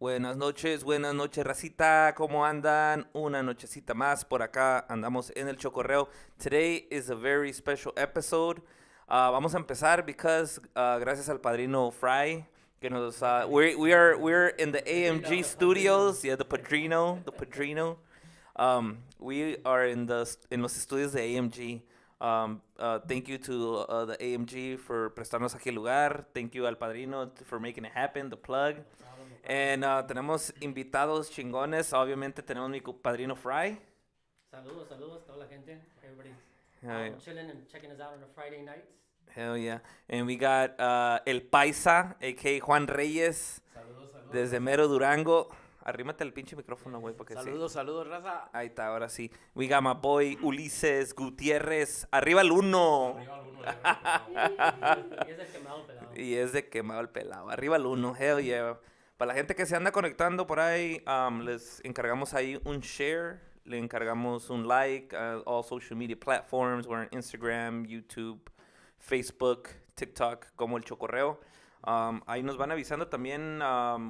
Buenas noches, racita. ¿Cómo andan? Una nochecita más por acá. Andamos en el Chokorreo. Today is a very special episode. Vamos a empezar because gracias al padrino Fry que nos we're in the AMG studios. Yeah, the padrino. We are en los estudios de AMG. Thank you to the AMG for prestarnos aquí el lugar. Thank you al padrino for making it happen. The plug. And tenemos invitados chingones. Obviamente tenemos mi padrino Fry. Saludos, saludos, toda la gente. Everybody's Hell yeah. chilling and checking us out on a Friday night. Hell yeah. And we got El Paisa, a.k.a. Juan Reyes. Saludos, saludos. Desde Mero Durango. Arrímate el pinche micrófono, güey, porque Saludos, saludos, raza. Ahí está, ahora sí. We got my boy Ulises Gutiérrez. Arriba el uno. Y es el quemado pelado. Y es de quemado el pelado. Arriba el uno. Hell yeah. Para la gente que se anda conectando por ahí, les encargamos ahí un share, le encargamos un like, all social media platforms, we're on Instagram, YouTube, Facebook, TikTok, como el Chokorreo. Ahí nos van avisando también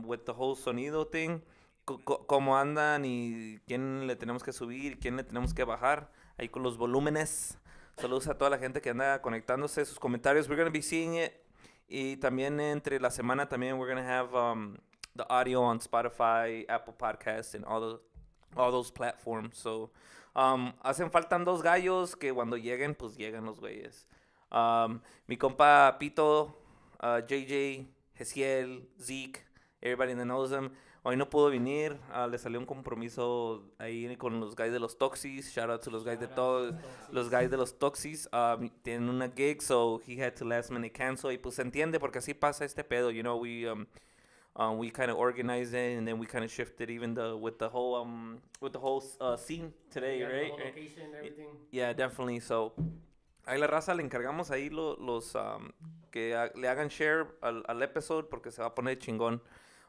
with the whole sonido thing, cómo andan y quién le tenemos que subir, quién le tenemos que bajar, ahí con los volúmenes. Saludos a toda la gente que anda conectándose, sus comentarios, we're going to be seeing it. Y también entre la semana también we're going to have the audio on Spotify, Apple Podcasts, and all those platforms. So, hacen faltan dos gallos que cuando lleguen, pues llegan los güeyes. Mi compa Pito, JJ, Gesiel, Zeke, everybody that knows them. Hoy no pudo venir, le salió un compromiso ahí con los guys de los Toxis. Shout out to los guys de todos, los guys de los Toxis. Tienen una gig, so he had to last minute cancel. Y pues se entiende porque así pasa este pedo, you know, we kind of organized it, and then we kind of shifted even with the whole scene today, Yeah, right? the whole location, everything. Yeah, definitely. So, ahí la raza le encargamos ahí los que le hagan share al episode porque se va a poner chingón.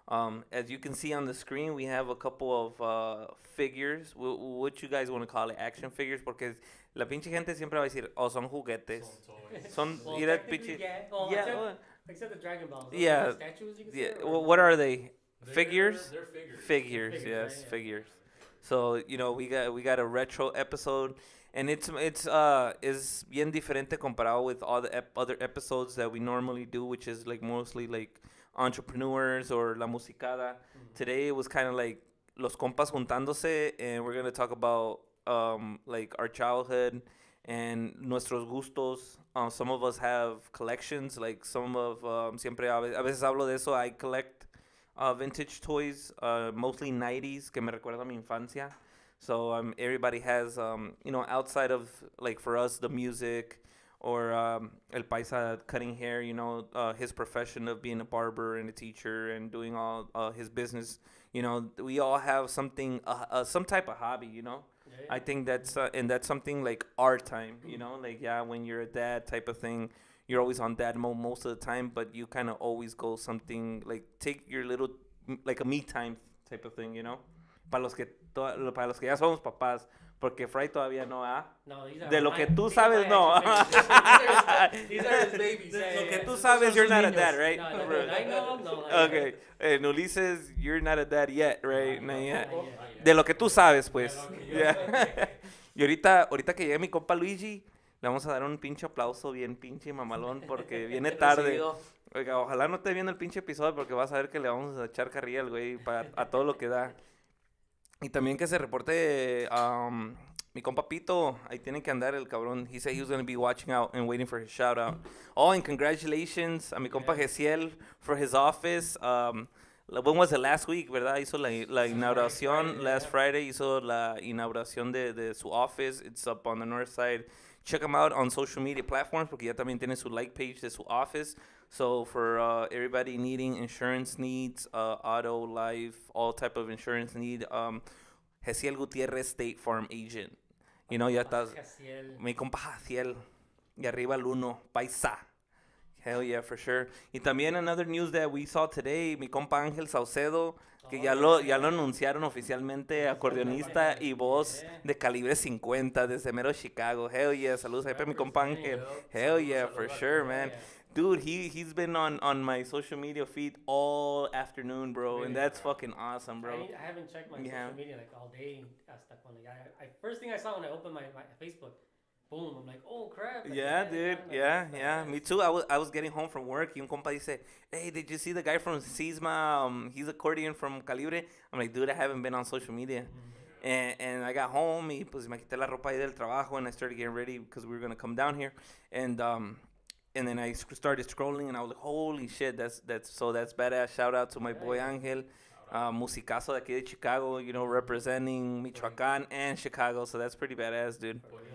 As you can see on the screen, we have a couple of figures. What you guys want to call it? Action figures, porque la pinche gente siempre va a decir, oh, son juguetes. Son, Well, mira, technically, pinche. yeah. Well, Yeah, except the Dragon Balls. Those Yeah, are statues, you can yeah. say, Well, what are they? They're Figures? figures. Figures, Figures, yes, right? Yeah. figures. So, you know, we got a retro episode, and it's is bien diferente comparado with all the other episodes that we normally do, which is like mostly like entrepreneurs or la musicada. Today it was kind of like los compas juntándose, and we're gonna talk about like our childhood and nuestros gustos. Some of us have collections, like some of siempre a veces hablo de eso. I collect vintage toys, mostly 90s, que me recuerda a mi infancia. So everybody has, you know, outside of, like, for us, the music, or El Paisa cutting hair, you know, his profession of being a barber and a teacher and doing all his business. You know, we all have something, some type of hobby, you know. Yeah, I think that's something like our time, you know, like, yeah, when you're a dad type of thing, you're always on dad mode most of the time, but you kind of always go something like take your little, like a me time type of thing, you know, para los que ya somos papás, porque Fry todavía no, No, these are de lo que my- tú these are sabes, my no. action figures. These are his babies. Lo que tú Esos sabes, son you're sus not a niños. dad, right? No, I know, no. Okay, and Ulises, you're not a dad yet, right? Not yet. Not yet. De lo que tú sabes, pues. De lo que yo Yeah. Y ahorita que llegue mi compa Luigi, le vamos a dar un pinche aplauso bien pinche mamalón porque viene tarde. Oiga, ojalá no esté viendo el pinche episodio porque vas a ver que le vamos a echar carrilla al güey a todo lo que da. Y también que se reporte mi compa Pito, ahí tiene que andar el cabrón. He said he was going to be watching out and waiting for his shout out. Oh, and congratulations a mi compa Gesiel for his office. When was it? Last week, ¿verdad? Hizo la inauguración. Last Friday hizo la inauguración de su office. It's up on the north side. Check him out on social media platforms porque ya también tiene su like page de su office. So for everybody needing insurance needs, auto, life, all type of insurance need, Gesiel Gutiérrez, State Farm Agent. You know, ya estás. Jaciel. Mi compa Jaciel. Y arriba el uno, Paisa. Hell yeah, for sure. Y también another news that we saw today, mi compa Ángel Saucedo, que ya lo anunciaron oficialmente, acordeonista y voz de calibre 50 desde mero Chicago. Hell yeah, saludos ahí para mi compa Ángel. Hell yeah, for sure, man. Dude, he's been on my social media feed all afternoon, bro, and Really? that's fucking awesome, bro. I haven't checked my Yeah. social media like all day. Hasta cuando I first thing I saw when I opened my Facebook, boom, I'm like, oh crap. Like, Yeah, dude. like, Yeah, that's yeah. Me badass. too. I was getting home from work. Y un compa dice, "Hey, did you see the guy from Sisma? He's accordion from Calibre." I'm like, "Dude, I haven't been on social media." And I got home y pues me quité la ropa ahí del trabajo and I started getting ready because we were gonna come down here. And then started scrolling and I was like, "Holy shit, that's badass." Shout out to my boy Yeah. Angel. Musicazo de aquí de Chicago, representing Michoacan and Chicago, so that's pretty badass, dude. For real.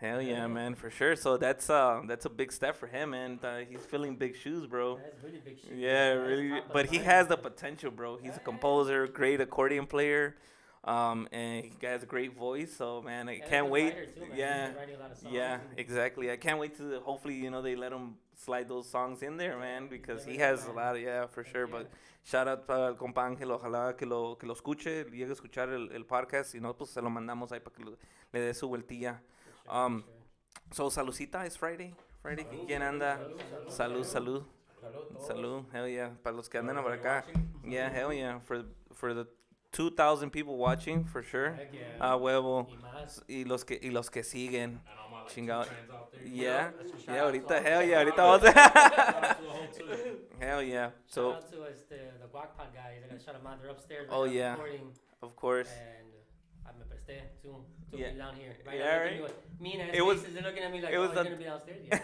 Hell yeah, man, for sure. So that's a big step for him, man. He's filling big shoes, bro. That's really big shit. Yeah, That's really. top of But he line, has the man. potential, bro. He's a Yeah. composer, great accordion player, and he has a great voice. So man, I And a can't good wait. writer too, man. He's Yeah, been writing a lot of songs yeah, and exactly. I can't wait to hopefully they let him slide those songs in there, man, because he never know, has a man. lot of for Heck sure. yeah. But shout out al compa Ángel, ojalá que lo escuche, llegue a escuchar el podcast, si no pues se lo mandamos ahí para que le dé su vueltilla. For sure, Um, for sure. So, saludcita es Friday. Friday, Salud, ¿quién salud, anda? salud, Salud, salud. Salud, todos. Salud, hell yeah. Para los que Para andan los por que acá. watching. Yeah, hell yeah. For the 2,000 people watching, for sure. Heck yeah. Ah, huevo. Y más. Y los que siguen. And all my like Chingado. two friends out there. Yeah. That's a shout Yeah, out ahorita, to all- hell yeah. Ahorita shout out vamos to a... the whole team. Hell yeah. Shout So, out to the Guac Pod guys. I gotta shout them out. They're upstairs. Oh, now yeah. Recording, of course. and I me presté to Yeah. be down here. Right Yeah, now, right. looking at me and his It was- faces, they're looking at me like, it oh, was you're the- gonna be downstairs? Yeah.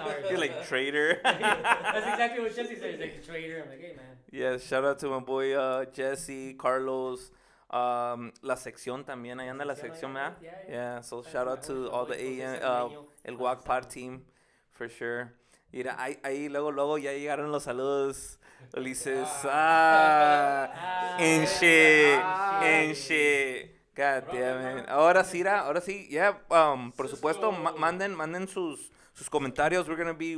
Sorry, You're bro. like traitor. That's exactly what Jesse said. He's like, the traitor. I'm like, hey, man. Yeah, shout out to my boy Jesse, Carlos, La Sección también, ahí anda La Sección, ¿verdad? Yeah, yeah. Yeah, so That's shout my out to boy, all the Jose A, Cermeño. el Guac Pod team, for sure. Mira, ahí luego ya llegaron los saludos, Ulises, and shit, and shit. God damn it. Ahora sí, yeah, por supuesto, manden sus comentarios. We're gonna be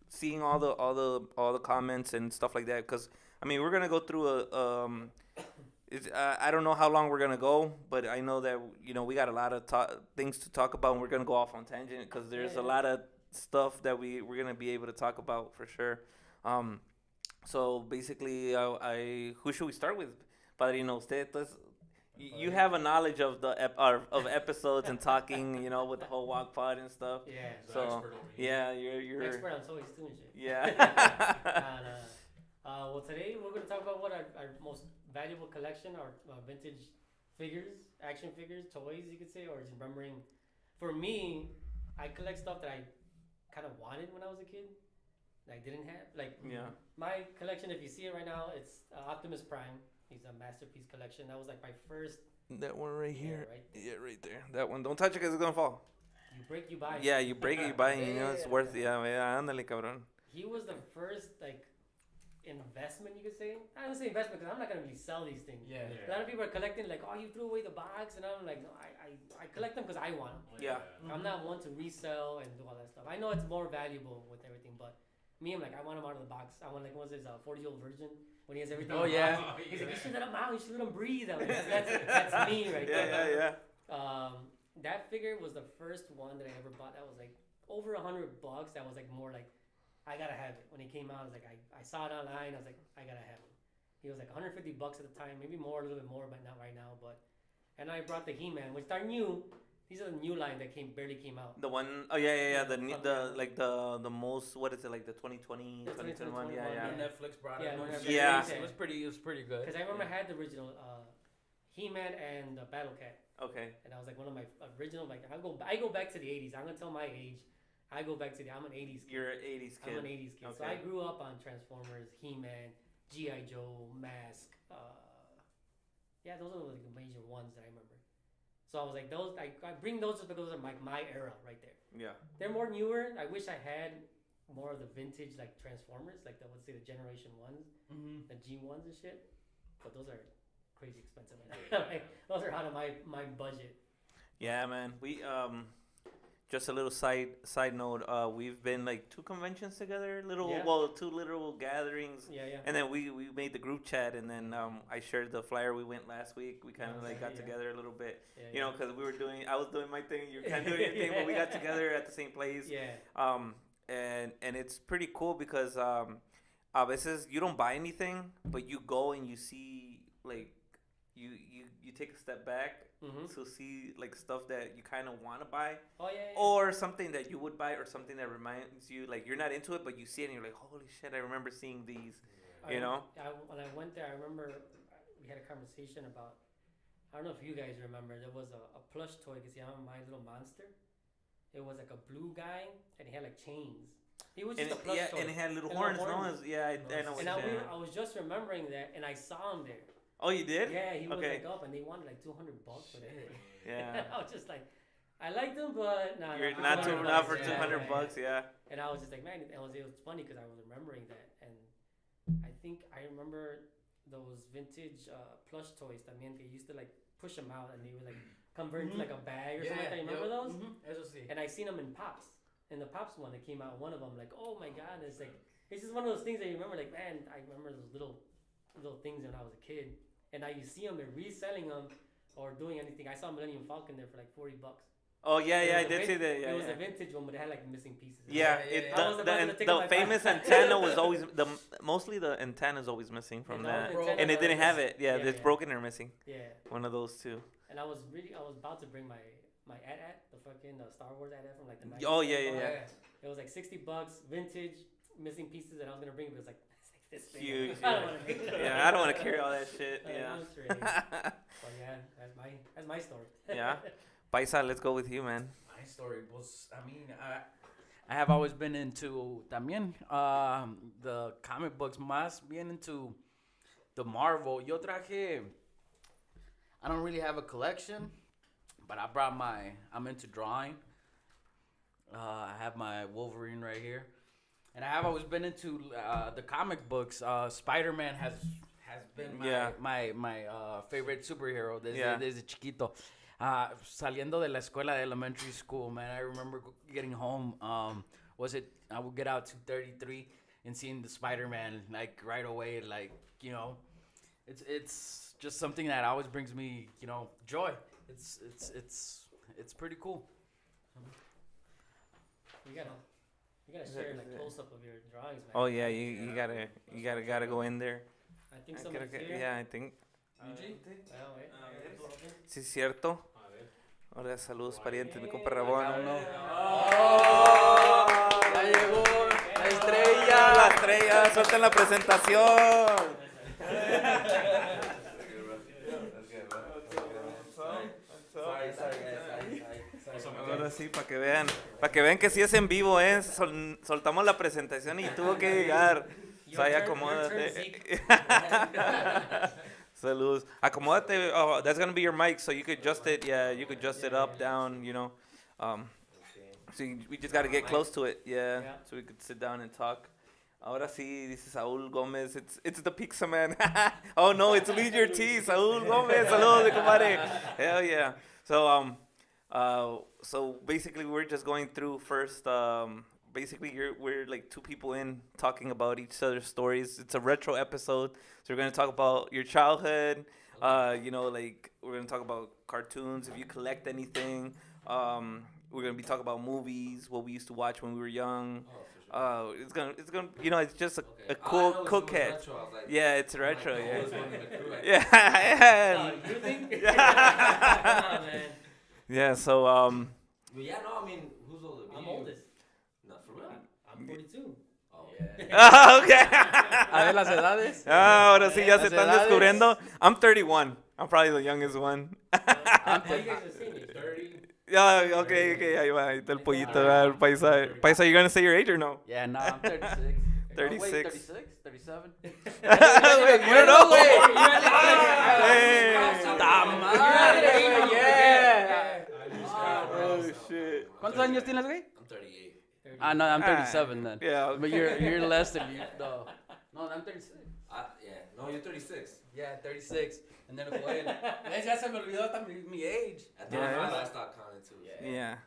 seeing all the comments and stuff like that, because I mean we're gonna go through I don't know how long we're gonna go, but I know that we got a lot of things to talk about, and we're gonna go off on tangent because there's a lot of stuff that we're gonna be able to talk about for sure. So basically, who should we start with, Padrino? Usted, entonces, you have a knowledge of the of episodes and talking, with the whole walk pod and stuff. Yeah. He's So, an expert over here. Yeah, you're Expert on toys too and shit. yeah. Well, today we're going to talk about what our most valuable collection, our vintage figures, action figures, toys, you could say, or just remembering. For me, I collect stuff that I kind of wanted when I was a kid, that I didn't have. Like, Yeah. my collection, if you see it right now, it's Optimus Prime. He's a masterpiece collection. That was like my first. That one right Yeah, here. right. Yeah, right there. That one. Don't touch it because it's gonna fall. You break, you buy. Yeah, you break it, you buy it. It's Yeah. worth. Yeah, ándale, cabrón. He was the first like investment, you could say. I don't say investment because I'm not gonna really sell these things. Yeah. A lot of people are collecting like, oh, you threw away the box, and I'm like, no, I collect them because I want them. Yeah. I'm not one to resell and do all that stuff. I know it's more valuable with everything, but me, I'm like, I want them out of the box. I want like, what's his 40-year-old virgin when he has everything. Oh, in the yeah. box. He's like, you should let him out. You should let him breathe. I'm like, that's me right there. Yeah. That figure was the first one that I ever bought. That was like over $100. That was like more like, I gotta have it. When it came out, I was like, I saw it online. I was like, I gotta have it. He was like $150 at the time, maybe more, a little bit more, but not right now. But and I brought the He-Man, which are new. These are the new line that barely came out. The one, oh yeah. The Fuck the yeah. like the most, what is it, like the 2020, The 2021? 2021, Yeah. yeah. Netflix brought Yeah, it. when It Yeah. was- it was pretty good. Because I remember I had the original He-Man and the Battle Cat, Okay. and I was like one of my original. Like I go back to the '80s. I'm gonna tell my age. I go back to I'm an '80s kid. You're an 80s kid. I'm an '80s kid. So Okay. I grew up on Transformers, He-Man, G.I. Joe, Mask. Yeah, those are like the major ones that I remember. So I was like, those. I bring those just because those are my era right there. Yeah. They're more newer. I wish I had more of the vintage like Transformers, like let's say the Generation ones, Mm-hmm. the G1s and shit. But those are crazy expensive. Like, those are out of my budget. Yeah, man. We just a little side note. We've been like 2 conventions together. Yeah. 2 little gatherings. Yeah, yeah. And then we made the group chat, and then I shared the flyer. We went last week. We kind of like got Yeah. together a little bit, Yeah, because I was doing my thing. You can't do anything, but we got together at the same place. Yeah. and it's pretty cool because a veces you don't buy anything, but you go and you see like you take a step back to see like stuff that you kind of want to buy, Oh yeah. or something that you would buy, or something that reminds you like you're not into it, but you see it and you're like, holy shit, I remember seeing these. You know? When I went there, I remember we had a conversation about. I don't know if you guys remember. There was a plush toy que se llama My Little Monster. It was like a blue guy, and he had like chains. He was just a plush toy. And it had little horns. No, I know what you're saying. I was just remembering that, and I saw him there. Oh, you did? Yeah, he was like up, and they wanted like $200 for that. Yeah. I was just like, I liked him, but you're not for $200. Yeah. And I was just like, man, it was funny because I was remembering that, and I think I remember those vintage plush toys. También they used to like push them out, and they would like convert into like a bag or something like that. You remember those? Eso sí. And I seen them in Pops. In the Pops one that came out, one of them like, oh my god, it's like it's just one of those things that you remember. Like, man, I remember those little things when I was a kid. And now you see them, they're reselling them or doing anything. I saw Millennium Falcon there for like $40. Oh yeah, I did see that. Yeah, it was a vintage one, but it had like missing pieces. Yeah, the famous antenna was always mostly the antenna is always missing from that, and it didn't have it. Yeah, it's broken or missing. Yeah, one of those two. And I was about to bring my AT-AT, the fucking Star Wars AT-AT from like the 90s. Oh yeah. It was like $60, vintage, missing pieces, and I was gonna bring it, but it's like this big. Huge. I don't want to make that. Yeah, I don't want to carry all that shit. Yeah. But yeah, that's my story. Yeah. Paisa, let's go with you, man. My story was, I mean, I have always been into también the comic books, más bien into the Marvel. Yo traje, I don't really have a collection, but I brought I'm into drawing. I have my Wolverine right here. And I have always been into the comic books. Spider-Man has been my favorite superhero desde chiquito. Saliendo de la escuela de elementary school, man, I remember getting home. I would get out 2:33 and seeing the Spider-Man like right away. Like, you know, it's just something that always brings me, you know, joy. It's pretty cool. You gotta share like close up of your drawings, man. Oh yeah, you gotta go in there. I think somebody's here. Yeah, I think. Sí, cierto. Hola, saludos parientes, mi compa Rabón. Ya llegó la estrella. Suelten la presentación. Ahora sí, para que vean que sí es en vivo, soltamos la presentación y tuvo que llegar. Acomódate. Saludos. Acomódate. Oh, that's gonna be your mic, so you could adjust it. Yeah, you could adjust it up, down. You know. So we just gotta get close to it. Yeah. So we could sit down and talk. Ahora sí, dice Saúl Gómez. It's the pizza man. Oh no, it's Lead Your Tea. Saúl Gómez. Saludos, de compadre. Hell yeah. So basically, we're just going through first. Basically, we're like two people in talking about each other's stories. It's a retro episode, so we're gonna talk about your childhood. You know, like we're gonna talk about cartoons if you collect anything. We're gonna be talking about movies, what we used to watch when we were young. It's gonna, you know, it's just a cool cat. Like, yeah, it's retro. Yeah. You think? Come on, man. Yeah. So Yeah, no, I mean, who's older? I'm oldest. Not for real. I'm 42. Oh, yeah. Okay. A ver las edades. Ahora sí ya se están descubriendo. I'm 31. I'm probably the youngest one. You guys are seniors. 30. Yeah, okay, ahí va, ahí está el pollito, el paisa. Paisa, you gonna say your age or no? Yeah, no, I'm 36. 36. Wait, 36? 37? Wait, you don't know? Yeah. Oh, shit. ¿Cuántos años tienes, güey? I'm 38. No, I'm 37 then. Yeah. But you're less than you, though. No, I'm 36. Yeah. No, you're 36. Yeah, 36. And then Joel. Ya se me olvidó mi age. At 35, I stopped counting too. Yeah.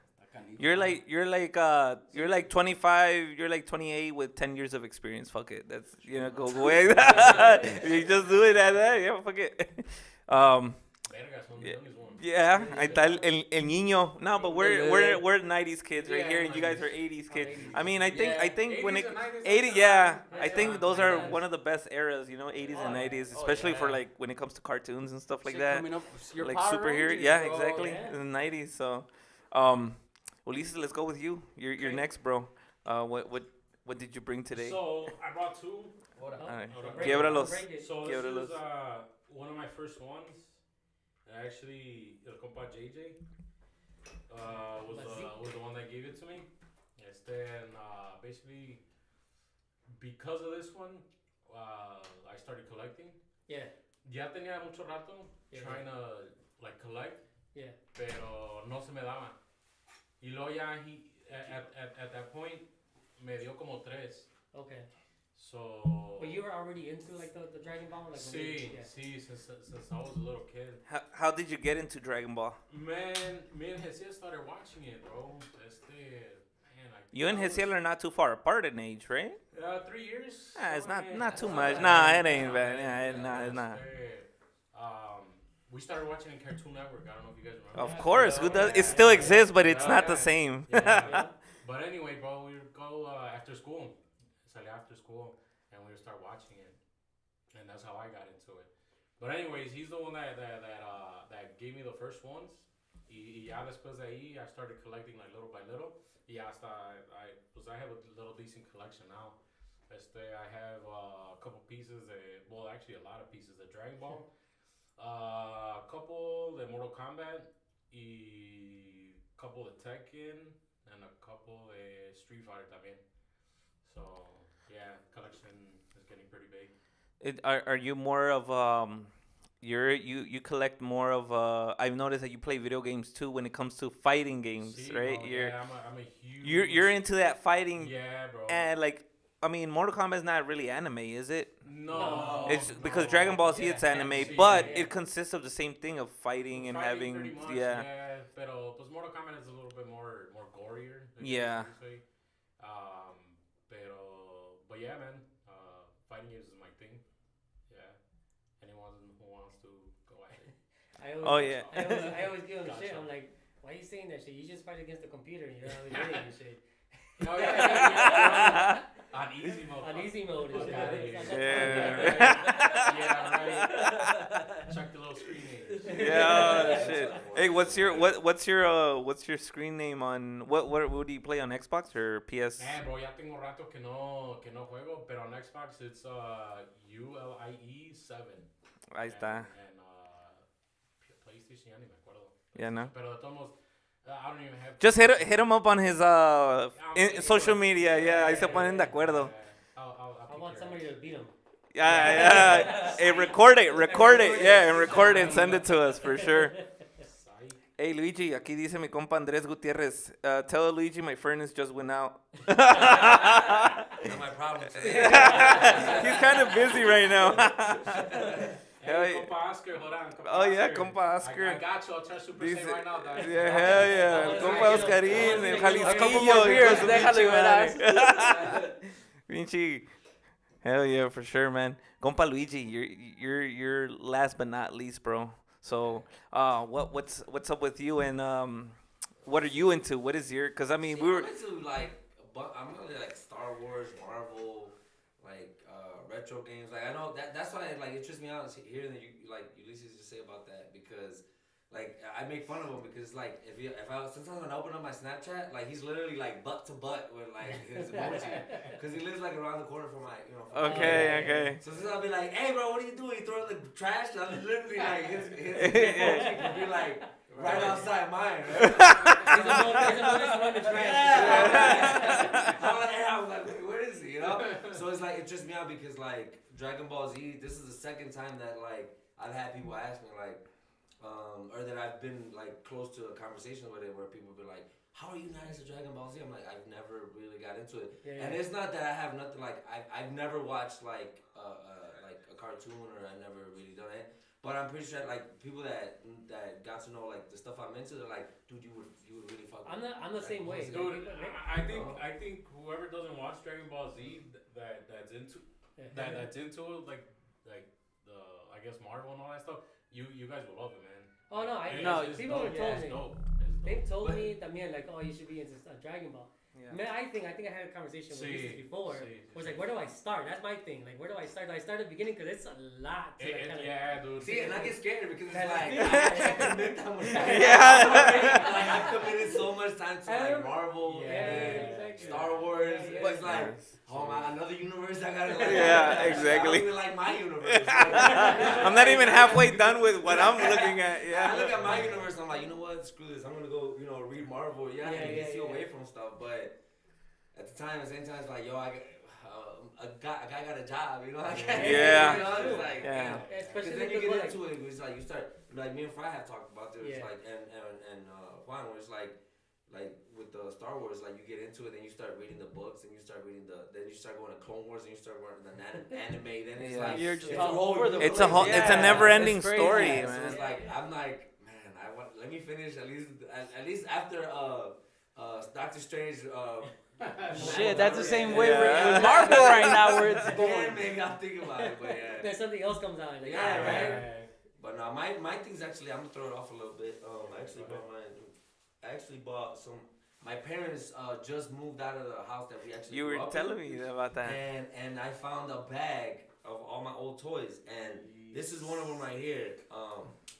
You're like 25. You're like 28 with 10 years of experience. Fuck it. That's go away. You just do it at that. Yeah, fuck it. Vergas, son the Yeah. youngest ones. Yeah, ahí está el niño. No, but we're 90s kids right Yeah, here, and you guys 90s. are 80s kids. 80s. I mean, I think when 80s it and 90s, 80, that's yeah, fine. I That's think fine. those are Yes. one of the best eras, 80s and 90s, especially for yeah. like when it comes to cartoons and stuff like Shit that, coming up, your like Power superhero. Rangers, Yeah, bro. exactly. Yeah. In the 90s. So, well, Lisa, let's go with you. You're Okay. next, bro. What did you bring today? So I brought two. Hold on. Alright. Break it, Quiebralos. break it. So this Quiebralos. is one of my first ones. Actually, el compa JJ was the one that gave it to me. And basically, because of this one, I started collecting. Yeah. Ya tenía mucho rato Yeah. trying to like collect, Yeah. pero no se me daba. Y luego ya at that point me dio como tres. Okay. So. But you were already into like the Dragon Ball, like when you- yeah. Since I was a little kid. How did you get into Dragon Ball? Man, me and Hesiel started watching it, bro. Man, You and Hesiel are not too far apart in age, right? 3 years. It's not too That's much. not Nah, bad. it ain't bad. Yeah, it's not. We started watching it Cartoon Network. I don't know if you guys remember. Of course, who does? It still exists, but it's not the same. Yeah. But anyway, bro, we would go after school. Salía after school, and we would start watching it, and that's how I got into it. But anyways, he's the one that gave me the first ones. Y ya después de ahí, I started collecting like little by little. Y hasta I have a little decent collection now. I have a couple pieces actually a lot of pieces of Dragon Ball. A couple de Mortal Kombat, y couple de Tekken, and a couple de Street Fighter también. So yeah, collection is getting pretty big. Are you more of you collect more of I've noticed that you play video games too when it comes to fighting games, See, right? bro, You're yeah, I'm a huge. you're into that fighting, Yeah, bro. and like I mean, Mortal Kombat is not really anime, is it? No, It's no. because Dragon Ball Z it's anime, yeah, but yeah. it consists of the same thing of fighting and Fighting having pretty much, yeah. Pero pues Mortal Kombat is a little bit more gorier. I guess Yeah. you say. But yeah, man, fighting games is my thing. Yeah. Anyone who wants to go at it. Oh yeah. I always give him Gotcha. shit. I'm like, why are you saying that shit? You just fight against the computer and you're not really doing and shit. Oh yeah. On easy mode. On easy mode and Fuck shit. outta here. That's Yeah. Yeah, right. Check the little screen age. Yeah, oh, shit. Hey, what's your screen name on what do you play on Xbox or PS? Man, bro, ya tengo rato que no juego, pero on Xbox it's ULIE 7. Ahí está. And PlayStation ya ni me acuerdo. Yeah, no. Pero de todos modos, I don't even have. Just hit him up on his social media. Yeah, ahí se ponen de acuerdo. I want somebody to beat him. Yeah. Hey, record it. Yeah, and record it and send it to us for sure. Hey Luigi, aquí dice mi compa Andrés Gutierrez. Tell Luigi my furnace just went out. Not my problem. He's kind of busy right now. Hey, compa Oscar, hold on. Compa Oh, yeah, Oscar. compa Oscar. I got you. I'll try Super Dice, Saiyan right now, guys. yeah, hell yeah. El compa Oscarín, el A couple Jalisquillo. more beers, hijo de su déjalo y pinche verás. madre. Pinche. Hell yeah, for sure, man. Compa Luigi, you're last but not least, bro. So, what's up with you and what are you into? What is your? Because I mean, See, we were. I'm into I'm really like Star Wars, Marvel, like retro games. Like I know that's why like it trips me out hearing that Ulysses just say about that because like I make fun of him because like sometimes when I open up my Snapchat like he's literally like butt to butt with like his emoji because he lives like around the corner from my Okay. So since I'll be like, hey bro, what are you doing? You throwing the trash? I'm literally like his emoji could be like right outside mine. He's a bonus to run the trash. I was like, wait, where is he? You know? So it's like it trips me out because like Dragon Ball Z, this is the second time that like I've had people ask me like, or that I've been like close to a conversation with it where people be like, how are you not into Dragon Ball Z? I'm like, I've never really got into it, and it's not that I have nothing like I've never watched like a cartoon or I never really done it. But I'm pretty sure like people that got to know like the stuff I'm into, they're like, dude, you would really fuck. I'm the same way. Dude, I think whoever doesn't watch Dragon Ball Z that's into it, like the I guess Marvel and all that stuff, you guys will love it, man. Oh no, It's people dope. have told It's me. dope. It's They've dope. told But- me también like, oh, you should be into Dragon Ball. Yeah. Man, I think I had a conversation with Sí, you before. sí, Where it's like, where do I start? That's my thing. Like, where do I start? Do I start at the beginning? Because it's a lot to like, kind of. Yeah, dude. See, and I get scared because it's Yeah. like I can't commit that much time. Yeah. Like I've committed so much time to like Marvel Yeah, and exactly. Star Wars. Yeah, But it's yeah. like, oh man, another universe I gotta like. Yeah, I exactly. don't even like my universe. I'm not even halfway done with what I'm looking at. I look Yeah. at my universe, I'm like, you know what? Screw this. I'm gonna go, read Marvel. Yeah, Yeah, and yeah, DC yeah. away from stuff. But at the same time, it's like, yo, a guy got a job. You know, I can't. Yeah. You know, it's like, Yeah. Because Especially then you because get like, into it. It's like you start, like me and Fry have talked about this, Yeah. like and Juan, where it's like with the Star Wars, like you get into it, then you start reading the books, and you start reading then you start going to Clone Wars, and you start going to the anime. Then it's Yeah. like You're just it's all a whole over the new It's a whole. place. It's a Yeah, never-ending it's crazy. story, Yeah, so man. it's like I'm like, man, let me finish at least after Doctor Strange. Shit, that's the same way Yeah. with Marvel right now, where it's Then going. maybe I'll think about it, but yeah. then something else comes out. Like, Yeah, ah, right. But no, my thing's actually, I'm gonna throw it off a little bit. I actually bought some. My parents just moved out of the house that we actually. You grew were up telling in. me about that. And I found a bag of all my old toys, and this is one of them right here.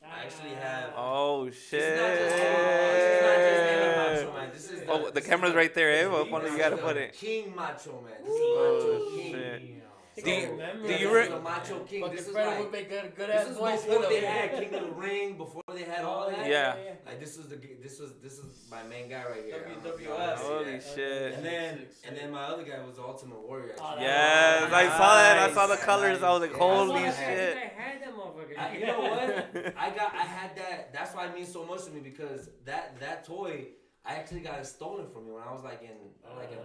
I actually have. Oh This is shit! not just any Macho Man. This is Oh, the this is camera's right there, eh? Well, this one is you gotta the put it. King Macho Man. This Oh, is Macho King. shit. I think Do I you- remember do you that. re- This is the Macho King. Fucking This is Fred like. would make a good This ass is voice before for they them. had King of the Ring, before they had all that. Yeah. Like this is my main guy right here. WWF. Holy shit! And then my other guy was the Ultimate Warrior. Oh, Actually. Yes, I saw that. I saw the Nice, colors. I was like, nice. holy I shit! think I had that motherfucker. You know what? I had that. That's why it means so much to me because that toy. I actually got it stolen from me when I was like in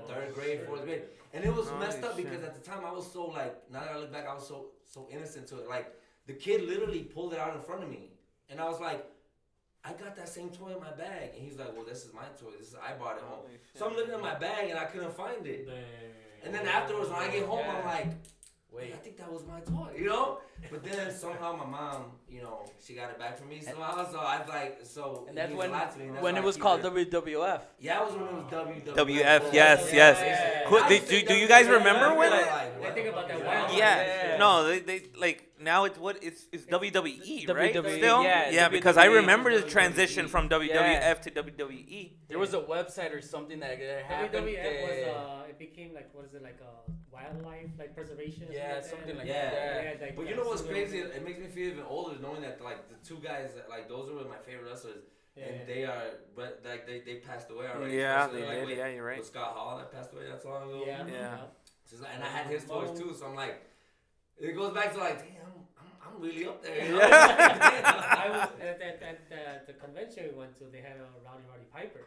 third grade, fourth grade, and it was Holy messed up because shit. at the time I was so like. Now that I look back, I was so innocent to it. Like the kid literally pulled it out in front of me, and I was like, I got that same toy in my bag, and he's like, well, this is my toy. I bought it home. Holy So I'm shit. looking at my bag and I couldn't find it. And then afterwards, when I get home, I'm like, wait, I think that was my toy, you know? But then somehow my mom, she got it back for me somehow. So I was like, And that's he when lied to me, and that's when why it I was keep called it. WWF. Yeah, it was when it was WWF. WF, yes, yes. Yeah. Who- do you guys remember when it? I think about that one. Yeah. No, they like now it's WWE, right? WWE, Still? yeah, because I WWE. remember the transition from WWF Yeah. to WWE. There was a website or something that happened. WWF was it became like what is it like wildlife like preservation? Or Yeah, something something like like that. that. Yeah, like, But you know what's super- crazy? It makes me feel even older knowing that like the two guys that like those were my favorite wrestlers, Yeah. and they are but like they passed away already. Yeah, especially, they like, did. with- Yeah, you're right. With Scott Hall that passed away not so long ago. Yeah. Yeah. So it's like- and I had his toys too, so I'm like, it goes back to like, damn, I'm really up there. You know? I was at the convention we went to. They had a Roddy Piper.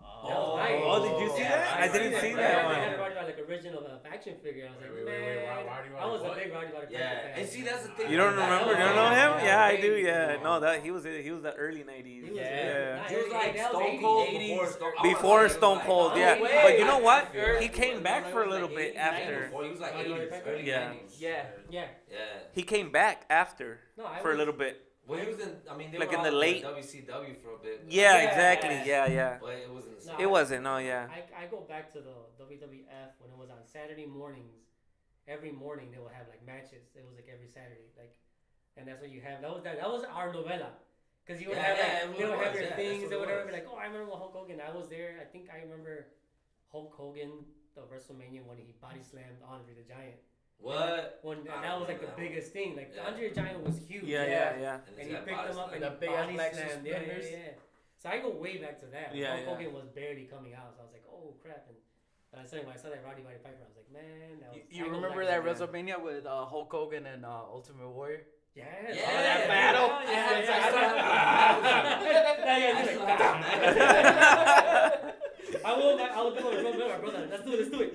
That was nice. Oh, did you see that? I didn't see that They one. had Roddy Piper, like original action figure. I was like, Wait, man, Roddy I was a what? big Roddy Piper fan. Yeah, and see that's the thing. You don't Like, remember? You don't know him? Yeah, I do. Yeah. Yeah. No, that he was the early '90s. He was Yeah. He was like that was Stone 80s. Cold 80s. before Stone Before like, Stone Cold, yeah. no way. But you know what? After- He came back for a little like bit 80s, after. Before, he was like Roddy 80s, Piper? early Yeah. 90s. Yeah. Yeah. Yeah. He came back after No, I for a was- little bit. Well, he was in. I mean, they Like were in the all late- WCW for a bit. Yeah, Yeah. exactly. Yeah. But it wasn't the same. No, It wasn't. No, yeah. I go back to the WWF when it was on Saturday mornings. Every morning they would have like matches. It was like every Saturday, like, and that's what you have. That was our novela, because you would Yeah, have yeah, like it they would was, have your yeah, things. that's They what would it have was. like, oh, I remember Hulk Hogan. I was there. I think I remember Hulk Hogan, the WrestleMania when he body slammed Andre the Giant. What? When and I that was like the remember that one. biggest thing. Like Yeah. Andre the Giant was huge. Yeah. And this he guy picked body him up slammed. and The big he ass body black slammed. suspenders. Yeah. So I go way back to that. Yeah, Hulk yeah. Hogan was barely coming out, so I was like, oh crap. And I said when I saw that Roddy Piper, I was like, man. That was, You I go remember back that to WrestleMania with Hulk Hogan and Ultimate Warrior? Yeah. Yeah, Oh, that battle. I will do it with my brother. Let's do it.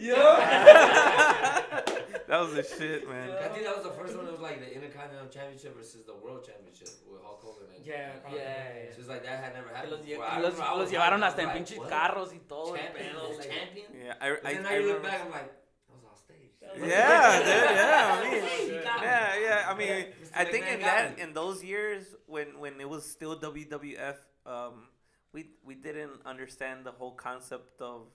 That was the shit, man. I think that was the first one. It was like the Intercontinental Championship versus the World Championship with Hulk Hogan. And Yeah, probably. Yeah. So it's like that had never Que happened los, before. lle- I los, remember I los was llevaron hyped. hasta en I was pinches like, carros y todo. what? el Champion, pedo, the like- champion. Yeah, But then I look remember. back, I'm like, that was all stage. Yeah, dude. Yeah, I mean, Hey, you got me. yeah. I mean, I think McMahon in got that me. in those years when it was still WWF, we didn't understand the whole concept of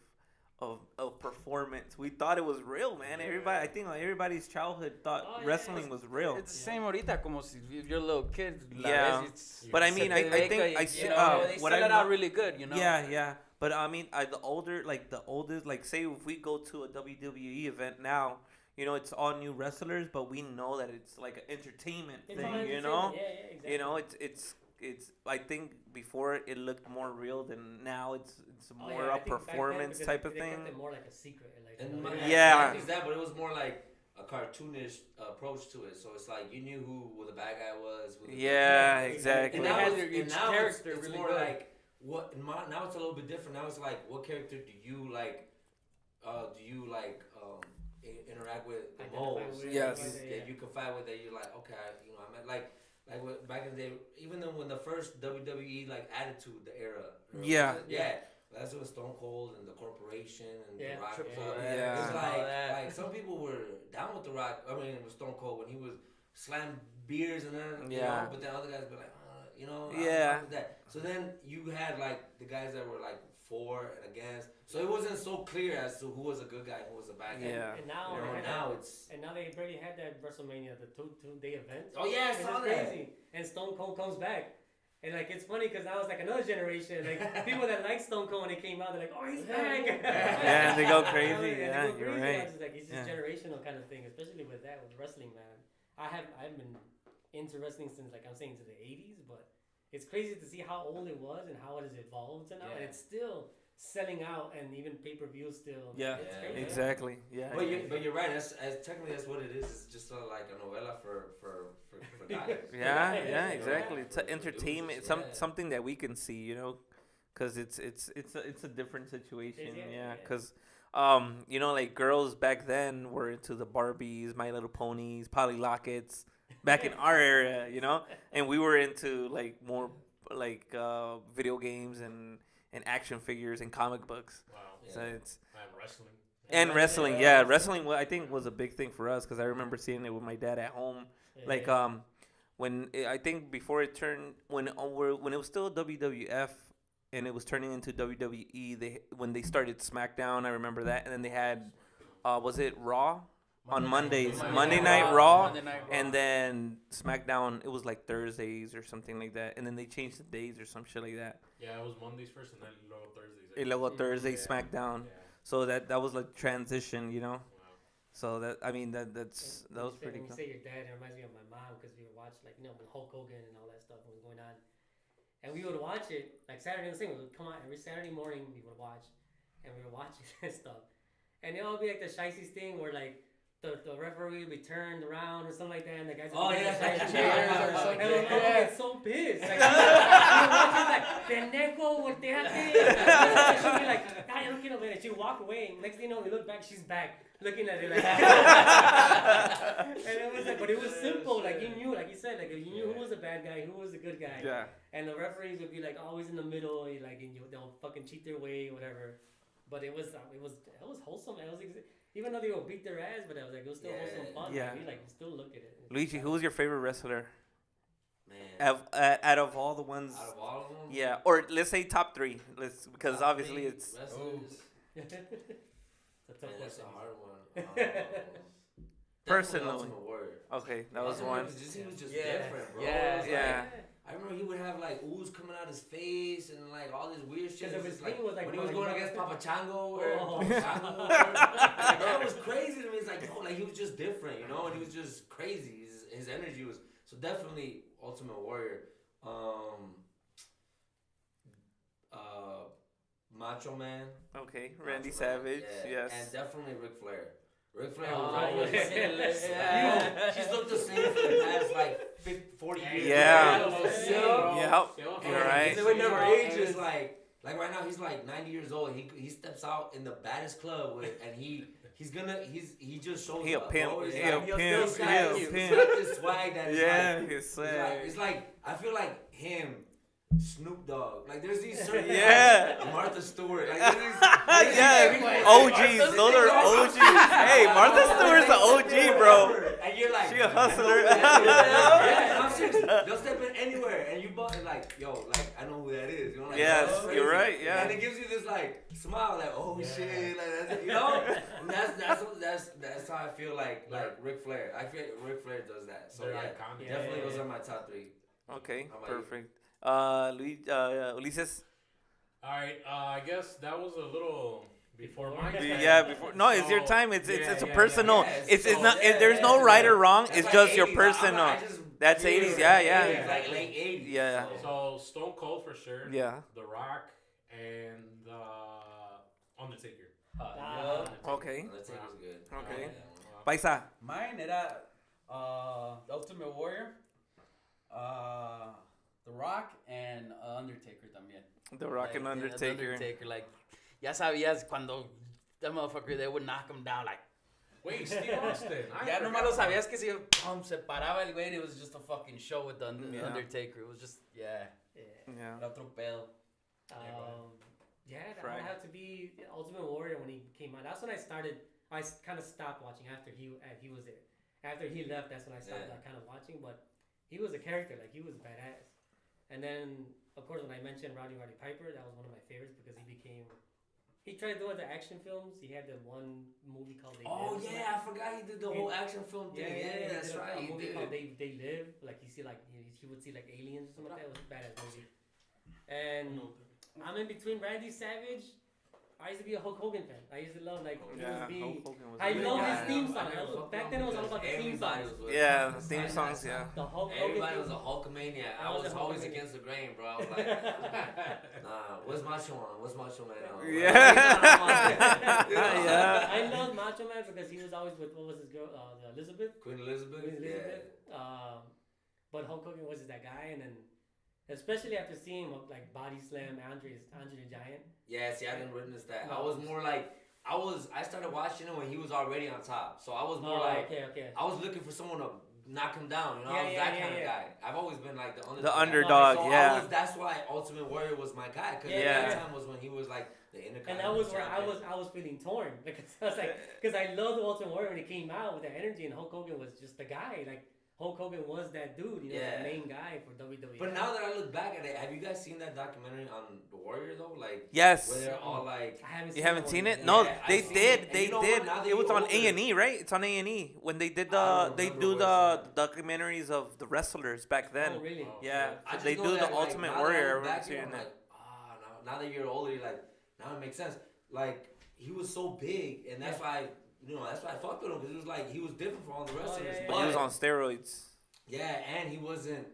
performance. We thought it was real, man. Everybody, I think everybody's childhood thought Oh, yeah, wrestling was real. It's the same ahorita, como si if you're a little kid. Yeah. But I mean, I think I see they what sell I it out know. really good, you know. Yeah, yeah. But I mean, the oldest, like say if we go to a WWE event now, it's all new wrestlers, but we know that it's like an entertainment It's all thing, entertainment. Yeah, yeah, exactly. it's. I think before it looked more real than now. It's Oh, more yeah, I a think back then, performance because type of they thing. kept it more like a secret. Like, And Yeah. not just that, but it was more like a cartoonish approach to it. So it's like you knew who the bad guy was. Who the Yeah, Yeah, exactly. And They now, had it's, their and each now character it's really more good. like now it's a little bit different. Now it's like what character do you like? Interact with the Identify most? with, Yes. That you can fight with. That you're like, okay, I meant like back in the day, even though when the first WWE like Attitude the era. Yeah. That's when Stone Cold and the Corporation and Yeah. the Rock. Triple was up. X Yeah. It's and all that. like some people were down with the Rock. I mean, with Stone Cold when he was slam beers and then Yeah. but then other guys be like, Yeah. I'm with that. So then you had like the guys that were like for and against. So it wasn't so clear as to who was a good guy and who was a bad guy. Yeah. And now, You know, they had now that, it's and now they already had that WrestleMania, the two-day event. oh yeah, I Which saw is that. crazy. And Stone Cold comes back. And like it's funny because now it's like another generation. Like people that like Stone Cold when it came out, they're like, "Oh, he's back!" Yeah, they go crazy. And they Yeah, go you're crazy. right. It's just like it's just Yeah. generational kind of thing, especially with that with wrestling, man. I've been into wrestling since like I'm saying to the '80s, but it's crazy to see how old it was and how it has evolved to now, and Yeah. it's still selling out, and even pay-per-view still. Yeah, it's Yeah. crazy. Exactly. Yeah. But you're right. As technically that's what it is. It's just like a novela for guys. Yeah, Yeah, yeah, yeah, exactly. yeah. It's an For entertainment. losers, Some yeah. something that we can see, because it's a different situation. Yeah, Yeah, yeah. because like girls back then were into the Barbies, My Little Ponies, Polly Lockets. Back in our area, and we were into like more like video games and action figures and comic books. Wow. Yeah. So it's And wrestling. and wrestling. Yeah, wrestling. I think was a big thing for us because I remember seeing it with my dad at home. Yeah, Like yeah. I think before it turned when it was still WWF and it was turning into WWE. When they started SmackDown, I remember that, and then they had was it Raw on Mondays, Monday Night Raw, Monday Night Raw. and then SmackDown. It was like Thursdays or something like that, and then they changed the days or some shit like that. Yeah, it was Mondays first and then luego Thursdays. And luego Thursday Yeah. SmackDown. Yeah. So that was like transition. Wow. So that I mean that was pretty When you cool. say your dad, it reminds me of my mom because we would watch when Hulk Hogan and all that stuff was going on, and we would watch it like Saturday. The same, we would come out every Saturday morning. We would watch, and we would watch it and stuff, and it would be like the shiesty thing where like the referee would be turned around or something like that, and the guys would Oh, be yeah. in the chairs or something. And my mom would Yeah. get so pissed. Like, like, pendejo, volteate. She'd be like, I don't get over it. She'd walk away. Next thing you know, we look back, she's back. Looking at it like, and it was like, but it was simple. Like you knew, like you said, like you knew who was the bad guy, who was the good guy. Yeah. And the referees would be like always in the middle, like and they'll fucking cheat their way, whatever. But it was wholesome. It was even though they would beat their ass, but it was still Yeah. wholesome fun. Yeah. Like, you still look at it. Luigi, who was your favorite wrestler? Man. Out of all the ones, Out of all of them. yeah, or let's say top three. Because Top obviously three it's wrestlers. It's a tough Man, that's a question. hard one. Personally. Definitely Ultimate Warrior. okay. That was Ultimate one. Warrior, 'cause he was just Yeah. different, bro. Yeah. It was Yeah. Like, I remember he would have like ooze coming out his face and like all this weird shit. Because It's his just, like, thing was, like, when he was like, going like- against Papa Chango or Oh. Chango, like, that was crazy to me. It's like like he was just different, and he was just crazy. His energy was so definitely Ultimate Warrior. Macho Man. Okay, Randy Macho Savage. Man, yeah. Yes. And definitely Ric Flair. Ric Flair Oh, was always yeah. She's looked the same for the past like 50, 40 years. Yeah. It was the same. Yep. Still You're right. It never ages. Like right now he's like 90 years old. He steps out in the baddest club and he just shows He a up. pimp. bro. It's He a like- pimp. he's He a got pimp. this swag that is Yeah, like, his swag. it's like I feel like him Snoop Dogg. Like there's these certain Yeah. Martha Stewart. Like there's these Yeah, OGs. Those are OGs. Hey, Martha Stewart's an OG, bro. And you're like, She a hustler. yeah, I'm serious. They'll step in anywhere, and you bought and like, yo, like I know who that is. You know, like, Yes, that's crazy. you're right, yeah. And it gives you this like smile, like oh Yeah. shit, like that's it, you know. And that's how I feel like Ric Flair. I feel like Ric Flair does that. So They're yeah, iconic. definitely Yeah. those are my top three. Okay, How about you? perfect. Ulises. All right, I guess that was a little before my time. Yeah, before. No, it's your So, time. It's yeah, a yeah, personal. yeah. It's So, not. yeah, There's no yeah, right yeah. or wrong. That's It's like just your 80s. personal. I just That's feel 80s. it. Yeah, yeah. It's like late 80s. Yeah. So Stone Cold for sure. Yeah. The Rock and Undertaker. Ah. Okay. Undertaker's good. Okay. Yeah. Paisa. Mine era The Ultimate Warrior, The Rock, and Undertaker también. The Rock and Like, yeah, the Undertaker. Undertaker, like, ya sabías cuando that motherfucker, they would knock him down, like, Wait, Steve Austin. I ya forgot nomás lo about sabías que si se paraba el güey, it was just a fucking show with the Yeah. Undertaker. It was just, yeah, Yeah. Yeah. era otro pedo. Yeah, that Right. would have to be Ultimate Warrior when he came out. That's when I started. I kind of stopped watching after he was there. After he left, that's when I stopped Yeah. kind of watching. But he was a character, like he was badass. And then, of course, when I mentioned Roddy Piper, that was one of my favorites because he became. He tried doing the action films. He had the one movie called They Oh Live. yeah, I forgot he did the whole action film thing. he Yeah, that's did right. A He movie did. called They Live. Like he would see like aliens or something like that. It was a badass movie. And I'm in between Randy Savage. I used to be a Hulk Hogan fan. I used to love like he Yeah. was being. Hulk Hogan was I good. love Yeah, his theme I song. know. Back then it was all about the theme Everybody songs. was with Yeah, him. the theme songs. Yeah. The Hulk Everybody Hogan was a theme. Hulkamaniac. I I was was a always Hulkamaniac. against the grain, bro. I was like, nah, where's Macho Man? Where's Macho Man now? Yeah. Yeah. I love Macho Man because he was always with what was his girl, the Elizabeth. Queen Elizabeth? Queen Elizabeth. But Hulk Hogan was just that guy, and then especially after seeing him like body slam Andre the Giant. Yeah, see, I didn't witness that. No. I was more like, I started watching him when he was already on top. So I was more like, okay. I was looking for someone to knock him down. You know, I was Yeah, that yeah, kind of yeah. guy. I've always been like the underdog. The underdog. So Yeah. that's why Ultimate Warrior was my guy. Because Yeah. that time was when he was like the Intercontinental And that was where champion. I was feeling torn because I was like, because I loved the Ultimate Warrior when he came out with that energy, and Hulk Hogan was just the guy. Like Hulk Hogan was that dude, you know, Yeah. the main guy for WWE. But now that I look back at it, have you guys seen that documentary on the Warrior though? Like, Yes. where they're all like, I haven't. You haven't that seen one it? yet. No, Yeah, they I've seen did. it. And They you know did. what? Now that It was you're on older- A&E, right? It's on A&E when they did I the don't do remember the documentaries of the wrestlers back then. Oh really? Yeah, I so just they know do the that, like, Ultimate now that I Warrior. I look remember back, seeing I'm that. like, now that you're older, you're like, now it makes sense. Like, he was so big, and that's why, that's why I fucked with him, because it was like, he was different from all the wrestlers. yeah, yeah. But he was on steroids. Yeah, and he wasn't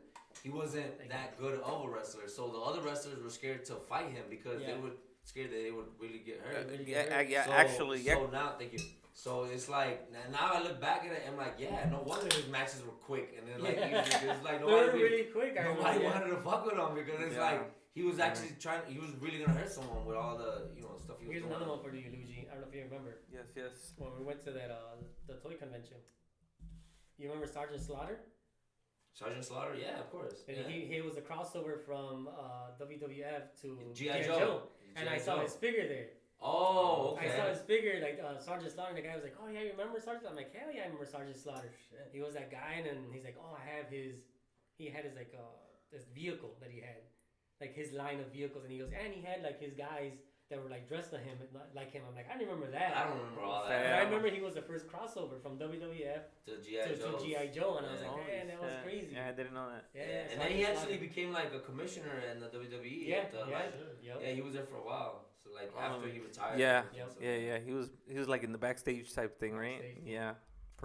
that good of a wrestler. So the other wrestlers were scared to fight him because they were scared that they would really get hurt. Yeah, So- actually, yeah. So now, thank you. So it's like now I look back at it, I'm like, yeah, no wonder his matches were quick, and then like it's like They were nobody really quick. I nobody remember, wanted to fuck with him because it's Yeah. like he was actually he was really gonna hurt someone with all the stuff he was Here's doing. another one for you, Luigi. I don't know if you remember Yes, yes. when we went to that the toy convention. You remember Sergeant Slaughter? Sergeant Slaughter, yeah, of course. And Yeah. he was a crossover from WWF to G.I. Joe. And I G.I. saw Joe. his figure there. Oh, okay. I saw his figure, like Sergeant Slaughter, and the guy was like, "Oh yeah, you remember Sergeant?" I'm like, "Hell yeah, I remember Sergeant Slaughter." Shit. He was that guy, and then he's like, "Oh, I have his." He had his like this vehicle that he had, like his line of vehicles, and he goes, and he had like his guys that were like dressed like him. I'm like, I don't remember that. I don't remember all But that. I remember he was the first crossover from WWF To G.I. to Joe. G.I. Joe, and I was Yeah. like, man, that was crazy. Yeah, I didn't know that. Yeah, And then he Sergeant actually Slaughter. became like a commissioner in the WWE. Yeah, at the, yeah, like, yep. yeah, he was there for a while. So like after he retired. Yeah, Yep. yeah. He was like in the backstage type thing, right? Backstage. Yeah.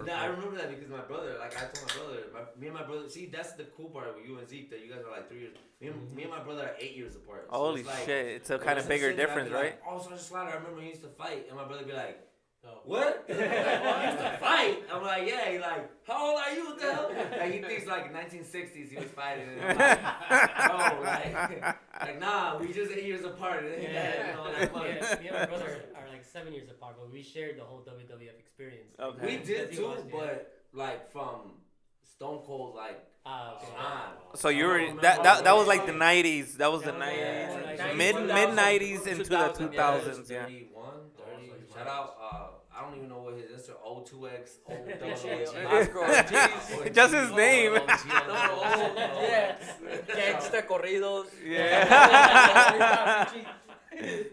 Yeah, I remember that because my brother, like I told my brother, me and my brother, see that's the cool part with you and Zeke that you guys are like 3 years. Me and my brother are 8 years apart. So Holy it's like, shit! It's a there kind was of some bigger shit that I'd difference, be right? Like, oh, Sergeant Slaughter, I remember he used to fight, and my brother be like, Oh. what? He used to fight? I'm like, yeah. He like, how old are you? What the hell? Like he thinks like 1960s he was fighting. And I'm like, no, like nah, we just 8 years apart. It ain't that, you know, that much. Yeah, me and my brother are like 7 years apart, but we shared the whole WWF experience. Okay. We did Because he too, watched it. but like from Stone Cold like Okay. on. So you were I don't that was remember. like the 90s. That was the That was, 90s. like, Mid 2000, 90s into the 2000, yeah. 2000s, yeah. 31, 30. like Shout out. I don't even know what his Insta O2X Oscar Ortiz. Just his name. Yeah. Gangsta corridos. Yeah.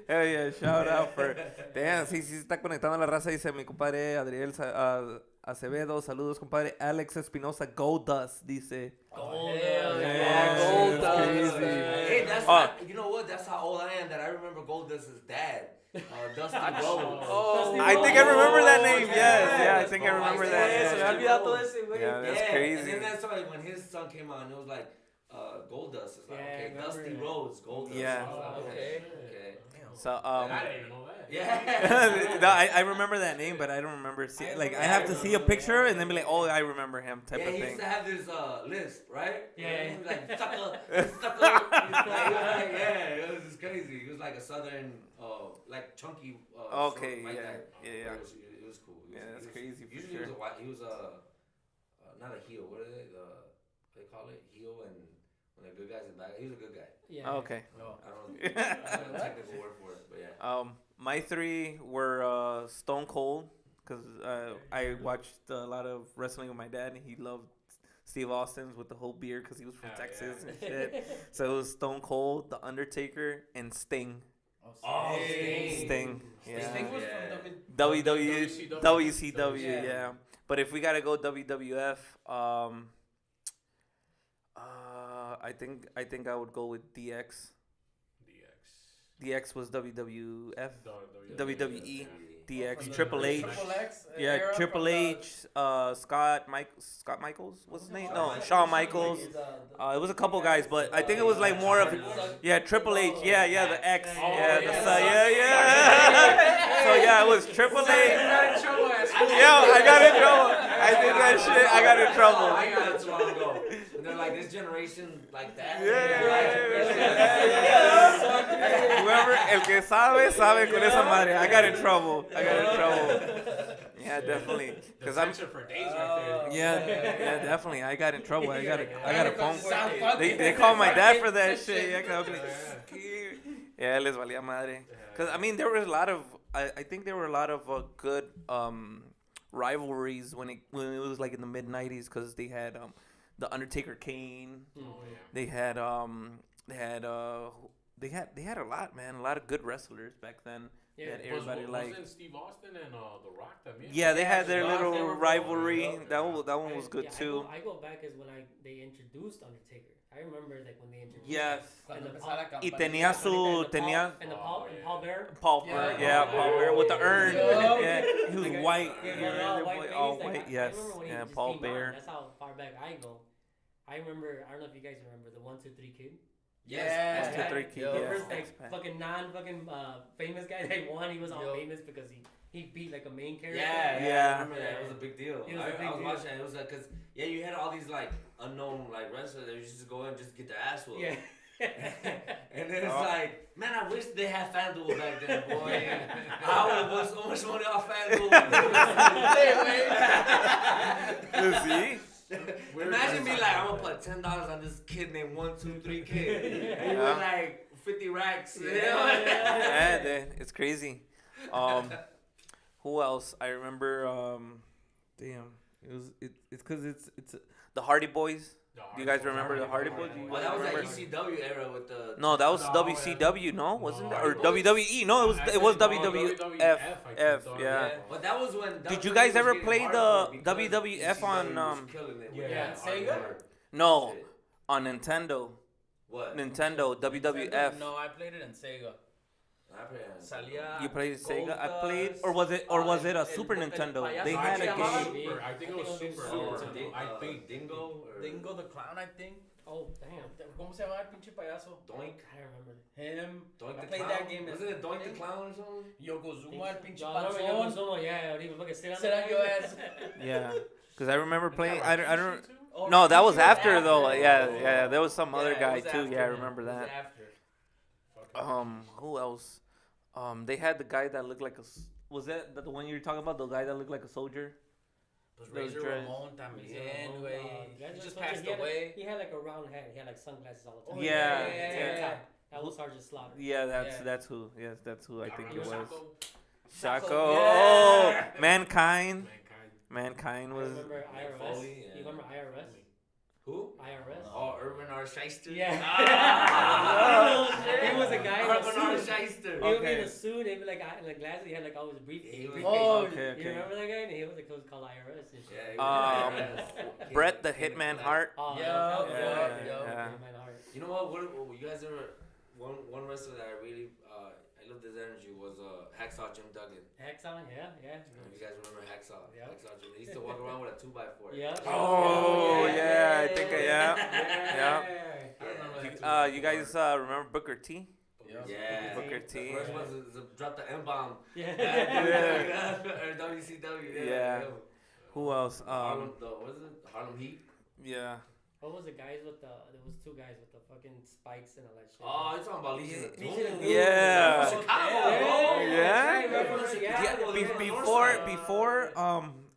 Hell yeah, shout out for. Damn, sí, sí está conectando la raza. Dice mi compadre Adriel Acevedo. Saludos, compadre. Alex Espinosa, Goldust, dice. Gold. Yeah, Goldust. Crazy. Hey, that's you know what? That's how old I am. That I remember Goldust's dad, Dusty Rhodes. Oh, I think I remember that name. Yes, yeah, I think I remember Se that. me ha olvidado todo ese, güey. Yeah, that's And crazy. then that's why when his son came out, and it was like Goldust. It's like Yeah, I okay, remember Dusty that. Rhodes, Goldust. Yeah. I was like, Okay. Okay. So I didn't even know that. Yeah. no, I remember that name, but I don't remember. Like I have to see a picture and then be like, oh, I remember him, type Yeah, of he thing. used to have this lisp, right? Yeah. He was like, sucker, sucker. Yeah, it was just crazy. He was like a southern, like chunky. Okay, sort of like yeah, that. yeah, yeah. It was cool. He was- Yeah, that's he was- crazy for Usually sure. he was a white. He was not a heel. What are they? They call it heel, and when the good guys are back, he was a good guy. Yeah. Okay. I don't know the technical word for it, but yeah. My three were Stone Cold, because I watched a lot of wrestling with my dad, and he loved Steve Austin's with the whole beard because he was from Hell Texas yeah. and shit. So it was Stone Cold, The Undertaker, and Sting. Oh, Sting. Sting. Yeah. Sting was Yeah. from WCW, WCW. yeah. But if we gotta go WWF, I think I would go with DX. DX was WWF, WWE, DX, Triple H. Triple X. Yeah, era Triple from the- H, Scott Michaels, what's his name? No, Shawn Michaels. It was a couple guys, but I think it was like more of, Triple H. Yeah, the X. Yeah, the son. Yeah. So yeah, it was Triple H. Yo, I got in trouble. I did that shit. I got in trouble. I got it too long ago. And they're like, this generation like that. Whoever, el que sabe, sabe con esa madre. I got in trouble. Yeah, definitely. Because I'm. for days right there. Yeah, definitely. I got in trouble. I got a phone call. They called my dad for that shit. Yeah, 'cause I was like, yeah, les valía madre. Because I mean, there was a lot of. I think there were a lot of good rivalries when it was like in the mid '90s, because they had the Undertaker, Kane. Oh, yeah. They had they had a lot, man. A lot of good wrestlers back then. They Yeah. had everybody like. Wasn't Steve Austin and The Rock también? Yeah, they had their Rock, they little were rivalry. both- That one was good Yeah, too. I go back as when they introduced Undertaker. I remember like when they introduced. Yes. Cuando And the empezaba la Y campaña. tenía su And Oh, Paul Bear. Paul Yeah. Bear, yeah, Paul Bear with the urn. Yeah. Yeah, he was Okay. white. Yeah, Yeah, all white. all face, like, white. I Yes, remember when he yeah, just Paul came Bear. on. That's how far back I go. I remember. I don't know if you guys remember the 1, 2, 3 Kid. Yeah. 1, 2, 3 Kid. Yo. The Yeah. first like fucking famous guy that won. He was all Yo. famous because he beat like a main character. Yeah. I remember that. It was a big deal. It was a big I was deal. watching it. It was like, cause you had all these like unknown like wrestlers that used to go in and just get their ass whooped. Yeah. And then it's Oh. like, man, I wish they had FanDuel back then, boy. I would have won so much money off FanDuel. See? Imagine me like, I'm gonna put $10 on this kid named 1, 2, 3 Kid. And he was like 50 racks. Yeah, it's crazy. Who else? I remember. Damn, it's because it's the Hardy Boys. Do you guys remember the Hardy Boys? Do you Oh, that was that remember? ECW era with the. No, that was No, WCW. No, wasn't No, it? Or Hardy WWE? No, it was No, WWF. I F, think, yeah. But that was when. Did you WWE guys was ever getting play hardcore the because WWF on, ECW was killing it with Yeah, that Sega? hardcore No, shit. on Nintendo. What? Nintendo WWF. No, I played it in Sega. I played on- Salía. You played Sega? I Goldust, played, or was it a el Super el Nintendo? payaso. They No, had a I think it was game. Super. I think it was Super. Oh, Nintendo. I think. Dingo or Dingo the Clown, I think. Oh damn. ¿Cómo se llama el pinche payaso? Doink. I don't remember. Him. Doink I the played Clown. that game. Wasn't it Doink the Clown or something? Yokozuna, el pinche Yo, I remember panzón. Yokozuna, yeah, he was fucking sit on Sit on your ass. Yeah, because I remember playing. I don't. Oh, No, that was Rikishi after though. after. Yeah. There was some other Yeah, it guy was too. after Yeah, I him. remember It was that. after. Who else? They had the guy that looked like a. Was that the one you were talking about? The guy that looked like a soldier. Pues Those Razor dreads. Ramon también, güey. He That's just what passed he had, away. He had like a round head. He had like sunglasses all the time. Oh, Yeah, yeah. That was Sergeant Slaughter. Yeah, Yeah. that's who. Yes, that's who I think it was. Shako. Shako. Yeah. Oh, Mankind. Mankind. Mankind I was. remember Mick IRS. Foley, yeah. You remember IRS? Who? IRS. Oh, Urban R. Shyster. Yeah. Oh, He was a guy in a Urban R. suit. Shyster. He would be in Okay. a suit. He'd be like like glasses. He had like always brief. He was- Oh, Okay, You okay. remember that guy? And he was like, it was called IRS. And shit. Yeah, he was- Um, Brett the Hitman Hart. Oh, Yeah, that was yeah, good. yeah. Man, Hart. You know what you guys ever one wrestler that I really I love his energy was Hacksaw Jim Duggan. Hexon, yeah. You guys remember Hacksaw? Yeah. Hacksaw Jim. He used to walk around with a 2x4. Yeah. Oh, yeah, I think yeah. I remember that too. You guys remember Booker T? Yeah. Booker The T. first one was to drop the M bomb. Yeah. Or WCW. Yeah. Who else? Harlem, what is it? Harlem Heat. Yeah. What was the guys with the? There was two guys with the fucking spikes and all that shit. Oh, you're talking about Legion of Legion Doom. of Doom. Yeah. From Chicago, Yeah. bro. Yeah. That's right, right, Yeah, Chicago, be- they're on the north before side. before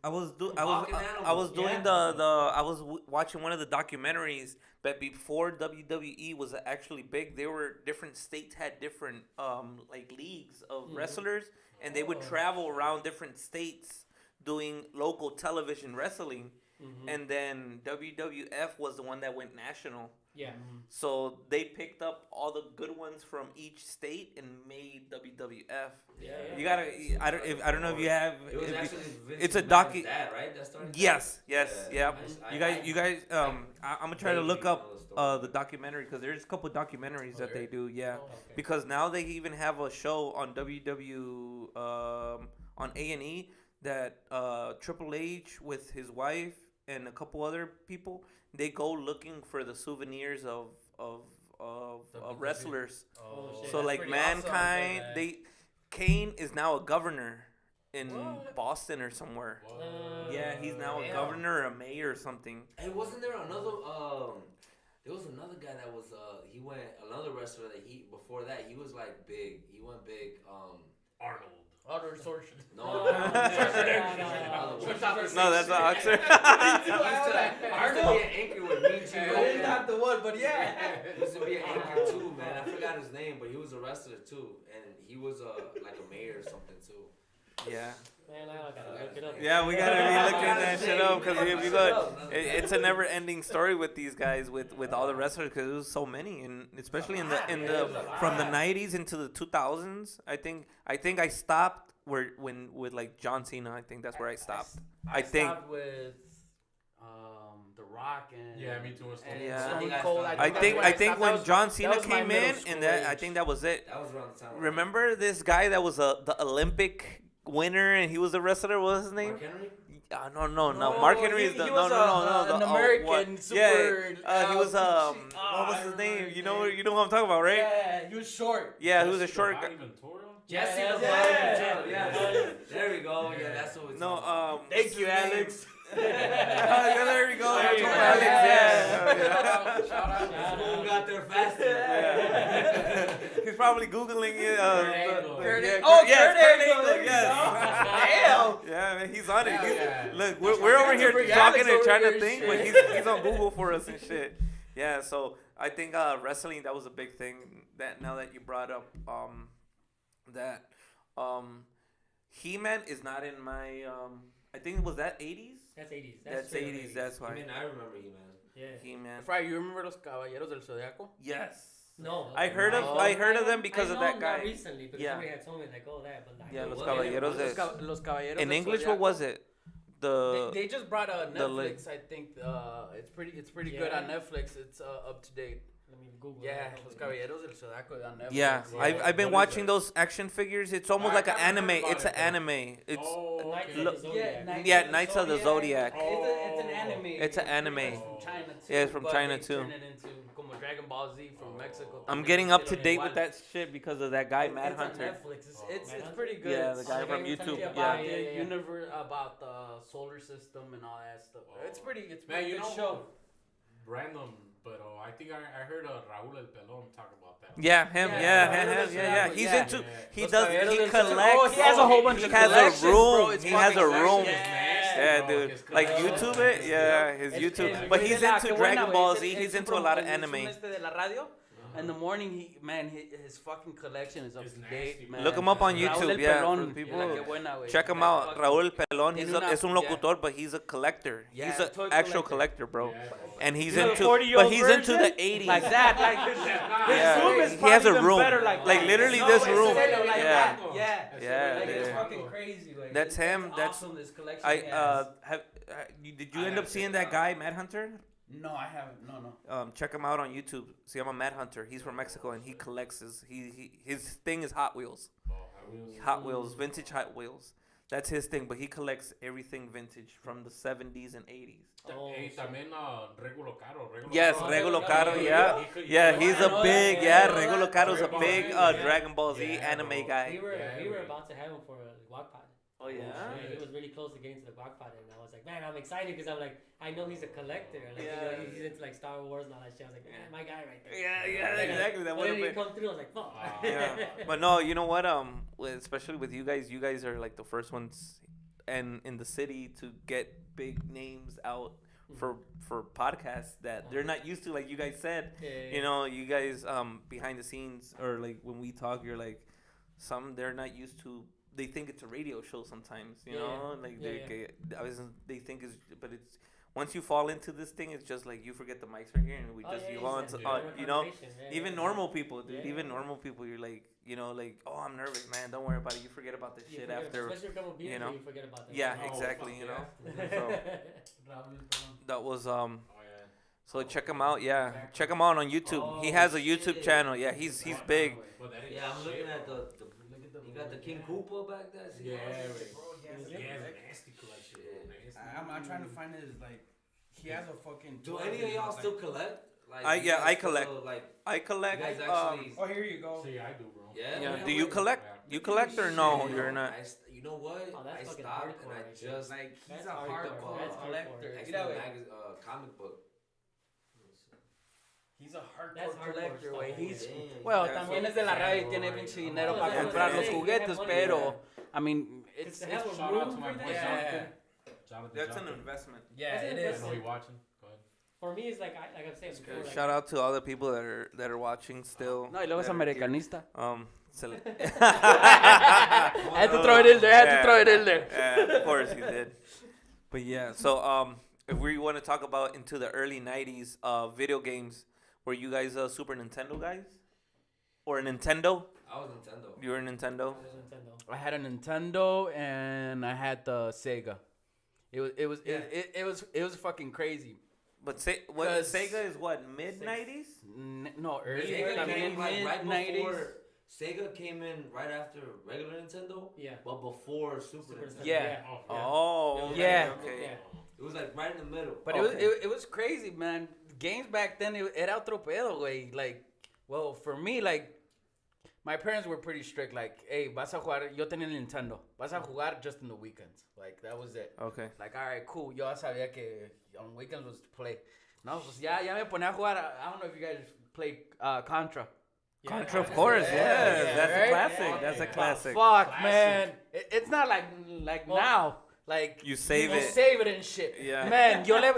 I was Walking I was Animals. doing Yeah. I was watching one of the documentaries, but before WWE was actually big, there were different states had different like leagues of Mhm. wrestlers, and they would Oh. travel around different states doing local television wrestling, Mhm. and then WWF was the one that went national. Yeah. So they picked up all the good ones from each state and made WWF. Yeah. You gotta. I don't know if you have. It was if you- actually Vince it's a McMahon's docu- dad, right? That started. Yes. Yeah. I- You guys. I'm gonna try to vaguely look know up the story. the documentary because there's a couple documentaries that they do. Yeah. Oh, okay. Because now they even have a show on on A&E that Triple H with his wife and a couple other people, they go looking for the souvenirs of wrestlers. Oh, shit. So that's like pretty awesome, Mankind, man. Kane is now a governor in What? Boston or somewhere. Whoa. Yeah, he's now a Damn. governor or a mayor or something. Hey, wasn't there another? There was another guy that was. He went another wrestler that before that he was like big. He went big. Arnold. Other sortion. No. No. No, that's not Oxford. I used to be an anchor with me too. It's not the one, but yeah. He used to be an anchor too, man. I forgot his name, but he was a wrestler too, and he was like a mayor or something too. Yeah. Man, I gotta look it up. Yeah, we gotta be looking that shit up because if you go, Look it's a never-ending story with these guys with all the wrestlers because there was so many and especially in the from the 90s into the 2000s. I think I stopped with like John Cena. I think that's where I stopped. I think- stopped with The Rock and Yeah, me too, and Stone and Yeah. Stone I Cold. stopped. I that's think where I think stopped. when That John was Cena my came middle in school and that I age. think that was it. That was around the time. Remember this guy that was the Olympic winner and he was a wrestler. What was his name? Mark Henry. No. No, Mark Henry he- is the he no. was The, an what- American super, Yeah, he was shit. what was I his remember name? his You know name. what I'm talking about, right? Yeah, he was short. Yeah, he was a Jesse short the guy. Body Ventura? Jesse Yeah, the yeah. Body. Yeah. There we go. Yeah, that's what it's. No, Thank you, Alex. yeah, there we go. There you Alex, go. yeah. Shout out. Who got there faster? Yeah. He's probably googling it. Angle. Kurt Yeah, Angle. Oh, yes, Kurt Kurt Angle, there Angle, you yes. go. Yeah, man, he's on it. He's- Yeah. Look, we're over here bring talking Alex and over trying here to and think, but shit. he's on Google for us and shit. Yeah, so I think wrestling, that was a big thing. That now that you brought up that He-Man is not in my I think was that 80s. That's 80s. That's straight up 80s. That's I why mean, I remember you, man. Yeah. He-Man. Fry, you remember Los Caballeros del Zodiaco? Yes. No. I heard of No. I heard of them because I of know that guy. Not recently, because Yeah. somebody had told me like, oh, that, but I Yeah, know Los what- Caballeros Los, de- Los Caballeros In del English, Zodiaco. what was it? They just brought a the li- Netflix. I think it's pretty good Yeah. on Netflix. It's up to date. Let me Google Yeah, that. Los Caballeros del Zodiaco on Netflix. Yeah, Well, I've been what is watching it? those action figures. It's almost I like an haven't heard anime. about It's it, an anime. It's Oh, Knights okay. of Look- the Zodiac. Yeah, Knights of the Zodiac. It's an anime. It's an anime. It's from China too. Yeah, it's from but China, they too. Turn it into como Dragon Ball Z from Mexico. I'm También getting up to estilo date with igual. that shit because of that guy, Mad It's on Hunter. Netflix. It's Manhunter? pretty good. Yeah, the It's guy like from it's YouTube, about yeah. the Yeah. universe, about the solar system and all that stuff. It's pretty Man, pretty you good know, show. random, but I think I heard Raúl El Pelón talk about that. Yeah, him. Yeah, Yeah, yeah, yeah. He's yeah. into. He Los does. Caballeros He del Zodiaco. collects. Oh, he has a whole bunch He of has collections, a room. bro. It's He has a fucking room. crazy. Yeah, Bro, dude. his Like collection. YouTube it, yeah, his YouTube. But he's into Dragon Ball Z. He's into a lot of anime. De la radio. In the morning, his fucking collection is up It's to nasty, date, bro. man. Look him up on Raúl YouTube, el yeah. Pelón. For people, Yeah, qué buena, güey. check him Like, out. fucking- Raúl Pelón. Tiene He's una- es un yeah. locutor, but he's a collector. Yeah, He's an toy actual collector. collector, bro. Yeah, bro. And he's You know the into, 40-year-old but he's into the version? 80s. Like that, like his Yeah. room is He probably has a even room. better like Like, that. literally No, this en room. serio, like Yeah. that. Yeah. Yeah, Like, it's dude. fucking crazy, güey. That's him. That's awesome, this collection I he has. did you I end gotta up seeing check it that out. guy, Mad Hunter? No, I haven't. No. Check him out on YouTube. See, I'm a Mad Hunter. He's from Mexico and he collects his thing is Hot Wheels. Oh, I will- Hot Wheels, vintage Hot Wheels. That's his thing, but he collects everything vintage from the 70s and 80s. Oh, Hey, shit. también Regulo Caro. Yes, Oh, Regulo Regulo Caro, Caro, yeah. He could- Yeah, he he's could- a big, yeah, yeah, Regulo Caro's a Dragon Ball big Z, yeah. Dragon Ball Z Yeah, anime bro. We guy. were Yeah, we were güey. about to have him for a guac pod. Oh, yeah? He was really close to getting to the guac pod, and I was like, man, I'm excited because I'm like, I know he's a collector. Like, Yeah. you know, he's into like Star Wars and all that shit. I was like, man, my guy right there. Yeah, exactly. That But would then have he been. come through. I was like, fuck. Yeah, but no, you know what? Especially with you guys are like the first ones, and in the city to get big names out for podcasts that they're not used to. Like you guys said, Yeah. you know, you guys behind the scenes or like when we talk, you're like some they're not used to. They think it's a radio show sometimes, you Yeah, know, yeah. like Yeah, they think it's, but it's. Once you fall into this thing, it's just like you forget the mics right here, and we Oh, just yeah, you on exactly. to, Normal you know, conversation. Yeah, even yeah. normal people, dude. Yeah. Even normal people, you're like, you know, like, oh, I'm nervous, man. Don't worry about it. You forget about this You shit forget- after. especially a couple beers, you know. you forget about that. Yeah, Oh, exactly. fuck You know. yeah. So Raúl el Pelón. that was Oh, yeah. So check him out. Yeah, check him out on YouTube. He has a YouTube shit. channel. Yeah, he's big. But that ain't Yeah, I'm looking shit, at bro. the you got the King Koopa back there. See Yeah, that? wait. Bro, he has He a has a collection. nasty collection, bro. Shit. Nasty. I'm trying to find his like. He has a fucking. Do toy any of that y'all he's, still like- collect? Like, I- you yeah, guys I still, collect. Like, I collect. you guys actually. Oh, here you go. See, I do, bro. Yeah. Yeah. Do you collect? Yeah. You collect or no? Shit, You're not. You know what? Oh, that's I fucking stopped hardcore and I right there. just Like he's That's a hardcore. hardcore That's collector. hardcore. Mira, güey. Comic book. He's a hardcore That's hardcore collector, stuff, güey. güey. He's Damn. well, Yeah, también so- es de la radio y tiene Right. pinche dinero Oh, para that's comprar what los I'm saying. juguetes, You have money, pero I mean, it's To have a Shout out room to my for boy this, Yeah. Jonathan. That's an Jonathan. investment. yeah, That's it an I is. know he watching. Go ahead. For me, it's like I'm saying before. Like, Shout out to all the people that are watching still. No, y luego es that are here. americanista. I had to throw it in there. I had to throw it in there. Yeah, of course he did. But yeah, so if we want to talk about into the early '90s, video games, were you guys Super Nintendo guys, or a Nintendo? I was Nintendo. You were a Nintendo. there's Nintendo. I had a Nintendo and I had the Sega. It was fucking crazy. But Sega is what, mid '90s? No, early. Sega I mean, came like right mid-90s. before. Sega came in right after regular Nintendo, Yeah. but before Super Super Nintendo. Yeah. Oh, Oh, okay, Yeah. okay. Yeah. It was like right in the middle. But Okay. it was crazy, man. Games back then, era otro pedo, güey. Like, well, for me, like, my parents were pretty strict. Like, hey, vas a jugar, yo tenía el Nintendo. Vas a jugar just in the weekends. Like, that was it. Okay. Like, all right, cool. Yo sabía que on weekends was to play. No, pues ya me ponía a jugar. I don't know if you guys played Contra. Contra, of course, yeah. That's a right? classic. Yeah, That's a yeah. classic. Fuck, Classic. man. It's not like Well, now. Like, You save you it. save it and shit. Yeah. Man, yo le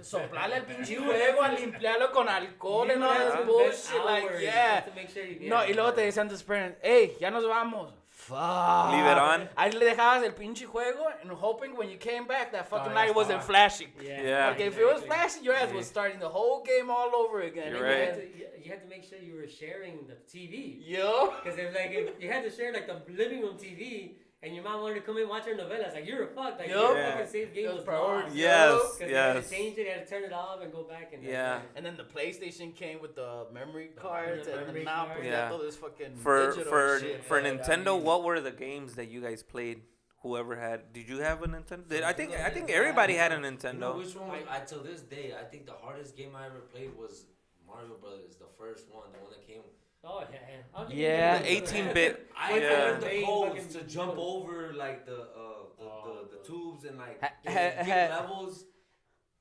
soplarle al pinche juego, a limpiarlo con alcohol and all have this to bullshit. spend Like, hours yeah. just to make sure you get No, it. y luego te decían tus parents, hey, ya nos vamos. Fuck. Leave it on. Ahí le dejabas el pinche juego and hoping when you came back that fucking Oh, light yeah, wasn't fuck. flashing. Yeah. Like, if it was exactly. flashing, your ass Yeah. was starting the whole game all over again. You're You right. had to- You had to make sure you were sharing the TV. Yo. Because if you had to share like the living room TV, and your mom wanted to come in and watch her novelas, like you're a fuck. Like Yup. your Yeah. fucking save game It was was priority. lost. Yes, Because you had yes. to change it, you had to turn it off and go back and Yeah. And then the PlayStation came with the memory cards, the and memory now card. pues Yeah. ya todo this fucking For digital shit. for man. Nintendo, I mean, what were the games that you guys played? Whoever had, did you have a Nintendo? I think everybody had a You know Nintendo. which one? I till this day, I think the hardest game I ever played was Mario Brothers, the first one, the one that came. Oh yeah, I don't think Yeah. you The can do that. 18-bit. I Yeah. learned the Main codes fucking to jump code. over like the the- tubes and like Ha- get ha- levels.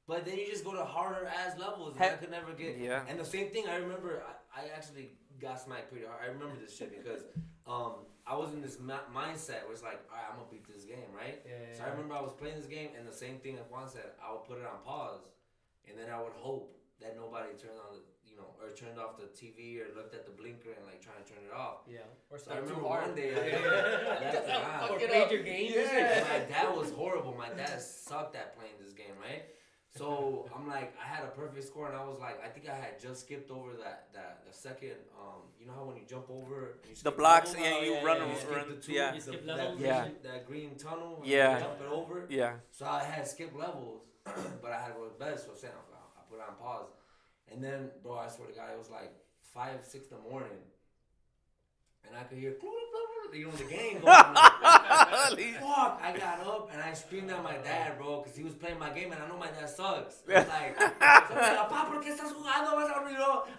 But then you just go to harder ass levels, and I Ha- could never get. Yeah. And the same thing, I remember. I actually got smacked pretty hard. I remember this shit because I was in this mindset where it's like, all right, I'm gonna beat this game, right? Yeah. So I remember I was playing this game, and the same thing that Juan said, I would put it on pause, and then I would hope that nobody turned on the, or turned off the TV or looked at the blinker and like trying to turn it off. Yeah. Or So I stuck too remember hard. one day I left it on. Or played your games. Yeah, my dad was horrible. My dad sucked at playing this game, right? So I'm like, I had a perfect score, and I was like, I think I had just skipped over the second. You know how when you jump over and you The skip blocks, level? yeah, you yeah, run, yeah, You yeah. skip run, the two, yeah, You skip that levels. green, Yeah. that green tunnel. and Yeah. you jump it over. yeah. So I had skipped levels, but I had to go to bed. So I put it on pause, and then, bro, I swear to God, it was like 5, 6 in the morning, and I could hear the game going on. Fuck! I got up and I screamed at my dad, bro, because he was playing my game, and I know my dad sucks. I was like, "Papá, ¿por qué estás jugando?"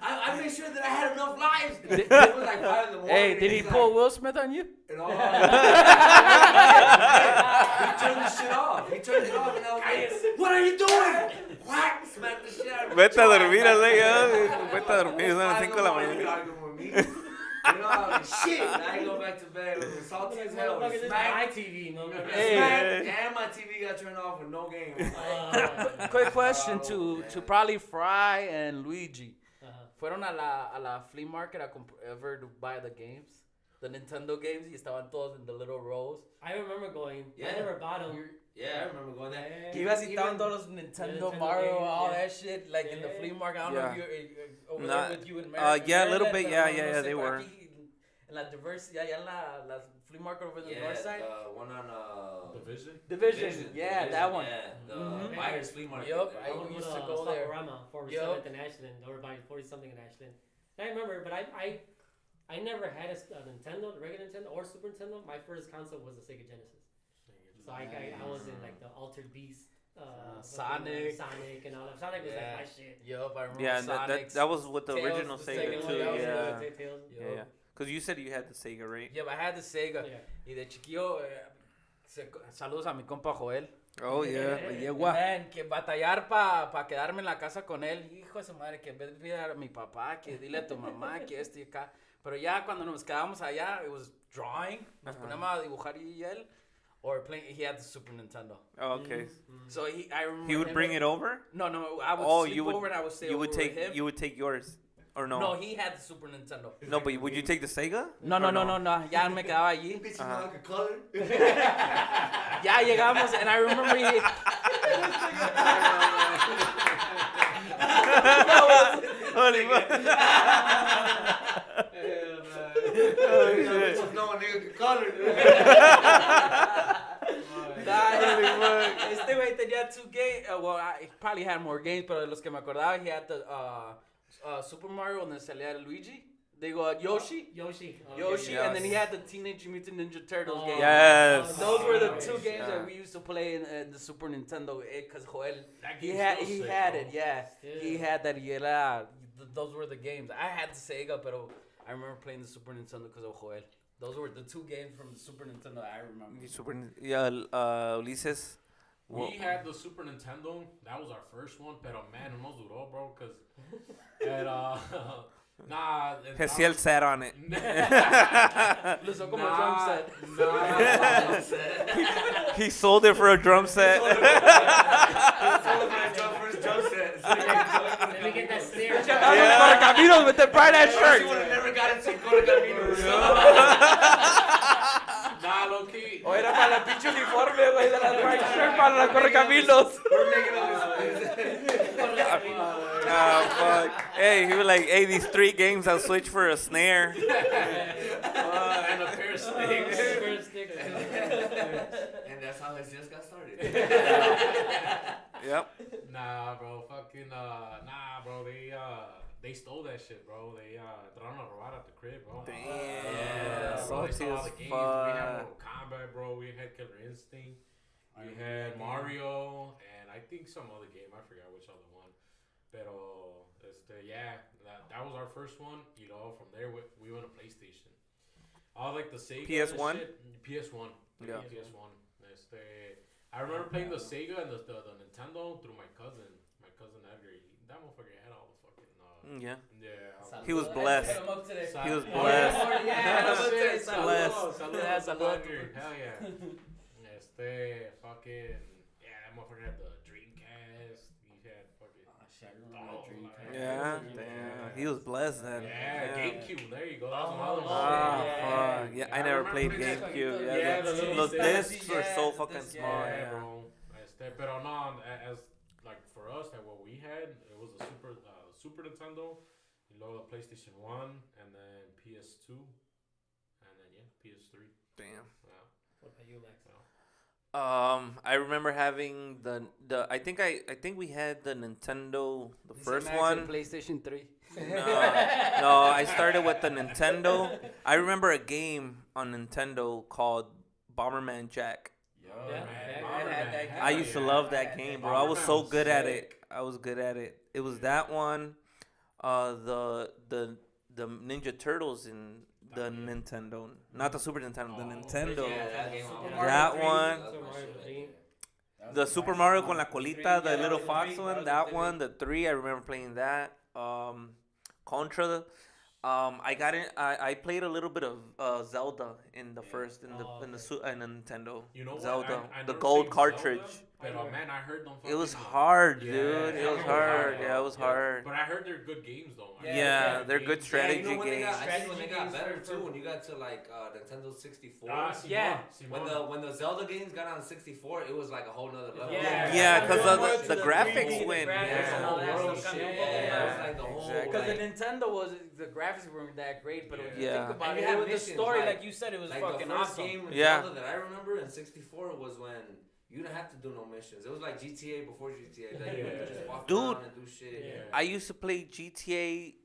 I made sure that I had enough lives. It was like 5 in the morning. Hey, did he He's pull like, Will Smith on you? and all- he turned the shit off. He turned it off, and I was like, "What are you doing?" Whack! Smack the shit out of me. Vete a dormir, vete a dormir, son las 5 de la mañana. You know, I was like, shit. Now I go back to bed with salty as hell. Motherfucker, this is Smack, my TV, motherfucker. Hey. smack, and my TV got turned off with no game. I'm like, Quick question Oh, to man. probably Fry and Luigi. Uh-huh. Fueron a la flea market ever to buy the games? The Nintendo games, y estaban todos in the little rows. I remember going. Yeah. I never bought them. yeah, I remember going there. Yeah. Que ibas y Even- estaban todos los Nintendo, Nintendo Mario, games, all yeah. that shit, like in the Yeah. flea market. I don't know Yeah. if you're over Nah, there with you in Maryland. yeah, a little bit, pero yeah, no yeah, sé they por were. aquí, en la diversity, allá en la flea market over the Yeah, north side. one on Division. Division, yeah, Division, that one. Yeah, the Mhm. Myers Flea Market. Yup, there. I I would used go to to go there. Stop-O-Rama, 47th Yup. and Ashland. They were buying 40 something in Ashland. I remember, but I never had a Nintendo, the regular Nintendo or Super Nintendo. My first console was the Sega Genesis. So I was in like the Altered Beast, Sonic. Sonic and all that. Sonic was Yeah. like my shit. Yup, I remember Yeah, Sonic's. that was with the Tails, original the Sega Sega too. one, that was Yeah. Tails. Yeah, yeah. Because you said you had the Sega, right? Yeah, I had the Sega. Yeah. Y de chiquillo, saludos a mi compa Joel. Oh yeah, la Y, yegua. man, que batallar para quedarme en la casa con él. Hijo de su madre, que en vez de pedir a mi papá, que dile a tu mamá, que esto y acá. Pero ya cuando nos quedábamos allá, it was drawing. Nos poníamos a dibujar y él. Or playing, he had the Super Nintendo. Oh, okay. So I remember. He would him bring and- it over. No, I would Oh, sleep you would. over and I would stay You would over take. with him. You would take yours, or no? No, he had the Super Nintendo. No, but would you take the Sega? No, Or no. Ya me quedaba allí. Bitch, you know I could color. Ya llegamos, and I remember he. Holy fuck. Oh shit. Bitches know a nigga could color. Este güey tenía 2 games. Well, he probably had more games, pero de los que me acordaba, he had the Super Mario donde salía Luigi. Digo, Yoshi. Yoshi. Okay, Yoshi, Yes. and then he had the Teenage Mutant Ninja Turtles game. Yes. Those were the Oh, 2 games yeah. that we used to play in the Super Nintendo. Because Joel, That he game's had still sick, it, bro. yeah. Still. He had that. Yeah, those were the games. I had the Sega, but I remember playing the Super Nintendo because of Joel. Those were the 2 games from the Super Nintendo I remember. Super. Yeah, Ulises. We had the Super Nintendo. That was our first one, pero man, no nos duró, bro, because nah. Hesiel sat on it. Lo usó como drum set. He sold it for a drum set. Let me get that snare. Correcaminos with the bright ass She shirt. would have never gotten to Chokorreo. Nah, low key. O era para la pinche uniforme, güey, de la bright shirt para la Correcaminos. We're making up this. Fuck. Hey, he was like, hey, these 3 games, I'll switch for a snare. And a pair of sticks. First stick. And that's how his just got started. Yep. Nah, bro, fucking, nah, bro, they stole that shit, bro. They, entraron a robar at the crib, bro. Damn. Yeah, bro, they Salty stole all as the games. We fuck. had Mortal Kombat, bro. We had Killer Instinct. We had Mario, and I think some other game. I forgot which other one. Pero, yeah, that was our first one. You know, from there we went to PlayStation. All like the Sega. PS1? and shit. PS1. Yeah. PS1. I remember playing the Sega and the Nintendo through my cousin Edgar. That motherfucker had all the fucking Yeah. Yeah. He was Hit blessed. him up today. He was Oh, blessed. Yeah, Blessed. Saludos, Yeah, saludos, saludos. Hell yeah. Fucking, yeah, that motherfucker had the Dreamcast. He had fucking. Oh, shit, I remember Oh, that Dreamcast. Yeah, Yeah. damn. He was blessed then. Yeah, GameCube. There you go. That's some Oh, other Ah, shit. fuck. Yeah, I never remember played playing that. GameCube. Yeah, Yeah, the little los discs. discs were so fucking small. Yeah, Yeah. bro. Pero no, as like for us, that what we had, it was a Super Nintendo, y luego the PlayStation 1, and then PS2, and then PS3. Damn. Yeah. What about you, Max? I remember having the I think we had the Nintendo, the first Max one. and PlayStation 3. No, I started with the Nintendo. I remember a game on Nintendo called Bomberman Jack. Yo, Yeah, man. yeah. I used to love that game, bro. I was so good at it. I was good at it. It was that one, the Ninja Turtles in the Nintendo, not the Super Nintendo, the Nintendo. Yeah, that game. Super I- Mario That 3, one. Super Mario 3. The Super Mario con la colita, the little fox one, that one, the 3. I remember playing that. Contra. I got in. I played a little bit of Zelda in the first in the Nintendo. You know what? Zelda, I the never gold played cartridge. Zelda, but man, I heard them. It was fucking, hard, yeah, dude. It was yeah, hard. yeah, Yeah, it was yeah. hard. But I heard they're good games though. I Yeah, heard they're good games. strategy you know when they games. got, I think when they Strategy got games better for- too, when you got to like Nintendo 64. Yeah. When the Zelda games got on 64, it was like a whole nother level. Yeah, because More of to the the graphics 3D, the win. graphics Yeah. and all that World stuff shit. coming Yeah, up. it was like the whole. Exactly. Because Like, the Nintendo was the graphics weren't that great, but when you Yeah. think about And it, you had with the missions, story, like- like you said, it was like fucking the first awesome. game in Yeah. Zelda that I remember in 64 was when you didn't have to do no missions. It was like GTA before GTA. Like you could just walk Dude. around and do shit. Yeah. I used to play GTA.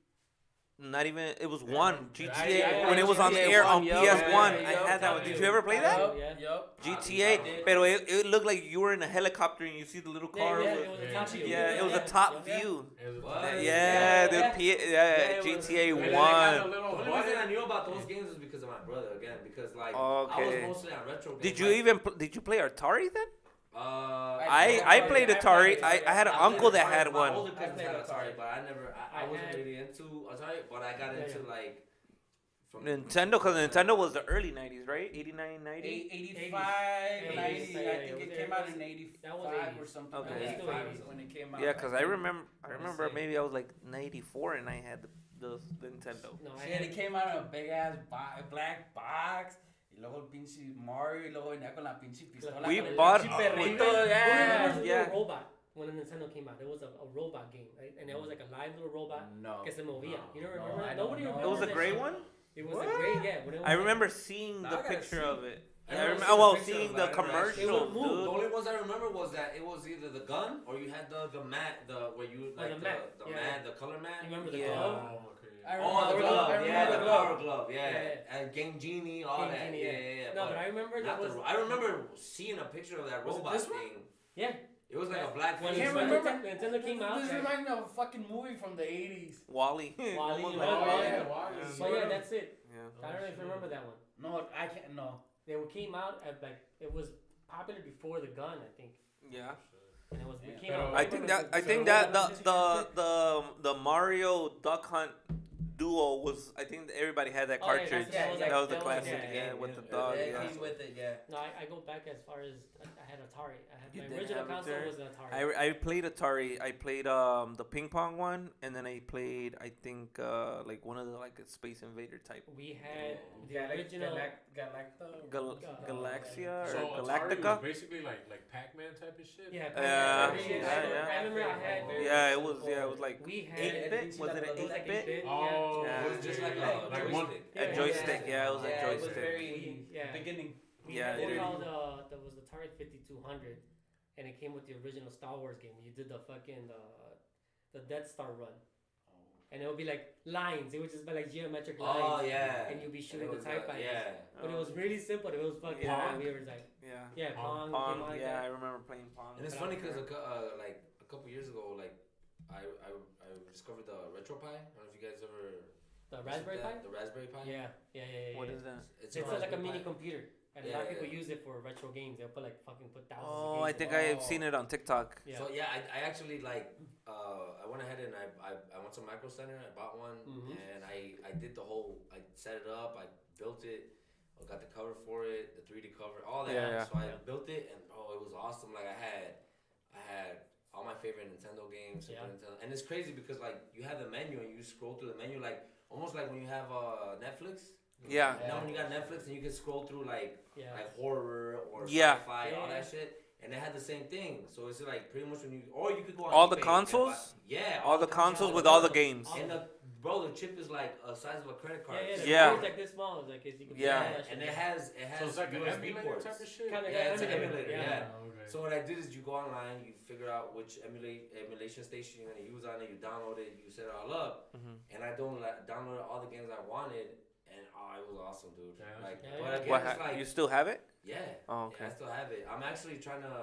Not even it was one GTA Yeah, when it was on the GTA air on 1, yup. PS1. Yeah, I yup. had that one. Did you ever play Yeah. that? Yeah. Yup. GTA, did. but it looked like you were in a helicopter and you see the little car. Yeah, with- it was a Yeah. top view. Yeah, it was a Yeah. top Yeah. view. It was- What? Yeah, Yeah. the Yeah, it was- GTA And then they got a 1. little The only reason I button. knew about those games was because of my brother again. Because like I Okay. was mostly on retro games. Did you like, even did you play Atari then? I I played played Atari. Atari. I had an I played uncle that Atari. had My one. older cousins played had Atari. Atari, but I never. I I wasn't had- really into Atari, but I got Yeah, into yeah. like from Nintendo, because Nintendo was the early 90s, right? 89, 90? 85, 90, Yeah, I yeah, think it it was- came out in 85 that was or 80s. something. Okay. That was Still 85 80s. when it came out. Yeah, because I remember say. maybe I was like 94 and I had the Nintendo. No, I Yeah, had it came out in a big ass black box. Y luego el pinche Mario, y luego venía con la pinche pistola. We con el bought- pinche oh, perrito, Who remembers yeah. the Yeah. little robot when the Nintendo came out? There was a robot game, right? And it was like a live little robot No. que se movía. You don't No, remember? I don't Nobody know. remembers It was a that gray shit. one? It was What? a gray, yeah. When it was I remember seeing Now the I gotta picture see. of it. I I never remember, seen the well, picture seeing of the it. It would commercial, move. The dude. only ones I remember was that it was either the gun or you had the mat, where you like the mat, the yeah. mat, the color mat. You remember the Yeah. glove? Oh, okay. I Oh, remember the the glove, glove. yeah, the glove. power glove, yeah, Yeah. and Game Genie, all Game that, Genie, yeah. No, but I remember that Not was I remember seeing a picture of that Was it robot this one? thing. yeah. It was like a black When face. can't when remember. Nintendo came out. This yeah. reminds me of a fucking movie from the 80s. Wally. Wally, Almost you like know, Wally. yeah. Wally. So yeah, that's it. Yeah. I don't know if you remember that one. No, I can't, no. They came out at like it was popular before the gun, I think. Yeah. And it was Yeah. it came out. I think that the Mario Duck Hunt duo was, I think everybody had that Oh, yeah, cartridge. that's- that was the that was- classic yeah, game with yeah. the dog. Yeah, Yeah. it came with it, yeah. No, I go back as far as I had Atari. I had You my did original have console Atari? was an Atari. I played Atari. I played the ping pong one, and then I played, I think, like one of the like a Space Invader type. We had the Galac- original. Galacta? Gal- Galaxia So or Atari Galactica. was basically like Pac-Man type of shit. Yeah, Yeah, Pac-Man, yeah, I yeah. remember I had. Yeah, it was like We had 8-bit. Was it an it was like 8-bit? 8-bit. Oh, Yeah. It was just like Yeah. a Like joystick. one- Yeah, A joystick. Yeah, it was a Yeah, it was joystick. very Yeah. beginning. We Yeah, had it one is. called that was the Atari 5200, and it came with the original Star Wars game. You did the fucking the Death Star run, and it would be like lines. It would just be like geometric lines. Oh yeah. And you'd be shooting It the was, TIE fighters. Yeah. But it was really simple. It was fucking. Yeah. We were like, Yeah. yeah, Pong. Pong. came out like Yeah, I that. remember playing Pong. And it's funny because like a couple years ago, like I discovered the Retro Pi. I don't know if you guys ever The Raspberry Pi. The Raspberry Pi. Yeah. What is that? It's like a mini computer. And a lot of people use it for retro games. They'll put put thousands of Oh, games. I think I've seen it on TikTok. Yeah. So yeah, I actually I went ahead and I went to Micro Center. I bought one and I did the whole. I set it up. I built it. I got the cover for it, the 3D cover, all that. Yeah. So I built it and it was awesome. Like I had all my favorite Nintendo games, Super Nintendo, and it's crazy because like you have the menu and you scroll through the menu like almost like when you have Netflix. Yeah. Now when you got Netflix and you can scroll through like horror or Yeah. sci-fi, all that shit. And they had the same thing, so it's like pretty much when you, or you could go on All eBay the consoles? all the consoles with all the games. And the chip is like a size of a credit card. Yeah. It's like this small. It's like you can and it has So it's like an USB emulator ports. type of shit? Yeah, it's an emulator. Yeah. Oh, okay. So what I did is you go online, you figure out which emulation station you're gonna use on it, you download it, you set it all up, and I downloaded all the games I wanted, and it was awesome, dude. Yeah, Like, yeah, but yeah. again, it's like You still have it? yeah. Oh, okay. Yeah, I still have it. I'm actually trying to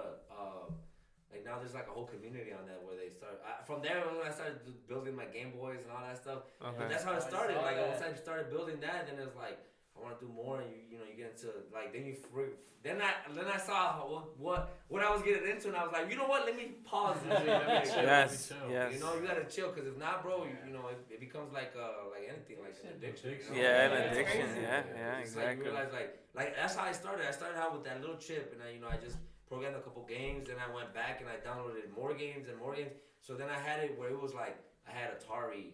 like now there's like a whole community on that where they start. From there, when I started building my Game Boys and all that stuff, Okay. that's how it started. saw Like that. once I started building that, then it was like I want to do more, and you get into like then I saw what I was getting into, and I was like, you know what? Let me pause this. Let me chill. Yes. Yes. You know, you gotta chill, cause if not, bro, it becomes like anything, like an addiction. You know? Yeah, an Yeah, it's addiction. crazy. Yeah, It's like exactly. you realize like that's how I started. I started out with that little chip, and I just programmed a couple games. Then I went back and I downloaded more games and more games. So then I had it where it was like I had Atari,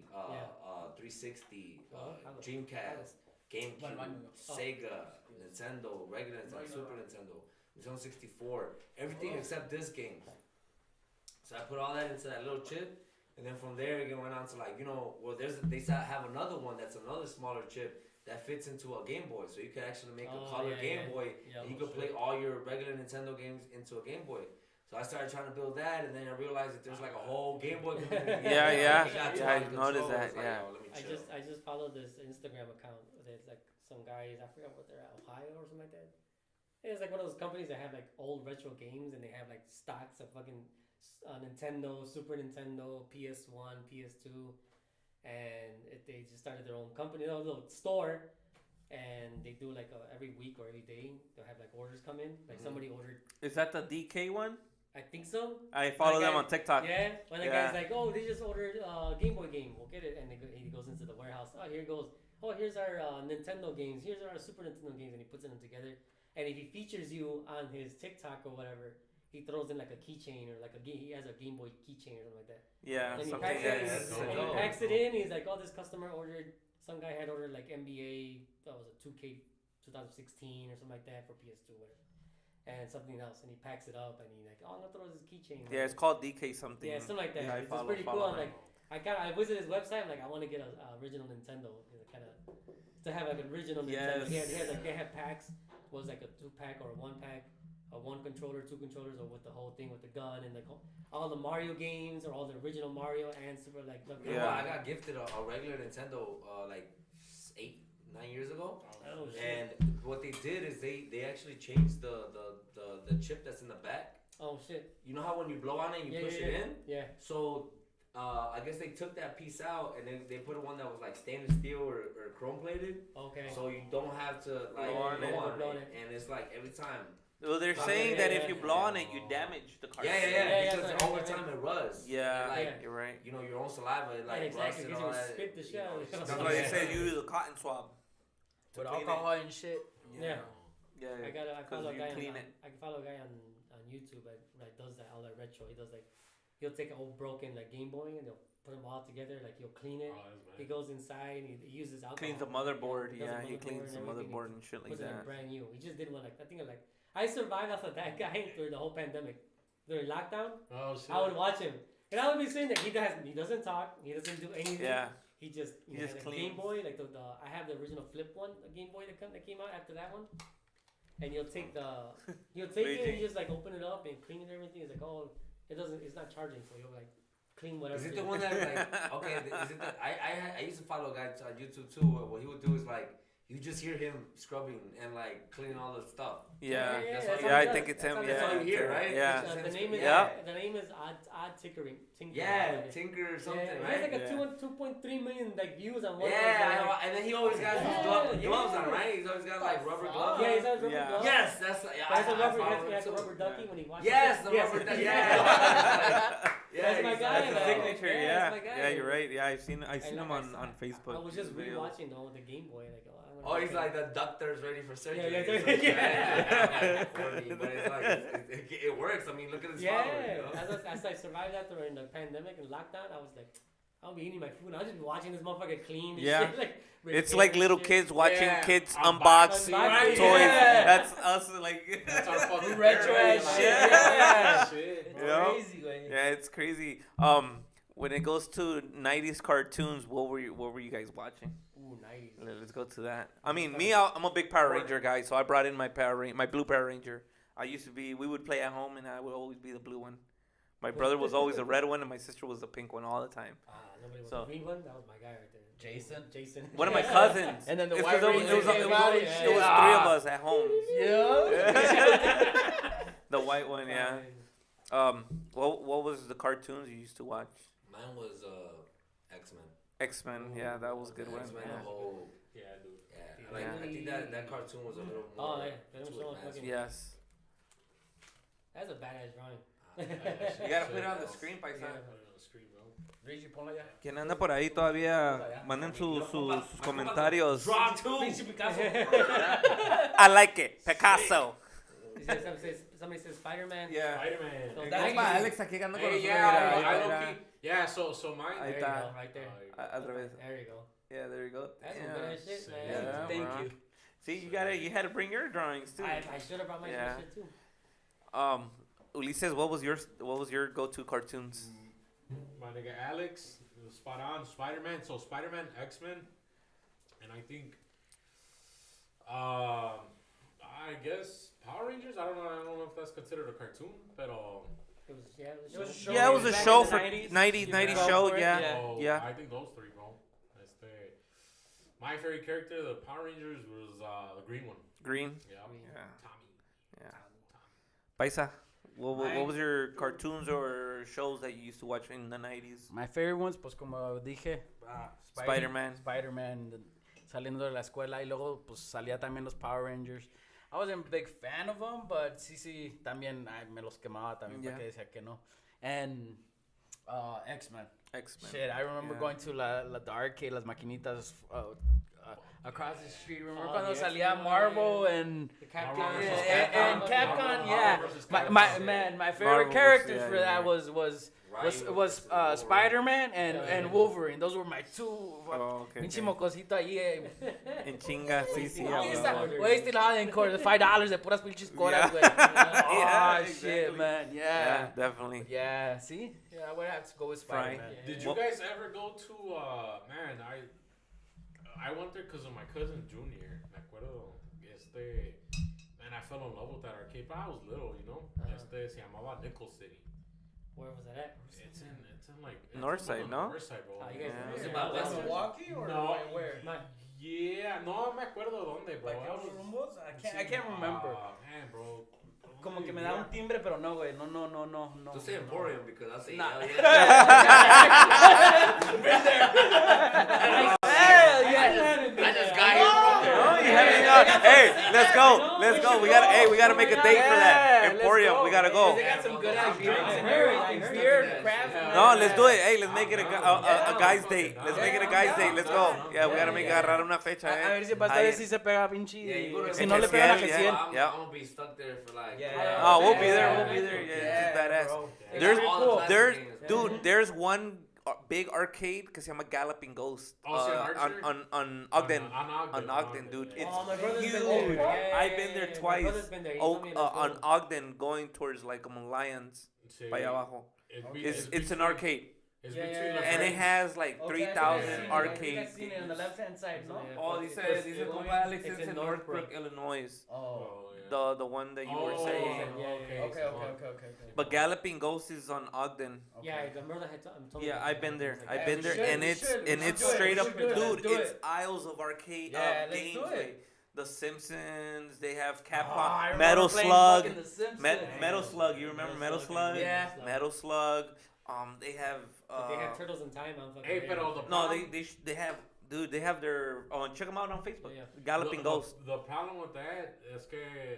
360, Dreamcast, GameCube, Sega, Nintendo, regular Nintendo, Super Nintendo, Nintendo 64, everything except this game. So I put all that into that little chip, and then from there it went on to like they have another one that's another smaller chip that fits into a Game Boy, so you could actually make a color Game Boy, and you could play all your regular Nintendo games into a Game Boy. So I started trying to build that, and then I realized that there's like a whole Game Boy community. Yeah. I noticed that. Yeah. I just followed this Instagram account. There's like some guys. I forgot what they're at, Ohio or something like that. It's like one of those companies that have like old retro games, and they have like stocks of fucking Nintendo, Super Nintendo, PS1, PS2, and they just started their own company, a little store, and they do like every week or every day they'll have like orders come in. Like somebody ordered. Is that the DK one? I think so. I follow them on TikTok. Yeah, when the guy's like, oh, they just ordered Game Boy game, we'll get it, and he goes into the warehouse. Oh, here goes. Oh, here's our Nintendo games. Here's our Super Nintendo games, and he puts them together. And if he features you on his TikTok or whatever, he throws in like a keychain or he has a Game Boy keychain or something like that. Yeah, And he something packs it in. He's like, oh, this customer ordered. Some guy had ordered like NBA. That was a 2K 2016 or something like that for PS2 or whatever. And something else, and he packs it up, and he's like, "Oh, I'm gonna throw this keychain." Yeah, it's called DK something. Yeah, something like that. Yeah, It's pretty cool. I'm like, I visited his website. I'm like, I want to get a original Nintendo, kind of to have like an original Nintendo. They have packs. Was like a 2-pack or a 1-pack, a 1 controller, 2 controllers, or with the whole thing with the gun and like all the Mario games or all the original Mario and Super like. I got gifted a regular Nintendo like 8-9 years ago. Oh, shit. And what they did is they actually changed the chip that's in the back. Oh shit! You know how when you blow on it, you push it in. Yeah. So I guess they took that piece out and then they put one that was like stainless steel or chrome plated. Okay. So you don't have to like blow on it, and it's like every time. Well, they're saying that if you blow on it, you damage the cartridge. Yeah. Because over time it rusts. Yeah, like you're right. You know your own saliva, it like rusts and all that. Spit the shit out of it. That's why they said use a cotton swab. With alcohol and shit. Yeah. Yeah. I follow a guy clean on, it. I can follow a guy on YouTube that does that, all that retro. He does like, he'll take an old broken like Game Boy and he'll put them all together. Like he'll clean it. He goes inside and he uses alcohol. Cleans the motherboard. Yeah, he cleans the motherboard and shit like puts it in that. brand new. He just did one like I survived off of that guy through the whole pandemic. During lockdown, Oh shit. I would watch him, and I would be saying that he doesn't talk, he doesn't do anything. Yeah. He just just had a cleans. Game Boy, like the I have the original flip one, the Game Boy that came out after that one. And you'll take it and you just like open it up and clean it and everything. It's like, oh, it's not charging, so you'll like clean whatever. Is it the one that like okay? Is it I used to follow a guy on YouTube too. What he would do is like you just hear him scrubbing and like cleaning all the stuff. Yeah. That's Yeah, all he I does. think it's him. That's Yeah. all you hear, right? Yeah. The name is Yeah. the name is Odd Tinkering. Yeah, Tinker or something, He right? has like a Yeah. 2.3 million like views on one. Yeah, I know. And then he always got his Yeah. gloves on, right? He's always got like rubber gloves. Yeah, he's got rubber Yeah. gloves. Yes, that's yeah. That's a I rubber. follow He him has a too. rubber ducky when he watches. Yes, it. the rubber ducky. Yeah. That's my he's guy. That's the man. signature. Yeah, Yeah. that's my guy. Yeah, you're right. Yeah, I've seen And him like on Facebook. I was just videos. rewatching though the Game Boy. Like, Oh, he's like the doctor's ready for surgery. Yeah, It's yeah, so yeah. corny, but it's like it works. I mean, look at his Yeah, followers. You know? as I survived that during the pandemic and lockdown, I was like, I'll be eating my food. I was just watching this motherfucker clean. And Yeah. shit, like, It's repair like and little shit. kids watching Yeah. kids Unbox- unbox Unboxing, toys. yeah. That's us, like. That's our fucking Retro area, ass like, shit. Yeah. shit, It's bro. Yeah. crazy, güey. Yeah, it's crazy. When it goes to '90s cartoons, what were you guys watching? Ooh, 90s. Let's go to that. I mean, I'm a big Power Ranger guy, so I brought in my my blue Power Ranger. We would play at home, and I would always be the blue one. My brother was always the red one, and my sister was the pink one all the time. Nobody was So- the green one. That was my guy right there. Jason. One of my cousins. And then the It's White 'cause Ranger it was came out and it shit. was Ah. three of us at home. Yeah. The white one, yeah. What was the cartoons you used to watch? Mine was X-Men. X-Men, yeah, that was a good one. X-Men, Yeah. the whole. Yeah, dude. Yeah, Yeah. I think that cartoon was a little Oh, more. yeah, they don't too show advanced. fucking- Yes. That's a badass drawing. You gotta put it on the screen, paisa. Yeah. Put it on the screen, bro. Reggie, ponla ya. Quien anda por ahí todavía, manden sus comentarios. Draw two. Pinche Picasso. I like it, Picasso. Somebody says Spider-Man. Yeah. Spider-Man. So El that- compa Alex aquí anda con Hey, nosotros. yeah, Mira, I mira. low-key- yeah, so mine. Ahí There you está. go, right there. Al revés. There you go. Yeah, there you go. That's some Yeah. good ass shit, man. Yeah, Thank bro. you. See, you had to bring your drawings too. I should have brought my Yeah. shit too. Ulises, what was your go-to cartoons? My nigga Alex, was spot on. Spider-Man. So Spider-Man, X-Men, and I think, I guess Power Rangers. I don't know if that's considered a cartoon, but It was It was a show. Yeah, it was a Back show in the for 90s. 90s Yeah. show. For it, Yeah, yeah. oh, yeah. I think those three, bro. My favorite character, the Power Rangers, was the green one. Green. Yeah, Yeah, Tommy. yeah. Paisa, what Mine- was your cartoons or shows that you used to watch in the 90s? My favorite ones, pues como dije, Spider-Man. Spider-Man, saliendo de la escuela y luego pues salía también los Power Rangers. I wasn't a big fan of them, but sí, también me los quemaba también Yeah. porque decía que no. And X-Men. X-Men. Shit, I remember Yeah. going to the arcade, las maquinitas across the street. Remember Oh, cuando the salía X-Men, Marvel and The Capcom. Marvel versus and Capcom. Capcom, Marvel yeah. versus My Capcom. my favorite Marvel characters versus- for yeah, that yeah. was Spider-Man and Wolverine. Those were my two. Oh, okay. Pinche mocosito ahí. En chinga, sí, sí. Yeah, Ahí yeah, está, bro. güey, still out in court, $5 de puras pinches coras, güey. Yeah, Oh, shit, exactly. man. Yeah, Yeah. definitely. Yeah, see? Yeah, I would have to go with Fry. Spider-Man. Did you What- guys ever go to man? I went there because of my cousin Junior. Me acuerdo. Man, I fell in love with that arcade. But I was little, you know. Se llamaba Nickel City. Where was that at? It's in like North it's side, on no? the North side, bro. Oh, you guys Yeah. was it it about about West Milwaukee or No, where? Yeah, no me acuerdo dónde, bro. Like I Los was- Rumbos? I can't remember. Man, bro. Como que me da un timbre, pero no, güey. No. Don't say Emporium because I say Nah. hell yeah. Hell yeah. I just got here from there. Oh, you haven't Hey, let's go. We gotta make a date for that. Yeah, let's Emporium, go. we gotta go. They got some good ass beers I and heard everything. that. Beer, craft. No, let's do it. Hey, let's make it a Yeah, guy's I'm date. fucking Let's down. make it a Yeah, guy's I'm date. down. Let's go. Yeah, we Yeah, gotta make yeah. agarrar una fecha, A ver eh. si para Ahí. ver si se pega pinche. Yeah, you go to Si no le pega la Gesiel, Gesiel. I'm Yeah. gonna be stuck there for like. Yeah. Oh, we'll be Yeah. there. We'll be there. Yeah, it's badass. bro. There's all the classic there's games. dude. There's one big arcade que se llama Galloping Ghost Oh, sí, en Archer? on Ogden. On Ogden, dude. yeah. It's Oh, my brother's huge. been there. Yeah, I've been there my twice. brother's been there. He Oh, told me it was on cool. Ogden, going towards like Lions, Sí. para allá abajo. It'd be- It's it'd be an free. arcade. It's Yeah, between yeah, La yeah. and it Friends. has like Okay, 3,000 yeah, yeah. arcade I've seen it on the games. left-hand side, no? Yeah. Oh, It's dice in- compa Alex, it's it's in in Northbrook, Northbrook. Illinois. Oh. Oh, yeah. The one that you were Oh, saying. Yeah, Okay, yeah, okay, yeah. okay. But Galloping Ghost is on Ogden. Yeah, the brother had told me Yeah, about I've that. been He there. was like, I've "Hey, been we there, should, and we it's should, and we it's should do it, straight we up, should do it, let's dude. do It's it." aisles of arcade Yeah, of let's games. do it. Like The Simpsons. They have Oh, I Capcom, remember Metal playing Slug, fucking The Simpsons. Metal Slug. You remember Metal Slug? Yeah. Metal Slug. They have. But they had Turtles in Time on fucking Hey, there. pero the No, problem, they have. Dude, they have their. Oh, check them out on Facebook. Yeah. Galloping Ghost. The problem with that es que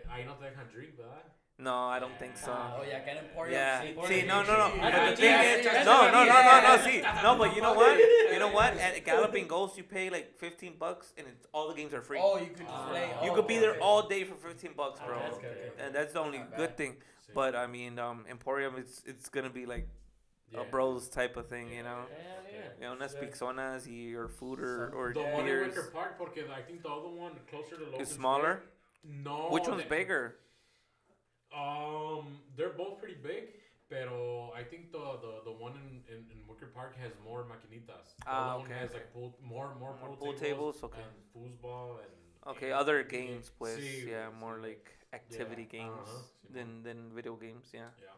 ahí no te dejan drink, ¿verdad? No, I don't think so. Oh, yeah, can Emporium. Yeah. Sí, See, no. That's But the what thing you- is, that's no. what you- See, no. But you know what? You know what? At Galloping Ghost, you pay like $15, and all the games are free. Oh, you could just play. You oh, could be there okay. all day for $15, bro. That's good. And that's the only Not good bad. thing. Sí. But I mean, Emporium, it's gonna be like Yeah. a bros type of thing, you know. Hell yeah. You know, unas Yeah. pixonas or food or The one in beers. Wicker Park, porque I think the other one closer to Logan's Is smaller? Gate- No. Which one's bigger? They're both pretty big, pero I think the one in Wicker Park has more maquinitas. The Ah, other one okay, has okay. like more Pool tables, okay. and foosball and Okay, other games, pues. Sí, Yeah, more sí. like activity Yeah, games uh-huh, than video games. Yeah, yeah.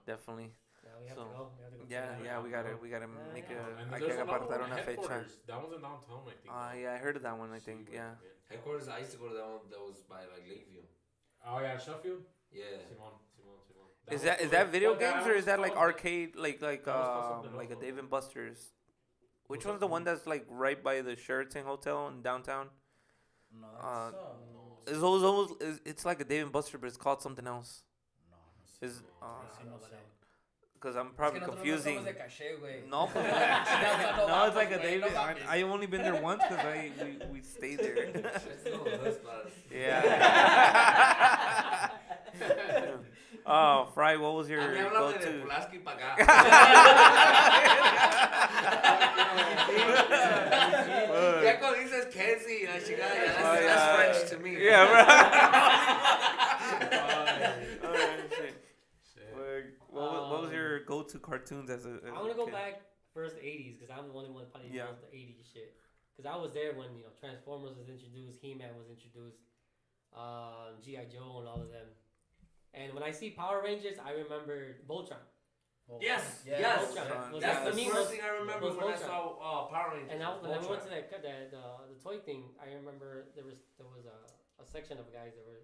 definitely. Now we have So, to go. We have to go Yeah, check it yeah, out. we gotta make Yeah. a. And Hay then que there's another apartar one, una fecha. Headquarters. That one's in downtown, I think. Yeah, I heard of that one. I think. Sí, Yeah. Headquarters, I used to go to that one that was by like Lakeview. Oh yeah, Sheffield. Yeah. Simon. Is one's that cool. that video Well, that games or is that one's like called- arcade like that was called something a else, Dave though. and Buster's? Which What's one's that the one one? that's like right by the Sheraton Hotel in downtown? No, Uh, that's, It's always it's like a Dave and Buster, but it's called something else. no, no sé. Is Sí, no sé. because I'm Es probably que nosotros no confusing. somos de caché, güey. No, pues, No no, it's like a mames, güey, David. no mames. I only been there once because we stayed there. It's no those spots. Yeah. Oh, Fry, what was your A mí háblame de go-to? Pulaski para acá. Ya cuando dices Kenzie, la chingada, ya Oh, that's yeah. French to me. Yeah, bro. What was your go-to cartoons as a I'm gonna go kid? back first 80s because I'm the only one probably Yeah. knows the 80s shit. Because I was there when Transformers was introduced, He-Man was introduced, G.I. Joe and all of them. And when I see Power Rangers, I remember Voltron. Yes, Yeah. yes. Voltron. Was That's that the for me first was- thing I remember was when I Voltron. saw Power Rangers. And when I went Voltron. to the toy thing, I remember there was a section of guys that were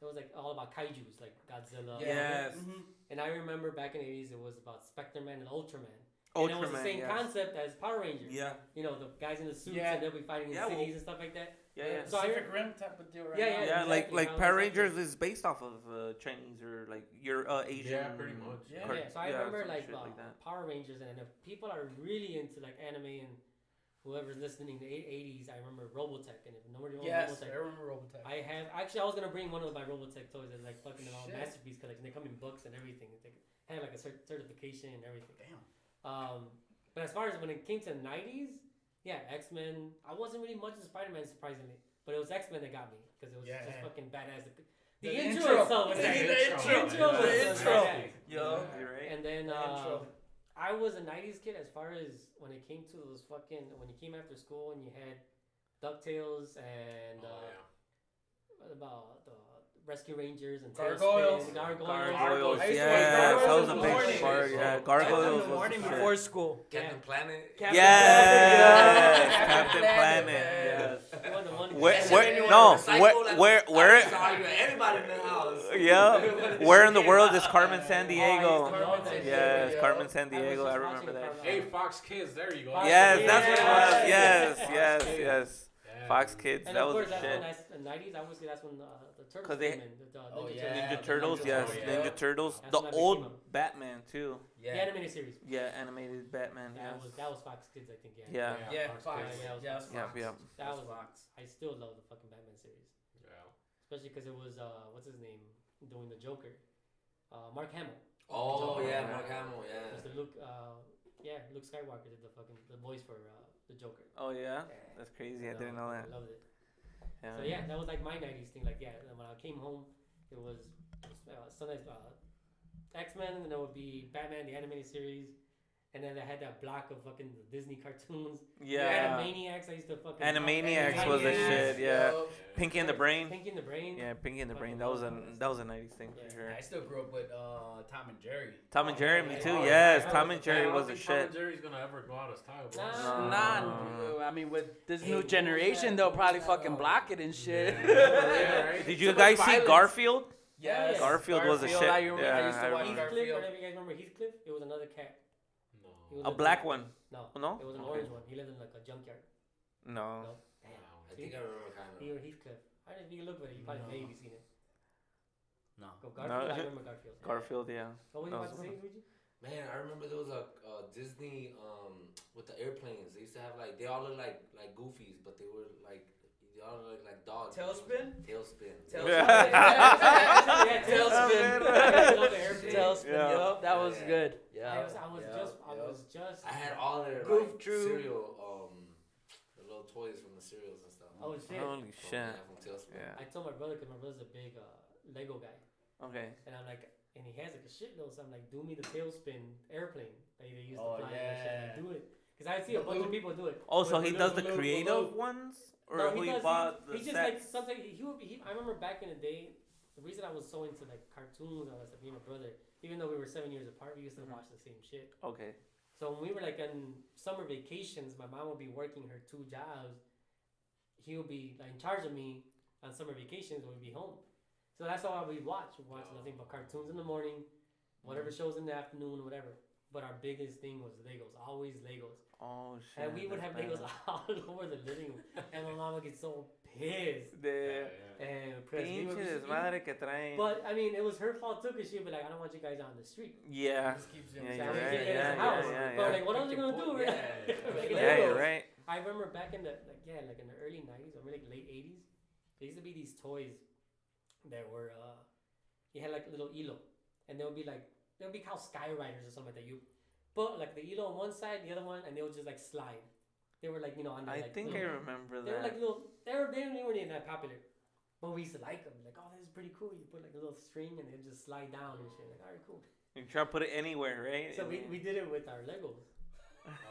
it was like all about kaiju's like Godzilla. Yes. Mhm. And I remember back in the 80s it was about Spectre-Man and Ultraman. And it was the Ultraman, same yes. concept as Power Rangers. Yeah, You know, the guys in the suits Yeah. and they'll be fighting in Yeah, well- cities and stuff like that. yeah. So I- Pacific Rim type of deal, right? Yeah, now. yeah. Yeah, exactly. like How Power it's Rangers is based off of Chinese or like your Asian. Yeah, pretty much. Yeah. cart- Yeah, so I remember some like, shit like that. Power Rangers, and if people are really into like anime and whoever's listening to the 80s, I remember Robotech, and if nobody knows Yes, Robotech, I remember Robotech. I was gonna bring one of my Robotech toys as like fucking Shit. masterpiece collection. They come in books and everything. They had like a certification and everything. Damn. But as far as when it came to the 90s, yeah, X-Men. I wasn't really much of Spider-Man, surprisingly, but it was X-Men that got me because it was Yeah. just fucking badass. The The intro intro. itself was The like- intro. intro was The just intro. badass. Yo. You're right. And then The intro. I was a 90s kid as far as when it came to those fucking when you came after school and you had DuckTales and about the Rescue Rangers and Gargoyles. Tailspin, Gargoyles, I used to yes, watch that was a Gargoyles in the big morning. part. Yeah, In Gargoyles the was morning the shit. before school. Captain Planet. Captain Yes, Planet. Captain Planet, Planet. man. Yes. You want the one Where- that- where- Anyone no, with a psycho, where- like, where- I saw you, everybody in the house. Yeah, where in the world is Carmen San Oh, Diego? I used to love that shit. Yes, Yeah. Carmen San I was Diego. just I watching remember it that. from, Hey, Fox Kids, there you go. Yes, that's what it was. Yeah. Yes, Fox yes, Kids. yes. Yeah, Fox dude. Kids, And that of was course, the that's shit. when that's the 90s. Obviously, that's when the Turtles 'Cause they- came in. The Oh, Ninja yeah. Turtles. Ninja the Turtles, Ninja yes, Turtles, Ninja yeah. Turtles. That's The when I became old a- Batman too. Yeah. The animated series. Yeah, animated Batman. That Yes. was Fox Kids, I think. Yeah. Yeah. Yeah, Fox Fox. Kids. Yeah, Yes, Yep, Fox. yep. That Yes, was Fox. I still love the fucking Batman series, Yeah. especially because it was what's his name doing the Joker, Mark Hamill. Oh, yeah, Yeah. Mark Hamill, yeah. Mr. Luke, Luke Skywalker did the voice for the Joker. Oh yeah, that's crazy. I didn't know that. I loved it. Yeah. So yeah, that was like my 90s thing. Like and when I came home, it was sometimes X-Men, and then it would be Batman the animated series, And then I had that block of fucking the Disney cartoons. Yeah. Animaniacs, I used to fucking. Animaniacs was the Animaniacs. shit. Yeah. Yo, Pinky and the Brain. Pinky and the Brain. Yeah, Pinky and the Brain. Fucking That was a 90s thing Yeah. for sure. I still grew up with Tom and Jerry. Tom and Jerry, me yeah, too. yeah. Yes, That Tom was and the Jerry I don't was a think Tom shit. and Jerry's gonna ever go out of style, bro. Nah. No. I mean, with this Hey, new what was generation, that? they'll What probably was that, fucking block it and shit. Yeah, right? Did you So much guys see violence. Garfield? Yes. Garfield was a shit. I Yeah, used to I watch remember. Heathcliff, Garfield. whatever you guys remember Heathcliff, it was another cat. No. He was A black one. No, No? it was an Okay. orange one. He lived in like a junkyard. No. No, damn. I think I remember kind He of. or Heathcliff. I don't know if you can look at it. You probably No. maybe seen it. No. Go Garfield. No. I remember Garfield. Garfield, yeah. What were you That about to was- say, Luigi? Man, I remember there was a Disney with the airplanes. They used to have like they all look like goofies, but they were like they all look like dogs. Tailspin? Tailspin. Yeah, Tailspin. I love the airplane. Tailspin. Yeah. Yup, that was Yeah. good. Yeah. I was just. I had all their Goof like, Troop. cereal, the little toys from the cereals and stuff. Oh shit! Holy From, shit. yeah, from Tailspin. Yeah. I told my brother because my brother's a big Lego guy, Okay. and I'm like, and he has like a shitload. So I'm like, do me the tailspin airplane that they used Oh, to fly. And shit. Like, yeah. do it because I see a bunch of people do it. Oh, so With he the does the little- creative ones? Or No, who he he does. bought the He just like sets? sometimes he would be. I remember back in the day, the reason I was so into like cartoons and all that stuff. Me and my brother, even though we were 7 years apart, we used to watch the same shit. Okay. So when we were like on summer vacations, my mom would be working her 2 jobs. He would be like in charge of me on summer vacations when we'd be home. So that's all we watch. We watch nothing but cartoons in the morning, whatever shows in the afternoon, whatever. But our biggest thing was Legos, always Legos. Oh, shit. And we would have that's Legos bad. all over the living room. And my mom would get so pissed. De And because we would pinche be- desmadre que traen. But I mean, it was her fault too, because she'd be like, I don't want you guys out on the street. Yeah. Just keeps Yeah, him you're So we right. get in Yeah, the house. yeah, But yeah. like, what else are you gonna do? Yeah. Like, Yeah, you're Legos. right. I remember back in the like in the early '90s or maybe like late '80s, there used to be these toys that were you had like little Elo, and they would be like called Skyriders or something like that. You put like the Elo on one side, the other one, and they would just like slide. They were like on the, I like, think I little, remember they were like that. little. They weren't even that popular, but we used to like them. Like, oh, this is pretty cool. You put like a little string and they just slide down and shit. Like, all right, cool. You try to put it anywhere, right? So we did it with our Legos.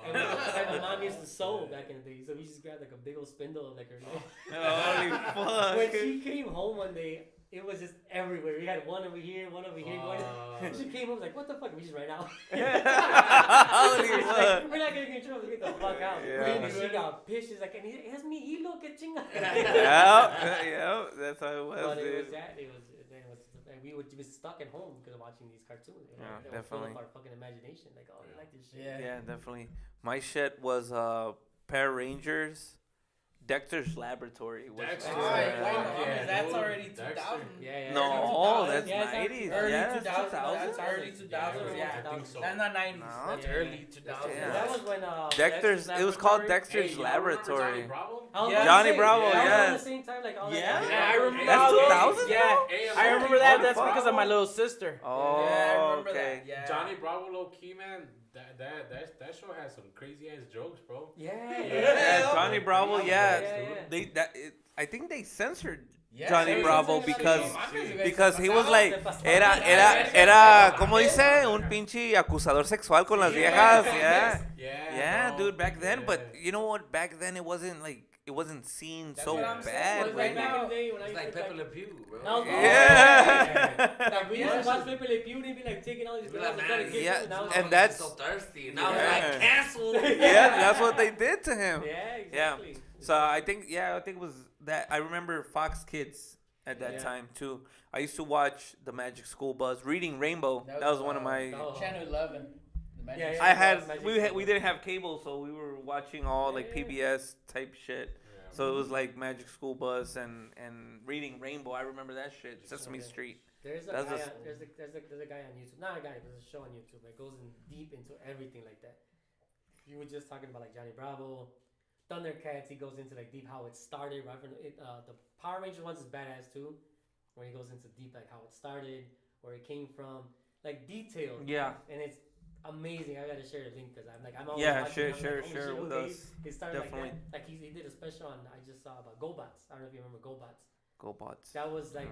Oh. And my mom used to sew back in the day, so we just grabbed like a big old spindle of like her leg. Holy fuck. When she came home one day, it was just everywhere. We had one over here, one over here. Going. She came home was like, "What the fuck?" We just ran out. Holy She's fuck. like, we're not getting in trouble. Get the fuck out. Yeah. And she got pissed. She's like, "And it has me hilo, que chinga." Yeah, that's how it was, But it dude. was that. And we would be stuck at home because of watching these cartoons. You know? Yeah, They would fill definitely. up our fucking imagination. Like, oh, we like this shit. Yeah. Yeah, definitely. My shit was Power Rangers, Dexter's Laboratory. Was Dexter. Alright, Yeah, well, yeah, that's dude. already Dexter. 2000. Yeah. No, Yeah, that's yeah, it's 90s. Early Yeah, 2000s. that's 2000s. That's early 2000s. Yeah, Yeah, I think so. that's not 90s. No. That's Yeah. early 2000s. Yeah. That was when Dexter's. It was called Laboratory. Dexter's Hey, y'all remember Laboratory. Johnny Bravo? I was Yeah. about to Johnny say, Bravo, that was yes. around the same time, like all Yeah. that. Yeah, I remember That's all those. 2000, Yeah, Hey, I remember that. Holy That's fuck. because of my little sister. Oh, yeah, I remember okay. that. Yeah. Johnny Bravo, low key, man. That show has some crazy ass jokes, bro. Yeah. Yeah, Johnny Bravo, yeah. Yeah. I think they censored Yeah, Johnny sí, Bravo sí, because sí. because he was Pasado. like Se pasaba. era ¿cómo dice? Un pinche acusador sexual con las viejas, yeah. Yeah, bro. dude, back then, but Yeah. you know what? Back then it wasn't seen That's so what I'm saying. bad Was right like back in now. the day when I It's used like to Pepe Le Pew, bro. No, Yeah. Like we used to watch Pepe Le Pew and he'd be like taking all these Be girls like, and trying to man, kiss yeah, them. Now and it's that's- so thirsty. Now Yeah. it's like canceled. Yeah, that's what they did to him. yeah, exactly. So I think it was that. I remember Fox Kids at that Yeah. time too. I used to watch the Magic School Bus, Reading Rainbow. That was one of my. Oh. Channel 11. The Magic Yeah, yeah. I had Magic we School we didn't have cable, so we were watching all like Yeah. PBS type shit. Yeah. So it was like Magic School Bus and Reading Rainbow. I remember that shit. Sesame Okay. Street. There's a That's guy. just- There's a guy on YouTube. Not a guy. There's a show on YouTube that goes in deep into everything like that. You were just talking about like Johnny Bravo, Thundercats. He goes into like deep how it started. Right from the Power Ranger ones is badass too, where he goes into deep like how it started, where it came from, like detailed. Yeah. And it's amazing. I gotta share the link because I'm always Yeah, watching, share I'm like, oh, share shit, with okay. us. It started Definitely. like that. Like he did a special on I just saw about GoBots. I don't know if you remember GoBots. Go Bots. That was like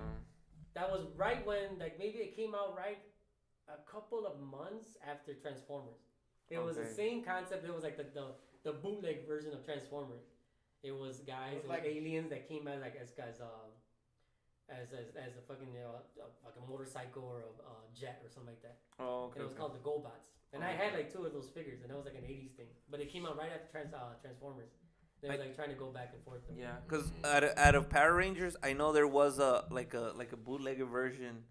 that was right when like maybe it came out right a couple of months after Transformers. It was the Okay. same concept. It was like the bootleg version of Transformers. It was guys, It was it was like- aliens that came out like as a fucking like a motorcycle or a jet or something like that. Oh, okay. And it was called the GoBots. And I had like 2 of those figures, and that was like an '80s thing. But it came out right after Transformers. They were like trying to go back and forth. Yeah, because out of Power Rangers, I know there was a bootlegger version.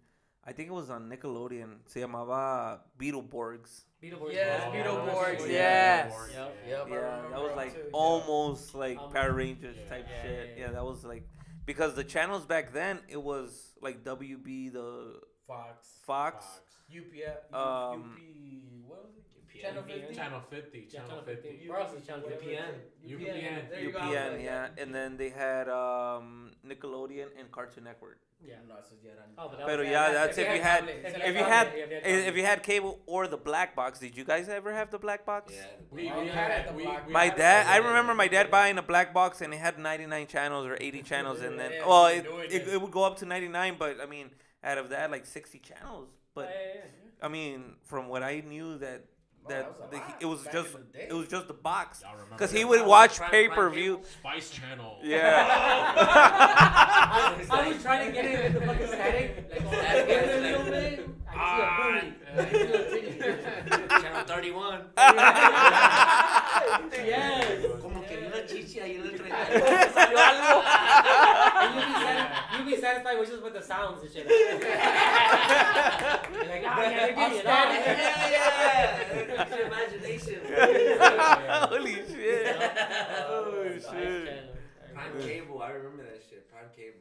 I think it was on Nickelodeon. Se llamaba Beetleborgs. Beetleborgs. Yes, Oh, Beetleborgs, Beetleborgs. yes. Yep. Yep, I Yeah, remember that was them like too, yeah. almost like Almost. Power Rangers Yeah. type Yeah, shit. yeah, Yeah, yeah. that was like because the channels back then it was like WB, the Fox. Fox. UPF. Um, what was it? UPN. Channel 50? Channel 50. Yeah, Channel 50. Where else is Channel 50? UPN. UPN. There you go. UPN, yeah, and then they had Nickelodeon and Cartoon Network. Yeah. No, eso ya eran- Oh, but that Pero was- yeah, that's if you had cable. if you had cable or the black box. Did you guys ever have the black box? Yeah. We Oh, had yeah, it. We My had it. dad, I remember my dad buying a black box and it had 99 channels or 80 channels, and then Yeah, well, you it, knew it it, then. it would go up to 99, but I mean, out of that, like 60 channels. But Yeah. I mean, from what I knew, that No, that was a lot it was back just in the day. it was just the box, Y'all remember because that? he would watch Prime pay per view. cable? Spice Channel. Yeah. I was trying to get it with the fucking static. Like, Static, give it a static. little bit. I see a booty. I see a titty. Channel 31. Yes. Como que una chichi ahí en el 30. And you'll be satisfied with just with the sounds and shit. You're like, oh yeah, they're giving you that. Yeah. It's your imagination. Holy shit. Oh Spice shit. Channel. Prime Cable. I remember that shit. Prime Cable.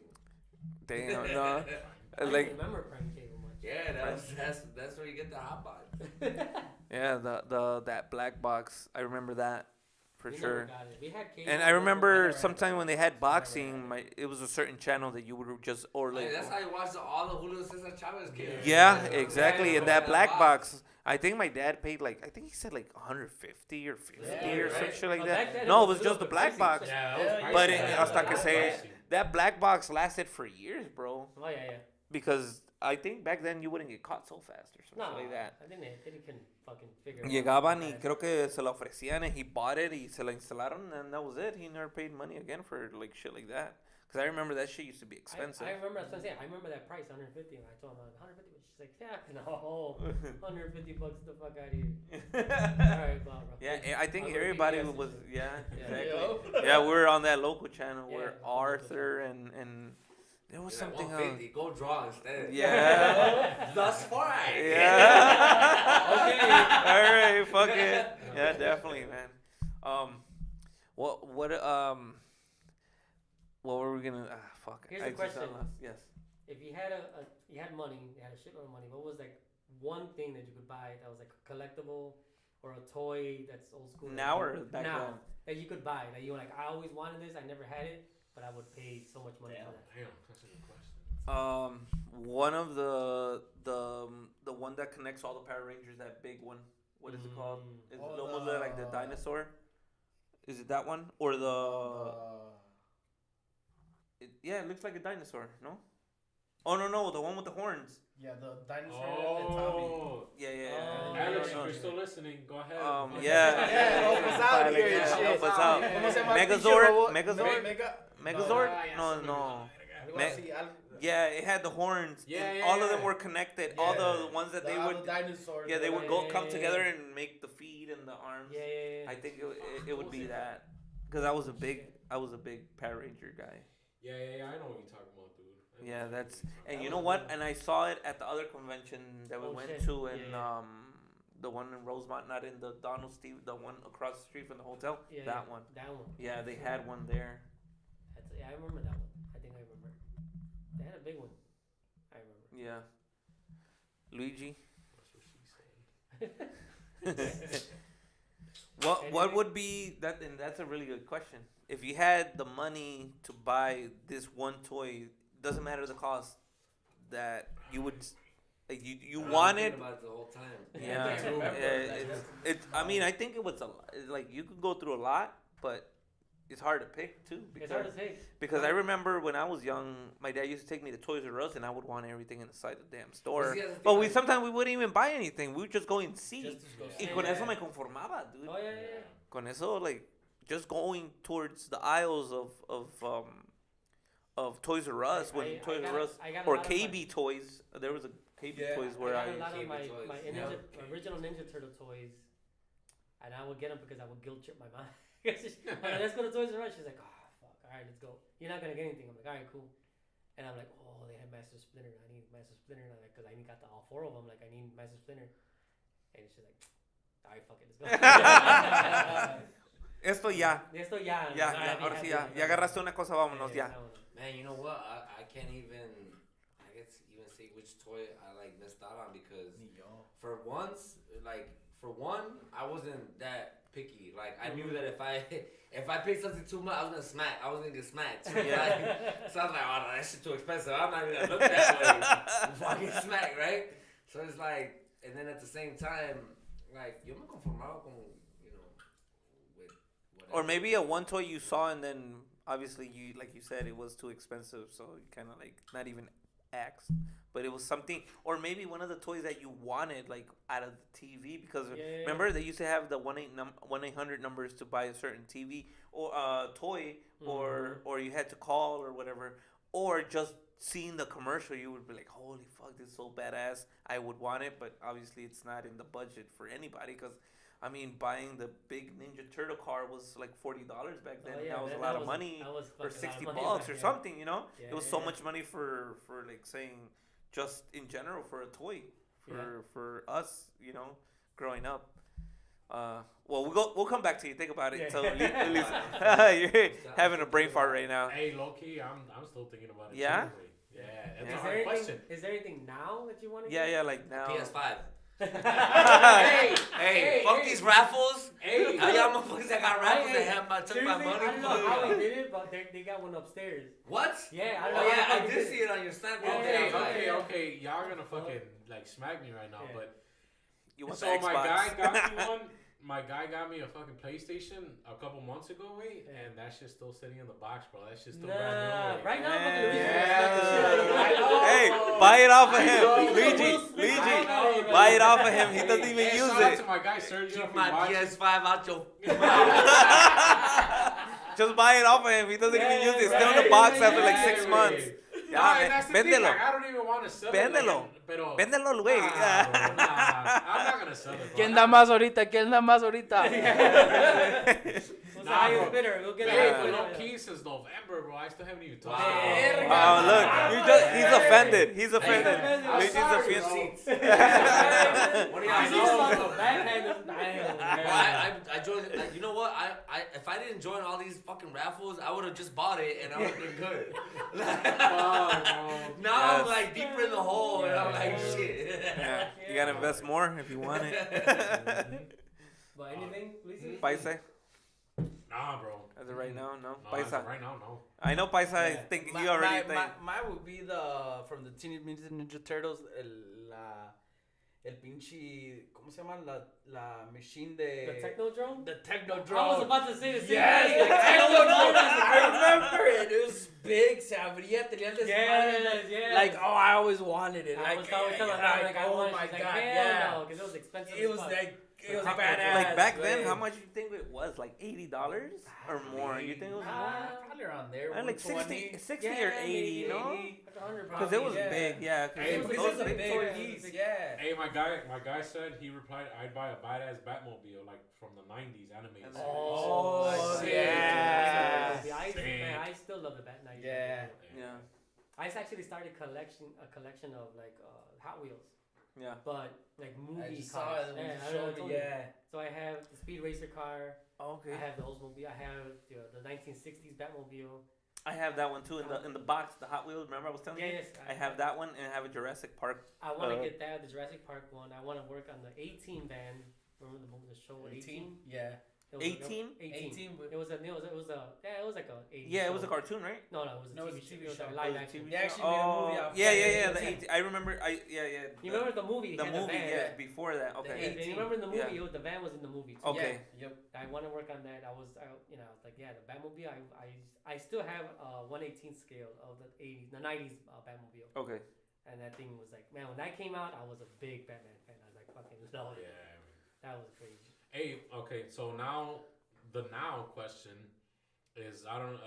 Damn, no. I don't Like, remember Prime Cable much. Yeah, that's where you get the hot box. yeah, the that black box. I remember that for We sure. never got it. We had cable. And I but remember never had sometime it. when they had had boxing, it was a certain channel that you would just or like. Hey, that's how you watch all the Julio Cesar Chavez games. Yeah, Yeah, exactly. yeah, And that yeah, black box. box, I think my dad paid like I think he said like 150 or 50 Yeah, or right. some shit like But that. back then No, it it was was just the super black pricey. box. Yeah, Yeah, that was But pricey. it, Yeah, hasta that que was se, pricey. that black box lasted for years, bro. Oh yeah, yeah. Because I think back then you wouldn't get caught so fast or something No, like that. I think they can fucking figure it out. Llegaban y Yeah. creo que se la ofrecían and he bought it y se la instalaron and that was it. He never paid money again for like shit like that. Because I remember that shit used to be expensive. I remember, that's what I'm saying. I remember that price, 150. And I told him, 150. She's like, yeah, no, 150 bucks, the fuck out of here. All right, bro. Yeah, I think I'll go everybody PBS and was, shit. yeah, Yeah. exactly. Yeah, we were on that local channel Yeah, where the local Arthur and there was You're like, something 150. Go draw instead. Yeah. Thus far. Yeah. Okay. All right, fuck it. Yeah, definitely, man. What were we gonna? Fuck. Here's I a just question. got lost. Yes. If you had you had money, you had a shitload of money, what was like one thing that you could buy that was like a collectible or a toy that's old school? Now that or you- back now, then? that you could buy, that you were like, I always wanted this, I never had it, but I would pay so much money for that. Damn, that's a good question. One of the one that connects all the Power Rangers, that big one. What is it called? Is Oh, it almost look like the the- dinosaur? Is it that one or yeah, it looks like a dinosaur. No. Oh no, the one with the horns. yeah, the dinosaur and Tommy. Oh, Yeah. Oh, Alex, if yeah. you're still listening, go ahead. Yeah. Yeah, help us out here, Yeah, shit. help us out. ¿Cómo se llama el pinche Megazord? robot? Megazord? Megazord? ya No, se me no. Algo Me- así, algo- Yeah, it had the horns. Yeah, and yeah, all of them yeah. were connected. All Yeah. the ones that they all would. the dinosaurs. Yeah, they would Yeah, go yeah, come yeah, together yeah. and make the feet and the arms. Yeah. I think it would be that because I was a big Power Ranger guy. Yeah, I know what you're talking about, dude. I know Yeah, what that's you're talking and That you was know what? cool. And I saw it at the other convention that we Oh, went shit. to in Yeah. the one in Rosemont, not in the Donald Steve, the one across the street from the hotel. Yeah, that yeah. one. That one. Yeah, they had one there. Yeah, I remember that one. I think I remember. They had a big one. I remember. Yeah. Luigi. That's what she said. What would be that? And that's a really good question. If you had the money to buy this one toy, doesn't matter the cost, that you would, like you I've been wanted. thinking about it the whole time. Yeah, I can't remember. it's. I mean, I think it was a like you could go through a lot, but it's hard to pick too. It's hard to pick. Because I remember when I was young, my dad used to take me to Toys R Us, and I would want everything inside the damn store. see, that's the But thing, we like- sometimes we wouldn't even buy anything. We would just go and see. Just to go Y see. con Yeah. eso me conformaba, dude. Oh yeah. Con eso, like, just going towards the aisles of Toys R Us when I Toys got- R Us I got a or lot of KB Toys. There was a KB Yeah, Toys I where got I. a lot of Cable my, toys. my Yeah. ninja, Cable. original Ninja Turtle toys, and I would get them because I would guilt trip my mom. Let's go to Toys R Us. She's like, oh fuck, all right, let's go. You're not gonna get anything. I'm like, all right, cool. And I'm like, oh, they have Master Splinter. I need Master Splinter, and I'm like, because I got all 4 of them. Like, I need Master Splinter. And she's like, all right, fuck it, let's go. Esto ya. Esto ya. Ya, Nah, ya, I'd be ahora sí happy ya. with Ya that. agarraste una cosa, vámonos, ya. vámonos. Man, you know what? I can't even. I guess even say which toy I like missed out on because for once, like for one, I wasn't that picky. Like I knew that if I picked something too much, I was gonna smack. I was gonna get smacked. Yeah. So I was like, oh no, that shit's too expensive. I'm not even gonna look that way before I get smacked, right? So it's like, and then at the same time, like yo me conformaba con, you know, with whatever. Or maybe a one toy you saw and then obviously you, like you said, it was too expensive, so you kind of like not even asked, but it was something. Or maybe one of the toys that you wanted, like out of the TV, because Yeah. remember they used to have the 1-800 numbers to buy a certain TV or toy, or you had to call or whatever, or just seeing the commercial, you would be like, holy fuck, this is so badass, I would want it. But obviously it's not in the budget for anybody, because I mean, buying the big Ninja Turtle car was like $40 back then. Oh, yeah, That was that- a lot that of was- money, that was or fucking a lot of 60 money bucks back or then. something, you know? Yeah, It was yeah, so yeah. much money for like saying, just in general, for a toy, Yeah. for us, you know, growing up. Well, we'll come back to you. Think about it. Yeah. So at least you're having a brain fart right now. Hey, low key, I'm still thinking about it. Yeah? seriously. Yeah, that's Yeah. a Is hard there question. anything? Is there anything now that you want to Yeah, get? yeah, like now. PS5. hey, Hey, fuck these raffles. Hey, All y'all motherfuckers that got raffles Hey, that have my took my seriously, money. I don't know how they did it, but they got one upstairs. What? Yeah, I don't Oh know. yeah, how I they did see it on your Snap. Yeah, Okay, yeah, okay, yeah. okay. Y'all gonna fucking like smack me right now, Yeah. but You want so the Xbox. my guy got me one. My guy got me a fucking PlayStation a couple months ago, wait, Yeah. and that shit's still sitting in the box, bro. That shit's still Nah, brand new. wait. right now I'm Yeah. fucking Yeah. I know. Hey, buy it off of him, know. Luigi. Will Smith, Luigi, I know, buy it right? off of him. He doesn't even Hey, use shout out it. to my guy Sergio. Keep if he my watches. PS5 out your. Just buy it off of him. He doesn't even Yeah, use it. It's still in the right, box yeah, after like yeah, 6 yeah, months. yeah. Ya, No, and that's the thing, véndelo. like, I don't even want to sell Véndelo. it. Like, pero, Véndelo, güey. Nah, bro, nah, I'm not gonna sell it, bro. ¿Quién da más ahorita? ¿Quién da más ahorita? What's the Nah, highest bro. bidder? We'll get Hey, it. but low key since November, bro. I still haven't even touched Hey. it. Oh, look. He's offended. He's offended. offended. I'm Luigi's sorry, offended. bro. What I do y'all see know? some of the backhanders. Damn. I joined. Like, you know what? I if I didn't join all these fucking raffles, I would have just bought it and I would have been good. Oh, Now I'm Yes. like deeper in the hole and I'm like Yeah. shit. Yeah, you gotta invest more if you want it. But anything, please? Paisa, Nah, bro. as of right now, no. No, as of Paisa. right now, no. I know Paisa is Yeah. thinking. You already think. Mine would be from the Teenage Mutant Ninja Turtles, el pinche, ¿cómo se llama? La machine de... The Technodrome? The I was Technodrome. about to say the same Yes, thing. the Technodrome. I remember it. It was big. Se abría, tenía el desmadre. Yes, yes. Like, oh, I always wanted it. I Like, was always telling her, like, I oh want it. my She's like, god, hell yeah. no, because it was expensive. It as was fuck. like, it was Like, badass. Like back then, man. how much do you think it was? Like $80 or more? You think it was more? Probably around there. Like 60, 60 or 80, you know? Like 100 Because it was yeah. big, yeah. 'cause Hey, it was but those This is a big big toys. piece, yeah. Hey, my guy said he replied, I'd buy a badass Batmobile like from the '90s animated. And series. Oh, shit. yeah. Man, I still love the Batman. Yeah. Yeah, I actually started a collection of like Hot Wheels, yeah. but like movie I just cars. saw it when Yeah, you I showed told me, you. yeah. So I have the Speed Racer car. Okay. I have the Oldsmobile. I have the 1960s Batmobile. I have that one too in the box, the Hot Wheels. Remember I was telling you? Yes, I have that one and I have a Jurassic Park. I want to Uh, get that, the Jurassic Park one. I want to work on the 18 van. Remember the show 18? Yeah. It was 18? 18. 18 with- It was a. Yeah, it was like a 80s Yeah, it was a show. cartoon, right? No, it was a No, it was TV a show. TV It was show. a It live was a action. TV They show? actually made a movie out of Yeah, that. yeah, yeah. It was The 18, I remember. Yeah. You remember the movie? The He had movie, van. yeah, before that. Okay. And you remember in the movie, Yeah. the van was in the movie too. Okay. Yeah, yep. I want to work on that. I was like, yeah, the Batmobile. I still have a 1/18 scale of the 80s, the 90s Batmobile. Okay. And that thing was like, man, when that came out, I was a big Batman fan. I was like, fucking love it. Yeah. That was crazy. Hey, okay, so now the question is I don't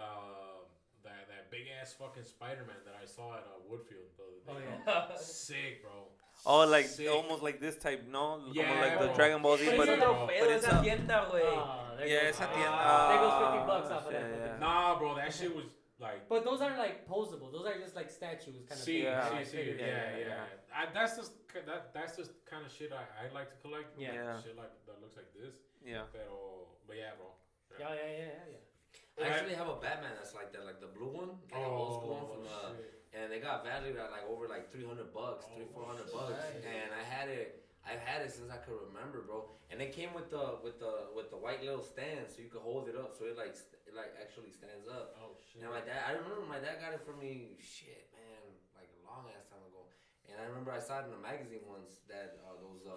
that big ass fucking Spider-Man that I saw at Woodfield the other day. Oh yeah. Sick, bro. Oh, like Sick. almost like this type, no? Yeah, Como like the bro. Dragon Ball Z, Pero but es otro but pedo it's esa a- tienda, güey. There yeah, goes- it's at the end. There goes 50 bucks off of shit, that. yeah. Nah, bro, that shit was like. But those aren't like posable. Those are just like statues, kind of. See, thing. Yeah. see, Yeah, yeah. yeah. That's just kind of shit I like to collect. Yeah. Yeah. Shit like that looks like this. Yeah. But yeah, bro. Yeah. I actually have a Batman that's like that, like the blue one, like an old school one from the. shit. And they got valued at like over like $300, $400. Nice. And I've had it since I could remember, bro. And it came with the white little stand, so you could hold it up, so it like actually stands up. Oh shit. And I remember my dad got it for me. Shit, man, like a long ass time ago. And I remember I saw it in a magazine once that those.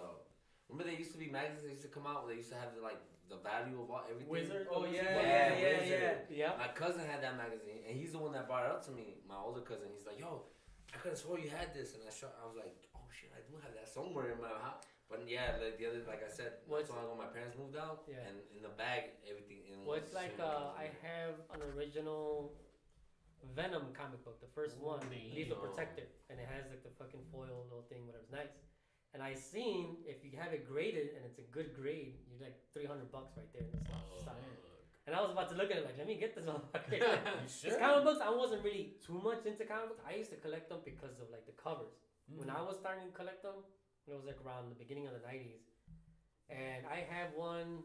Remember they used to be magazines that used to come out where they used to have the value of everything. Wizard. Oh, Wizard? yeah, Wizard. Yeah. My cousin had that magazine, and he's the one that brought it up to me. My older cousin, he's like, "Yo, I could have swore you had this," and I was like, "Oh shit, I do have that somewhere in my house." But yeah, like I said, not so long ago, my parents moved out, Yeah. and in the bag, everything. Well, it's like I have an original Venom comic book, the first one, Lethal Protector, and it has like the fucking foil little thing, whatever's nice. And I seen if you have it graded and it's a good grade, you're like $300 right there in the stock. And I was about to look at it like, let me get this motherfucker. You Because comic books, I wasn't really too much into comic books. I used to collect them because of like the covers. When I was starting to collect them, it was like around the beginning of the 90s. And I have one,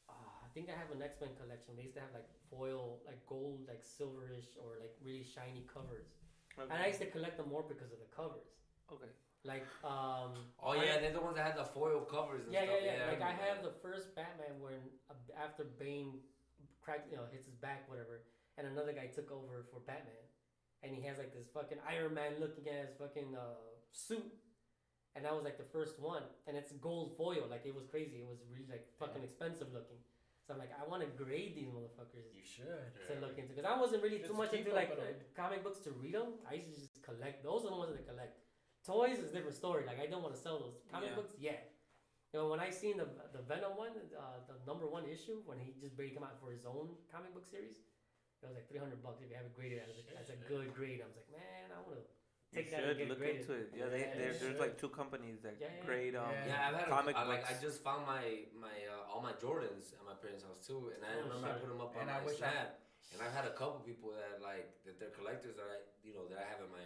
I think I have an X-Men collection. They used to have like foil, like gold, like silverish or like really shiny covers. Okay. And I used to collect them more because of the covers. Okay. Like, Oh yeah, they're the ones that had the foil covers and yeah. stuff. Like I remember have that. the first Batman when after Bane hits his back, whatever, and another guy took over for Batman, and he has like this fucking Iron Man looking ass fucking suit, and that was like the first one, and it's gold foil, like it was crazy, it was really like fucking expensive looking. So I'm like, I want to grade these motherfuckers You should. to look into, because I wasn't really Just too much keep into up like with 'em. comic books to read them. I used to just collect. Those are the ones that I collect. Toys is a different story. Like I don't want to sell those comic Yeah. books. Yeah. You know, when I seen the Venom one, the #1 issue, when he just barely come out for his own comic book series, it was like $300 if you have it graded as a good grade. I was like, man, I want to You take that and should get it look graded. into it. Yeah, Yeah, there's should. like two companies that Yeah. grade Yeah, I've had comic like books. I just found my all my Jordans at my parents' house too, and I Oh, remember I shit. put them up And on I my wish I- Snap, and I've had a couple people that they're collectors that I have in my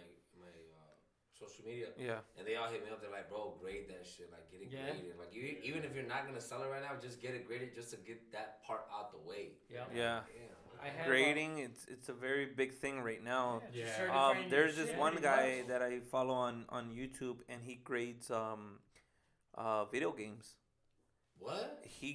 social media, Yeah. and they all hit me up. They're like, "Bro, grade that shit. Like, get it Yeah. graded. Like, even if you're not gonna sell it right now, just get it graded just to get that part out the way." Yeah. Yeah. I have Grading, it's a very big thing right now. Yeah. Certifying There's your this shit. one $100. guy that I follow on YouTube, and he grades video games. What? He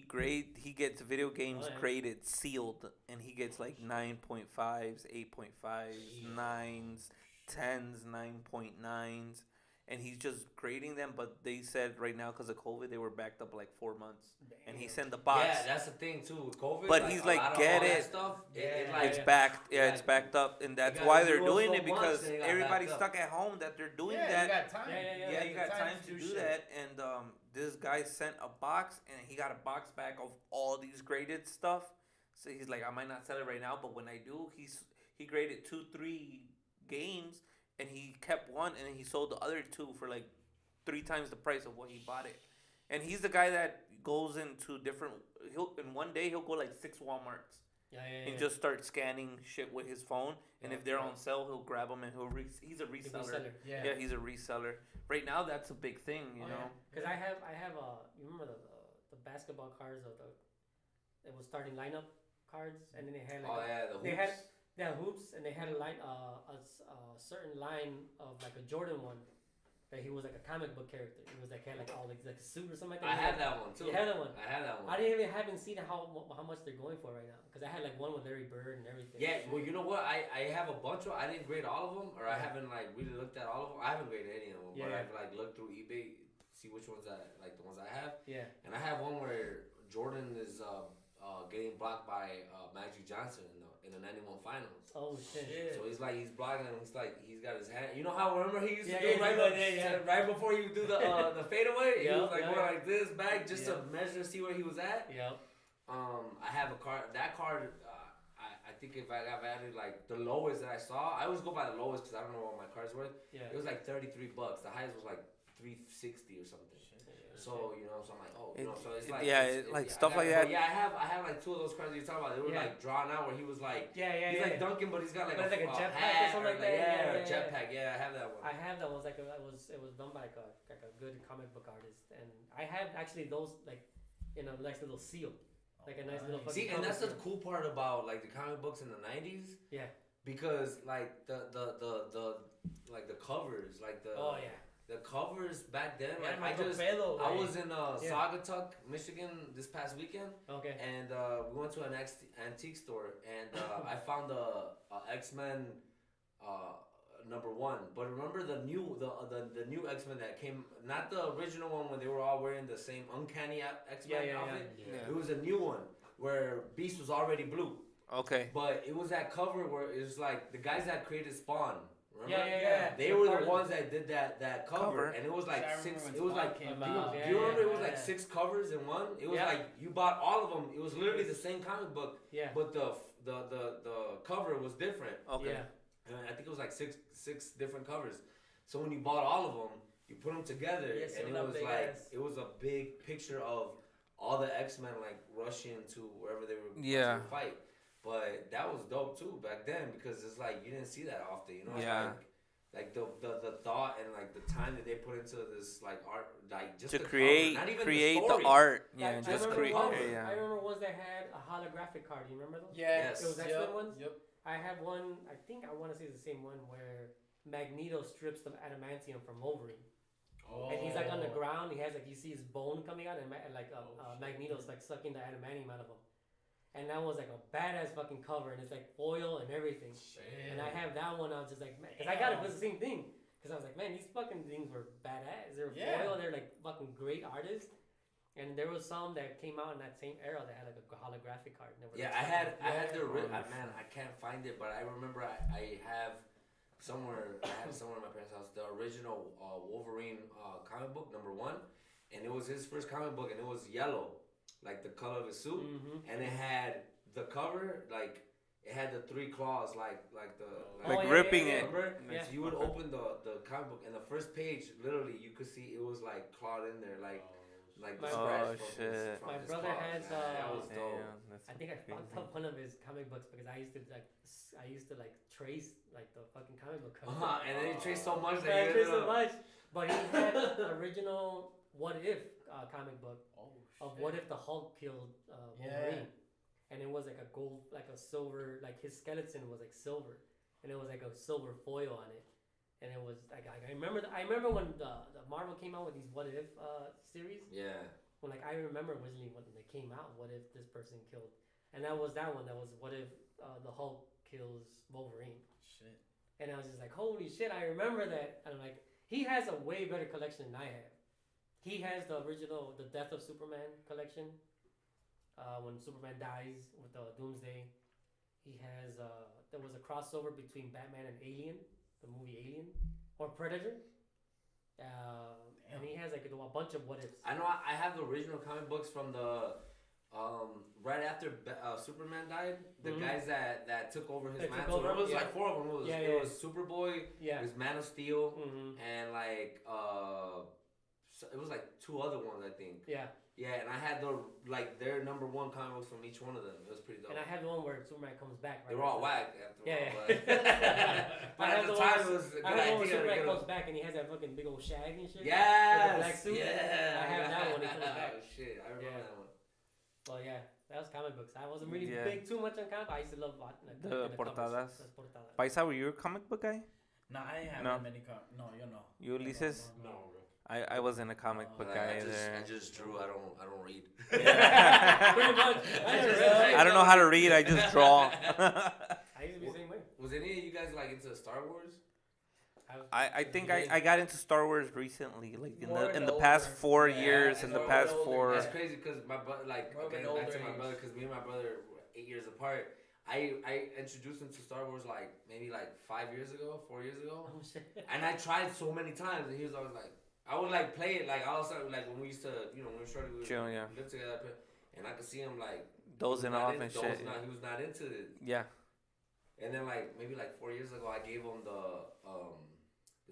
gets video games Oh, yeah. graded, sealed, and he gets like 9.5s, 8.5s, 9s, 10s, 9.9s, and he's just grading them. But they said right now because of COVID, they were backed up like 4 months, and he sent the box. Yeah, that's the thing too with COVID. But he's a like, lot of get all that it. Stuff, Yeah. It's Yeah. backed. Yeah, Yeah. it's backed up, and that's gotta why do they're it doing so it much, because then it got everybody's backed up. stuck at home that they're doing Yeah, that. you got time. Yeah. Yeah, you got time to do shit. that. And this guy sent a box, and he got a box back of all these graded stuff. So he's like, I might not sell it right now, but when I do, he graded 2-3 games, and he kept one, and then he sold the other two for like 3 times the price of what he bought it. And he's the guy that goes into different. In one day he'll go like 6 WalMarts Yeah. and just start scanning shit with his phone. And Yeah. if they're on sale, he'll grab them and he's a He's a reseller. reseller. Yeah, he's a reseller. Right now, that's a big thing, you know. Because I have you remember the basketball cards of it was starting lineup cards, and then they had like Oh yeah, the they had hoops. hoops, and they had a line a certain line of like a Jordan one that he was like a comic book character. He was like had like all like a suit or something like that. I have that one too. You have that one. I have that one. I didn't even haven't seen how much they're going for right now because I had like one with Larry Bird and everything. Yeah, well, you know what? I have a bunch of. I didn't grade all of them, or I haven't like really looked at all of them. I haven't graded any of them, but I've like looked through eBay, see which ones I like, the ones I have. Yeah. And I have one where Jordan is getting blocked by Magic Johnson in the '91 Finals. Oh shit. So he's blocking him. He's got his hand. You know how remember he used to Yeah, do yeah, right before you do the fadeaway. He was like yeah. going like this back just to measure, see where he was at. Yep. I have a card. That card, I think if I've added like the lowest that I saw, I always go by the lowest because I don't know what my card's worth. Yeah. It was like $33. The highest was like $360 or something. So you know, so I'm like, oh, you know, so it's like stuff like that. Yeah, I have like two of those cards that you're talking about. They were like drawn out where he was like, he's like dunking, but he's got like a jetpack hat or something like that. Yeah, a jetpack. Yeah, I have that one. I have that one. It was done by like a good comic book artist, and I have actually those like in a nice little seal, like a nice little. See, and that's the cool part about like the comic books in the '90s. Yeah. Because like the like the covers, like the the covers back then, like I was in Saugatuck, Michigan this past weekend. Okay. And we went to an antique store, and I found the X-Men #1. But remember the new X-Men that came, not the original one when they were all wearing the same uncanny X-Men outfit. Yeah. It was a new one where Beast was already blue. Okay. But it was that cover where it was like the guys that created Spawn. Remember? Yeah. They were the ones that did that cover, and it was like six. It was like do you remember it was like 6 covers in one. It was like you bought all of them. It was literally the same comic book. Yeah. But the cover was different. Okay. Yeah. And I think it was like six different covers. So when you bought all of them, you put them together, and it was like it was a big picture of all the X-Men like rushing to wherever they were going to fight. But that was dope too back then because it's like you didn't see that often, you know. Yeah. Like the thought and like the time that they put into this like art, like just to the create cover, not even the story. art. Yeah, I just remember create. ones- Yeah. I remember ones that had a holographic card. You remember those? Yes. It was X-Men ones? Yep. I have one, I think I want to say it's the same one where Magneto strips the adamantium from Wolverine. Oh. And he's like on the ground, he has like, you see his bone coming out, and Magneto's like sucking the adamantium out of him. And that was like a badass fucking cover, and it's like foil and everything. Shit. And I have that one, I was just like, man, because I got it, it was the same thing. Because I was like, man, these fucking things were badass. They're foil, they're like fucking great artists. And there was some that came out in that same era that had like a holographic card. And Yeah, I had the man. I can't find it, but I remember I have somewhere. I had it somewhere in my parents' house. The original Wolverine comic book #1, and it was his first comic book, and it was yellow, like the color of his suit, and it had the cover like. It had the 3 claws, like ripping it. Remember? Yeah. So you would open the comic book, and the first page, literally, you could see it was like clawed in there, like the scratch from My his brother claws. has. That was dope. I think I found out one of his comic books because I used to trace like the fucking comic book cover. And then he traced so much that I he traced ended so up. much, but he had the original What If comic book of what if the Hulk killed Wolverine. And it was like a gold, like a silver, like his skeleton was like silver, and it was like a silver foil on it, and it was like I remember when the Marvel came out with these What If series. Yeah. When like I remember originally when they came out, what if this person killed, and that was what if the Hulk kills Wolverine. Shit. And I was just like, holy shit, I remember that. And I'm like, he has a way better collection than I have. He has the original, the Death of Superman collection. When Superman dies with the Doomsday, he has there was a crossover between Batman and Alien, the movie Alien, or Predator, and he has like a bunch of what ifs. I know. I have the original comic books from the right after Superman died. The guys that took over his mantle. There was like 4 of them. It was Superboy. It was Man of Steel, and like it was like 2 other ones, I think. Yeah, and I had their #1 comic books from each one of them. It was pretty dope. And I have the one where Superman comes back. Right? They were all whack after Yeah. but at the time, it was a good I have the one where idea. Superman comes back and he has that fucking big old shag and shit. Yes. With the black suit. Yeah. I have that one. He comes back. Oh shit! I remember that one. Well, yeah, that was comic books. I wasn't really big too much on comic. I used to love The portadas. Las portadas. Paisa, were you a comic book guy? No, I ain't have No. that many No, you know. You, Ulises? No, bro. I wasn't a comic book Like, guy I either. just drew. I don't read. Pretty much. I don't know how to read. I just draw. I used to be the same way. Was any of you guys like into Star Wars? I think I got into Star Wars recently, like More in in the the past older- 4 yeah, years. it's In the more past older. 4. That's crazy because my brother, like, More of an again, back to older my brother, age. because me and my brother were 8 years apart. I introduced him to Star Wars like maybe like 5 years ago, 4 years ago, Oh shit. and I tried so many times, and he was always like, I would like play it like all of a sudden, like when we used to, when we were shorty, we would Chill, yeah. live together, and I could see him like Dozing he was not off in- and he shit. was not- he was not into it. Yeah. And then like maybe like 4 years ago, I gave him the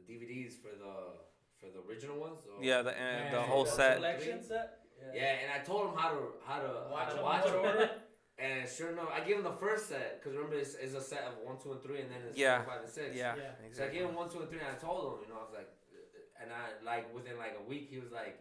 DVDs for the original ones. So, Yeah, the Yeah, whole set. Collection set? Yeah, and I told him how to Watch watch them. it. And sure enough, I gave him the first set because remember it's a set of 1, 2, and 3, and then it's Yeah. 4, 5, and 6. Yeah, Yeah. So I exactly. gave him 1, 2, and 3, and I told him, I was like, and I like within like a week, he was like,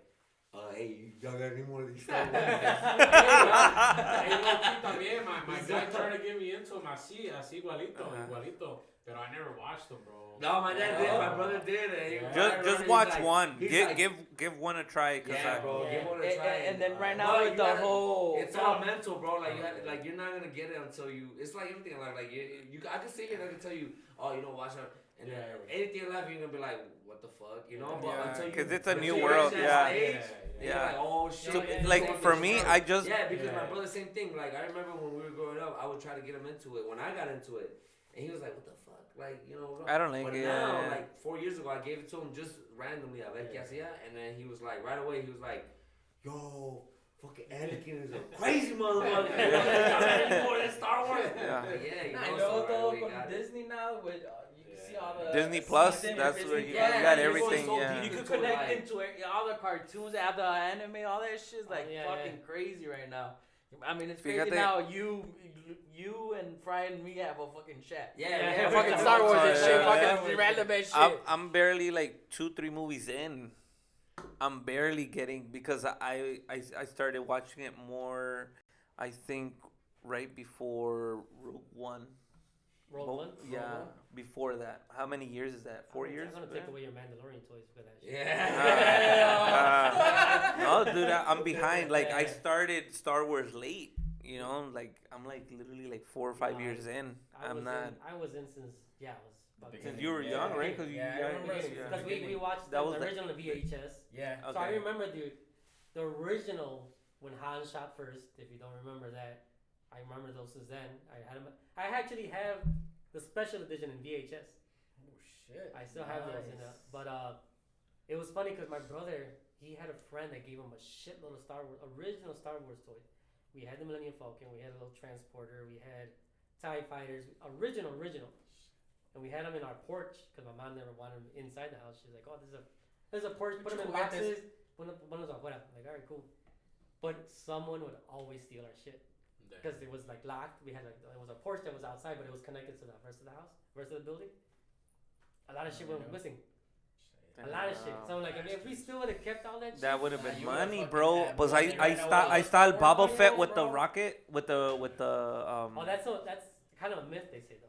hey, y'all got any more of these Star Wars? Hey, low-key también, my dad tried to get me into them así igualito, igualito. Pero I never watched them, bro. No, my dad did. My brother did. And he Yeah. was Just right just around, watch he's like- one. he's Give like, give one a try. Cause Yeah, bro. Yeah. Give one a try. And then right now But with you the gotta- whole, It's all mental, bro. Like you're not gonna get it until you. It's like everything. Like you. I can sit here and I can tell you, oh, watch out. And then Yeah. anything in life, you're gonna be like, what the fuck, But Yeah, until you, 'cause it's a until new you world, reach that yeah. stage, Yeah. and you're like, oh shit. So, yeah, like yeah. for me, I just Yeah, because my Yeah. brother, same thing. Like I remember when we were growing up, I would try to get him into it. When I got into it, and he was like, "What the fuck?" Like I don't like But it. now, Yeah. like 4 years ago, I gave it to him just randomly. A ver qué hacía, and then he was like, right away, he was like, "Yo, fucking Anakin is a crazy motherfucker." Yeah. More than Star Wars. Yeah. Like, yeah, you Nah, know, you so know, right though, away, con got it. Disney now, with you can see all the Disney Plus, season, that's Disney where you Plus. got you're everything. so Yeah. you deep could into, connect like- into all the cartoons, add the anime, all that shit's like yeah, fucking crazy right now. I mean, it's crazy Fíjate- now. You and Fry and me have a fucking chat. Yeah, Yeah, yeah, Fucking yeah. Star Wars and Yeah, shit, yeah. fucking random ass I'm, shit. I'm barely like 2-3 movies in. I'm barely getting because I started watching it more. I think right before Rogue One. Rogue Well, One. Yeah, Rogue One? before that. How many years is that? 4 years? I'm gonna take away your Mandalorian toys for that shit. Yeah. No, dude, I'm behind. Like I started Star Wars late. Like I'm like literally like 4 or 5 years in. I'm not. I was in since I was about Since you were Yeah. young, right? Because Yeah, I remember it. yeah. because we watched That was the the- original VHS. Yeah. So I Okay. remember the original when Han shot first. If you don't remember that, I remember those since then. I actually have the special edition in VHS. Oh shit. I still have those in Nice. but it was funny because my brother, he had a friend that gave him a shitload of original Star Wars toys. We had the Millennium Falcon, we had a little transporter, we had TIE fighters, original, and we had them in our porch because my mom never wanted them inside the house. She's like, "Oh, there's a porch, put them in boxes." One of those, whatever. I'm like, all right, cool. But someone would always steal our shit because it was like locked. We had it was a porch that was outside, but it was connected to the rest of the house, rest of the building. A lot of shit went missing. A lot of shit. So like, if we still would have kept all that shit, That would have been You would've money, fucking bro. had But money right now I with style Star Boba Wars, Fett with the bro. rocket with the oh, that's kind of a myth, they say though.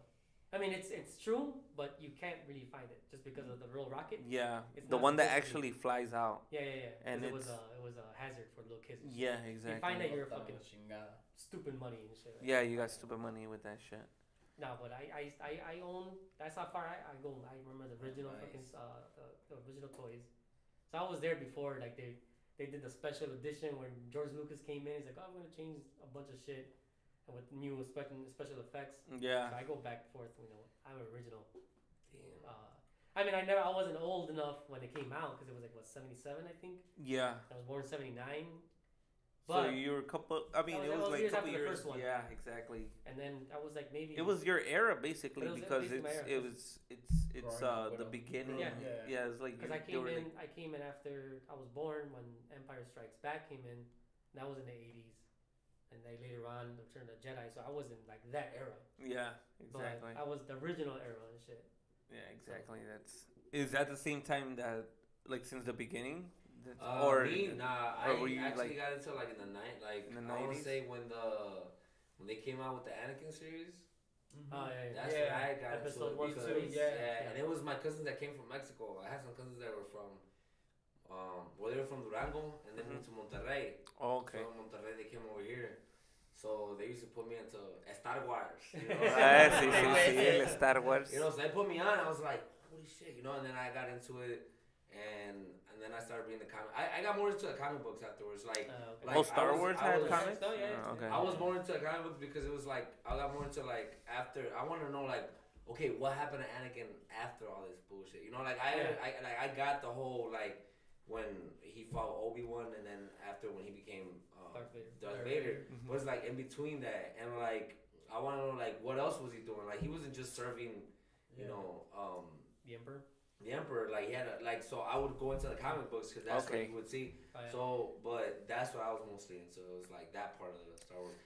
I mean, it's true, but you can't really find it just because of the real rocket. yeah, It's the not one that supposed to be. actually flies out. Yeah. And 'Cause it was it's- it was a hazard for little kids. and shit. Yeah, You exactly. find that you're Puta fucking chingada. stupid money and shit. Like Yeah, you got stupid money with that shit. No, but I own. That's how far I go. I remember the original Nice. fucking the original toys. So I was there before. Like they did the special edition when George Lucas came in. He's like, oh, I'm gonna change a bunch of shit and with new special effects. Yeah. So I go back and forth. I'm original. Damn. I mean, I wasn't old enough when it came out because it was like what 77, I think. Yeah. I was born in 79. So But you were a couple. I mean, That it was was like a years couple after the years. first one. Yeah, exactly. and then I was like maybe It was your era basically But it was because basically my era, it's Growing up with the them. beginning. Yeah. Yeah, it's like because you- I they came were in. like- I came in after I was born when Empire Strikes Back came in. And that was in the 80s, and then later on Return of the Jedi. So I was in like that era. Yeah, exactly. But I was the original era and shit. Yeah, exactly. Is that the same time that like since the beginning? I or were you, actually like- got into like in the night, like in the I want 90s? to say when they came out with the Anakin series. Oh yeah, That's Yeah. when I got Episode into it 1, because 2, yeah. and it was my cousins that came from Mexico. I had some cousins that were from, well, they were from Durango and then moved to Monterrey. Okay. So in Monterrey they came over here. So they used to put me into Star Wars. You know, Ah, sí, sí, sí, el Star Wars. you know, so they put me on. I was like, holy shit, you know. And then I got into it, and then I started reading the comic. I got more into the comic books afterwards. Like, okay. like Oh, Star Wars I had was- comics? Oh, yeah. Oh, okay. I was more into the comic books because it was like I got more into like after. I want to know like, okay, what happened to Anakin after all this bullshit? You know, like I got the whole like when he fought Obi-Wan, and then after when he became Darth Vader. Mhm. But it's like in between that, and like I want to know like what else was he doing? Like he wasn't just serving, you know, The Emperor. the Emperor. Like he had a, like so I would go into the comic books because that's Okay. what you would see. Oh, yeah. So, but that's what I was mostly into. It was like that part of the Star Wars.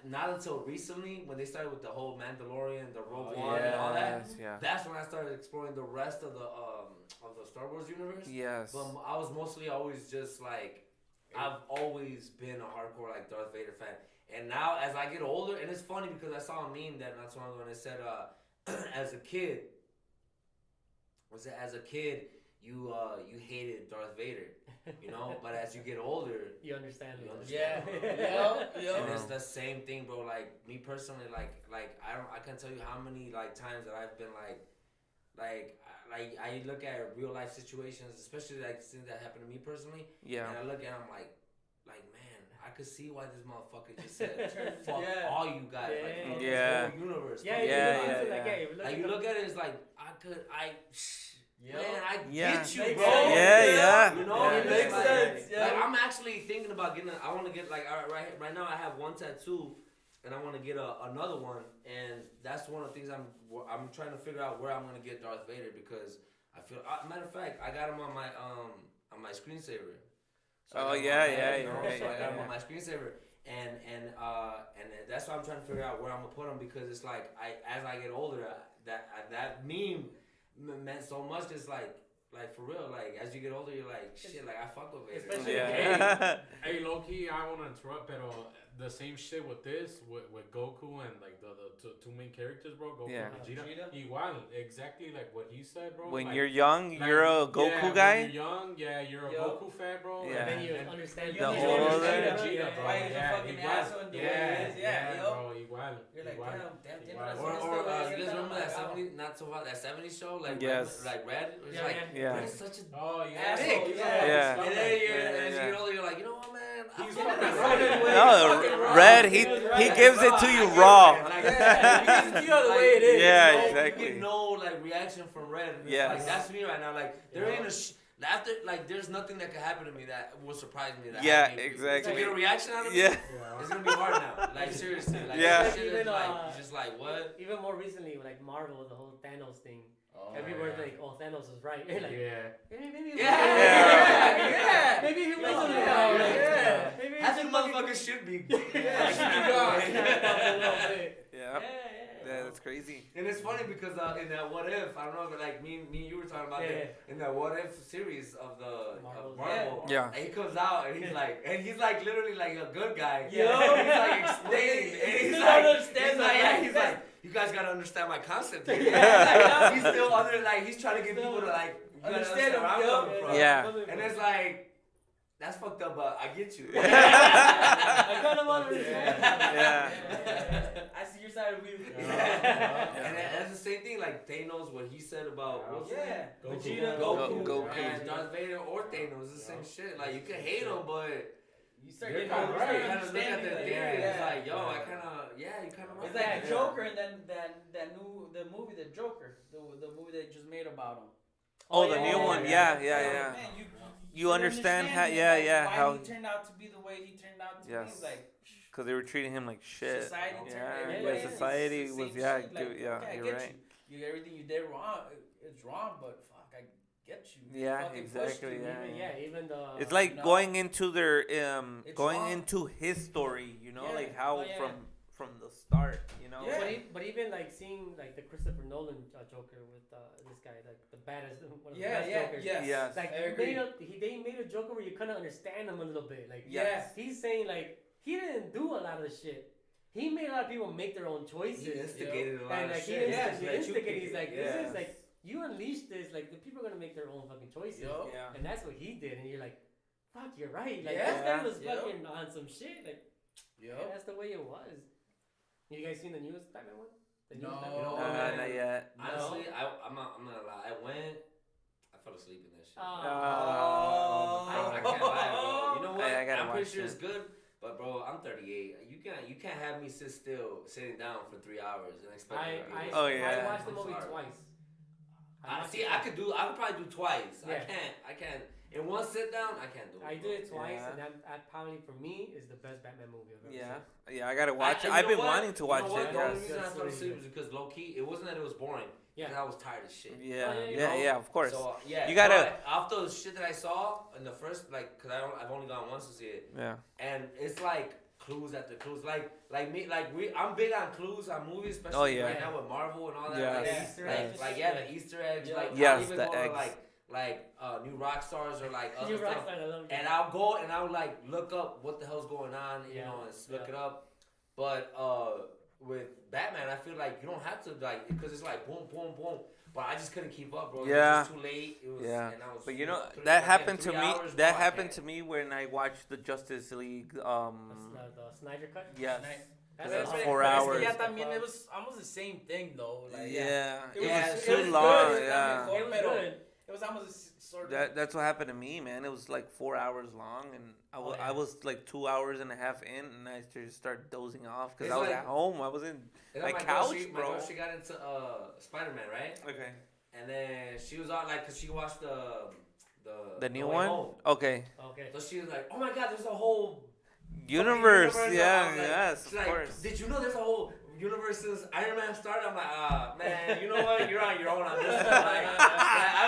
Not until recently when they started with the whole Mandalorian, the Rogue One, and all that. Yes, yeah. That's when I started exploring the rest of the Star Wars universe. Yes. But I was mostly always just like, I've always been a hardcore like Darth Vader fan. And now as I get older, and it's funny because I saw a meme that not so long ago and it said, as a kid, you hated Darth Vader, you know, but as you get older, You understand. you it. understand. Yeah. And it's the same thing, bro. Like me personally, like I can tell you how many like times that I've been like I look at real life situations, especially like things that happened to me personally. Yeah. And I look at I'm like man, I could see why this motherfucker just said fuck Yeah. all you guys, like Yeah. fuck Yeah. this whole universe. Yeah, fuck you Yeah, look everybody. into it yeah, like, yeah. hey, Like you look at it, it's like man, I Yeah. get you, Makes bro. sense. Yeah, yeah. You know, Yeah, it's makes like, sense, yeah. Like I'm actually thinking about getting. I want to get like right now. I have one tattoo, and I want to get another one. And that's one of the things I'm trying to figure out where I'm gonna get Darth Vader because I feel. Matter of fact, I got him on my screensaver. I Oh, got him yeah, on my- yeah, you know, yeah, So I got him yeah. on my screensaver, and that's why I'm trying to figure out where I'm gonna put him because it's like as I get older, that meme meant so much. Just like for real, like as you get older, you're like shit. Like I fuck with Vader. Especially- Yeah. Hey, low-key, I want to interrupt, pero the same shit with this, with Goku and like the two main characters, bro. Goku Yeah. and Vegeta. Vegeta? Igual, exactly like what he said, bro. When like, you're young, like, you're a Goku yeah, guy. When you're young, yeah, you're a Yo. Goku fan, bro. Yeah. And then you and- understand. You The understand older- Vegeta, bro. Why he's a Yeah, fucking igual. asshole and the way he is. Yeah, yo. bro, igual. You're like, igual. damn, Igual. that's Or still you guys remember that like, 70s, not so far, that 70s show? Like, Yes. Red, like Red? It was Yeah, like, yeah. Red is such a Oh, yeah. Asshole, dick. yeah. Yeah. And then Yeah, as you yeah. get older, you're like, you know what, man? I He's fuck with fucking Red. right. No, Red. He gives it to you I get raw. it, like, Yeah, he gives it to you the way it is. Yeah, you know, exactly. You get no like reaction from Red. And it's Yes. like that's me right now. Like there Yeah. ain't after like there's nothing that could happen to me that will surprise me. That Yeah, happened. exactly. To get a reaction out of me, Yeah. it's gonna be hard now. Like seriously, like Yeah. that shit is Even, like just like what? Even more recently, like Marvel, the whole Thanos thing. Oh, Everyone's yeah. like, "Oh, Thanos is right." You're like, Yeah. maybe. Yeah. Maybe he Like, wasn't yeah, right. yeah. Maybe he Half just the motherfuckers should be. Yeah. Yeah, that's crazy. And it's funny because in that What If, I don't know if like me and you were talking about Yeah. that in that What If series of the Marvel. Marvel. Yeah. And he comes out and he's like literally like a good guy. Yo. He's like explaining. And He he's don't like, understand he's like, that. yeah, he's like, you guys gotta understand my concept. Here. Yeah. Like, he's still he's trying to get people to like you gotta Understand him, where I'm yo. coming from. Yeah. And it's like, that's fucked up, but I get you. I kind of understand. Yeah. I see your side of you. And that's the same thing, like Thanos, what he said about what's his name? Yeah. Goku. Vegeta. Goku, Goku. and Darth Vader or Thanos, it's the same shit. Like you can hate them, but You start You're getting kinda you right. start you kind of look at understanding, their like, theory. yeah. It's like, yo, Yeah. I kind of, you kind of. It's like the Joker and then the movie, the Joker, the movie they just made about him. Oh, the yeah, new yeah, one. yeah. Yeah. Man, You understand how? him, Yeah, like, yeah. why How? he turned out to be the way he turned out to Yes. be. Like Because they were treating him like shit. society Yeah, turned yeah, everybody. yeah. society it's the was same yeah, shit, like, yeah. okay, I You're get right. You everything you did wrong, it's wrong, but fuck, I get you. Yeah, Fucking pushed exactly, you, yeah. man. Yeah, even the. It's like No. going into their It's going wrong. into his story. You know, Yeah. like how Oh, yeah. from the start. You know. Yeah. But even like seeing like the Christopher Nolan Joker with this guy, like the baddest, one of the Yeah, best yeah, Jokers. yes. Yes. Like I he agree. they made a Joker where you kind of understand him a little bit. Like Yes. he's saying like he didn't do a lot of the shit. he made a lot of people make their own choices. He instigated a lot And of like he shit. instigated. He's like, this Yeah. is like you unleashed this. Like the people are gonna make their own fucking choices. Yo. Yeah. And that's what he did. And you're like, fuck, you're right. Like Yeah. this guy was Yep. fucking on some shit. Like Yo. yeah, that's the way it was. You guys seen the newest Batman one? The No. newest Batman You know one? what, man? Not yet. Honestly, I'm not gonna lie. I fell asleep in that shit. Oh. I can't lie, bro. You know what? I gotta I'm pretty watch sure it. it's good, but bro, I'm 38. You can't have me sitting down for 3 hours and expect me to be Oh, I yeah. watched the I'm movie sorry. twice. See, I could probably do twice. Yeah. I can't. In one sit down, I can't do it. I bro. did it twice, Yeah. and that probably for me is the best Batman movie I've ever Yeah. seen. Yeah, I gotta watch it. you I've know been what? wanting to watch You know what? it. The only Yes. reason I That's fell what asleep he was because low key, it wasn't that it was boring. Yeah. Because I was tired as shit. Yeah. Oh, yeah, Yeah. you Yeah. know? Of course. So yeah, You gotta- but after the shit that I saw in the first, like, cause I've only gone once to see it, Yeah. and it's like clues after clues, I'm big on clues on movies, especially Oh, yeah. right now with Marvel and all that. Yes. Like, The Easter eggs. the Easter eggs, Yeah. like Yes, I'll even the go eggs. to new rock stars or like other You rock stuff. star, I love it. And I'll go and I'll like look up what the hell's going on, you Yeah. know, and look Yeah. it up. But with Batman, I feel like you don't have to like because it's like boom, boom, boom. But I just couldn't keep up, bro. Yeah. It was just too late. It was, Yeah. and I was, But you know three- that again, happened to 3 me. hours, That bro, I happened can't. to me when I watched the Justice League. The Snyder cut. Yes. That's That's awesome. 4 Pero es hours. que ya también it was almost the same thing though. Like, Yeah. It It was- was it too was long. good. Yeah. It was Pero- good. It was almost sort of. That's what happened to me, man. It was like 4 hours long, and Oh, yeah. I was like 2 hours and a half in, and I just started dozing off because It's I was like- at home. I was in And my then couch, my bro. girl, she got into Spider-Man, right? Okay. And then she was on like, cause she watched the The new Way one. Home. Okay. Okay. So she was like, oh my god, there's a whole Universe. fucking Yeah. I'm like- Yes. she's Of like, course. did you know there's a whole universe since Iron Man started? I'm like, man, you know what? You're on your own on this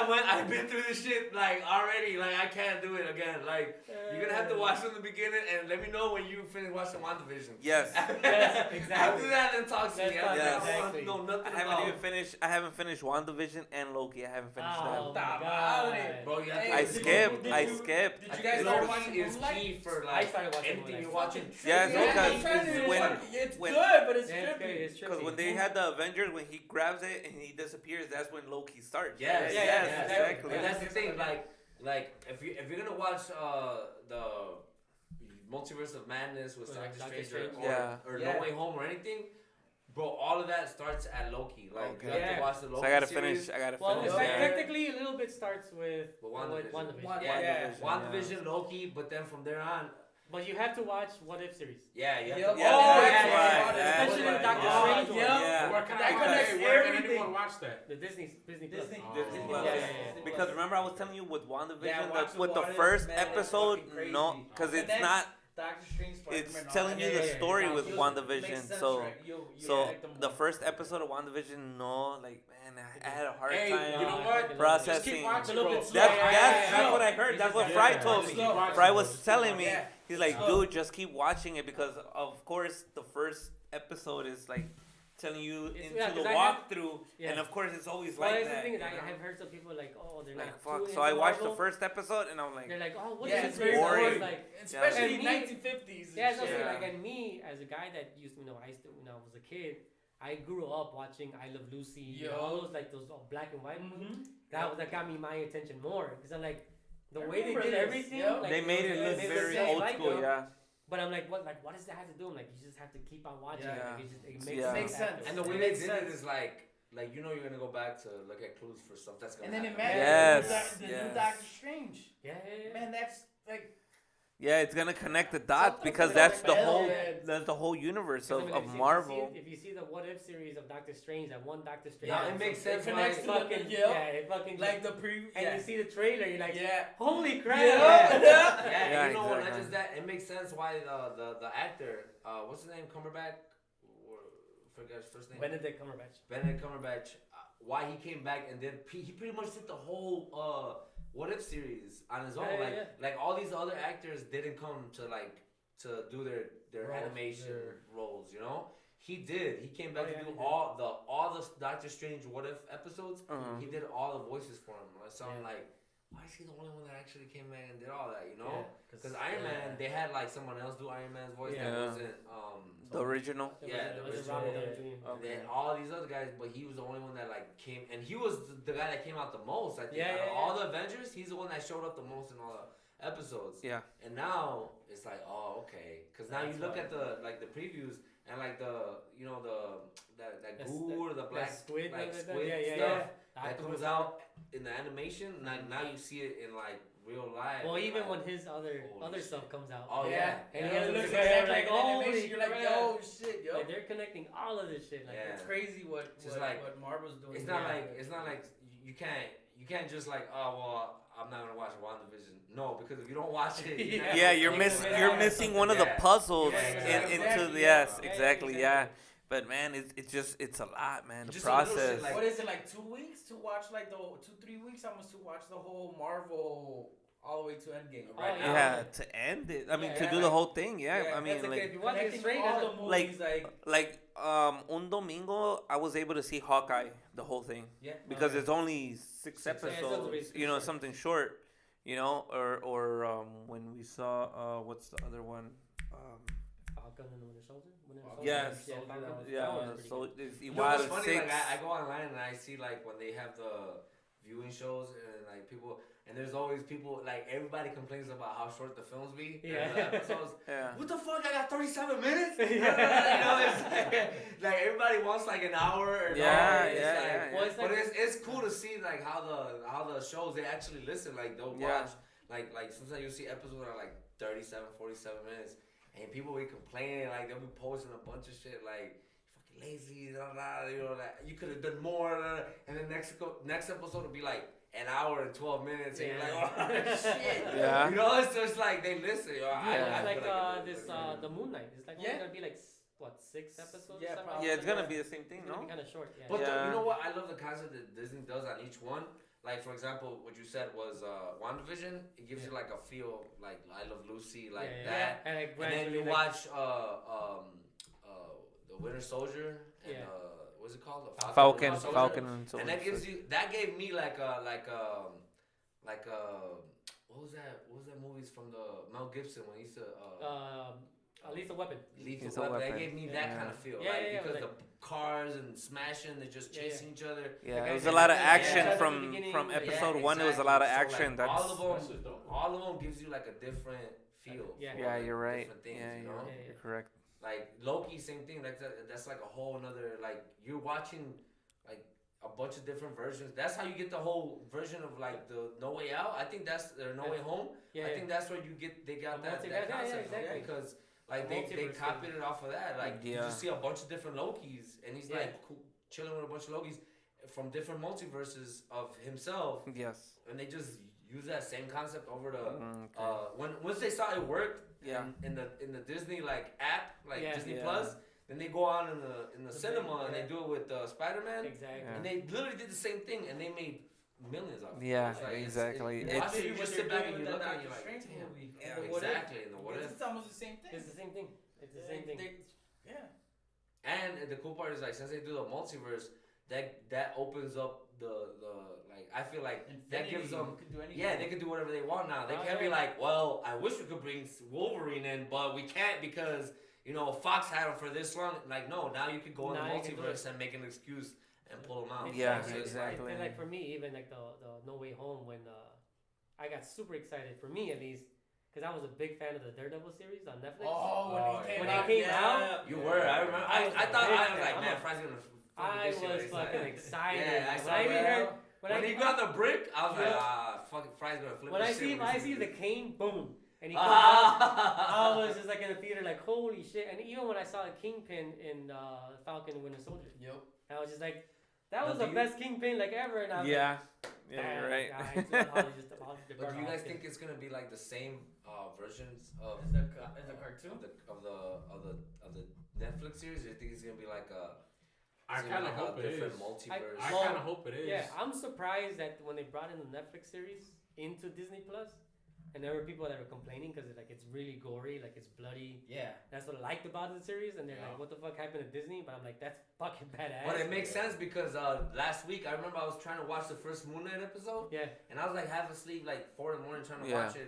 one. I've been through this shit like already. Like I can't do it again. Like you're gonna have to watch from the beginning and let me know when you finish watching WandaVision. Yes. Yes, exactly. After that, then talk to Let's me. talk, I don't exactly. want to know nothing I about. haven't even finished. I haven't finished WandaVision and Loki. I haven't finished Oh, that. my Madre. God. Bro, you have to. Hey, I did you- skipped. did I you- skipped. Did I you think guys start Loki watching is Moonlight? key for I like started watching anything Moonlight. you're watching. Yes, Yeah, because I'm trying to- when- it's when- good, but it's Yeah, it's trippy. good. It's Because trippy. when they had the Avengers, when he grabs it and he disappears, that's when Loki starts. Yes, Yeah, yes, yeah, exactly. And that's the thing, like if you're gonna watch the Multiverse of Madness with With, Doctor Doctor Strange Strange. Yeah. or Yeah. No Way Home or anything, bro, all of that starts at Loki. Like you Okay. have to Yeah. watch the Loki So I gotta series. finish. I gotta Well, finish. like, yeah. technically, a little bit starts with With WandaVision. WandaVision. Yeah. WandaVision, Loki, but then from there on, But you have to watch What If series. yeah, you have Yep. to. Yeah, Oh, that's yeah, right. yeah, That's Especially right. Doctor Yeah. Strange one. Yeah. Where can That connects where can everything. anyone watch that? The Disney Plus. Disney. Disney Oh. Plus. Yeah, yeah, yeah. Because remember, I was telling you with WandaVision, Yeah, watch with the What If, first man, it's episode, fucking crazy. no, because And it's then not. Doctor Strange, It's Spider-Man, all telling that. you Yeah, the yeah, story yeah. with Makes WandaVision. sense, So, right? You so like them the more. first episode of WandaVision, no, like man, I had a hard Hey, time you know I what? fucking processing. Just keep watching, A little bro. bit That's slow. that's what I heard. That's what Fry told me. Just keep watching, Fry bro. was Just keep telling me. watching. Yeah. He's like, Slow. dude, just keep watching it because of course the first episode is like telling you It's- into yeah, the 'cause I have- walkthrough, yeah. and of course it's always Well, like that's the that. thing. you Is I know? have heard some people like, oh, they're Like not fuck. too So I into watched the Marvel. first episode and I'm like, They're like, oh, what Yeah, is it's this? very boring. It's like, Especially And me- 1950s. yeah, and so shit. like, and me as a guy that used to, I used to, when I was a kid, I grew up watching I Love Lucy, Yo. all those like those black and white movies. Mhm. That got me my attention more because I'm like, the I way they remember did this, everything, yeah. like, they made it look made very just old like school. them. Yeah. But I'm like, what does that have to do? I'm like, you just have to keep on watching. Yeah. it. Like, it makes Yeah. Makes sense. And the It way they makes did sense. it is like you know you're gonna go back to look at clues for stuff that's gonna And then happen. imagine Yes, the yes. new Doctor Strange. Yeah, yeah, yeah. Man, that's like Yeah, it's gonna connect the dots Something because with that's the the metal whole and- that's the whole universe 'Cause, I of, mean, of if you Marvel. if you see the What If series of Doctor Strange, that one Doctor Strange, Yeah, it makes sense. it connects why- to the fucking yeah, it fucking like the pre. and Yeah. you see the trailer, you're like, Yeah. holy crap! Yeah. Yeah, Yeah, and you know what? Not exactly. just that. It makes sense why the actor, what's his name, Cumberbatch, forget his first name, Benedict Cumberbatch. Benedict Cumberbatch, why he came back and did he pretty much did the whole What If series on his own. Yeah, yeah, like yeah. like all these other actors didn't come to do their Roles, animation their- roles. You know, he did. He came back Oh, yeah, to do he did. all the Doctor Strange What If episodes. Uh-huh. He did all the voices for him. It sounded Yeah. like why is he the only one that actually came back and did all that? You know, Yeah. because Iron Man, they had like someone else do Iron Man's voice Yeah. that wasn't The original. Yeah, the It was original. Robert Downey Jr. And then all these other guys, but he was the only one that like came, and he was the guy that came out the most. I think Yeah, out yeah, of all yeah. the Avengers, he's the one that showed up the most in all the episodes. Yeah. And now it's like, oh, okay, because now That's you look why. at the previews and like the that That's goo or the black squid, like that- squid yeah, yeah, stuff yeah. that comes out in the animation. Now you see it in like real life. Well, and, even like, when his other holy stuff shit. comes out. Oh yeah. And Yeah, he has it a looks big hair, exactly like, like holy animation. You're like, crap. yo, shit, yo. Like they're connecting all of this shit. Like Yeah. It's crazy what Just like- Marvel's doing. It's not Yeah. like you can't just like, oh well, I'm not gonna watch WandaVision. No, because if you don't watch it, you're not Yeah, gonna you're know missing what you're happened. missing one of the Yeah. puzzles Yeah, exactly. into Exactly, yes, yeah. exactly, Yeah, yeah. exactly. But man, it's a lot, man. The Just some little process. shit like- What is it, like 2 weeks to watch like the 2-3 weeks almost to watch the whole Marvel all the way to Endgame? Right Oh, now. Yeah, to end it. I mean, Yeah, to yeah. do the whole thing. Yeah, Yeah, I mean, That's okay. If like you watch it Connecting straight, all that's the a- movies, like un domingo, I was able to see Hawkeye the whole thing yeah, because Okay. it's only six Yeah, it's episodes. basically You know, short. something short. You know, or when we saw what's the other one? Falcon and the Winter Soldier. Winter Falcon Soldier? Yes. Yeah, Falcon. That was- Yeah, That was pretty so good. it's You know what's igual funny? six. Like I go online and I see like when they have the viewing shows and like people and there's always people like everybody complains about how short the films be. and Yeah. the episodes. Yeah. What the fuck? I got 37 minutes. Yeah. You know, it's like everybody wants like an hour. Or Yeah, it's yeah, like, yeah, Well, it's But like it's cool to see like how the shows they actually listen. Like they'll Yeah. watch like sometimes you'll see episodes that are like 37, 47 minutes, and people will be complaining like they'll be posting a bunch of shit like fucking lazy, blah, blah, you know that you could have done more, and then next episode will be like an hour and 12 minutes, and you're like, oh shit, Yeah. you know, it's just like they listen. You know, Yeah. it's like feel this the Moon Knight. It's like only Yeah. gonna be like what 6 episodes? Yeah, or something? probably. Yeah, it's gonna be the same thing, It's gonna no? be kind of short. Yeah. But Yeah. you know what? I love the concept that Disney does on each one. Like for example, what you said was WandaVision. It gives you like a feel like I Love Lucy, like yeah, that. And, like, And then you gradually, like, watch the Winter Soldier and Yeah. what's it called? The Falcon, Winter Soldier. Falcon, and so And that gives you me like what was that movies from the Mel Gibson when he used to Lethal Weapon. Lethal Lethal Weapon. That Weapon. gave me that Yeah. kind of feel, Yeah, like yeah, because like- the cars and smashing, they're just Yeah, yeah. chasing each other. Yeah, Like it I was a said, lot of yeah, action yeah, from at the beginning, from yeah, episode Yeah, 1. It was a lot of exactly. So, action. like, That's That's just dope. all of them gives you like a different feel. Yeah. for, yeah, like, you're right. Different things, Yeah, you you're, know. Yeah, yeah. you're correct. Like Loki, same thing. Like that's like a whole another. Like you're watching like a bunch of different versions. That's how you get the whole version of like the No Way Out. I think that's or No Way Home. Yeah, I yeah. think that's where they got The that multiverse, yeah, yeah, concept from, exactly. because like The they multiverse copied thing. it off of that. Like you Yeah. just see a bunch of different Lokis, and he's Yeah. like chilling with a bunch of Lokis from different multiverses of himself, Yes. and they just use that same concept over to Okay. once they saw it worked Yeah. in the Disney like app like Yeah. Disney Yeah. Plus, then they go on in the The cinema big- and yeah. they do it with Spider-Man, Exactly. Yeah. and they literally did the same thing and they made millions of it. Yeah, It's like, exactly. It, It's- watch it, you just sit back and you look at it, you're like, Strange damn. movie. Yeah, The What If. Exactly, and the what if. It's almost the same thing. It's the same thing. It's the same thing. Yeah. And the cool part is like since they do the multiverse, that opens up the like I feel like that Infinity, gives them you could do anything. yeah they can do whatever they want now. They Oh, can't be yeah. like, well, I wish we could bring Wolverine in, but we can't because you know Fox had him for this long. Like no, now you could go in the Now you can do multiverse and make an excuse and pull them out. Yeah, So it's like- exactly. And like for me, even like the No Way Home, when I got super excited, for me at least, because I was a big fan of the Daredevil series on Netflix. Oh, when yeah. he came When out. he came out, You were, I remember. I was I thought big I was fan. like, I'm man, a- Fry's gonna. I this shit was is fucking like- excited. Yeah, I when saw I even that. heard, When he got the brick, I was like, Yeah. fucking Fry's gonna flip. when his I shit see when I he see sees the it. cane, boom, and he comes out. I Ah. was just like in the theater, like holy shit. And even when I saw the Kingpin in Falcon and Winter Soldier, Yep. I was just like, that was Now, the do best Kingpin like ever. And I was Yeah. like, Yeah, you're damn, right. guys, the But do you guys Hopkins. think it's gonna be like the same versions of As a cartoon. of the Netflix series? Or do you think it's gonna be like a I it's gonna kind be of like hope a it is. different multiverse? I Well, kind of hope it is. Yeah, I'm surprised that when they brought in the Netflix series into Disney Plus, And there were people that were complaining because like it's really gory, like it's bloody. Yeah. That's what I liked about the series, and they're Yeah. like, "What the fuck happened to Disney?" But I'm like, "That's fucking badass." But it makes sense because last week I remember I was trying to watch the first Moon Knight episode, Yeah. and I was like half asleep, like 4 in the morning trying to Yeah. watch it,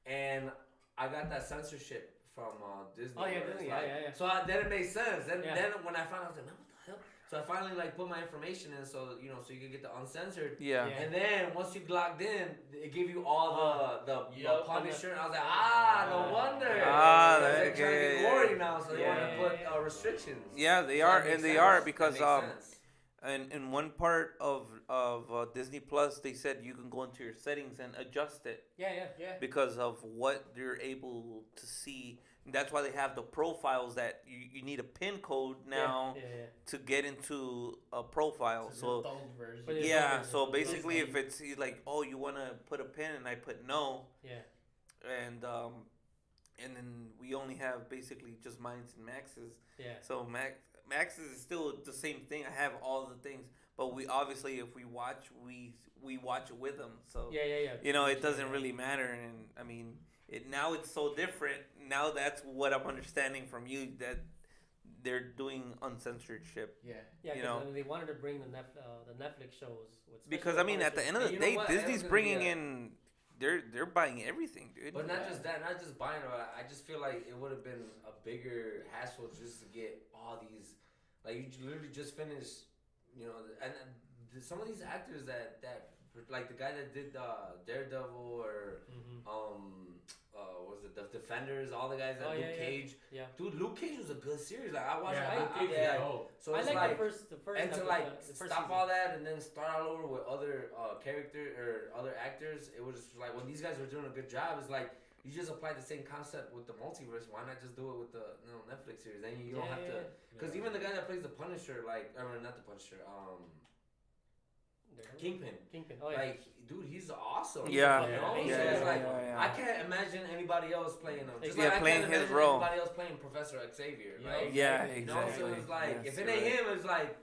and I got that censorship from Disney. Oh yeah, where it's Disney. like- Yeah. So then it made sense. Then Yeah. then when I found out, I was like, man, what the hell? So I finally like put my information in, so so you can get the uncensored. Yeah. Yeah. And then once you logged in, it gave you all the Yup. Punisher, and I was like, no wonder. Ah, Because they're okay, trying to get yeah, gory yeah. now, so they Yeah, want to yeah, put restrictions. Yeah, they So are, that makes and they sense. are That because makes sense. in one part of Disney Plus, they said you can go into your settings and adjust it Yeah. Yeah. because of what you're able to see. That's why they have the profiles that you need a PIN code now Yeah. to get into a profile. The So adult version. But it's yeah, okay, so it's basically, okay. if it's like, oh, you want to put a PIN and I put no, Yeah. and then we only have basically just mines and maxes. Yeah. So maxes is still the same thing. I have all the things, but we obviously, if we watch, we watch it with them. So Yeah. it doesn't really matter. And I mean, now it's so different. Now that's what I'm understanding from you, that they're doing uncensorship. Yeah. Yeah, you because know. they wanted to bring the Netflix shows. With Because special I mean, at the end of And the you know day, what? Disney's Everyone's bringing gonna be in. They're buying everything, dude. But not just that, not just buying it. I just feel like it would have been a bigger hassle just to get all these. Like you literally just finished, and some of these actors that like the guy that did Daredevil or was it the Defenders? All the guys that Oh, Luke yeah. Cage. Yeah. Dude, Luke Cage was a good series. Like I watched. Yeah, it. Luke Cage is yeah. dope. So I it's like like. the first And to episode, like the first stop season. all that and then start all over with other character or other actors, it was just like when these guys were doing a good job. It's like you just apply the same concept with the multiverse. Why not just do it with the Netflix series? Then you don't have to. Because even the guy that plays the Punisher, not the Punisher, Kingpin. Oh yeah. Like, dude, he's awesome. Yeah. You know? Yeah, So it's yeah, like yeah. I can't imagine anybody else playing him. Just Yeah, like playing I can't his imagine role. anybody else playing Professor Xavier. Yeah. Right? Yeah, You know, exactly. so it's like Yes, if it you're ain't right. him, it's like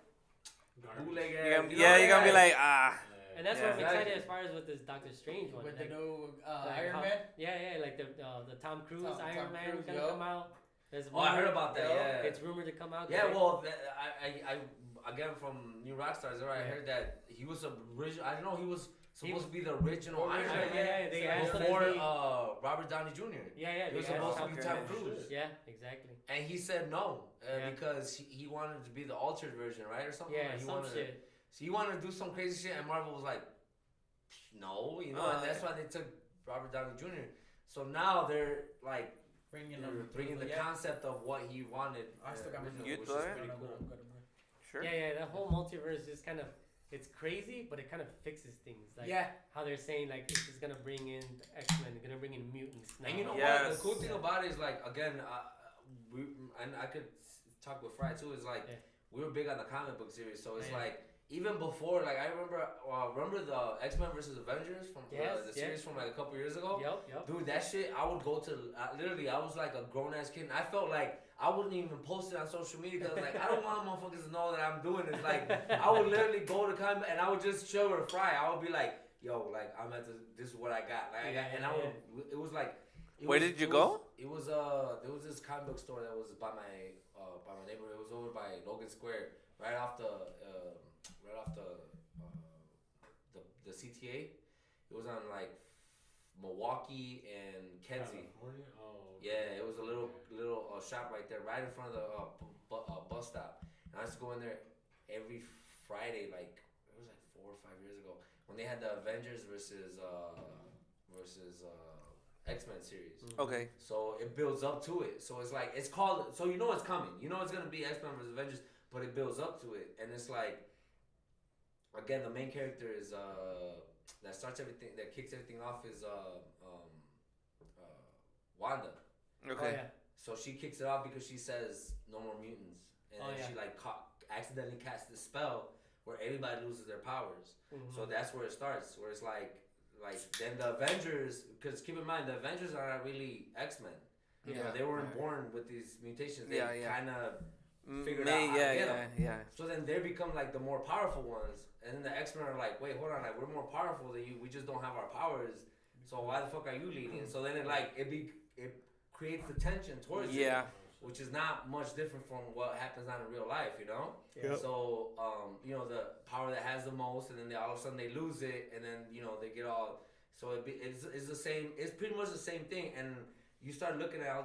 bootleg You're ass. gonna, you're gonna be like, ah. And that's Yeah. what I'm excited Exactly. as far as with this Doctor Strange one. With the like, new like Iron how- Man. Yeah, like the Tom Cruise Tom Iron Man Cruise, gonna yup. come out. There's Oh, I heard rumor- about that. Yeah. Yeah. It's rumored to come out. Yeah, today. well, I again from New Rockstars, I Yeah. heard that he was original. I don't know, he was He- supposed to be the original Iron Yeah, Man yeah, they asked him before if he- Robert Downey Jr. Yeah, He was they asked supposed to Tom be Cruise. Tom Okay. Cruise, Yeah, exactly. and he said no Yeah. because he wanted to be the altered version, right, or something. Yeah, Like, he some wanted shit. So he wanted to do some crazy shit, and Marvel was like, no, and that's why they took Robert Downey Jr. So now they're like Bringing they're them. bringing the yeah. concept of what he wanted. I still got my originally, You which thought is it? pretty cool. Sure. Yeah, that whole multiverse just kind of, it's crazy, but it kind of fixes things. Like Yeah. how they're saying like this is gonna bring in the X-Men, they're gonna bring in mutants now. And you know what? Yes. The cool thing about it is like again, and I could talk with Fry too. Is like Yeah. we were big on the comic book series, so it's Yeah. like even before, like I remember the X-Men versus Avengers from Yes, the yes. series from like a couple years ago. Yep. Dude, that shit, I would go to literally. I was like a grown ass kid. And I felt like I wouldn't even post it on social media because like I don't want motherfuckers to know that I'm doing this. Like I would literally go to comment and I would just chill with Fry. I would be like, yo, like I'm at this is what I got. Like I got, and I would. It was like. Where did you go? It was there was this comic book store that was by my neighborhood. It was over by Logan Square, right off the CTA. It was on like Milwaukee and Kenzie. California? Oh. Yeah, it was a little shop right there, right in front of the bus stop. And I used to go in there every Friday, like it was like 4 or 5 years ago, when they had the Avengers versus X-Men series. Okay. So it builds up to it. So it's like it's called. So you know it's coming. You know it's gonna be X-Men versus Avengers, but it builds up to it, and it's like. Again, the main character is that starts everything, that kicks everything off is Wanda. Oh, Okay. yeah. So she kicks it off because she says no more mutants, and Oh, then yeah. she like accidentally casts this spell where everybody loses their powers. Mhm. So that's where it starts. Where it's like then the Avengers, because keep in mind the Avengers are not really X-Men. You know, Yeah. they weren't born with these mutations. They Yeah, yeah. kind of Mm, figured out how to yeah, get yeah, 'em. yeah. So then they become like the more powerful ones, and then the X-Men are like, wait, hold on, like we're more powerful than you. We just don't have our powers. So why the fuck are you leading? So then it creates the tension towards you. Yeah. Which is not much different from what happens on in real life, you know? Yeah. So, the power that has the most, and then all of a sudden they lose it, and then, they get all. So it's the same, it's pretty much the same thing. And you start looking at all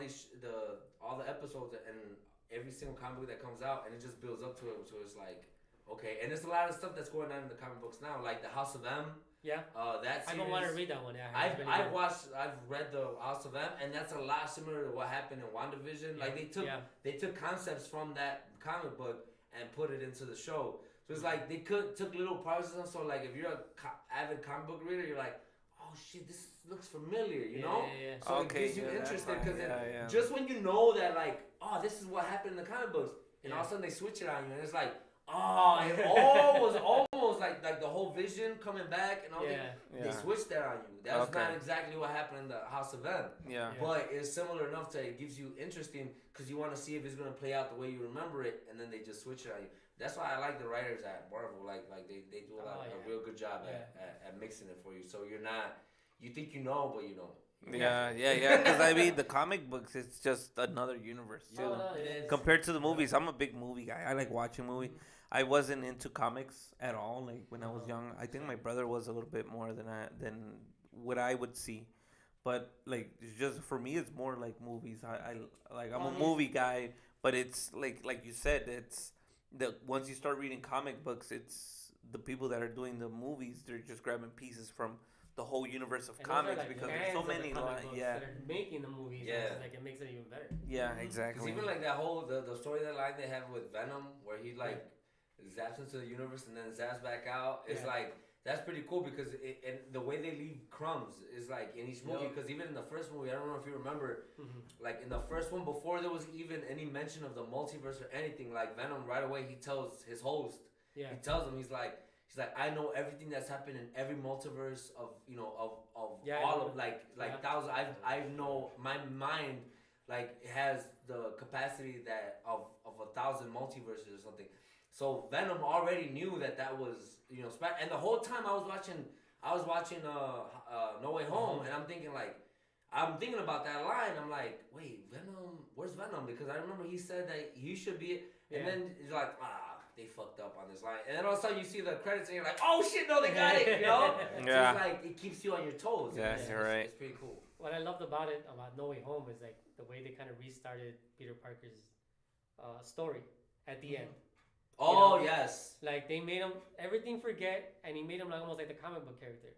all the episodes and every single comic book that comes out, and it just builds up to it. So it's like, okay. And there's a lot of stuff that's going on in the comic books now, like the House of M. Yeah. That series. I don't want to read that one. Yeah. I've read the House of M, and that's a lot similar to what happened in WandaVision. Yeah. Like they took concepts from that comic book and put it into the show. So it's like they took little parts of them. So like if you're a avid comic book reader, you're like, oh shit, this looks familiar, you know? Yeah. So it gets you interested because just when you know that like, oh, this is what happened in the comic books, and all of a sudden they switch it on you, and it's like, oh, it was almost like the whole Vision coming back and all that. They switched that on you. That's not exactly what happened in the House of M. Yeah. But it's similar enough to it gives you interesting because you want to see if it's gonna play out the way you remember it, and then they just switch it on you. That's why I like the writers at Marvel. Like they do a real good job at mixing it for you. So you think you know, but you don't. Yeah. Because I mean, the comic books, it's just another universe too. Compared to the movies, I'm a big movie guy. I like watching movies. I wasn't into comics at all. Like when I was young, I think my brother was a little bit more than what I would see. But like, it's just for me, it's more like movies. I'm a movie guy. But it's like you said, it's once you start reading comic books, it's the people that are doing the movies. They're just grabbing pieces from the whole universe of comics because there's so many that are making the movies. Yeah. So it makes it even better. Yeah, exactly. Even like that whole the story that line they have with Venom where he like zaps into the universe and then zaps back out. It's like that's pretty cool because and the way they leave crumbs is like in each movie because even in the first movie, I don't know if you remember, like in the first one before there was even any mention of the multiverse or anything, like Venom right away he tells his host, he tells him he's like I know everything that's happened in every multiverse of all of like thousands. I know my mind like has the capacity that of 1,000 multiverses or something. So Venom already knew that was and the whole time I was watching No Way Home and I'm thinking about that line. I'm like, wait, Venom, where's Venom? Because I remember he said that he should be, and then he's like, they fucked up on this line. And then all of a sudden you see the credits and you're like, oh shit, no, they got it, So it's like, it keeps you on your toes. Yes, you're right. It's pretty cool. What I loved about No Way Home is like the way they kind of restarted Peter Parker's story at the end. Oh, yes. Like they made him everything forget, and he made him like almost like the comic book character.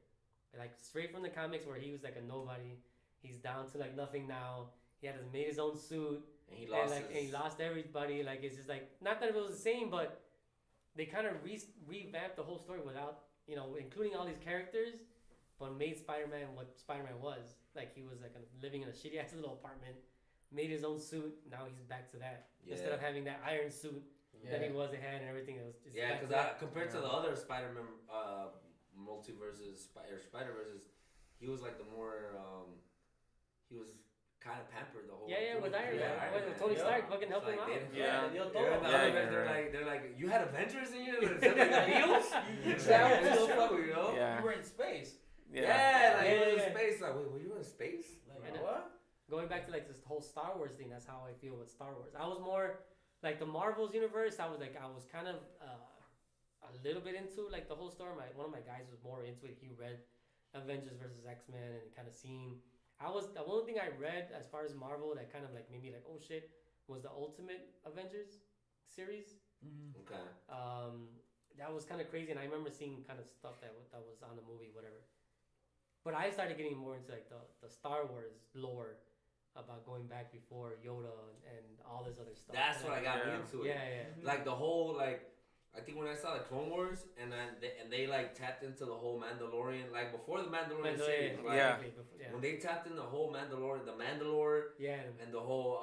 Like straight from the comics where he was like a nobody. He's down to like nothing now. He made his own suit. And he lost everybody. Like it's just like not that it was the same, but they kind of revamped the whole story without including all these characters, but made Spider-Man what Spider-Man was. Like he was like living in a shitty ass little apartment, made his own suit. Now he's back to that instead of having that iron suit that he had and everything. It was just because compared to the other Spider-Man multiverses, Spider-Verses, he was like the more he was kind of pampered the whole. With Iron Man. Tony Stark fucking helped him out. They're like, you had Avengers in you, deals. You were in space. You were in space. Like, wait, were you in space? Like what? Going back to like this whole Star Wars thing, that's how I feel with Star Wars. I was more like the Marvel's universe. I was kind of a little bit into like the whole story. One of my guys was more into it. He read Avengers versus X-Men and kind of seen. The only thing I read as far as Marvel that kind of like made me like, oh shit, was the Ultimate Avengers series. Okay. That was kind of crazy, and I remember seeing kind of stuff that was on the movie, whatever. But I started getting more into like the Star Wars lore about going back before Yoda and all this other stuff. That's what I got into it. Yeah. Like the whole I think when I saw the Clone Wars and they like tapped into the whole Mandalorian, like before the Mandalorian series, when they tapped in the whole Mandalorian, the Mandalore, and the whole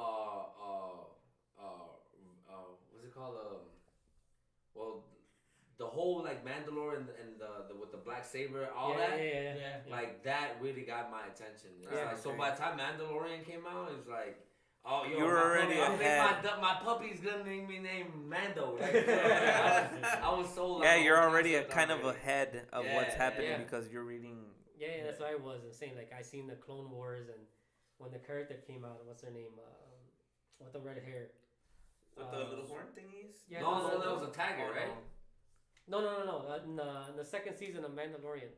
what's it called? The whole like Mandalore and the with the black saber, all that, like that really got my attention. So by the time Mandalorian came out, it was like. Oh, you were already ahead. My puppy's gonna name me Mando. Like, I was so. You're already kind of ahead of what's happening because you're reading Yeah, that's what I was saying. Like I seen the Clone Wars, and when the character came out, what's her name? With the red hair. With the little horn thingies? Yeah, No, that was a tiger, Oh, right? No. In the second season of Mandalorian,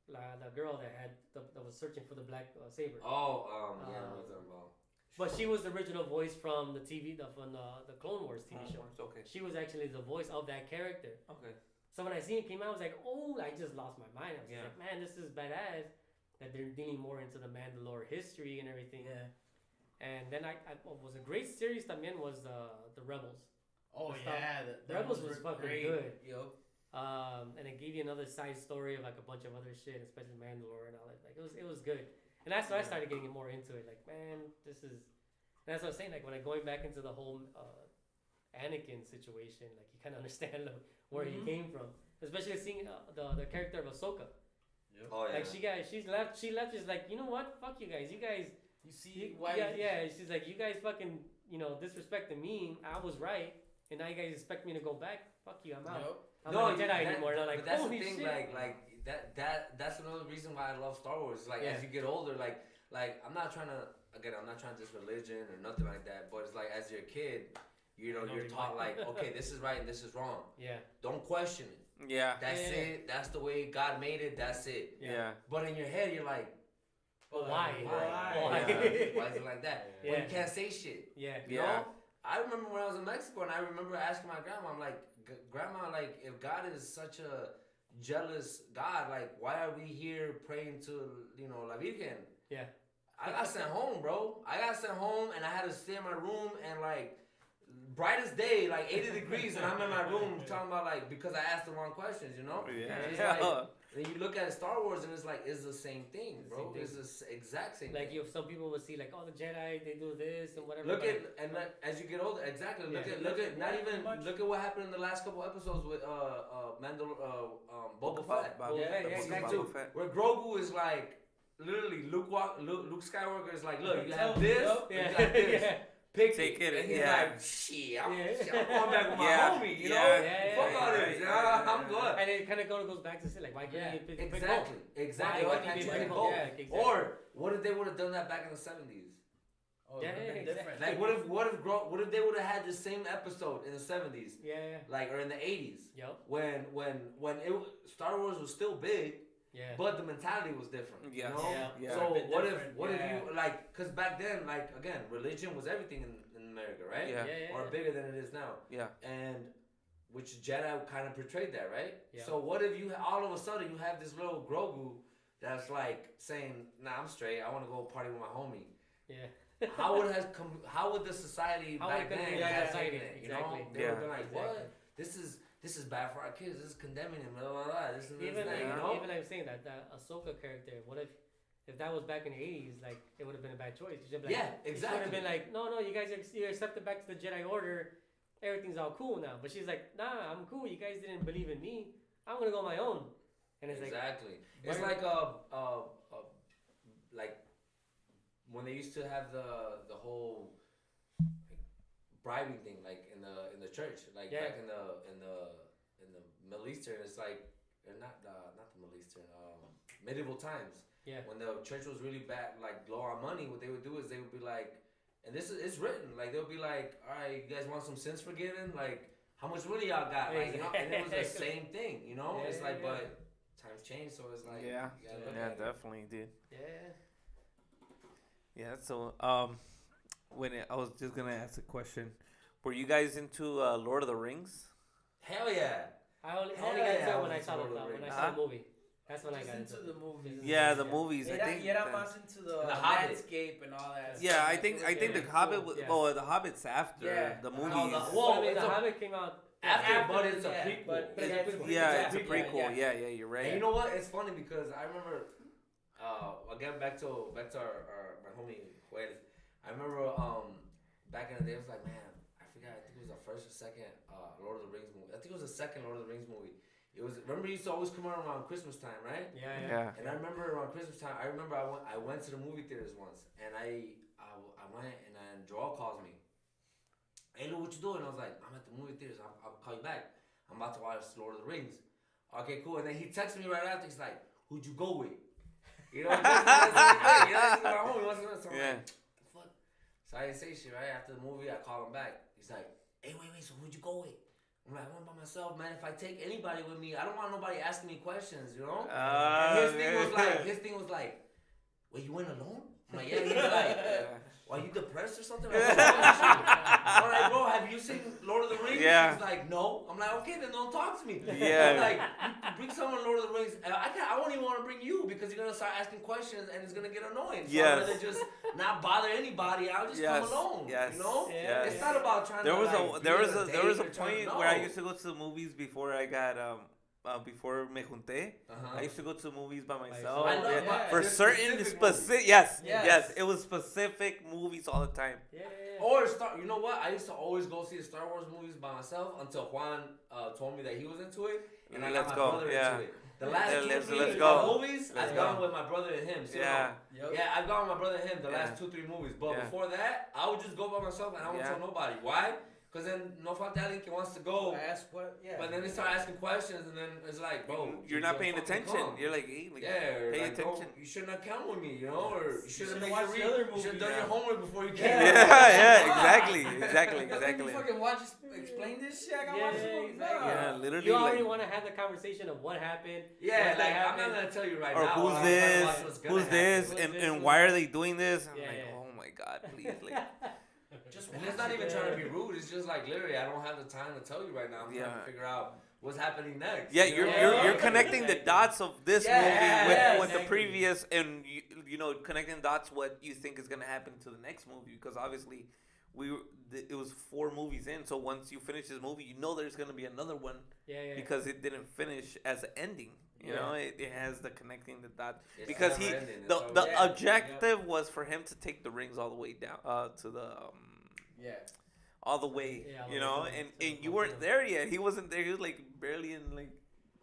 the girl that that was searching for the black saber. Oh, yeah, I know what you're talking about. But she was the original voice from the from the Clone Wars TV Clone show. Wars, okay. She was actually the voice of that character. Okay. So when I seen it came out, I was like, oh, I just lost my mind. I was Yeah. like, man, this is badass. That they're dealing more into the Mandalore history and everything. Yeah. And then what was a great series también was the Rebels. Oh The stuff. yeah, the Rebels were was fucking great. good. Yo. And it gave you another side story of like a bunch of other shit, especially Mandalore and all that. Like it was good. And that's when I started getting more into it. Like, man, this is. And that's what I was saying. Like when I going back into the whole Anakin situation, like you kind of understand where he came from, especially seeing the character of Ahsoka. Oh, yeah. Like she left just like, you know what? Fuck you guys. You guys. You see why? Yeah. She's like, you guys fucking, disrespecting me. I was right, and now you guys expect me to go back. Fuck you. I'm out. Yep. I'm not a Jedi anymore. And I'm like, but that's holy the thing, shit. like that's another reason why I love Star Wars. Like Yeah. as you get older, like I'm not trying to diss religion or nothing like that. But it's like as you're a kid, you're taught like, okay, this is right and this is wrong. Yeah. Don't question it. Yeah. That's Yeah. it. That's the way God made it. That's it. Yeah. But in your head, you're like, But why? why is it like that? Yeah. Well, you can't say shit. Yeah. You know? I remember when I was in Mexico and I remember asking my grandma, I'm like, Grandma, like, if God is such a jealous God, like, why are we here praying to, La Virgen? Yeah. I got sent home, bro. I got sent home and I had to stay in my room and, like, brightest day, like 80 degrees, and I'm in my room talking about, like, because I asked the wrong questions, Yeah. And it's like, then you look at Star Wars and it's like, it's the same thing, bro. Same It's the exact same Like thing. some people would see like, oh, the Jedi, they do this and whatever. Look but- at as you get older, exactly. Look Yeah. at not even Much. look at what happened in the last couple episodes with Boba Fett. Boba Fett, yeah, exactly. Too, where Grogu is like literally Luke Skywalker is like, look, you Tell have me, this, yup. you got this. Yeah. Pick Take it, and he's yeah. like, shit, I'm Yeah. going back with my Yeah. homie, you know? Yeah. Fuck all this, I'm good. And it kind of goes back to say like, why can't you pick Exactly, exactly. Why Why can't can't you you pick pick both? both? Yeah, exactly. Or what if they would have done that back in the 70s? Oh, Yeah, it would've been yeah, different. Like what if they would have had the same episode in the 70s, Yeah. like or in the 80s, Yep. when Star Wars was still big, Yeah. but the mentality was different. Yeah. You know? Yeah. Yeah. So Bit what different, if yeah. you like? Because back then, like again, religion was everything in America, right? Yeah. Or bigger than it is now. Yeah. And which Jedi kind of portrayed that, right? Yeah. So what if you all of a sudden you have this little Grogu that's like saying, "Nah, I'm straight. I want to go party with my homie." Yeah. How would the society How back would it then be? Yeah, have society, taken it? You exactly. know, they Yeah. would have been like, Exactly. "What? This is bad for our kids. This is condemning him." Blah blah blah. This and this Even and that. like, You know? even I'm saying that Ahsoka character, what if that was back in the 80s, like it would have been a bad choice. You should be like, Yeah, She would exactly. have been like, no, you guys you accepted back to the Jedi Order. Everything's all cool now. But she's like, nah, I'm cool. You guys didn't believe in me. I'm gonna go on my own. And it's Exactly. Why It's are- like like when they used to have the whole like, bribing thing, like in the church, like Yeah. back in the Middle Eastern. It's like or not the Middle Eastern, medieval times. Yeah. When the church was really bad, like low on money, what they would do is they would be like, and this is it's written, like they'll be like, all right, you guys want some sins forgiven? Like, how much money y'all got? Like, you know, and it was the same thing, you know. Yeah, it's like, yeah. but times change, so it's like, Yeah. you gotta look Yeah, at it. definitely, dude. Yeah. Yeah. So, I was just gonna ask a question. Were you guys into Lord of the Rings? Hell yeah. I only Hell got yeah, into I it when I was saw into the Lord of the when I Rings. saw the movie. That's when I Just got into the movies. Yeah, the movies. I Era, think. y era that- más into the, The Hobbit. landscape and all that. Yeah, stuff. I think It was the really Hobbit. cool. Yeah. Well, the Hobbit's after Yeah. the No, movies. Whoa, Well, I mean, it's the a- Hobbit came out. After, but it's a yeah, prequel. but It's a it's prequel. Yeah, it's a yeah, prequel. yeah. Yeah, you're right. And you know what? It's funny because I remember, again back to our my homie Joel. I remember back in the day, I was like, man, I forgot. I think it was the first or second Lord of the Rings movie. I think it was the second Lord of the Rings movie. It was. Remember, it used to always come out around Christmas time, right? Yeah. Yeah. And I remember around Christmas time, I went to the movie theaters once, and I went, and then Joel calls me. Hey, look what you doing? I was like, I'm at the movie theaters. I'll call you back. I'm about to watch Lord of the Rings. Okay, cool. And then he texted me right after. He's like, who'd you go with? You know, just the same thing. You know, he's my homie. He wants to know. So I'm Yeah. like, the fuck? So I didn't say shit, right? After the movie, I call him back. He's like, hey, wait, so who'd you go with? I'm like, I went by myself, man. If I take anybody with me, I don't want nobody asking me questions, you know? And his thing was like, wait, you went alone? I'm like, yeah. He's like, are you depressed or something? Like, what's wrong with you? I'm like, bro, have you seen Lord of the Rings? Yeah. He's like, no. I'm like, okay, then don't talk to me. Yeah. I'm like, you bring someone Lord of the Rings, and I won't even want to bring you because you're gonna start asking questions and it's gonna get annoying. So Yes. I'd rather just not bother anybody. I'll just come alone. Yes. You know? Yeah. It's not about trying There to was like, there be was on a there was a date or trying point to where I know. used to go to the movies before I got before me junté. I used to go to movies by myself. I know, Yeah. but For there's certain specific specific yes, Yes. yes, it was specific movies all the time. Yeah. Or you know what? I used to always go see the Star Wars movies by myself until Juan told me that he was into it, and I Let's got my go, brother yeah. into it. The last Yeah, 2 let's 3 go. movies, Let's I've go. gone with my brother and him. So Yeah. yeah, I've gone with my brother and him the Yeah. last 2 3 movies. But Yeah. before that, I would just go by myself and I wouldn't Yeah. tell nobody. Why? Because then no falta alguien que wants to go. Ask what? Yeah. But then they start asking questions, and then it's like, bro, You're just not don't paying fucking attention. come. You're like, hey, like, Yeah, or pay like, attention. You shouldn't have come with me, you know, or you should have should've made watched your the other you should have movie. done Yeah. your homework before you came. Yeah, exactly, exactly, Let me exactly. fucking watch, explain this shit. I gotta Yeah, watch the movie. exactly. Yeah, literally. You already like, want to have the conversation of what happened. Yeah, what like I'm happened. not gonna tell you right or now. who's I'm trying to this? watch what's gonna Who's this? happen. Who's And this? why are they doing this? I'm Yeah, like, yeah. oh my god, please, like, Just And watch it's not it. even trying to be rude. It's just like literally, I don't have the time to tell you right now. I'm trying Yeah. to figure out what's happening next. yeah, you know? you're connecting the dots of this Yeah, movie with, yeah, with the exactly. previous, and you know, connecting dots what you think is gonna happen to the next movie, because obviously it was 4 movies in, so once you finish this movie, you know there's gonna be another one Yeah. because it didn't finish as an ending. You Yeah. know, it has the connecting the dots. It's Because never ending. It's the always- the Yeah, objective was for him to take the rings all the way down to the Yeah. all the way, Yeah, all the you way know, to the- and to the you weren't volcano. there yet. He wasn't there. He was like barely in like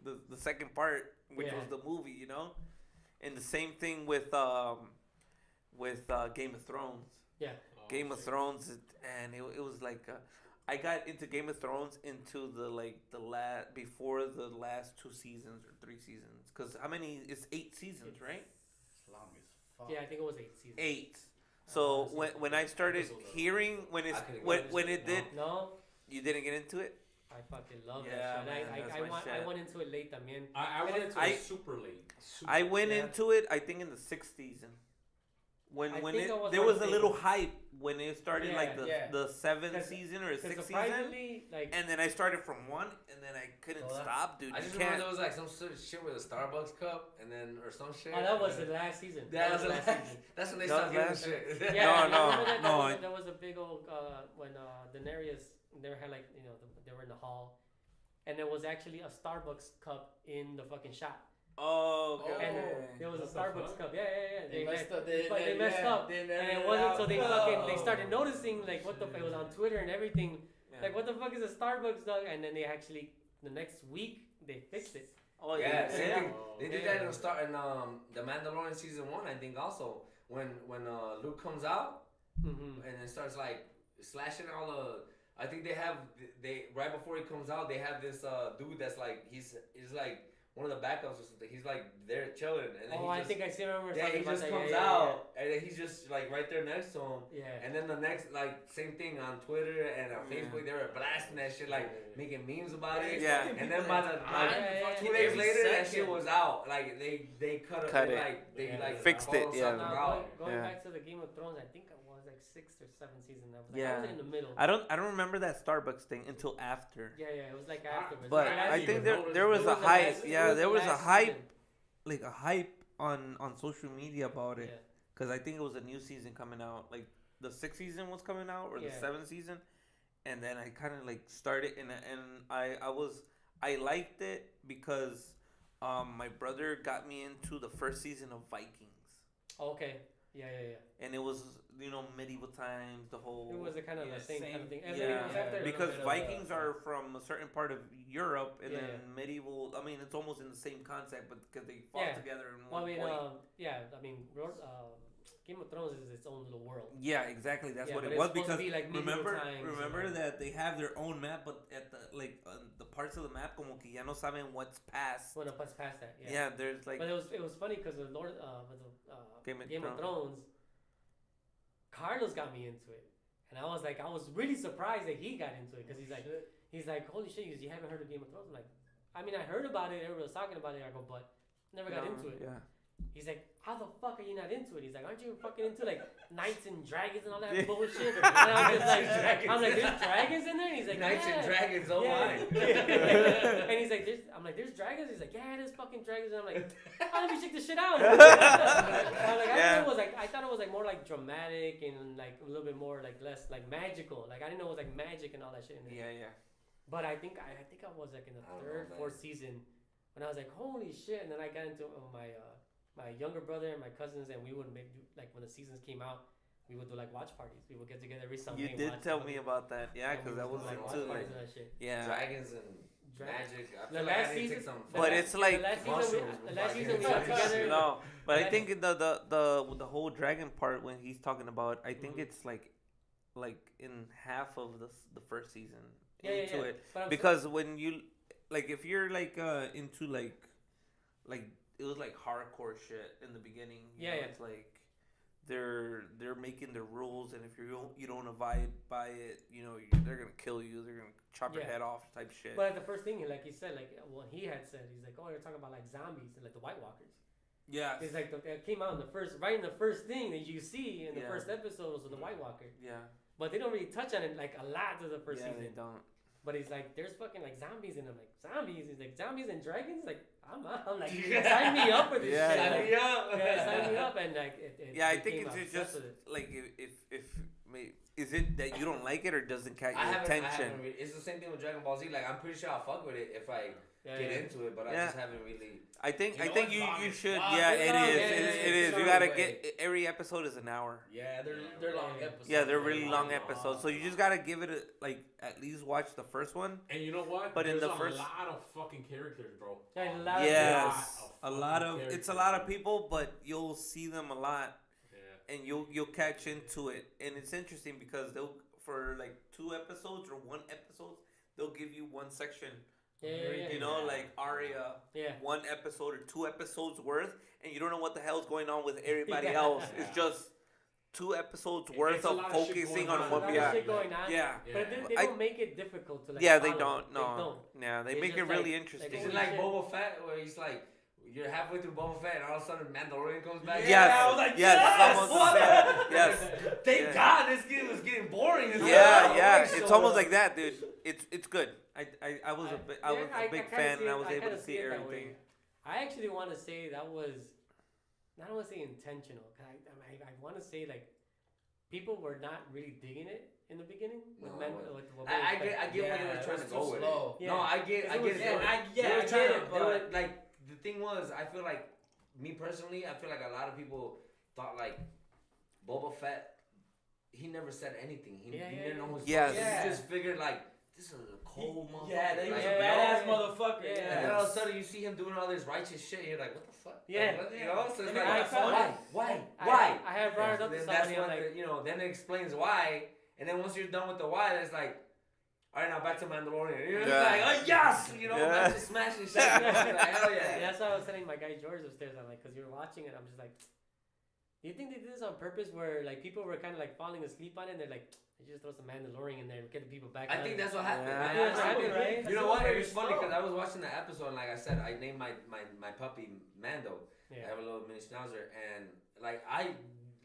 the second part, which Yeah. was the movie, you know. And the same thing with Game of Thrones. Yeah. Game of Thrones, and it was like I got into Game of Thrones into the last before the last 2 seasons or 3 seasons, because how many? It's 8 seasons, right? It's long as fuck. Yeah, I think it was 8 seasons. 8. So Oh, when I started hearing when I couldn't when go it did, No, you didn't get into it. I fucking love Yeah, that shit. man, that's my I shit. went into it late también. I went into I- it super late. I went Yeah. into it, I think, in the 6th season. When I when think it I was there was a around little six. hype when it started, Yeah, like yeah. the 7th 'Cause- season or 6th season, Surprisingly, like and then I started from 1, and then I couldn't Oh, that- stop, dude. I You just remember can't. there was like some sort of shit with a Starbucks cup, and then or some shit. oh, that was and the then- last season. That was the the last last. season. That's when they That started was giving last- shit. Yeah, No, I no, remember that, no, There was a big old when Daenerys they had like they were in the hall, and there was actually a Starbucks cup in the fucking shop. Oh, Oh. okay. And there was a What the Starbucks fuck? cup. Yeah. They messed up. but they messed up. And it wasn't so they started noticing like what the fuck, it was on Twitter and everything. Yeah. Like what the fuck is a Starbucks dog? And then they actually the next week they fixed it. Oh Yeah, same Yeah. thing. They did Yeah. that in the Mandalorian season 1, I think also when Luke comes out Mm-hmm. and then starts like slashing all the. I think they right before he comes out they have this dude that's like he's like one of the backups or something. He's like there chilling and then Oh, I think I see. Remember yeah something he about just that. comes Yeah. out and then he's just like right there next to him. Yeah. And then the next, like, same thing on Twitter and on Yeah. Facebook, they were blasting that shit, like, making memes about it. Yeah. And then by the, like, Yeah. 2 days later, that shit was out. Like, they cut it, Cut it. like, they, Yeah. like, Fixed it, photoshopped yeah. them Now, out. going Yeah. back to the Game of Thrones, I think I was like 6th or 7th season. I was like, I Yeah. was in the middle. I don't remember that Starbucks thing until after. Yeah, it was like afterwards. But Like, I last think season. there was It a the hype. last- it Yeah, there the was a last hype, season. like a hype on social media about it. Yeah. Because I think it was a new season coming out. Like the 6th season was coming out, or the Yeah. 7th season, and then I kind of like started, and I liked it because my brother got me into the first season of Vikings, Okay. Yeah. and it was medieval times, the whole. It was a kind of the same kind of thing. Yeah. Everything was after. Because bit of Vikings are from a certain part of Europe, and Yeah, then yeah. medieval. I mean, it's almost in the same concept, but because they fought Yeah. together in Well, one I mean, point. Game of Thrones is its own little world. Yeah, exactly. That's Yeah, what but it it's was supposed to because be like medieval remember, times and remember like- that they have their own map, but at the parts of the map, como que ya no saben what's past. Well, no, past that. Yeah. Yeah, there's like But it was funny because with Lord with the Game of Thrones, Carlos got me into it, and I was really surprised that he got into it because he's like holy shit, you haven't heard of Game of Thrones? I'm like, I mean, I heard about it, everybody was talking about it. I go, but never got into it. Yeah. He's like, how the fuck are you not into it? He's like, aren't you fucking into like knights and dragons and all that bullshit? And I'm just like, there's dragons in there? And he's like, Knights and dragons, oh yeah. my. And he's like, there's dragons? He's like, yeah, there's fucking dragons. And I'm like, how did you check this shit out? I'm like, I thought it was like more like dramatic and like a little bit more like less like magical. Like I didn't know it was like magic and all that shit in there. Yeah. But I think I was like in the third, fourth season when I was like, holy shit. And then I got into my younger brother and my cousins, and we would like when the seasons came out, we would do like watch parties. We would get together every Sunday. You and did watch tell something. me about that. Yeah, because that was like like watch too parties like and that shit. yeah. Dragons and magic. I The feel like last I need to take season- some. But it's like the last mushrooms season we before I got get together. into no, but I That- think the whole dragon part when he's talking about, I think Mhm. it's like in half of the first season Yeah, into yeah. it But I'm because when you like if you're like into like it was like hardcore shit in the beginning. You know, Yeah. It's like they're making the rules, and if you don't abide by it, they're gonna kill you. They're gonna chop your Yeah. head off, type shit. But the first thing, like he said, like what he had said, he's like, oh, you're talking about like zombies and like the White Walkers. Yeah. It's like it came out in the first thing that you see in the Yeah. first episode was with the White Walker. Yeah. But they don't really touch on it like a lot to the first Yeah, season. they don't. But he's like, there's fucking like zombies in them. Like zombies? He's like, zombies and dragons? Like, I'm like, sign me up for this Yeah, shit. yeah. Like, Sign me up. yeah, sign me up. And like, Yeah, I became think it's obsessed just with it. like is it that you don't like it or doesn't catch your attention? It's the same thing with Dragon Ball Z. Like I'm pretty sure I'll fuck with it if I Yeah, get yeah. into it, but I Yeah. just haven't really. I think You know you it's long you as should. fuck. Yeah, It's it long, is. yeah, It yeah, is. it's You long gotta way. get every episode is an hour. Yeah, they're Yeah. long Yeah. episodes. Yeah, they're really long episodes. So you just gotta give it at least watch the first one. And you know what? But in There's the first- a lot of fucking characters, bro. Yeah, a lot of Yes, a a lot of fucking it's a lot of people, but you'll see them a lot, Yeah. and you'll catch into it. And it's interesting because they'll for like 2 episodes or 1 episode, they'll give you one section. Yeah. You know, like Arya, Yeah. 1 episode or 2 episodes worth, and you don't know what the hell's going on with everybody Yeah. else. It's just 2 episodes worth It's a of lot of shit focusing going on on. one. A lot of Yeah, shit going on. yeah, But they I- don't make it difficult to like yeah. They follow. don't. They No, don't. yeah. They It's make it just really like- interesting. Is Holy it like shit. Boba Fett where he's like you're halfway through Boba Fett and all of a sudden Mandalorian comes back? Yes, Yeah, I was like, yes, yes, almost what? the same. Yes. Thank Yeah. God this game was getting boring. As Yeah, well. yeah. So, It's almost like that, dude. It's good. I was a big kinda fan, see and I it- was able kinda to see it that everything. way. I actually want to say that was, I don't want to say intentional. 'Cause I want to say like, people were not really digging it in the beginning with No, men. it With I get where Yeah, they were it trying was to too go with slow. it. Yeah. No, I get It it. was- They yeah, were- I they were get trying it, to- but- they were, like the thing was, I feel like me personally, I feel like a lot of people thought like Boba Fett, he never said anything. He Yeah, didn't know his Yes. voice. Yeah. He just figured like this is a cold motherfucker. Yeah, they was like, a Yeah, badass yeah. motherfucker. Yeah. And Yeah. then all of a sudden you see him doing all this righteous shit. And you're like, what the fuck? Yeah. Like, what, you know. So it's And like, I felt- why? I had brought it up to Then that's somebody. I'm when like, then it explains why. And then once you're done with the why, then it's like, all right, now back to Mandalorian. You know, Yeah. it's like, oh yes, Yeah. back to smashing shit. Like, hell yeah, yeah. that's why I was telling my guy George upstairs. I'm like, because you're watching it, I'm just like, do you think they did this on purpose, where like people were kind of like falling asleep on it, and they're like, they just throw some Mandalorian in there and get the people back. I on think it. that's what happened. Yeah. man. That's what happened, right? You know what? Very It was funny slow. because I was watching the episode, and like I said, I named my puppy Mando. I Yeah. have a little mini schnauzer, and like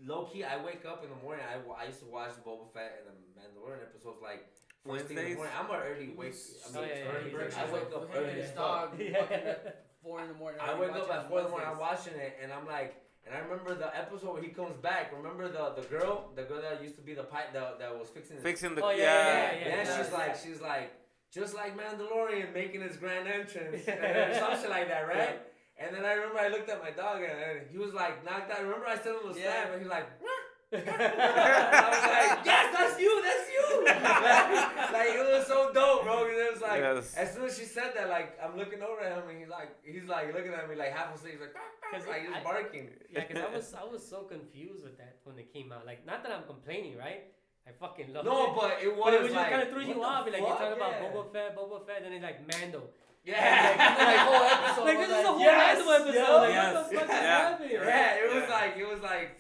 low key, I wake up in the morning. I used to watch the Boba Fett and the Mandalorian episodes like first thing in the Wednesdays? morning. I'm an early wake. Oh, yeah, early bird. I wake up Him and early his as dog fuck. fucking at 4 in the morning. I wake up watching at 4 in the morning. I'm Wednesdays. watching it, and I'm like, and I remember the episode where he comes back. Remember the girl that used to be the pipe that was fixing the Fixing the Oh, yeah. yeah. Then she's like, just like Mandalorian making his grand entrance, and some shit like that, right? And then I remember I looked at my dog and he was like knocked out. Remember I said him to Yeah. slam, and he's like, "Rah." And I was like, yes, that's you. Like, it was so dope, bro. 'Cause it was like, Yes. as soon as she said that, like, I'm looking over at him and he's like looking at me like half asleep. He's like, like just barking. Yeah, because I was so confused with that when it came out. Like, not that I'm complaining, right? I fucking love it. No, but it was, But it was just like, kind of threw what you the off. Like, you're fuck? talking about Yeah. Boba Fett, and then like Mando. Yeah, like whole episode. Like, was this is a whole yes, Mando episode. yeah. Like, Yes. what the fuck is Yeah. happening? Yeah, it was Yeah. like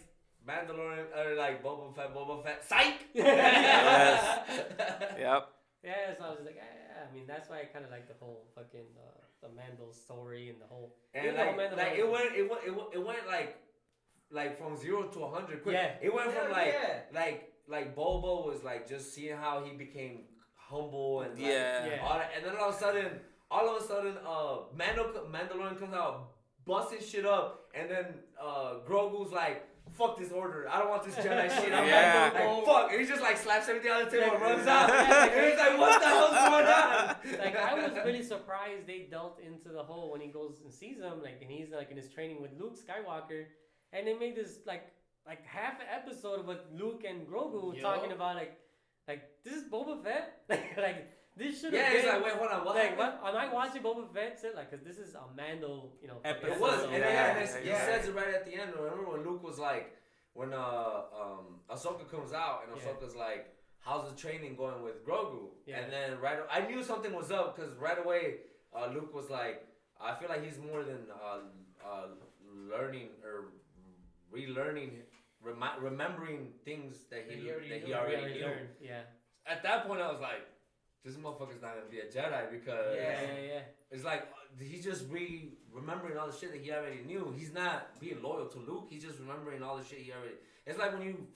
Mandalorian or like Boba Fett, psych. Yes. Yep. Yeah, so I was just like, I mean, that's why I kind of like the whole fucking the Mando story and the whole. And even the whole like Mandalorian- it went like from 0 to 100 quick. Yeah. It went from Hell like Boba was like just seeing how he became humble and like, Yeah. Yeah. all that, and then all of a sudden, Mandalorian comes out, busting shit up, and then Grogu's like, fuck this order, I don't want this Jedi shit. I'm Yeah. like, fuck. And he just like slaps everything on the table and runs out. And he's like, what the hell's going on? Like, I was really surprised they dealt into the whole when he goes and sees him, like, and he's like in his training with Luke Skywalker, and they made this like half an episode with Luke and Grogu Yo. talking about like this is Boba Fett, like this should have Yeah, been. he's like, wait, hold on, what Like, happened? what? Am I watching Boba Fett? Like, cause this is a Mando, you know. fucking Episode. It was, episode. and Yeah, then he yeah. says it right at the end. Remember when Luke was like, when Ahsoka comes out and Yeah. Ahsoka's like, "How's the training going with Grogu?" Yeah. And then I knew something was up because right away Luke was like, "I feel like he's more than learning or relearning, remembering things that he already knew." learned. Yeah. At that point, I was like, "This motherfucker's not gonna be a Jedi because." Yeah. It's like he's just remembering all the shit that he already knew. He's not being loyal to Luke. He's just remembering all the shit he already. It's like when you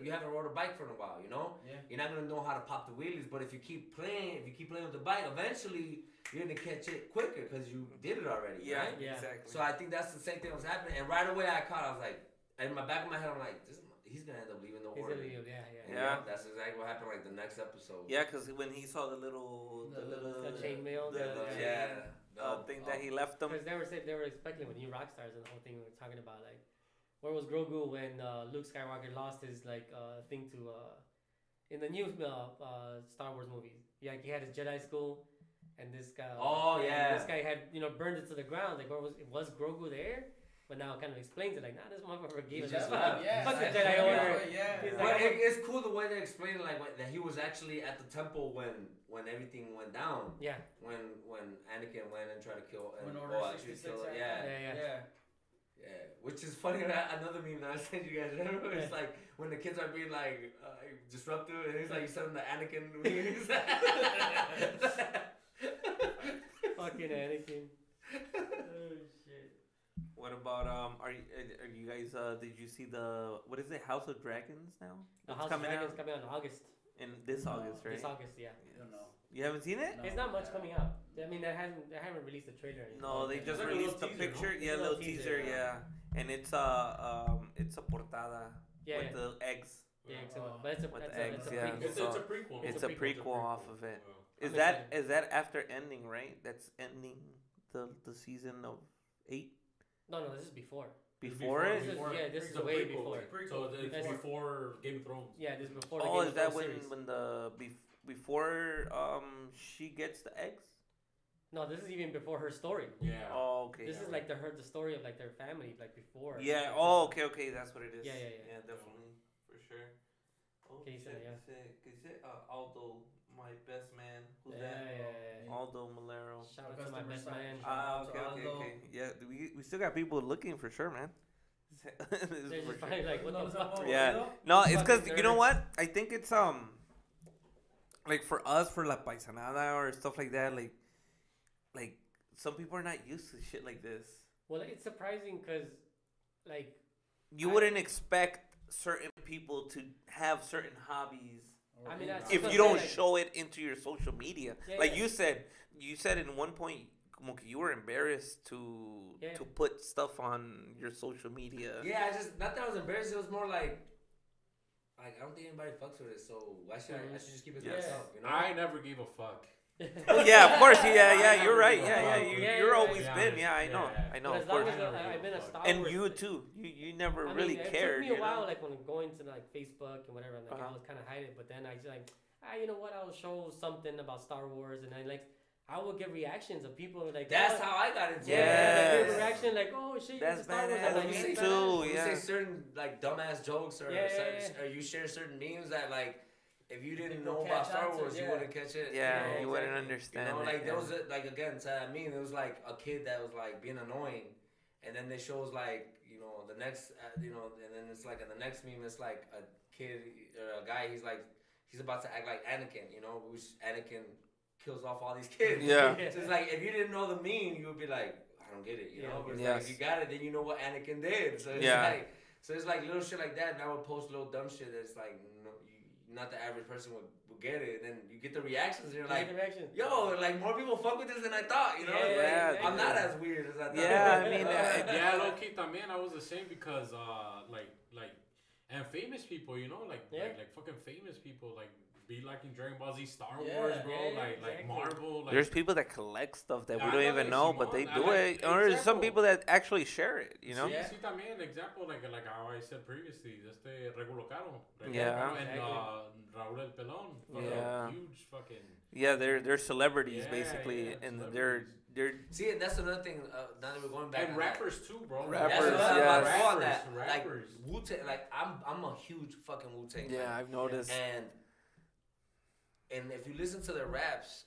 you haven't rode a bike for a while, you know. Yeah. You're not gonna know how to pop the wheelies, but if you keep playing with the bike, eventually you're gonna catch it quicker because you did it already. Yeah. Right? Yeah. Exactly. So I think that's the same thing that was happening, and right away I was like, in my back of my head, I'm like, he's gonna end up leaving the He's order. gonna leave, yeah. And Yeah. That's exactly what happened. Like the next episode. Yeah, because when he saw the little The chainmail, thing that he left them. Because they were expecting with new rock stars and the whole thing we were talking about, like, where was Grogu when Luke Skywalker lost his thing to in the new Star Wars movies? Yeah, he had his Jedi school, and this guy. Oh, yeah. This guy had burned it to the ground. Like, where was Grogu there? But now it kind of explains it. Like, nah, this motherfucker gave us just fuck left. the Yeah. Jedi Order. Yeah. He's But like, it's cool the way they explain it, like that he was actually at the temple when everything went down. yeah. When Anakin went and tried to kill and When Order actually 66 kill. happened. Yeah. Which is funny. Another meme that I sent you guys. Remember, it's like when the kids are being like disruptive, and it's like you send them the Anakin memes. Fucking Anakin. Oh shit. What about are you guys did you see what is it, House of Dragons now? The It's House of coming Dragons out coming out in August. in this No, August, right? This August, yeah. I don't know. You haven't seen it? No. It's not much coming out. I mean, they haven't released the trailer. or anything. No, they just like a released the little teaser, picture. no? Yeah, It's a little little teaser. teaser, Yeah, and it's a portada Yeah, with yeah. the eggs. Yeah, but it's a, With it's the a, eggs, it's a yeah. prequel. It's a prequel. It's a prequel off of it. Yeah. Is I'm that excited. is that after ending, right? That's ending the season of 8 No, this is before. before This it. is, yeah, this It's is a way prequel. before. So it's That's- before Game of Thrones. Yeah, this is before. The Oh, Game is of that Thrones when series. when the before she gets the eggs? No, this is even before her story. Yeah. Oh, okay. This is like the story of like their family, like before. Yeah. Like, Oh, okay. That's what it is. Yeah. Yeah, definitely for sure. Oh, Okay, you said it, yeah. Que dice, Aldo, my best man. Who's Yeah, that? yeah. Aldo Malero. Shout out to my Customer best side. man. Ah, Shout okay, out to okay, Aldo. okay. Yeah, we still got people looking for sure, man. This is They're for just sure. probably like, what the fuck? Yeah. No, it's because Fucking you know nerds. what? I think it's like for us, for La Paisanada or stuff like that, like some people are not used to shit like this. Well, it's surprising because, like, You I- wouldn't expect certain people to have certain hobbies I mean, that's if what you I'm don't saying, like- show it into your social media. Yeah, Like yeah. you said in one point, como que you were embarrassed to Yeah. put stuff on your social media. Yeah, not that I was embarrassed. It was more like I don't think anybody fucks with it, so why should I should just keep it to Yes. myself, you know? I never gave a fuck. Oh, yeah, of course. Yeah, you're right. Yeah, You're you're always right. been. Yeah, I know. I know, But as of long course. as I've been a Star And Wars. you too. You never I really mean, it cared. took me a You while, know. like when going to like Facebook and whatever. I'm like, Uh-huh. I was kind of hiding, but then I just like, you know what? I'll show something about Star Wars, and I would get reactions of people like, That's oh, how I got into yeah, Yes. like, give a reaction like, oh shit, you're That's into Star Wars. badass. I'm like, Me yeah, too. badass. When you Yeah. say certain like dumbass jokes or Yeah, or you share certain memes that like if you didn't People know about catch Star on to Wars it, you yeah. wouldn't catch it. Yeah, Yeah, you wouldn't exactly. You understand know, it. like Yeah. there was like again, so I mean, it was like a kid that was like being annoying, and then they shows like the next and then it's like in the next meme it's like a kid or a guy he's about to act like Anakin, which Anakin kills off all these kids. Yeah. So it's like if you didn't know the meme, you would be like, I don't get it, you know. But it's like Yes. if you got it, then you know what Anakin did. So it's Yeah. like little shit like that, and I would post little dumb shit that's like not the average person would get it, and then you get the reactions, and you're like, yo, like more people fuck with this than I thought, you know? Yeah, Like, I'm not as weird as I thought. Yeah, I mean, Yeah, low key también. I was the same because like and famous people, like fucking famous people like be liking Dragon Ball Z, Star Yeah, Wars, bro, yeah, like exactly. Marvel. Like, There's people that collect stuff that we I don't know even that, know, but they Simon. do I it. like- Or there's some example. people that actually share it. You know. Sí, Yeah. sí, también, example, like how I said previously, Regulo Caro. Yeah. And Raúl El Pelón. Yeah. Huge fucking... Yeah, they're celebrities Yeah, basically, yeah, and celebrities. they're See, and that's another thing. Now that we're going back, And on rappers too, bro. Rappers, That's what yes. I'm about to go on that. Rappers. Like Wu-Tang, like I'm a huge fucking Wu-Tang. yeah, fan. I've noticed. And if you listen to their raps,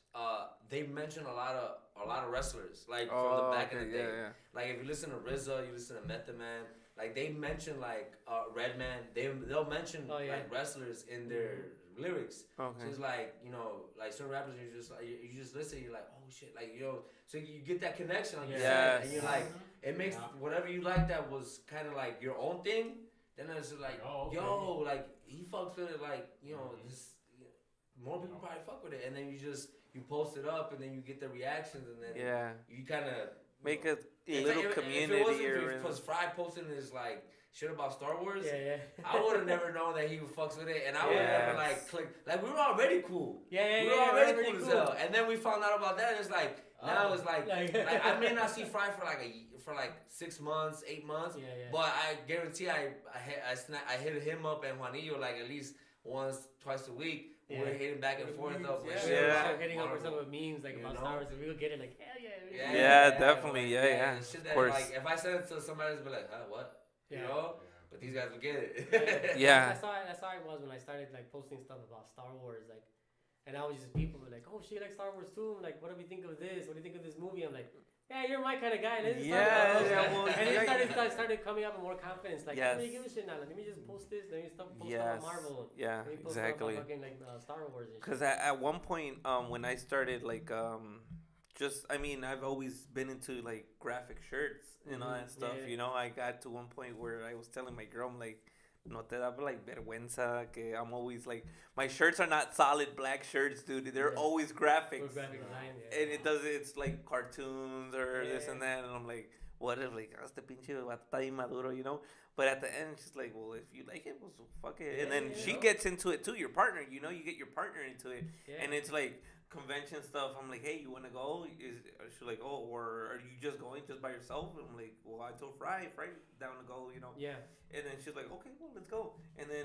they mention a lot of wrestlers, like from Oh, the back in okay, the day. yeah. Like if you listen to RZA, you listen to Method Man, like they mention like Redman. They'll mention like wrestlers in their lyrics. Okay. So it's like like certain rappers, you just like you just listen, you're like, oh shit, like so you get that connection, like you said, and you're like, it makes whatever you like that was kind of like your own thing. Then it's just like, yo, like he fucks with it, like just. More people probably fuck with it, and then you post it up, and then you get the reactions, and then you kind of make a little community. If it was Fry posting his like shit about Star Wars, I would have never known that he fucks with it, and I would have never like clicked. Like we were already cool. We were already cool as hell, and then we found out about that. And it's like now it's like I may not see Fry for like 6 months, 8 months, but I guarantee I hit him up and Juanillo like at least once, twice a week. We're hitting back and forth up. We're hitting up with some of the memes like about Star Wars, and we'll get it like hell yeah. Yeah, definitely. Yeah. Shit Of that, course. like if I send it to somebody, they'll be like, huh, what? You know? But these guys will get it. Yeah. That's how it was when I started like posting stuff about Star Wars, like, and I was just people were like, oh she likes Star Wars too. I'm like, what do we think of this? What do you think of this movie? I'm like, yeah, you're my kind of guy. Let's talk about this. Well, and it started coming up with more confidence. Like, Yes. let me give a shit now. Let me just post this. Let me stop post Yes. about Marvel. Yeah, Let me post exactly. About fucking like Star Wars and shit. Because at one point, when I started like I've always been into like graphic shirts and all that stuff. Yeah. I got to one point where I was telling my girl, I'm like, no te da like vergüenza que I'm always like, my shirts are not solid black shirts, dude. They're always graphics. For graphic design, And it's like cartoons or this and that. And I'm like, what if like, este pinche vato está bien maduro, But at the end, she's like, well, if you like it, well, so fuck it. And then she gets into it too, your partner, you get your partner into it. Yeah. And it's like convention stuff. I'm like, hey, you want to go? She's like, oh, or are you just going just by yourself? And I'm like, well, I told Fry down to go, Yeah. And then she's like, okay, well, let's go. And then,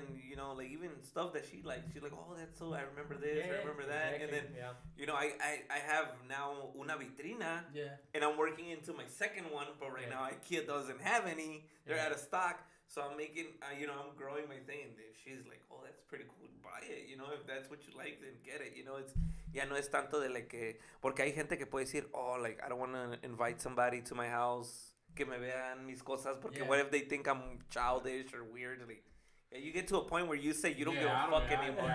like even stuff that she likes, she's like, oh, that's so, I remember this, I remember that. Exactly. And then, I have now una vitrina. Yeah. And I'm working into my second one, but right now IKEA doesn't have any. They're out of stock. So I'm making, I'm growing my thing. And she's like, oh, that's pretty cool. Buy it. If that's what you like, then get it. It's, ya no es tanto de like que, porque hay gente que puede decir, oh, like, I don't want to invite somebody to my house que me vean mis cosas, porque what if they think I'm childish or weird? Like, you get to a point where you say you don't give a fuck anymore.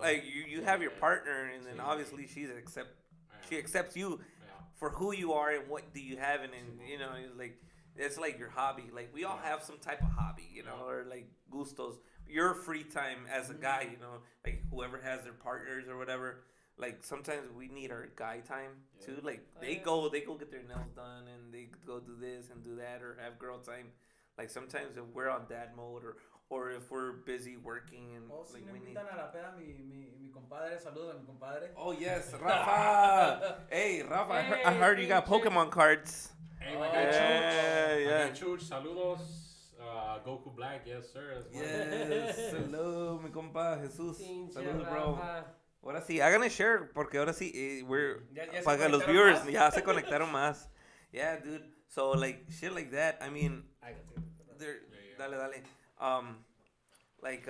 Like you have your partner, and then obviously she accepts you for who you are and what do you have, and like it's like your hobby. Like we all have some type of hobby, or like gustos. Your free time as a guy, like whoever has their partners or whatever. Like sometimes we need our guy time too. Like they go get their nails done and they go do this and do that, or have girl time. Like sometimes if we're on dad mode or if we're busy working and Oh, si like me we need. invitan a la peda, mi compadre, saludos a mi compadre. Oh yes, Rafa. Hey, Rafa, I Hey, heard you got pinche. Pokemon cards. Hey, Oh, my guy Chooch. Yeah, My yeah. guy Chooch, saludos. Goku Black, yes sir. That's Yes, hello, mi compa Jesus. Pinche Saludos, bro. Rafa. Ahora sí, háganle share, porque ahora sí, Ya se para que los conectaron viewers más. ya se conectaron más. Yeah, dude. So, like, shit like that, I mean, I got to. there, Yeah, dale, dale. Like,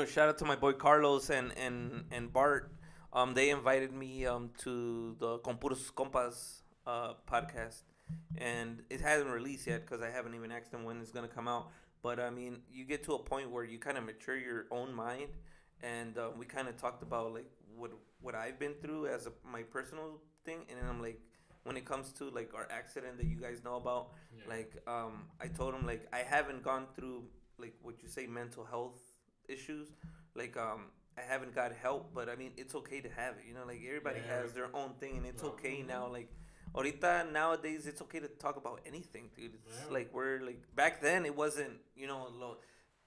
shout out to my boy Carlos and Bart. They invited me, to the Con Puros Compas, podcast. And it hasn't released yet because I haven't even asked them when it's going to come out. But, I mean, you get to a point where you kind of mature your own mind. And we kind of talked about, like, what I've been through as my personal thing. And then I'm like, when it comes to, like, our accident that you guys know about, Yeah. like, I told him, like, I haven't gone through, like, what you say, mental health issues. Like, I haven't got help, but I mean, it's okay to have it. You know, like, everybody Yeah. has their own thing, and it's Yeah. okay now. Like, ahorita, nowadays, it's okay to talk about anything, dude. It's Yeah. like, we're, like, back then, it wasn't, you know,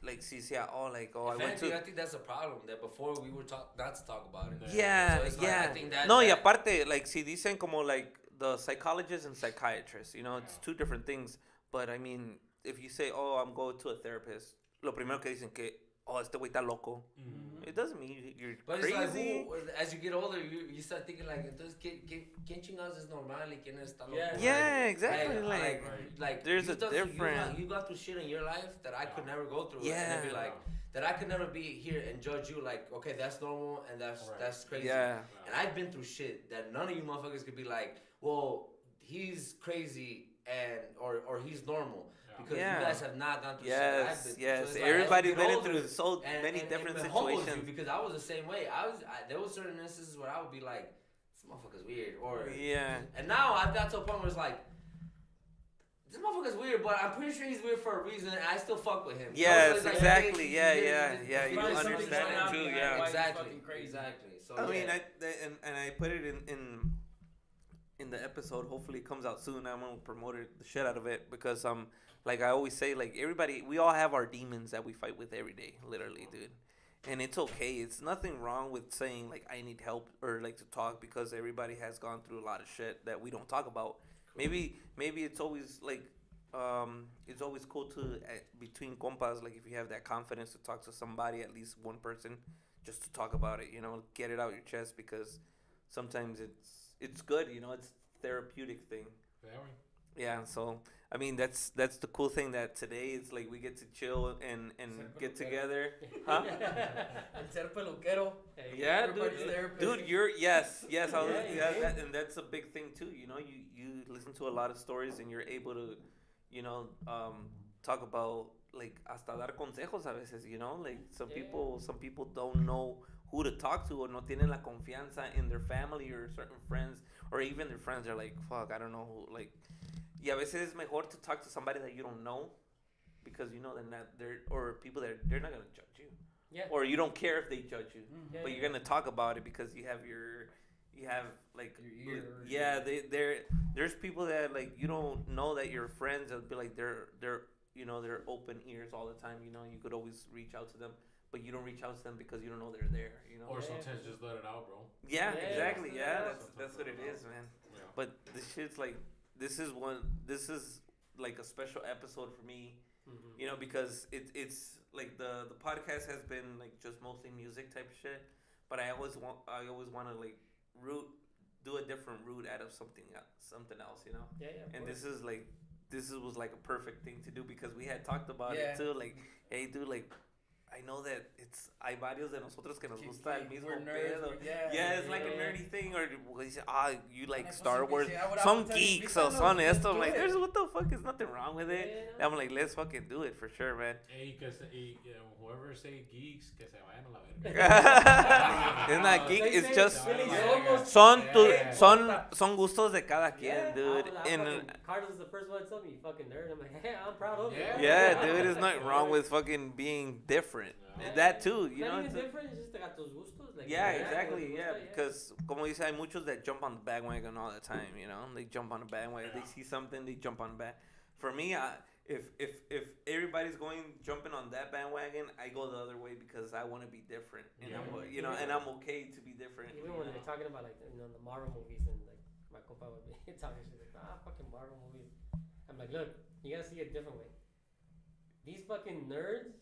like, see, I went If anything, to. I think that's a problem. That before we were not to talk about it. Yeah, So it's like, yeah. I think that, No, y that, aparte, like, si dicen como, like, the psychologist and psychiatrist, you know, it's two different things. But, I mean, if you say, oh, I'm going to a therapist, lo primero que dicen que, oh, este güey está loco. Mhm. It doesn't mean you're But crazy. it's like, who, as you get older, you start thinking like, entonces, ¿quién chingados es normal y quién está loco? Yeah. Yeah, exactly. Like there's you've a done different- you got through shit in your life that I could never go through. And Yeah. it'd be like, that I could never be here and judge you like, okay, that's normal and Right. that's crazy. Yeah. And I've been through shit that none of you motherfuckers could be like, well, he's crazy and or he's normal. Yeah. Because Yeah. you guys have not gone through shit that I've Yes, been through. yes. So it's like, as you Everybody's get been older, through so and, many and, different and humbles situations. you because I was the same way. There was certain instances where I would be like, this motherfucker's weird, or Yeah. and now I've got to a point where it's like, this motherfucker's weird, but I'm pretty sure he's weird for a reason, and I still fuck with him. Yes, So it's like, exactly. okay, Yeah, you get yeah, it, yeah, it's you probably something understand going it on too, behind yeah. why he's Exactly, fucking crazy. exactly. So I mean, yeah. and I put it in the episode. Hopefully, it comes out soon. I'm gonna promote it, the shit out of it, because like I always say, like everybody, we all have our demons that we fight with every day, literally, dude. And it's okay. It's nothing wrong with saying like I need help or like to talk, because everybody has gone through a lot of shit that we don't talk about. Maybe it's always like it's always cool to between compas, like if you have that confidence to talk to somebody, at least one person, just to talk about it, you know, get it out your chest, because sometimes it's good, you know, it's therapeutic thing. Very. Yeah, so I mean that's the cool thing, that today it's like we get to chill and get together, huh? El ser peluquero. Yeah, Everybody's dude. therapist. Dude, you're yes. I was, Yeah, yeah. and that's a big thing too. You know, you listen to a lot of stories and you're able to, you know, talk about like hasta dar consejos a veces. You know, like some people don't know who to talk to, or no tienen la confianza in their family or certain friends, or even their friends are like, fuck, I don't know who, like. Y a veces es mejor to talk to somebody that you don't know, because you know they're or people that they're not gonna judge you. Yeah. Or you don't care if they judge you, Yeah, but yeah. you're gonna talk about it because you have like Your ear. yeah, there's people that like you don't know that you're friends, and be like they're you know, they're open ears all the time, you know, you could always reach out to them, but you don't reach out to them because you don't know they're there, you know. Or Yeah. sometimes just let it out, bro. Yeah, Yeah, exactly. yeah. Yeah, that's what it is, man. Yeah. But this shit's like this is like a special episode for me, Mhm. you know, because it's like the podcast has been like just mostly music type of shit, but I always want to like do a different route out of something else, you know. Yeah, yeah. of And course. this was like a perfect thing to do, because we had talked about Yeah. it too, like, hey dude, like I know that hay varios de nosotros que nos gusta el mismo We're nerds, pedo. yeah. Yeah, it's like a Yeah. nerdy thing, or dice, you like Pues, Star si Wars. me decía, Some ahora, geeks pues, or son let's esto. I'm do like, it. there's what the fuck? There's nothing wrong with it. Yeah. I'm like, let's fucking do it for sure, man. Hey, whoever say geeks, que se vayan a la verga. It's not geek. They It's say just Billy Somos- son gustos de cada quien, Yeah, dude. And Carlos is the first one to tell me, you fucking nerd. I'm like, hey, I'm proud of Yeah. it. yeah, dude, there's nothing wrong with fucking being different. Yeah. That too, you Not know. even it's- different, it's just got tus gustos. Like, Yeah, te exactly. gusta, Yeah, because como dice, hay muchos that jump on the bandwagon all the time. You know, they jump on the bandwagon. They see something, they jump on the back. For me, if everybody's jumping on that bandwagon, I go the other way because I want to be different, and Yeah. and I'm okay to be different. Even when they're talking about like the Marvel movies and like my compa would be talking shit like fucking Marvel movies. I'm like, look, you gotta see it a different way. These fucking nerds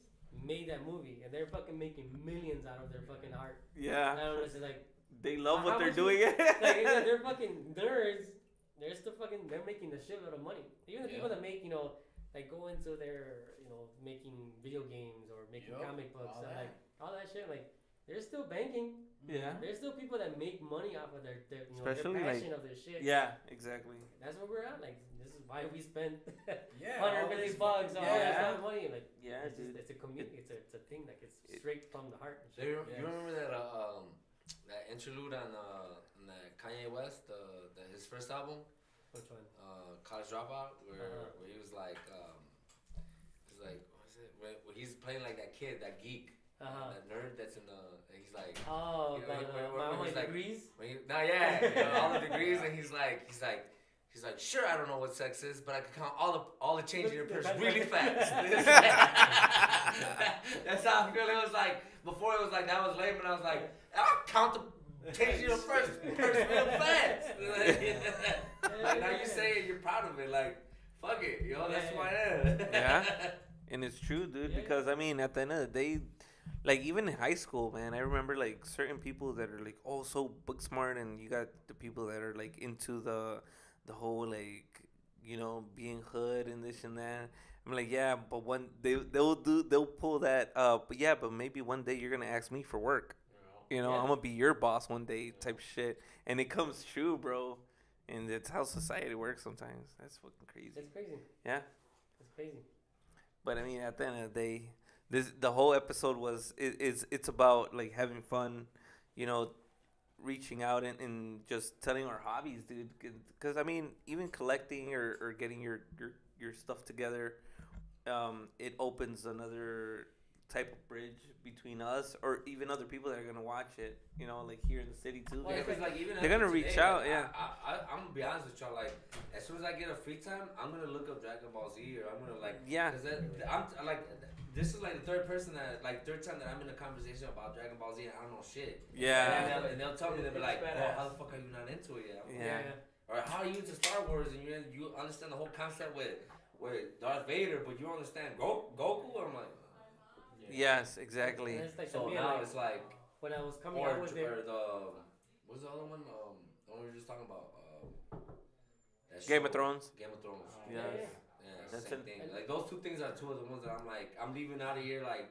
made that movie and they're fucking making millions out of their fucking art. Yeah, I don't know, it's just like they love what how they're much doing. like they're fucking nerds. They're still fucking they're making the shitload of money. Even the people that make like go into their making video games or making comic books and like all that shit, like they're still banking. Yeah. There's still people that make money off of their Especially, their passion of their shit. Yeah, exactly. That's where we're at. Like this is why we spent all $150 this on all that kind of money. Like Yeah, it's, dude. it's a community. It's a thing. Like it's straight from the heart. And So shit. you remember that interlude on that Kanye West, his first album, Which one? College Dropout, where he was like, he's like, what is it? Where he's playing like that kid, that geek, that nerd that's in the. And he's like, Oh, you know, my he's like, degrees. All the degrees, and he's like, sure, I don't know what sex is, but I can count all the change in your purse really fast. That's how I feel. It was like before it was like that was lame, and I was like, I'll count the change in your purse real fast. Like now you say it, you're proud of it. Like fuck it, that's who I am. Yeah. And it's true, dude, Yeah. because I mean, at the end of the day, like even in high school, man, I remember like certain people that are like so book smart, and you got the people that are like into the whole like being hood and this and that. I'm like, yeah, but they'll pull that up. But yeah, but maybe one day you're gonna ask me for work. I'm gonna be your boss one day, type shit, and it comes true, bro. And that's how society works sometimes. That's fucking crazy. It's crazy. Yeah. It's crazy. But I mean, at the end of the day, the whole episode it's about like having fun, reaching out and just telling our hobbies, dude. Because I mean, even collecting or getting your stuff together, it opens another type of bridge between us or even other people that are gonna watch it. Like here in the city too. Well, Yeah, because like even They're gonna after reach today, out, like, yeah. I'm gonna be honest with y'all. Like as soon as I get a free time, I'm gonna look up Dragon Ball Z, or I'm gonna like Yeah. Because I'm like this is like the third time that I'm in a conversation about Dragon Ball Z and I don't know shit. Yeah. And they'll tell me, they'll be like, badass. how the fuck are you not into it yet? I'm like, Yeah. or how are you into Star Wars and you understand the whole concept with Darth Vader, but you don't understand Goku? I'm like, Yes, exactly. And it's like so to me, now like, it's like, when I was coming or out with it. what's the other one? The one we were just talking about. That Game show. of Thrones. Game of Thrones. Yeah. Yeah, That's same it. thing. Like those two things are two of the ones that I'm leaving out of here. Like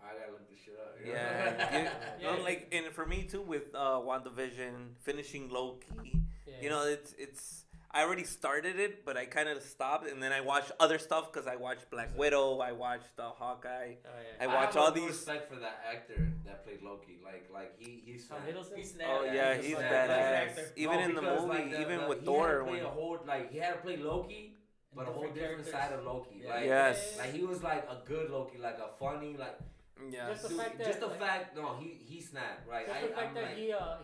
I gotta look this shit up. Yeah. Yeah. Like, and for me too, with WandaVision, finishing Loki, it's I already started it, but I kind of stopped, and then I watched other stuff because I watched Black Widow, I watched Hawkeye, Oh, I yeah. watch have all no these. respect for that actor that played Loki. Like he's. Tom Hiddleston? He's snapped. Oh yeah, he's he's a badass. actor. Even in the because, movie, like, even with he Thor, had to play when a whole, he had to play Loki, but a whole different characters. side of Loki. Yeah. Like Yes. like he was like a good Loki, like a funny like. yeah, Just the Dude, fact that, just the like, fact, no, he snapped, right? Just the fact I'm that like,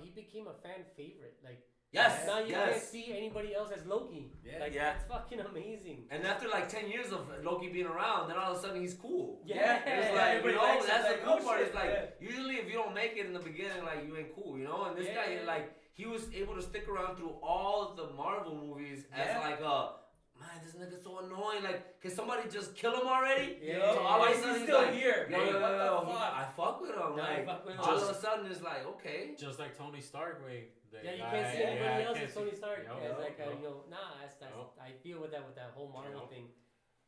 he became a fan favorite. Like yes, now you can't yes. see anybody else as Loki. Yeah. Like Yeah. that's fucking amazing. And after like 10 years of Loki being around, then all of a sudden he's cool. Yeah. It's like, Everybody likes it, that's the like, cool oh, part. shit, It's like, yeah. usually if you don't make it in the beginning, like, you ain't cool, And this Yeah. guy, like, he was able to stick around through all of the Marvel movies as Yeah. like man, this nigga's so annoying. Like, can somebody just kill him already? Yeah. So all Why of a is he sudden still like, here? Yo, Hey, yo, what the yo, fuck? I fuck with him. No, I Like, fuck with him. all of a sudden it's like, okay. Just like Tony Stark, Yeah, you can't see anybody else as Tony Stark. Yup, Yeah, it's yup, like yup. that's I feel with that whole Marvel Yup. thing,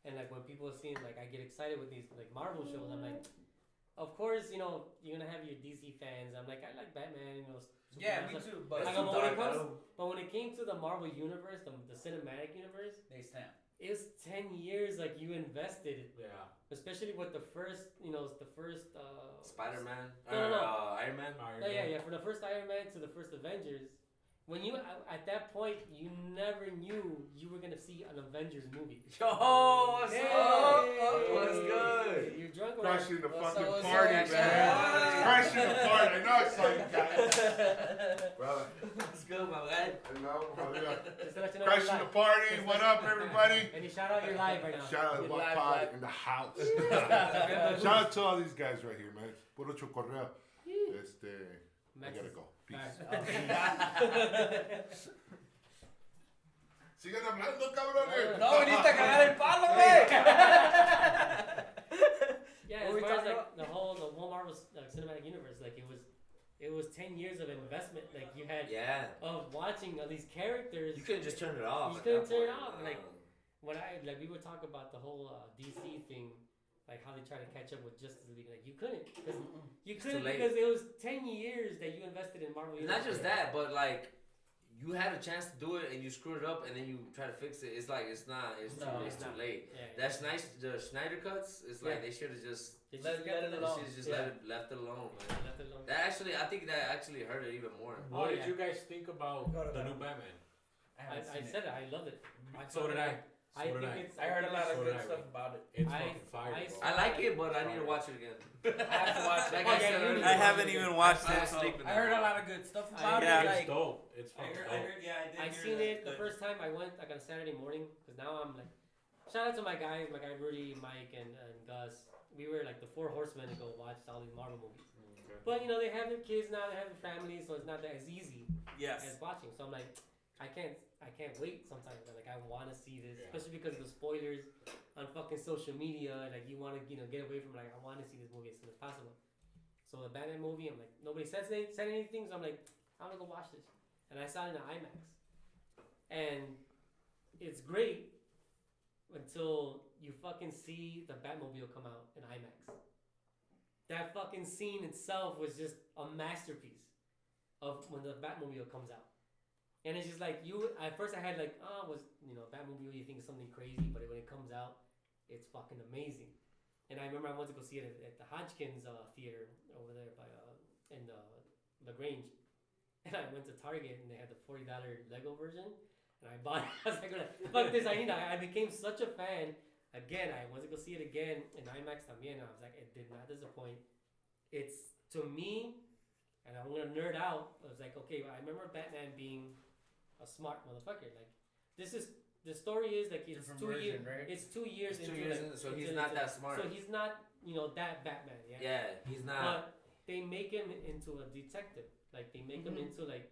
and like when people see it, like I get excited with these like Marvel shows. I'm like, of course, you're gonna have your DC fans. I'm like, I like Batman, Yeah, Superman me stuff. too. I But don't know when it dark, I comes, but when it came to the Marvel universe, the cinematic universe, they snap. it was 10 years like you invested, Yeah. especially with the first, the first. Spider-Man? No, no. Iron Man? Oh yeah, from the first Iron Man to the first Avengers. When you at that point you never knew you were gonna see an Avengers movie. Yo, what's Hey. up? What's good? You're drunk. Crashing the What's fucking up, what's party, up, man. what's up? Crashing the party. I know it's like, guys. Brother. What's good, my man. You know, Javier. Just to let you know Crashing you're the live. party. What up, everybody? And you shout out your live right now. Shout out to You're What live, Pod live. in the house. Shout out to all these guys right here, man. Puro Chokorreo. I gotta go. Peace. Sigan hablando, cabrones. No, viniste a cagar el palo, güey. Yeah, What as we far as talking like the whole Marvel cinematic universe, like it was 10 years of investment. Like you had of watching all these characters. You couldn't just turn it off. You at couldn't that turn it point. off. Like when we would talk about the whole DC thing, like how they try to catch up with Justice League. Like you couldn't too late. because it was 10 years that you invested in Marvel. Not just that, but like you had a chance to do it and you screwed it up and then you try to fix it. It's like it's too late. Yeah, The Schneider cuts. It's like they should have just They Let it alone. left it alone, man. Left it alone. I think that actually hurt it even more. What did yeah. you guys think about the new Batman? I said it. I loved it. So did I. I think it's. I heard a lot of So good did I. stuff about it. It's I- fucking fire, I bro. I like it, but I need to watch it again. I have to watch it. Like Oh, I yeah, said you earlier, need I haven't even watched I it. fell asleep in I that heard a one. lot of good stuff about Yeah. it. It's Like, dope. It's fucking dope. I seen it the first time I went like on a Saturday morning because now I'm like, shout out to my guy Rudy, Mike, and Gus. We were like the four horsemen to go watch all these Marvel movies. Okay. But you know they have their kids now, they have their families, so it's not that as easy Yes. as watching. So I'm like, I can't wait sometimes. Like I want to see this, Yeah. especially because of the spoilers on fucking social media. Like you want to get away from like I want to see this movie as soon as possible. So the Batman movie, I'm like nobody said anything, so I'm like I'm gonna go watch this, and I saw it in the IMAX, and it's great until you fucking see the Batmobile come out in IMAX. That fucking scene itself was just a masterpiece of when the Batmobile comes out. And it's just like at first I had like, Batmobile, you think it's something crazy, but when it comes out, it's fucking amazing. And I remember I went to go see it at the Hodgkins theater over there by in LaGrange. And I went to Target and they had the $40 Lego version. And I bought it. I was like, fuck this, I became such a fan. Again, I went to go see it again in IMAX también. I was like, it did not disappoint. It's, to me, and I'm going to nerd out. I was like, okay, well, I remember Batman being a smart motherfucker. Like, the story is like it's Different 2 version, years. right? It's 2 years It's 2 into years like, in, so into- he's not into- that smart. So he's not, that Batman. Yeah. Yeah, he's not. But they make him into a detective. Like they make him into like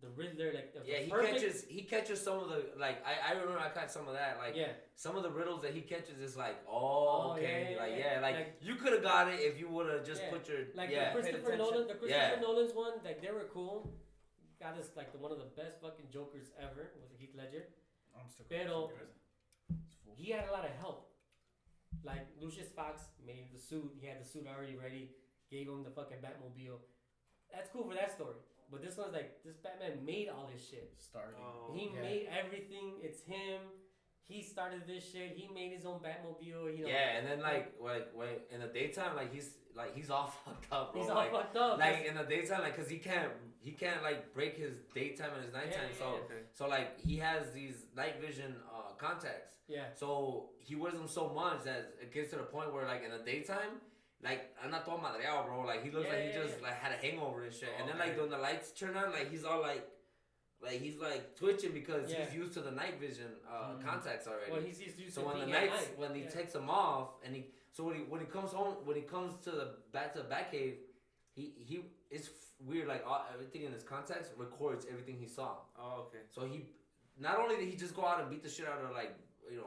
the Riddler. Like the Yeah, perfect, he catches some of the like I remember I caught some of that like Yeah. some of the riddles that he catches is like Oh, okay yeah. like Like- you could have got it if you would have just Yeah. put your Like yeah the Christopher attention. Nolan, the Christopher Yeah. Nolan's one, like they were cool. Got us like one of the best fucking Jokers ever was Heath Ledger. I'm still Pero- confused. He had a lot of help. Like Lucius Fox made the suit. He had the suit already ready. Gave him the fucking Batmobile. That's cool for that story. But this one's like this Batman made all this shit. Starting. He Yeah. made everything. It's him. He started this shit. He made his own Batmobile. You know. yeah and then like when in the daytime like he's all fucked up bro He's all like, fucked up. like in the daytime like because he can't like break his daytime and his nighttime Yeah. so like he has these night vision contacts. Yeah. So he wears them so much that it gets to the point where like in the daytime, like I'm not todo madreado, bro. Like he looks like he just like had a hangover and shit. And then like when the lights turn on, like he's all like he's like twitching because he's used to the night vision contacts already. Well, he's used so to when the being at nights night. when he Yeah. takes them off and when he comes home when he comes to the Batcave, he it's weird like everything in his contacts records everything he saw. Oh, okay. So he not only did he just go out and beat the shit out of like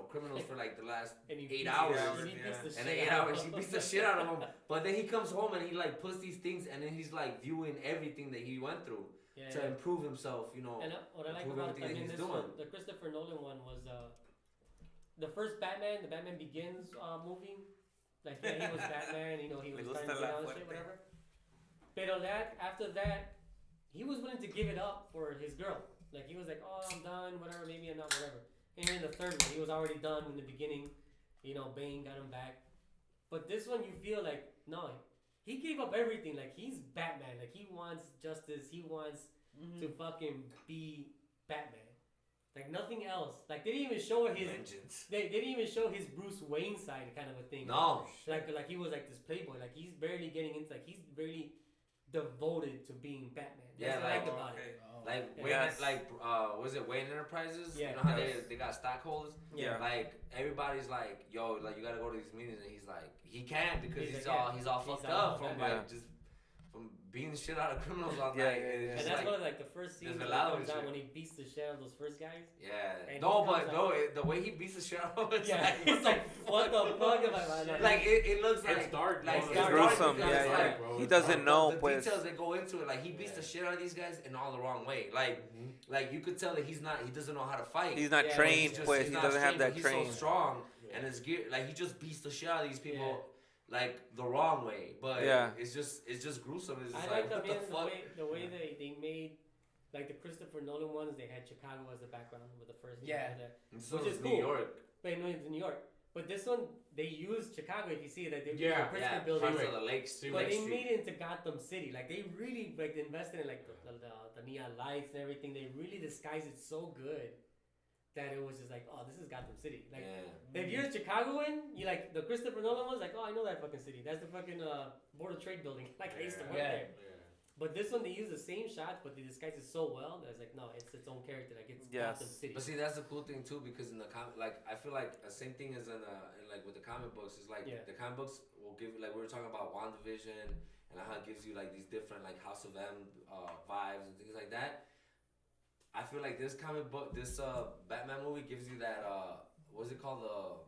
criminals for like the last And he 8 beats- hours. and he beats the And shit in 8 out hours, of he him. beats the shit out of him. But then he comes home and he like puts these things, and then he's like viewing everything that he went through Yeah, to yeah. improve himself. And what I like improve about everything that he's this doing. one, the Christopher Nolan one was the first Batman, the Batman Begins movie. Like he was Batman, he was Le starting gusta to get la all this shit, fuerte. whatever. Pero after that, he was willing to give it up for his girl. Like he was like, oh, I'm done, whatever, maybe I'm not, whatever. And in the third one, he was already done in the beginning. Bane got him back. But this one, you feel like, no, he gave up everything. Like he's Batman. Like he wants justice. He wants to fucking be Batman. Like nothing else. Like they didn't even show his. Vengeance. They didn't even show his Bruce Wayne side kind of a thing. No. Like he was like this playboy. Like he's barely getting into. Like he's barely devoted to being Batman. That's Yeah, what I like- like about okay. it. Like Yeah. Wayne, Yes. like was it Wayne Enterprises? Yeah. You know how Yes. they got stockholders. Yeah. Like everybody's like, yo, like you gotta go to these meetings, and he's like, he can't because He's he's like, all yeah. he's all He's fucked all up from fucked like up. just from beating the shit out of criminals all Yeah, night. yeah, And yeah. it's And just that's like, one of like the first scenes when it Desvelado comes and out shit. when he beats the shit out of those first guys. yeah. And No, he but comes no, the way he beats the shit out of him, it's Yeah, like, it's like what the fuck am I? like it looks like It's dark, like bro. it's It's dark gruesome, because yeah, it's yeah. like, bro. He It's doesn't know, the pues. details that go into it. Like he beats the shit out of these guys in all the wrong way. Like you could tell that he doesn't know how to fight. He's not Yeah, trained, he's pues. He's He not doesn't have trained, but that he's train. so strong, and his gear, like he just beats the shit out of these people, like the wrong way. But Yeah. it's just gruesome. It's I just like like, the, what the fuck? the way they made like the Christopher Nolan ones. They had Chicago as the background with the first. Yeah. This which one's is New cool. York. But no, it's New York. But this one they used Chicago. If you see that they used Yeah. the Pritzker Yeah, building. parts of the lakes. See, But Lake they Street. made it into Gotham City. Like they really like invested in like the neon lights and everything. They really disguised it so good that it was just like, oh, this is Gotham City. Like Yeah. if you're a Chicagoan, you like the Christopher Nolan was like, oh, I know that fucking city. That's the fucking Board of Trade building. Like I used to work Yeah. there. But this one they use the same shots, but they disguise it so well that it's like, no, it's its own character. Like it's Yes. Gotham City. But see, that's the cool thing too, because in the like I feel like the same thing as in like with the comic books is like Yeah. the comic books will give you, like we were talking about WandaVision and how it gives you like these different like House of M vibes and things like that. I feel like this comic book, this Batman movie gives you that what's it called the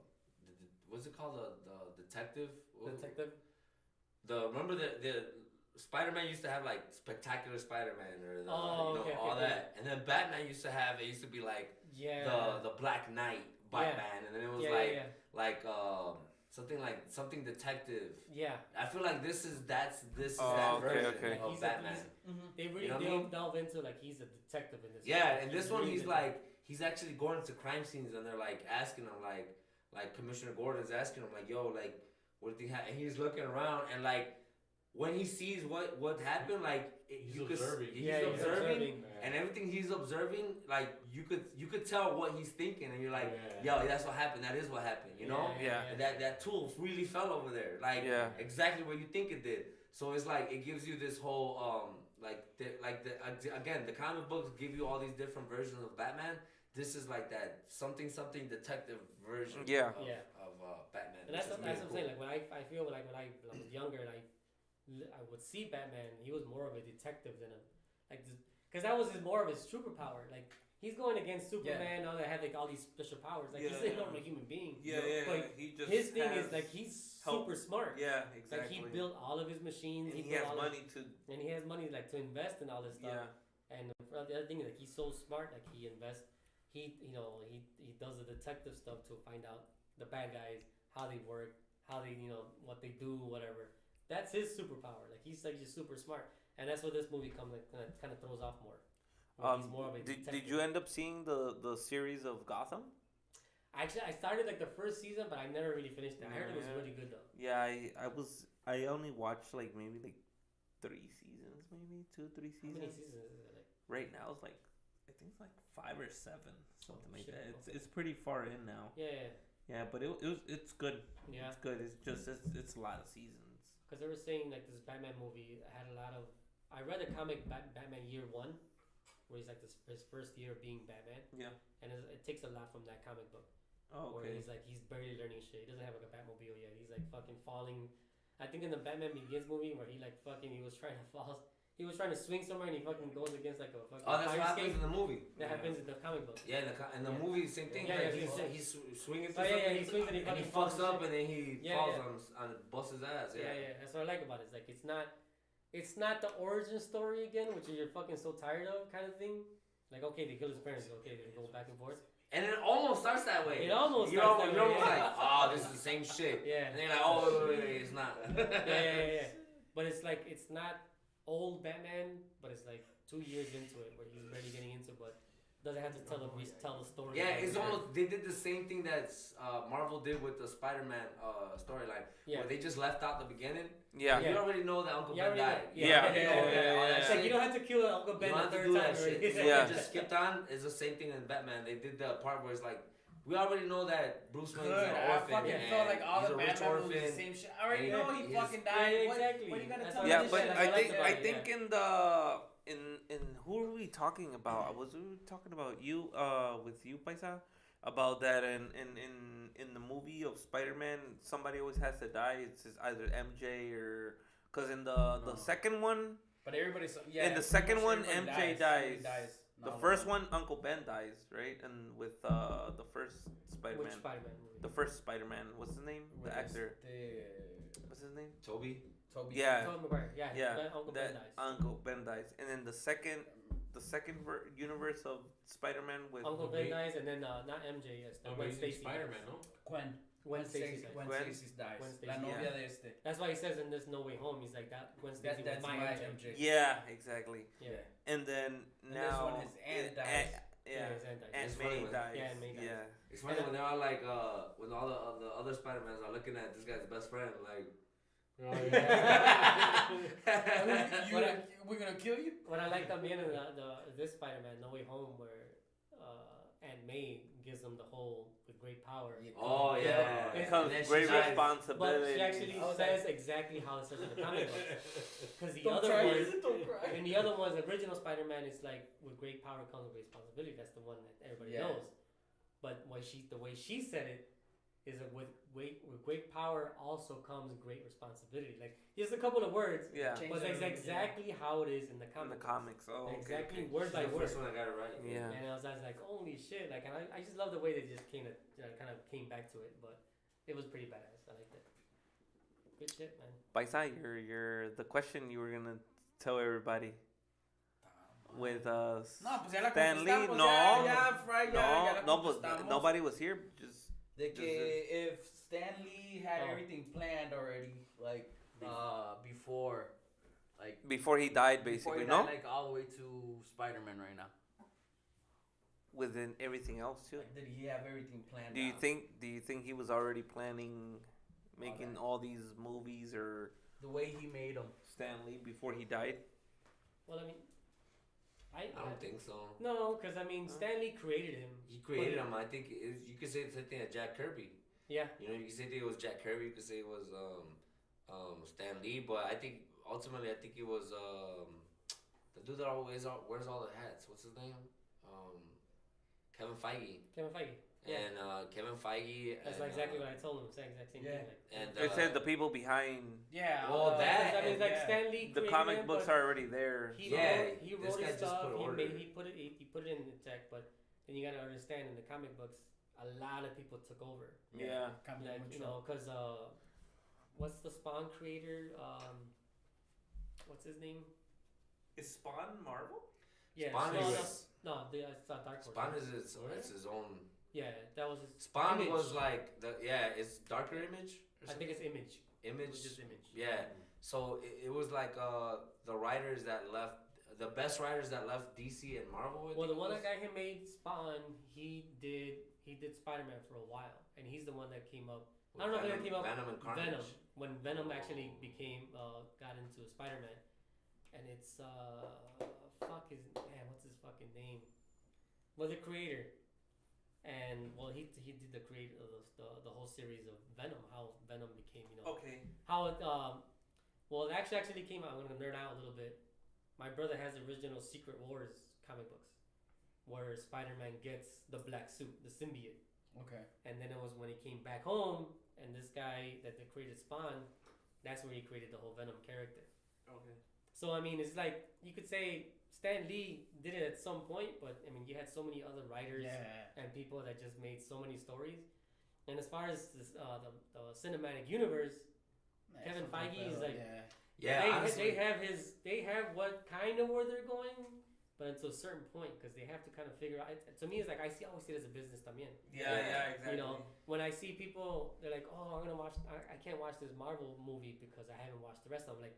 detective Detective. remember the Spider-Man used to have like Spectacular Spider-Man or the, Oh, okay, all okay, that, and then Batman used to have, it used to be like Yeah. the Black Knight Batman, and then it was yeah. like something detective. Yeah. I feel like this is that Oh, okay, version okay. of He's Batman. They really You know what I mean? delve into like he's a detective in this. Yeah, one. and this one really he's the- like he's actually going to crime scenes, and they're like asking him like Commissioner Gordon's asking him like, yo, like what do you have? And he's looking around, and like when he sees what happened, like He's you observing. he's Yeah, he's observing. And everything he's observing, like you could tell what he's thinking, and you're like, yo, that's what happened. That is what happened, you know. Yeah. And that tool really fell over there, like Yeah. exactly where you think it did. So it's like it gives you this whole again, the comic books give you all these different versions of Batman. This is like that something detective version. Yeah. Of Batman. And that's which is what I'm really saying. Like when I feel like when I was younger and I would see Batman, he was more of a detective than a like because that was more of his superpower. Like he's going against Superman, all that had like all these special powers. Like he's a normal human being. But He just his thing has is like he's help. super smart. Yeah, Like exactly. he built all of his machines. and he built has all money to. and he has money like to invest in all this stuff. Yeah. And the other thing is like he's so smart. Like he invests. He does the detective stuff to find out the bad guys, how they work, how they what they do, whatever. That's his superpower. Like he's just super smart, and that's what this movie kind of throws off more. He's more of a Did detective. you end up seeing the series of Gotham? Actually, I started like the first season, but I never really finished it. I heard it was Yeah. really good though. Yeah, I only watched like maybe like 3 seasons, maybe 2-3 How many seasons. seasons is it? Like, Right now it's like I think it's like 5 or 7, something like shit, that. okay. It's pretty far in now. yeah. Yeah, but it's good. Yeah. It's good. It's just it's a lot of seasons. Because they were saying like this Batman movie had a lot of. I read the comic Batman Year One, where he's like his first year of being Batman, Yeah. and it takes a lot from that comic book. Oh, Where okay. he's barely learning shit. He doesn't have like a Batmobile yet. He's like fucking falling. I think in the Batman Begins movie where he was trying to fall. He was trying to swing somewhere and he fucking goes against like a fucking Oh, that's fire what happens escape. in the movie. That happens in the comic book. Yeah, in the Yeah. movie, same thing. Yeah, like, yeah, he's swinging Oh through yeah, something, he swings and he and he fucking fucks falls up, and and then he Yeah, falls yeah. on busts his ass. shit. Yeah. That's what I like about it. It's like it's not the origin story again, which you're fucking so tired of kind of thing. Like okay, they kill his parents. Okay, they go back and forth. And it almost starts that way. It almost you're starts almost, that you're way, almost yeah. like, oh, this is the same shit. Yeah. And then you're like, oh, wait, it's not. yeah. But it's like it's not old Batman, but it's like 2 years into it where he's barely getting into, but doesn't have to tell the story. Yeah, about it's it. almost, they did the same thing that Marvel did with the Spider-Man storyline. Yeah. Where they just left out the beginning. Yeah. You already know that Uncle You Ben already died. know. Yeah. You know that, all that It's like shit. you don't have to kill Uncle Ben You the don't have to third do time that already. shit. So Yeah. they just skipped on. It's the same thing in Batman. They did the part where it's like, We already know that Bruce Wayne's Good. an I orphan. fucking and felt like all he's the a rich Batman movies orphan. the same shit. I already and know he his- fucking died. Yeah, What- exactly. What you gotta That's tell what me? Yeah, this but shit, I I like think about I it, think yeah. in the in who were we talking about? Was we talking about you with you, Paisa? About that in the movie of Spider-Man, somebody always has to die. It's either MJ or because in the second one, But everybody's in the pretty second much one, everybody MJ dies. Everybody The No, first no. one, Uncle Ben dies, right? And with the first Which Spider-Man, Spider-Man movie? the first Spider-Man, what's his name? With The actor, The what's his name? Toby. Toby. Yeah, Tobey Maguire. Yeah. yeah. Uncle that Ben dies. Uncle Ben dies, and then the second universe of Spider-Man with Uncle Ben dies, and then not MJ. Yes, No, but Gwen he's in Stacy. Spider-Man, no? Gwen. Gwen Stacy. Gwen Gwen- Stacy dies. Gwen Stacy, La novia yeah. de este. That's why he says in this No Way Home, he's like that. Gwen Stacy That's was my my MJ. Yeah, exactly. Yeah. And then And this now one, his aunt dies. Yeah, his aunt dies. Aunt It's funny May when- dies. Yeah, Aunt May dies. Yeah. It's funny when they're all like, when all the other Spider-Mans are looking at this guy's best friend, like, Oh, yeah. We're gonna kill you? What I like también in this Spider-Man No Way Home, where Aunt May gives him the whole with great power. oh yeah, It Comes And then she great dies. responsibility. But she actually I was says exactly how it says in the comic book. Because the Don't other cry, ones, don't cry. in the other ones, the original Spider-Man is like with great power comes with responsibility. That's the one that everybody Yeah. knows. But the way she said it is that with great power also comes great responsibility. Like just a couple of words, Yeah. Change but that's everything, exactly how it is in the In comic. the comics. Oh, okay, Exactly, okay. word She's by the word. first one I got it right. Yeah. And I was like, holy shit! Like, and I just love the way they just kind of came back to it. But it was pretty badass. I liked it. Good shit, man. Paisa, you're the question you were gonna tell everybody with No, pues ya la Stan Lee. contestamos, No, ya la no, but contestamos. nobody was here. Just De que if Stan Lee had Oh. everything planned already, like before, like before he died, before basically, he no. died, like all the way to Spider-Man right now. Within everything else too. Like, did he have everything planned? Do you out? think he was already planning making all these movies or The way he made them. Stan Lee before he died? Well, I mean, I don't think so. No, because I mean, Stan Lee created him. He created him. I think you could say the same thing as Jack Kirby. Yeah. You know, you could say it was Jack Kirby. You could say it was Stan Lee. But I think ultimately, I think it was the dude that always wears all the hats. What's his name? Kevin Feige. Kevin Feige. Yeah. And Kevin Feige. That's and, exactly what I told him. It's the exact same Yeah. thing. Like, And It said the people behind Yeah. Well, that- I mean, like yeah. Stan Lee. the created comic him, books but are already there. He Yeah, wrote, he this wrote guy his just stuff. put He order. made, he put it in the tech, but then you gotta understand in the comic books, a lot of people took over. Yeah. Like, you know, cause what's the Spawn creator? What's his name? Is Spawn Marvel? Yeah, Spawn no, is it's not Dark Horse. Spawn is it's his own. Yeah, that was his. Spawn Image. was like it's Darker Image. Or I think it's something? Image. Image. It was just Image. Yeah. So it was like the writers that left, the best writers that left DC and Marvel. I Well, think the one it that guy who made Spawn, he did Spider-Man for a while, and he's the one that came up. was I don't know if Venom, it came up. Venom and Carnage. Venom, when Venom actually became got into Spider-Man, and it's fuck his man, what's his fucking name? Well, the creator, and well he did the create the whole series of Venom, how Venom became, you know, Okay. how it well it actually came out. I'm gonna nerd out a little bit. My brother has the original Secret Wars comic books, where Spider-Man gets the black suit, the symbiote. Okay. And then it was when he came back home, and this guy that they created Spawn, that's where he created the whole Venom character. Okay. So I mean, it's like you could say Stan Lee did it at some point, but I mean, you had so many other writers Yeah. and people that just made so many stories. And as far as this, the cinematic universe, Kevin Feige is like, Yeah, honestly, they have what kind of where they're going, but until a certain point, because they have to kind of figure out. To me, it's like I always see it as a business también. Yeah, exactly. You know, when I see people, they're like, "Oh, I'm gonna watch. I can't watch this Marvel movie because I haven't watched the rest of them." Like,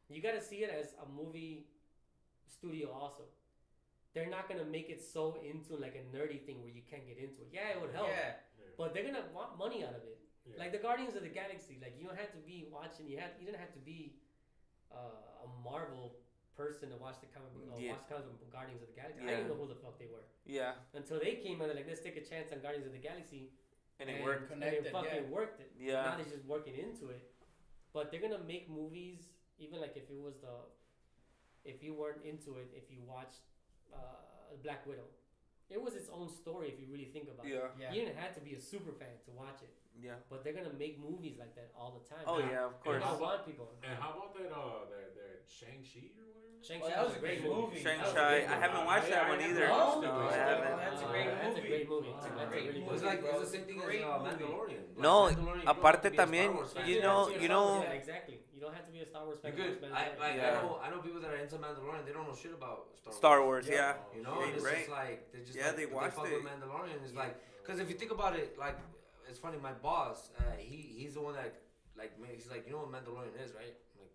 you gotta see it as a movie studio. Also, they're not gonna make it so into like a nerdy thing where you can't get into it. Yeah, it would help, Yeah. but they're gonna want money out of it. Yeah. Like the Guardians of the Galaxy. Like you don't have to be watching. You didn't have to be a Marvel person to watch the comic book, Yeah. watch comic book Guardians of the Galaxy. I Yeah. didn't know who the fuck they were Yeah, until they came out. Like, let's take a chance on Guardians of the Galaxy, and it worked. And it fucking worked it. Yeah. Now they're just working into it, but they're gonna make movies. Even like if you weren't into it, if you watched Black Widow, it was its own story if you really think about it. Yeah. You didn't have to be a super fan to watch it, Yeah. but they're gonna make movies like that all the time. Oh Now, yeah, of They're course. gonna want people. And how about that Shang-Chi or whatever? Shang-Chi that was a great movie. Shang-Chi. I haven't watched that one either. No? No, I Oh, haven't. that's a great That's a movie. great movie. That's a That's a great really movie. good It's like movie. it's the same thing as Great movie. Mandalorian. Like, No, Mandalorian, you don't have aparte to be a Star también, Wars fan. you know, Yeah, exactly. You don't have to be a Star Wars fan. You to could. watch I Mandalorian. Yeah. know people that are into Mandalorian. They don't know shit about Star Wars. Yeah. You know, Yeah, and it's right. just like they just Yeah, like, they watched fuck it. with Mandalorian. It's like because if you think about it, like it's funny. My boss, he's the one that like he's like, you know what Mandalorian is, right? I'm like,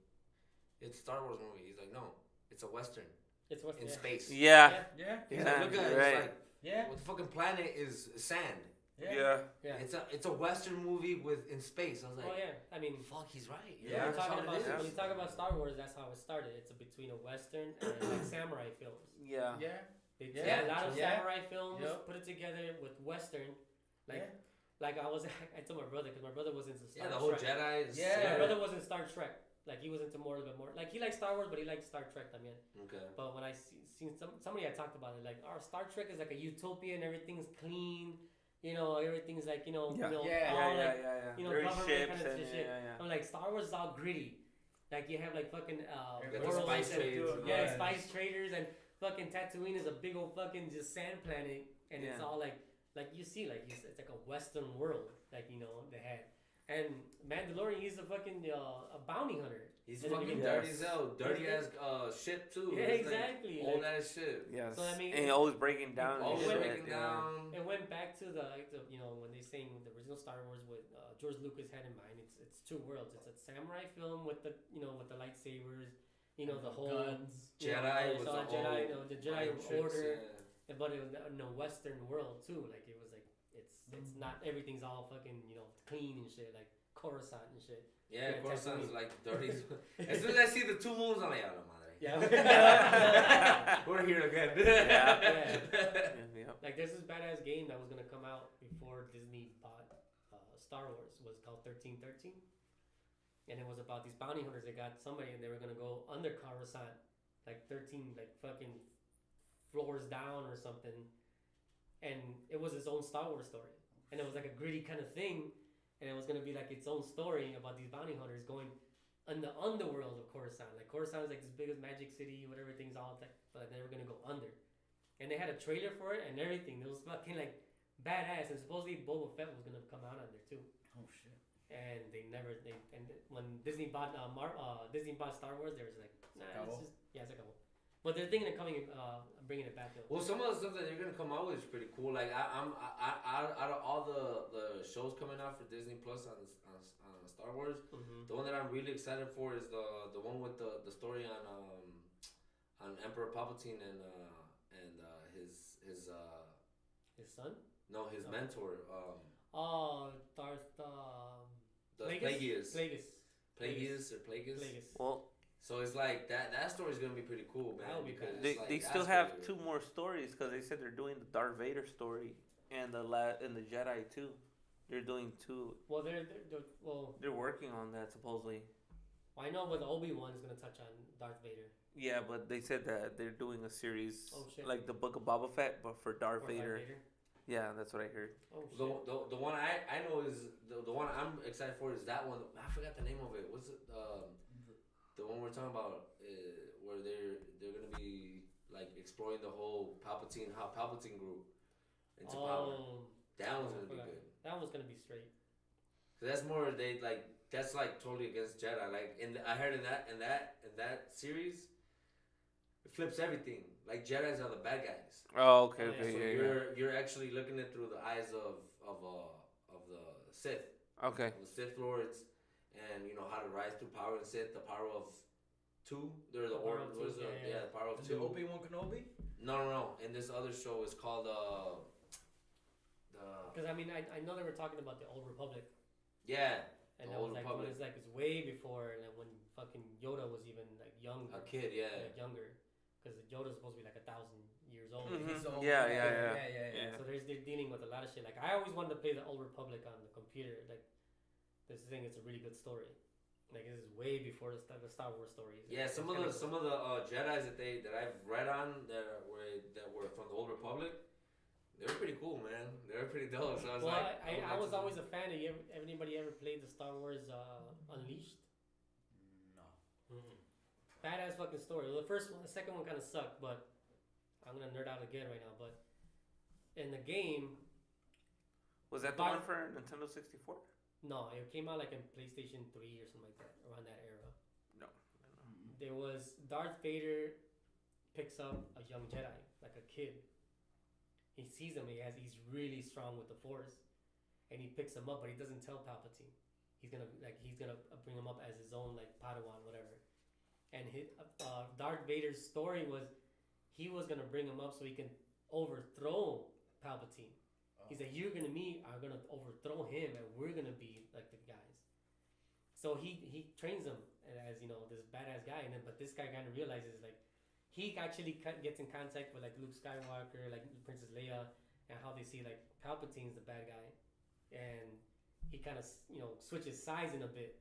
it's a Star Wars movie. He's like, no, it's a western It's what's in space. Yeah. Yeah. He's Yeah, like, look at it. you're right. It's like, Yeah. what the fucking planet is sand. Yeah. Yeah. It's a western movie with in space. I was like, Oh yeah. I mean, fuck, he's right. Yeah, when you're that's talking all about it is. when you talk about Star Wars, that's how it started. It's between a western and like samurai films. Yeah. Yeah. They Yeah. take a lot of Yeah. samurai films, Yep. put it together with western. Like, Yeah. like I told my brother because my brother was into Star Yeah, the whole Trek. Jedi. Is, Yeah. My brother was in Star Trek. Like he was into more of a more like he liked Star Wars, but he liked Star Trek también. Okay. But when I seen somebody had talked about it, like our Star Trek is like a utopia and everything's clean, you know, everything's like Yeah. all Yeah. like, Yeah. you know, Very government ships kind of and shit. yeah. I'm like Star Wars is all gritty, like you have like fucking got the worlds spice and- trades and yeah, all that. spice traders and fucking Tatooine is a big old fucking just sand planet, and it's Yeah. all like you see it's like a Western world, like you know they had. And Mandalorian, he's a fucking a bounty hunter. He's In the fucking beginning. dirty Yes. as hell. Dirty as shit too. Yeah, It's exactly, Like, old like- ass shit. Yes. So, I mean, and always breaking down. and Always went- shit, breaking yeah. down. It went back to the you know when they saying the original Star Wars with George Lucas had in mind. It's two worlds. It's a samurai film with the with the lightsabers, the whole Guns. you know, Jedi it's was all the Jedi, whole the Jedi mind tricks, order, yeah. but it was in the Western world too. Like it was like it's not everything's all fucking clean and shit like Coruscant and shit. Yeah, Yeah, Coruscant is Tatooine. like dirty. As soon as I see the two moons, I'm like, oh, la madre. Yeah. We're here again. Yeah. Yeah. Yeah. Like there's this badass game that was gonna come out before Disney bought Star Wars. It was called 1313, and it was about these bounty hunters. They got somebody, and they were gonna go under Coruscant, like 13, like fucking floors down or something. And it was his own Star Wars story, and it was like a gritty kind of thing, and it was gonna be like its own story about these bounty hunters going in the underworld of Coruscant. Like Coruscant is like this biggest magic city, whatever things all that, but they were gonna go under. And they had a trailer for it and everything. It was fucking like badass. And supposedly Boba Fett was gonna come out on there too. Oh shit. And when Disney bought Disney bought Star Wars, they was like, nah, it's just it's like a. But they're thinking of bringing it back though. Well, some of the stuff that you're gonna come out with is pretty cool. Like out of all the shows coming out for Disney Plus on Star Wars, the one that I'm really excited for is the one with the story on Emperor Palpatine and his son? no his Oh. mentor Darth the Plagueis Plagueis. Plagueis. Well, So it's like that story is gonna be pretty cool, man. That would be because badass. they, it's like, they that's still gonna have be two more stories because they said they're doing the Darth Vader story and the Jedi too. They're doing two. Well, they're well. They're working on that supposedly. I know, but the Obi-Wan is gonna touch on Darth Vader. Yeah, but they said that they're doing a series Oh, shit. like the Book of Boba Fett, but for Darth Or Vader. Yeah, that's what I heard. Oh shit. The one I know is the one I'm excited for is that one. I forgot the name of it. What's it? The one we're talking about where they're gonna be like exploring the whole Palpatine grew into power. That one's gonna be forgot. good. That one's gonna be straight. So that's more that's like totally against Jedi. Like I heard in that series, it flips everything. Like Jedi's are the bad guys. Oh, okay, Oh, okay, So yeah, you're actually looking at through the eyes of the Sith. yeah. Okay. The Sith Lords, and how to rise through power and Sith. The power of two. They're the The power order. of What is two, the yeah. the power of Is two? it Obi-Wan Kenobi? No. And this other show is called Because I mean, I know they were talking about the Old Republic, yeah. and The that was Old like Republic. when it's way before, and then when fucking Yoda was even like younger. A kid, yeah. Like younger, because Yoda's supposed to be like 1,000 years old. Mhm. He's old. Yeah, yeah. So they're dealing with a lot of shit. Like I always wanted to play the Old Republic on the computer. Like this thing, it's a really good story. Like this is way before the Star Wars stories. Yeah, some of the Jedi's that I've read on that were from the Old Republic, they were pretty cool, man. They were pretty dope. So I was I was always a fan. Anybody ever played the Star Wars Unleashed? No. Mm-hmm. Badass fucking story. Well, the second one kind of sucked, but I'm gonna nerd out again right now. But in the game, Was that the one for Nintendo 64? no, it came out like in PlayStation 3 or something like that, around that era. No. There was Darth Vader picks up a young Jedi, like a kid. He sees him. He's really strong with the Force, and he picks him up, but he doesn't tell Palpatine. He's gonna bring him up as his own like Padawan, whatever. And Darth Vader's story was he was gonna bring him up so he can overthrow Palpatine. He's like, you're gonna are gonna overthrow him, and we're gonna be like the guys. So he trains him as this badass guy, but this guy kind of realizes like he actually gets in contact with like Luke Skywalker, like Princess Leia, and how they see like Palpatine's the bad guy, and he kind of switches sides in a bit.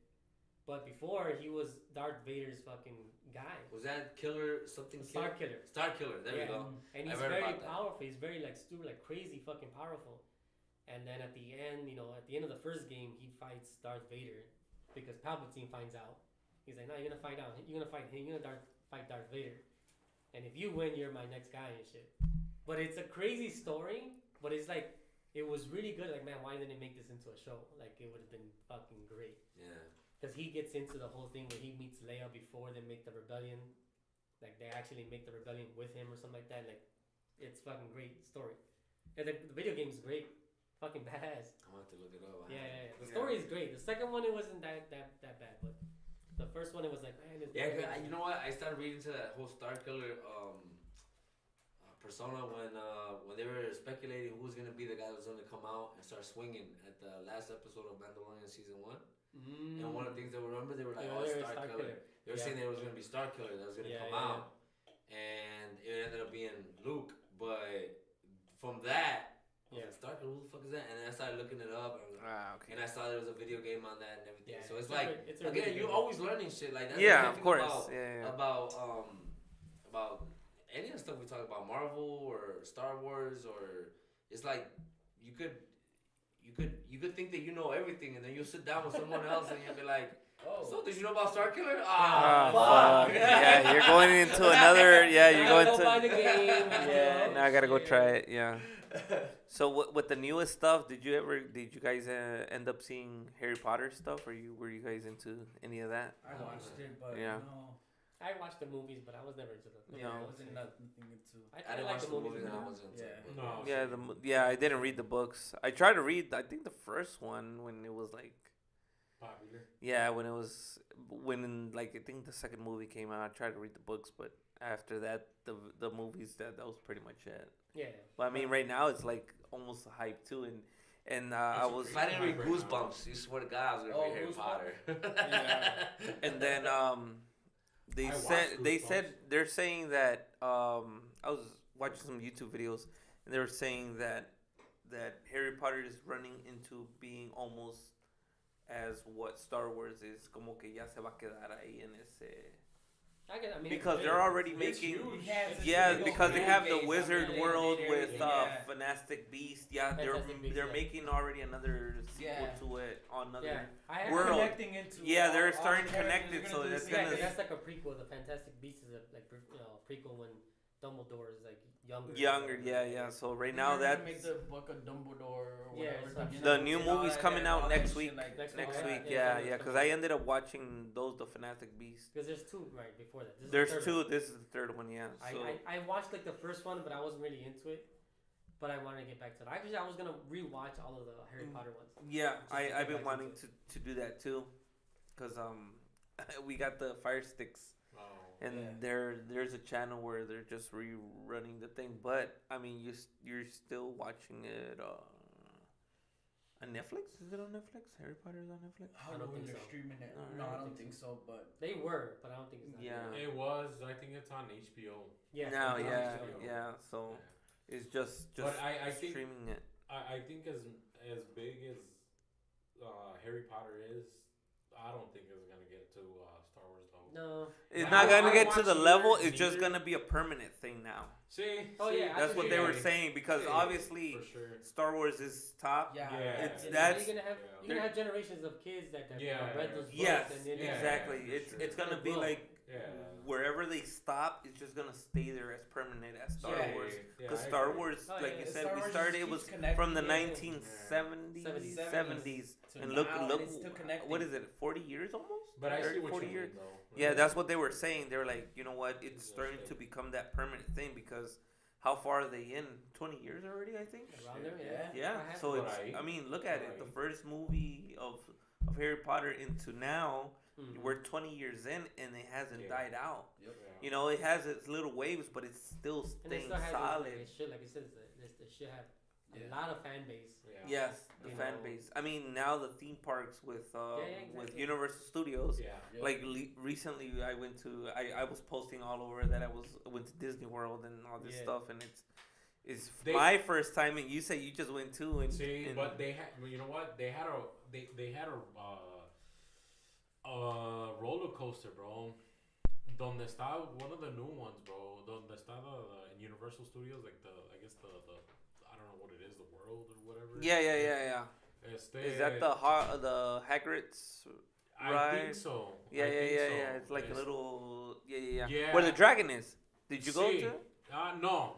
But before he was Darth Vader's fucking guy. Was that Killer something? Star Killer. Star Killer. There we go. And he's very powerful. He's very like stupid, like crazy fucking powerful. And then at the end, at the end of the first game, he fights Darth Vader because Palpatine finds out. He's like, no, you're gonna fight out. You're gonna fight him. You're gonna fight Darth Vader. And if you win, you're my next guy and shit. But it's a crazy story. But it's like it was really good. Like, man, why didn't they make this into a show? Like, it would have been fucking great. Yeah. Because he gets into the whole thing where he meets Leia before they make the rebellion. Like, they actually make the rebellion with him or something like that. Like, it's fucking great story. And the video game is great. Fucking badass. I'm gonna have to look it up. Yeah. The story is great. The second one, it wasn't that bad. But the first one, it was like, man, it's you know what? I started reading to that whole Star Killer persona when they were speculating who was gonna be the guy that was gonna come out and start swinging at the last episode of Mandalorian season 1. And one of the things they remember, they were like, Star Killer. They were saying there was gonna be Star Killer that was gonna come out, and it ended up being Luke. But from that, I was like, Star Killer, who the fuck is that? And then I started looking it up, and I saw there was a video game on that and everything. So it's like, again, you're always learning shit like that. Yeah, of course. About any of the stuff we talk about, Marvel or Star Wars, or it's like you could think that you know everything, and then you'll sit down with someone else and you'll be like, so did you know about Star Killer? Fuck. Yeah, you're going into another. Yeah, you're going to. Buy the game. Yeah, now I gotta go try it. Yeah. So with the newest stuff, did you guys end up seeing Harry Potter stuff, or were you guys into any of that? I watched it, but Yeah. no. I watched the movies, but I was never into the. Yeah, I wasn't nothing into. I didn't watch the movies, and I wasn't into it. No. I didn't read the books. I tried to read. I think the first one when it was like popular. Yeah, when I think the second movie came out, I tried to read the books, but after that, the movies that was pretty much it. Yeah. But I mean, right now it's like almost a hype too, and I was. If I didn't read Goosebumps, you swear to God, I was gonna read Harry Potter. Yeah. And then they're saying that I was watching some YouTube videos, and they were saying that Harry Potter is running into being almost as what Star Wars is, como que ya se va a quedar ahí en ese. Because they're already making, because they have the Wizard World with Fantastic Beast. Yeah, they're making already another sequel to it on another world. They're starting to connect it, so that's gonna. That's like a prequel. The Fantastic Beasts is a prequel when Dumbledore is like younger. Yeah. So right now that make the book of Dumbledore or whatever. The new movie's coming out next week. Next week, yeah. Because I ended up watching the Fantastic Beasts. Because there's two right before that. There's two. This is the third one, yeah. So I watched like the first one, but I wasn't really into it. But I wanted to get back to it. Actually, I was gonna rewatch all of the Harry Potter ones. Yeah, I've been wanting to do that too, because we got the Fire Sticks. And there's a channel where they're just rerunning the thing, but I mean you're still watching it. On Netflix? Is it on Netflix? Harry Potter's on Netflix? I don't know when think they're so. streaming it. No, No, I I don't don't think so. But They were, but I don't think it's not. Yeah. It was. I think it's on HBO. Yeah. Now, it's on yeah, HBO. yeah. So Yeah. it's just But I think streaming it. I think as big as Harry Potter is, I don't think it's gonna get to Star Wars level. No. It's I- not gonna I get to watch the level. neither- It's just neither. gonna be a permanent thing now. See, Oh, see, yeah, I That's can what see they that. were saying because Yeah, obviously for sure. Star Wars is top. yeah, Yeah. It's And that's you're gonna have yeah. you're gonna have generations of kids that have Yeah, read those books. yes, and then Yeah, exactly. for It's sure. it's gonna be Well, like Yeah. wherever they stop, it's just gonna stay there as permanent as Star Yeah. Wars. Yeah, Because I Star agree. Wars, Oh, like yeah, you Star said, we Wars started. just It was keeps connecting, from the yeah. 1970s, 70s. 70s, To and look, now, look, and it's still connecting. what is it? 40 years almost? But I see 30, what 40 you years. mean, though. Yeah, that's what they were saying. They were like, you know what? It's Yeah, starting shit. to become that permanent thing because how far are they in? 20 years already, I think. Around there, yeah. Yeah. I have- So it's. Right. I mean, look at it. The Right. first movie of Harry Potter into now, Mhm. we're 20 years in, and it hasn't Yeah. died out. Yeah. You know, it has its little waves, but it's still And it staying still has solid. Like, it should, like it says, the shit have a Yeah. lot of fan base. Yeah. Yes, the You fan know. base. I mean, now the theme parks with with exactly. Universal Studios. Yeah. Yep. Like recently, I went to I was posting all over that I went to Disney World and all this Yeah. stuff, and it's They- my first time. And you say you just went too, and See, and but they had, you know what? They had a roller coaster, bro. Donde está one of the new ones, bro. Donde está in Universal Studios, like I guess the I don't know what it is, the world or whatever. yeah. Is that the Hagrid's? I ride? think so. Yeah, I yeah, think yeah, so. yeah. It's like a little yeah. Yeah. Where the dragon is. Did you go See, to it? No.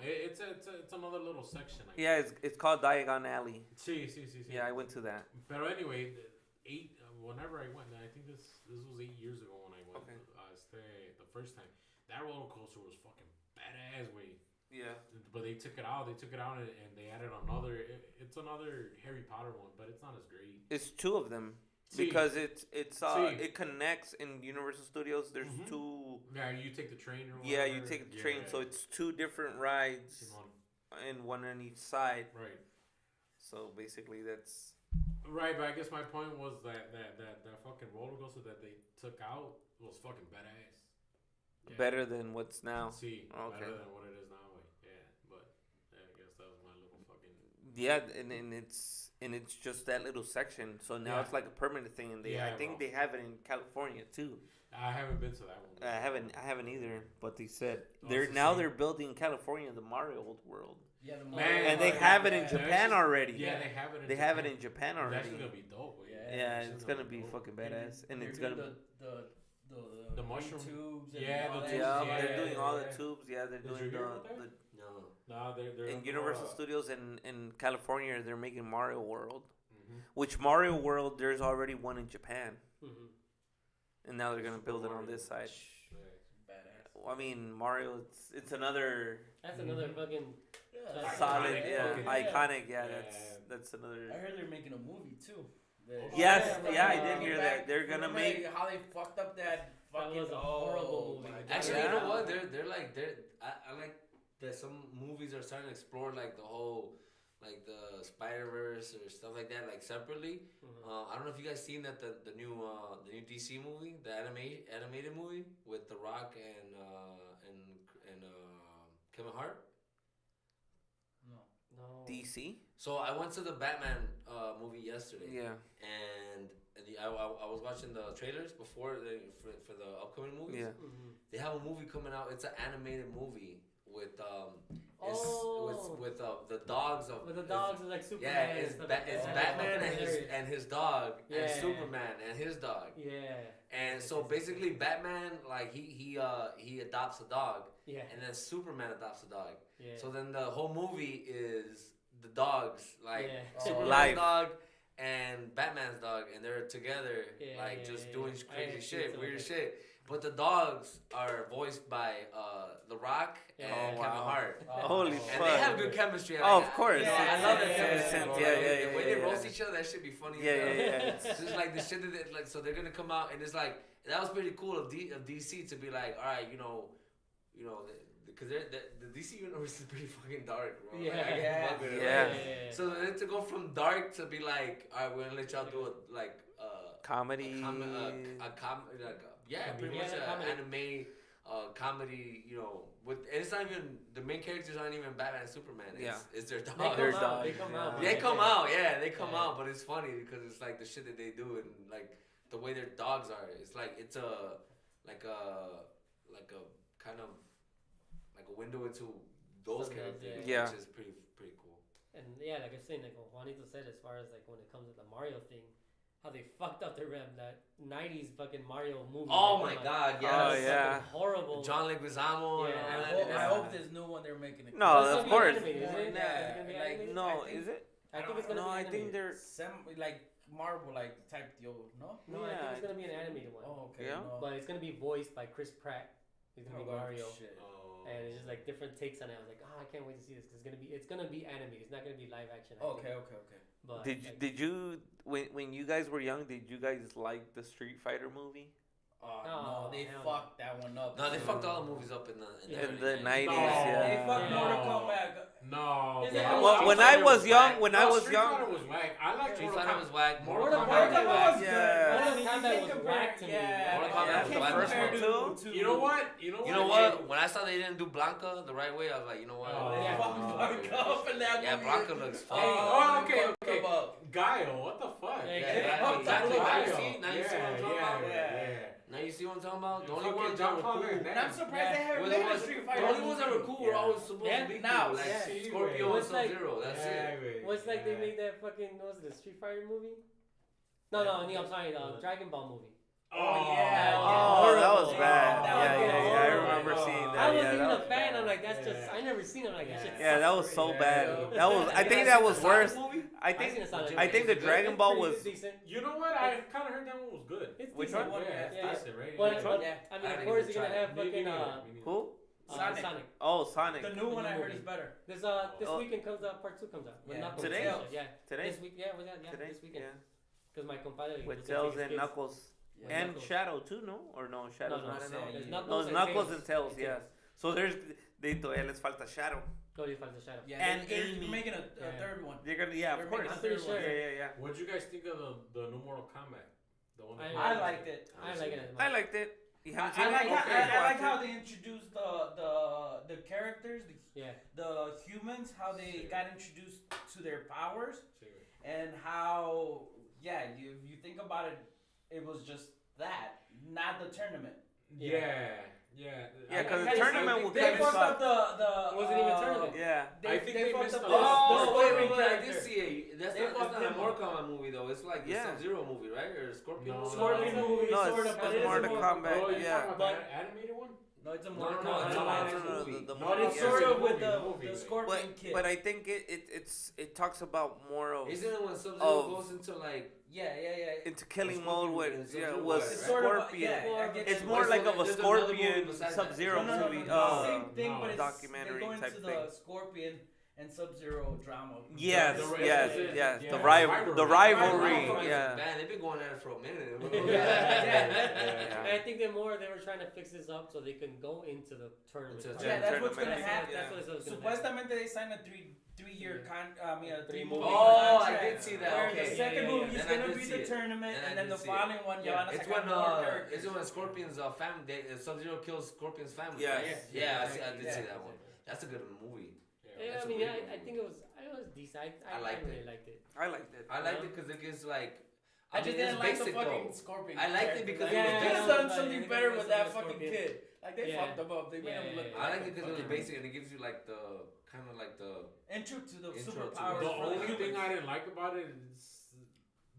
It's another little section. I Yeah, it's called Diagon Alley. See. Yeah, I went to that. But anyway, whenever I went, I think this was 8 years ago when I went. Okay. The first time, that roller coaster was fucking badass. Yeah. But they took it out. And they added another. It's another Harry Potter one, but it's not as great. It's two of them. See. Because it's See. it connects in Universal Studios. There's Mhm. two. Yeah, you take the train or Yeah, whatever. you take the train, Yeah. so it's two different rides, Simon. and one on each side. Right. So basically, that's Right, but I guess my point was that fucking roller coaster that they took out was fucking badass. Yeah. better than what's now. See, Okay. better than what it is now. Yeah, but I guess that was my little fucking. Yeah, and it's just that little section. So now Yeah. it's like a permanent thing, and I Yeah, think bro. they have it in California too. I haven't been to that one. I haven't either, but they said Oh, they're it's the now same. they're building in California the Mario world, Yeah, the Man, and they have it in yeah. Japan already. Yeah, they have it. In They have it in Japan That's already. gonna be dope. Yeah, that's it's gonna be dope. fucking badass, and They're it's doing gonna. the The green mushroom- tubes. And Yeah, all the that tubes, Yeah, shit. they're doing all the yeah. tubes. Yeah, they're Did doing you hear the, about that? the No. Nah, they're in gonna, Universal Studios in California. They're making Mario World, Mhm. which Mario World there's already one in Japan, Mhm. and now they're gonna Super build it on Mario. this side. Yeah. Badass. I mean, Mario, it's another That's another Mhm. fucking. Yeah. solid, Iconic yeah, fucking- iconic. Yeah, Yeah. that's another. I heard they're making a movie too. Yes, yeah, I did hear that. They're gonna Remember make- how they fucked up that fucking was a horrible movie. my God. Actually, Yeah. you know what? I like that some movies are starting to explore like the whole, like the Spider-Verse or stuff like that, like separately. Mhm. I don't know if you guys seen that the new DC movie, the animated movie with The Rock and Kevin Hart. No. No. DC. So I went to the Batman movie yesterday. Yeah. And I was watching the trailers before for the upcoming movies. Yeah. Mhm. They have a movie coming out. It's an animated movie with Oh. with the dogs of With the dogs are like Superman. Yeah, and it's, stuff ba- like it's that. Batman That's and hilarious. his dog and Yeah. Superman and his dog. Yeah. And so basically Batman like he adopts a dog Yeah. and then Superman adopts a dog. Yeah. So then the whole movie is the dogs like Yeah. Superman's Life. dog and Batman's dog and they're together Yeah, like yeah, just yeah, doing yeah. I crazy have seen shit, some weird of it. shit. But the dogs are voiced by The Rock and Yeah. Oh, Kevin wow. Hart. Holy And fuck. they have good chemistry. Oh, of course. Yeah, Yeah, I love yeah, that yeah, chemistry. yeah, bro. yeah, Like, yeah, the way yeah, they roast yeah. each other, that should be funny. Yeah, as hell. yeah, yeah. It's just like the shit that like so they're gonna come out and it's like that was pretty cool of DC to be like, all right, you know, because the DC universe is pretty fucking dark, bro. Yeah. Like, I can't fuck with it. Yeah. Like, so then to go from dark to be like, all right, we're gonna let y'all do it like Comedy. yeah, pretty Yeah, much an comedy. anime comedy. You know, with and it's not even the main characters aren't even Batman and Superman. It's their They dog. come Their out. dog, They come yeah. out. They come out, yeah, they come Yeah. out, but it's funny because it's like the shit that they do and like the way their dogs are. It's like it's a kind of like a window into those Something else, characters, yeah. which is pretty cool. And yeah, like I was saying, like what Juanito said, as far as like when it comes to the Mario thing, how they fucked up the that '90s fucking Mario movie. Oh like, my god, Oh, yes. yeah. horrible. John Leguizamo. Yeah. and I all hope, that. I hope this new one they're making. No, It's of gonna be course. animated, isn't it? Yeah, It's gonna be like, animated? No, I think- is it? I think it's gonna No, be I animated. think they're. like Marvel like type deal, no? No, I think Yeah. it's gonna be an animated one. Oh, okay. Yeah? No. But it's gonna be voiced by Chris Pratt. He's gonna be Oh, Mario. shit. Oh. And it's just like different takes on it. I was like, oh, I can't wait to see this. 'Cause it's gonna be animated. It's not gonna be live action. I Okay, think. okay. But Did you when you guys were young? Did you guys like the Street Fighter movie? Oh, No, no, they hell fucked that one up. No, they fucked all the movies up in the Yeah. In the early 90s, No. yeah. They fucked Yeah. Mortal Kombat. No. Is bro. it- Well, when I was young, when I was Street young, Fighter was whack. I like Street Mortal Fighter Kombat. was whack. Mortal Mortal Kombat Kombat was was Yeah. good. Mortal But you Kombat can't was compare- whack to me. Yeah, Mortal yeah, Kombat you was can't the first compare one, to- too. You know what? You know what? When I saw they didn't do Blanca the right way, I was like, you know what? Oh, They Yeah. fucked Blanca up in that Yeah, movie. Blanca looks fine. Oh, okay, they fucked okay. him up. Guile, what the fuck? Yeah, Yeah, exactly. Now you see, now you see what I'm talking yeah, about. yeah. Now you see what I'm talking about. The Yeah, only fucking ones that were John cool. Connor, And I'm surprised they haven't Were made the a ones, Street the Fighter. only ones that were cool were Yeah. always supposed Yeah, to be now, cool, like yeah. Scorpio and It's like- Sub-Zero. That's it. Well, it's like they made that fucking what was it, the Street Fighter movie? No, I'm sorry, the Dragon Ball movie. Oh, yeah. Oh, that was Yeah, bad. that Yeah, was yeah, yeah. I horrible. remember seeing that. I wasn't Yeah, even that a was fan. bad. I'm like, that's just Yeah. I never seen it. I'm like, that shit. Yeah, that was so Yeah. bad. That was. I think that was worse. I think. I think the Dragon Ball was. decent. You know what? I kind of heard that one was good. It's Which decent. one? Yeah, it's Yeah. decent, right? But, Yeah. but Yeah. I mean, I of didn't course even you're gonna try have Me fucking neither, me neither. Who? Sonic. Oh, Sonic. The new one I heard movie. is better. This this Oh. weekend comes out. Part 2 comes out. With Yeah. Knuckles. Today? Yeah. Today. This week. Yeah, Today. this weekend. Yeah. Because my compadre was With gonna Tails take his and kids. Knuckles. With And Knuckles. Shadow too, no? Or no, Shadow's No, not no, in no, it. There's Yeah. Knuckles, No, it's and Knuckles Tails. and Tails, And yes. So there's they todavía les falta Shadow. No, you find the shadow. Yeah, And they're Amy. making a Yeah. third one. They're gonna, yeah, They're of course. making I'm pretty third one. sure. Yeah. What'd you guys think of the new Mortal Kombat? The one that I I liked it. I like it as much. I liked it. You I, haven't I seen like it? how, Okay, I like watch how it. they introduced the characters, Yeah. the humans, how they Sure. got introduced to their powers, Sure. and how you think about it, it was just that, not the tournament. Yeah. Yeah, 'cause the They- tournament will they kinda fucked suck. up the It wasn't even a tournament. Yeah. I think they fucked missed up a the lot. the Oh, Scorpion wait, I character. did see it. That's They not fucked a him Mortal up. Kombat movie though. It's like the Yeah. Sub-Zero movie, right? Or Scorpion No, movie? Scorpion no, movie, No, sort it's of, but it's Mortal more- Kombat. Oh, you're Yeah. talking about But- the animated one? No, it's a No, Mortal no, Kombat. it's no, not. no, It's a no, movie. the No, movie, it's yeah. sort of with Movie. the Scorpion kid. But I think it talks about more of Isn't it when Sub-Zero Of- goes into like? yeah. into killing Scorpion mode and with Sub-Zero was was- It's sort of, Scorpion. yeah, I get It's you. more like of a There's another movie Scorpion besides Sub-Zero that. No, movie. same thing, no. but it's Documentary they go into type the thing. Scorpion and Sub-Zero drama. Yes, The- yes, the- yes. yeah, The rivalry. rivalry. Man, Yeah. they've been going at it for a minute. And I think they were trying to fix this up so they can go into the tournament. Into the Yeah, that's what's gonna Tournament. happen. That's what it was gonna happen. Supposedly they signed a three-year Three movie movie Oh, I contract. did see that. Where Okay. the second Yeah, movie yeah, is Then I gonna did be see the it. tournament, Then I and then did the see it. following one, Yeah. Johanna It's saca when more characters. it's when Scorpion's family, Sub-Zero kills Scorpion's family. Yes. right? Yeah, I did see Yeah. that one. That's a good movie. Yeah, That's I a mean, great I movie. think it was decent. I liked really it. liked it. I liked it. I liked it because it gives like. I just mean, didn't it's like the basic, fucking though. Scorpion. I liked it character. because Like, it was they could have basic. done something Yeah, better they with could've that done fucking Scorpion. kid. Like they Yeah. fucked him up. They made him look. Yeah. I like it because it was fucking basic and it gives you like the kind of like the. intro to the Intro to superpowers. The for only thing humans. I didn't like about it is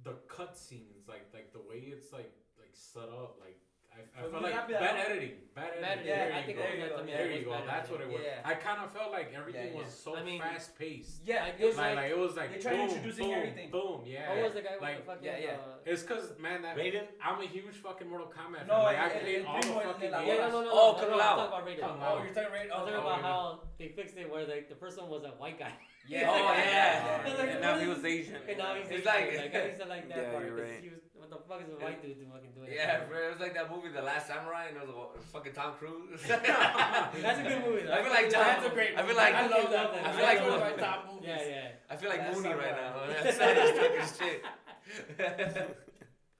the cutscenes, like the way it's like set up. Like I But felt we like got bad that- editing. Bad Bad editing. Yeah, There I you think go. there you go. There you go. bad That's what it was. Yeah. I kind of felt like everything Yeah, was yeah. so I mean- fast paced. Yeah, Like, it was Like, like it was like they tried boom, introducing boom, everything. boom. Yeah. What was the guy with like, the fucking? yeah. It's cause man, that Raiden? I'm a huge fucking Mortal Kombat fan. No, Like I it- played it- all the Primo fucking and then games. Yeah, no. Oh, I'm Kung talking Lao. about Raiden. Kung Oh, you're talking right? I'm talking Okay. about okay. how they fixed it where the person was a white guy. Yeah. Oh, yeah. I was like, And what now is he this? was Asian. And now he's It's Asian. like- I used to like that Yeah, part. you're 'Cause right. He was, what the fuck is a white dude fucking doing? Yeah, bro, it was like that movie, The Last Samurai, and it was fucking Tom Cruise. That's a good movie. Though. I feel like That's Tom- a great I feel movie. like- I love that. I movie. feel like That's one of one- my top movies. Yeah, yeah. I feel like Last Mooney right Samurai. now. That's how he's talking shit.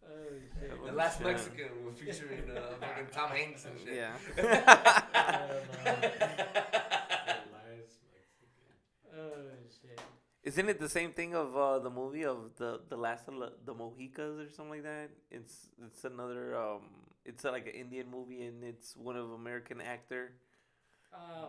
Oh, shit. The Last Yeah. Mexican featuring fucking Tom Hanks and shit. Yeah. Oh, shit. Isn't it the same thing of the movie of the last of the Mohicas or something like that? It's another it's like an Indian movie and it's one of American actor.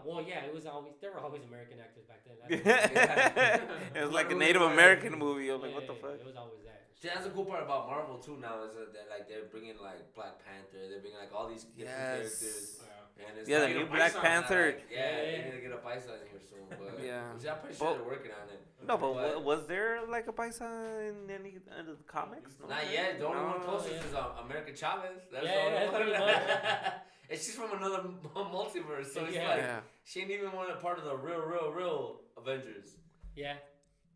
Well, yeah, it was always there were always American actors back then. It was like a Native American movie. I was like, what the fuck? It was always that. See, that's the cool part about Marvel too now is that they're bringing like Black Panther, they're bringing like all these different characters. And it's Yeah, the like, new a Black Python Panther. yeah, Yeah. they're gonna get a Paisa in here soon, but Yeah. which I'm pretty sure But- they're working on it. No, but But- was there like a paisa in any of the comics? No? Not yet. The only one No. closest is America Chavez. That's Yeah, the only that's one. pretty much. And she's from another multiverse, so it's Yeah. like Yeah. she ain't even one part of the real Avengers. Yeah.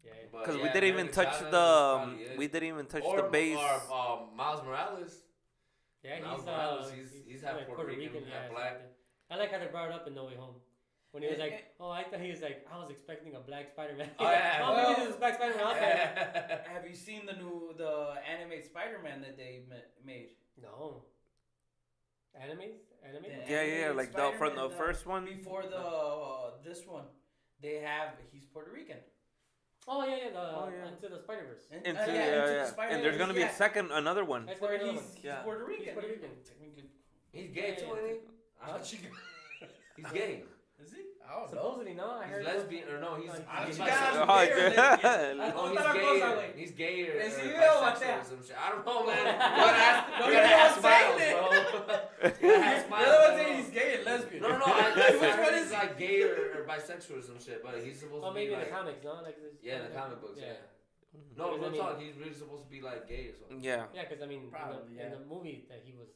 Yeah. But Because yeah, we didn't even America touch Chavez is the probably it. we didn't even touch or, the base. Or Miles Morales. Yeah, Miles he's Morales, he's half like Puerto Rican, half yeah, black. something. I like how they brought it up in No Way Home. When he was like, oh, I thought he was like, I was expecting a black Spider-Man. Oh, yeah. Oh, maybe there's a black Spider-Man out there. Have you seen the animated Spider-Man that they made? No. Animes? Animes? The Yeah, animated like from Spider-Man, the first one. Before this one, he's Puerto Rican. Oh, yeah, yeah. Oh, yeah. Into the Spider-Verse. And, Into, Into the yeah. Spider-Man, And there's gonna be a yeah. another one. That's Where another he's, one. he's Yeah. Puerto Rican. He's Puerto Rican. Technically. He's gay too, isn't he? He's gay. Is he? I don't know. Supposedly, no. I He's heard lesbian, or no, he's Ah, he's chicas, bisexual. gay or lesbian? Oh, No, Otra he's cosa, gay. güey. He's gay or ¿En serio? bisexual What's or some shit. I don't know, man. No, You you're gotta ask the one saying Miles, it. bro. You gotta ask You're Miles, the one bro. saying he's gay and lesbian. No, I Which heard one he's is he? like gay or bisexual or some shit, but he's supposed Oh, to be maybe in like the comics, no? Like this, yeah, in the comic books, yeah. Because, No, I real mean- talk, he's really supposed to be like gay or something. Yeah. Yeah, because I mean, Probably, in yeah. the movie that he was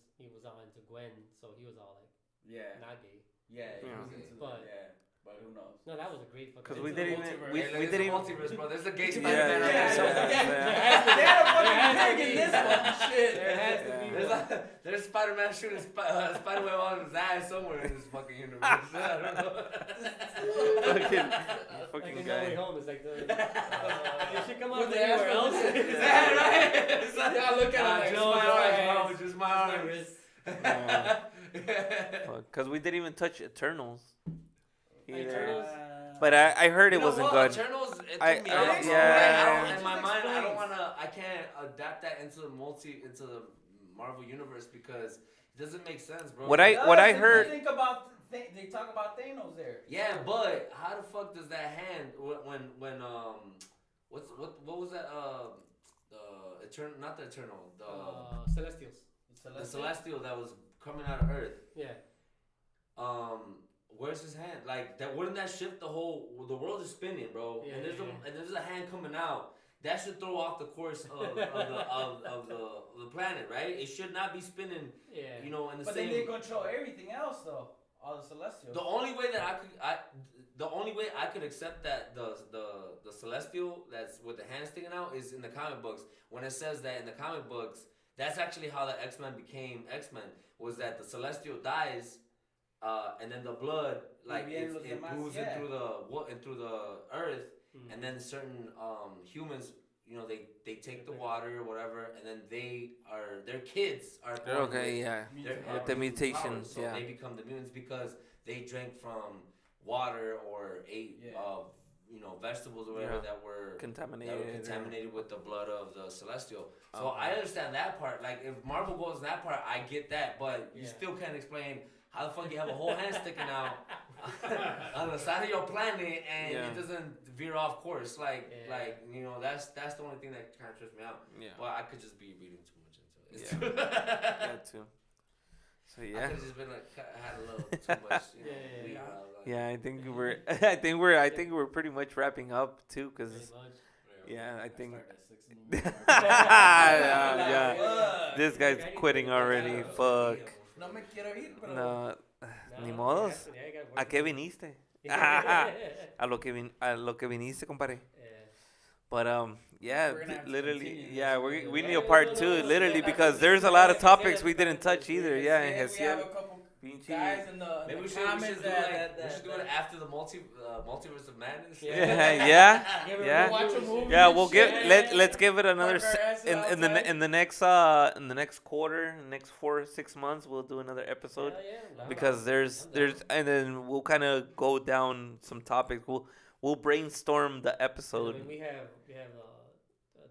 on to Gwen, so he was all like Yeah. not gay. Yeah. He Yeah. was into But- yeah. But who knows? No, that was a great fucking. 'Cause Into we the didn't even multiverse. we, Yeah, we there's didn't a even multiverse, bro. There's a gay Yeah, Spider-Man. yeah, out yeah, there. yeah. They had a fucking There has pig to in be. this one. Shit. There has to be. There's, there's Spider-Man shooting Spider-Man on his ass somewhere in this fucking universe. I don't know. fucking Like fucking in No Way guy. Home, it's like the. It should come out With the anywhere ass- else. Yeah, right? It's like, Yeah, look at him. just no, my no arms, hands. bro. Just my My arms. wrist. Because we didn't even touch Eternals. either. Eternals? But I heard it You know wasn't what? good. Eternals, it I- took me I- out. bro. yeah. I don't, It in my just mind, I don't explains. wanna. I can't adapt that into the Marvel universe because it doesn't make sense, bro. What I If you heard. Think about they talk about Thanos there. Yeah, but how the fuck does that hand when what was that the eternal, not the eternal, Celestials. the celestial that was coming out of Earth. Yeah. Where's his hand? Like that, wouldn't that shift the world is spinning, bro? Yeah, and yeah. there's a hand coming out. That should throw off the course of the planet, right? It should not be spinning, Yeah. you know, in the But same. then they control everything else though. All the Celestials. The only way that I could accept that the celestial that's with the hand sticking out is in the comic books. When it says that in the comic books, that's actually how the X-Men became X-Men. Was that the celestial dies, and then the blood like Bien los it demás, moves yeah. into the earth, Mhm. and then certain humans. You know, they take the water or whatever, and then their kids are born Okay, with- yeah. they're With the mutant mutations, powers, so yeah. they become the mutants because they drank from water or ate, Yeah. vegetables or whatever Yeah. that were Contaminated. contaminated with the blood of the celestial. So Oh. I understand that part. Like if Marvel goes in that part, I get that, but you Yeah. still can't explain how the fuck you have a whole hand sticking out on the side of your planet and Yeah. it doesn't veer off course. Like Yeah. that's the only thing that kind of trips me out. Yeah. But I could just be reading too much into it. Yeah. That too. So I yeah. could have just been like had a little too much. You know, Yeah, weed yeah. out, like- Yeah, I think we're I think we're pretty much wrapping up too, cause Pretty much. yeah, I think started at 6 in the morning. yeah. Fuck. This guy's quitting already. Fuck. No me quiero ir, pero. No, No, ni you modos. have to- yeah, you gotta work ¿A it. qué viniste? A lo que viniste, compadre. Yeah. But yeah, We're gonna have to literally, continue yeah, this. we need Yeah, a part we'll do two, another- literally, yeah, because we- there's a we lot said of that topics we didn't touch either. Yeah, and We have Hesiel, a couple Pinchi. guys in the, Maybe we should comments do that we should do it after the multiverse of madness. Yeah, Give her yeah. a watch a movie. movie. Yeah, we'll give Shit. let's give it another Park our asses in outside. in the next quarter, next 4-6 months, we'll do another episode. Hell yeah, I'm Because down. there's I'm there's down. and then we'll kind of go down some topics. We'll brainstorm the I episode. mean, we have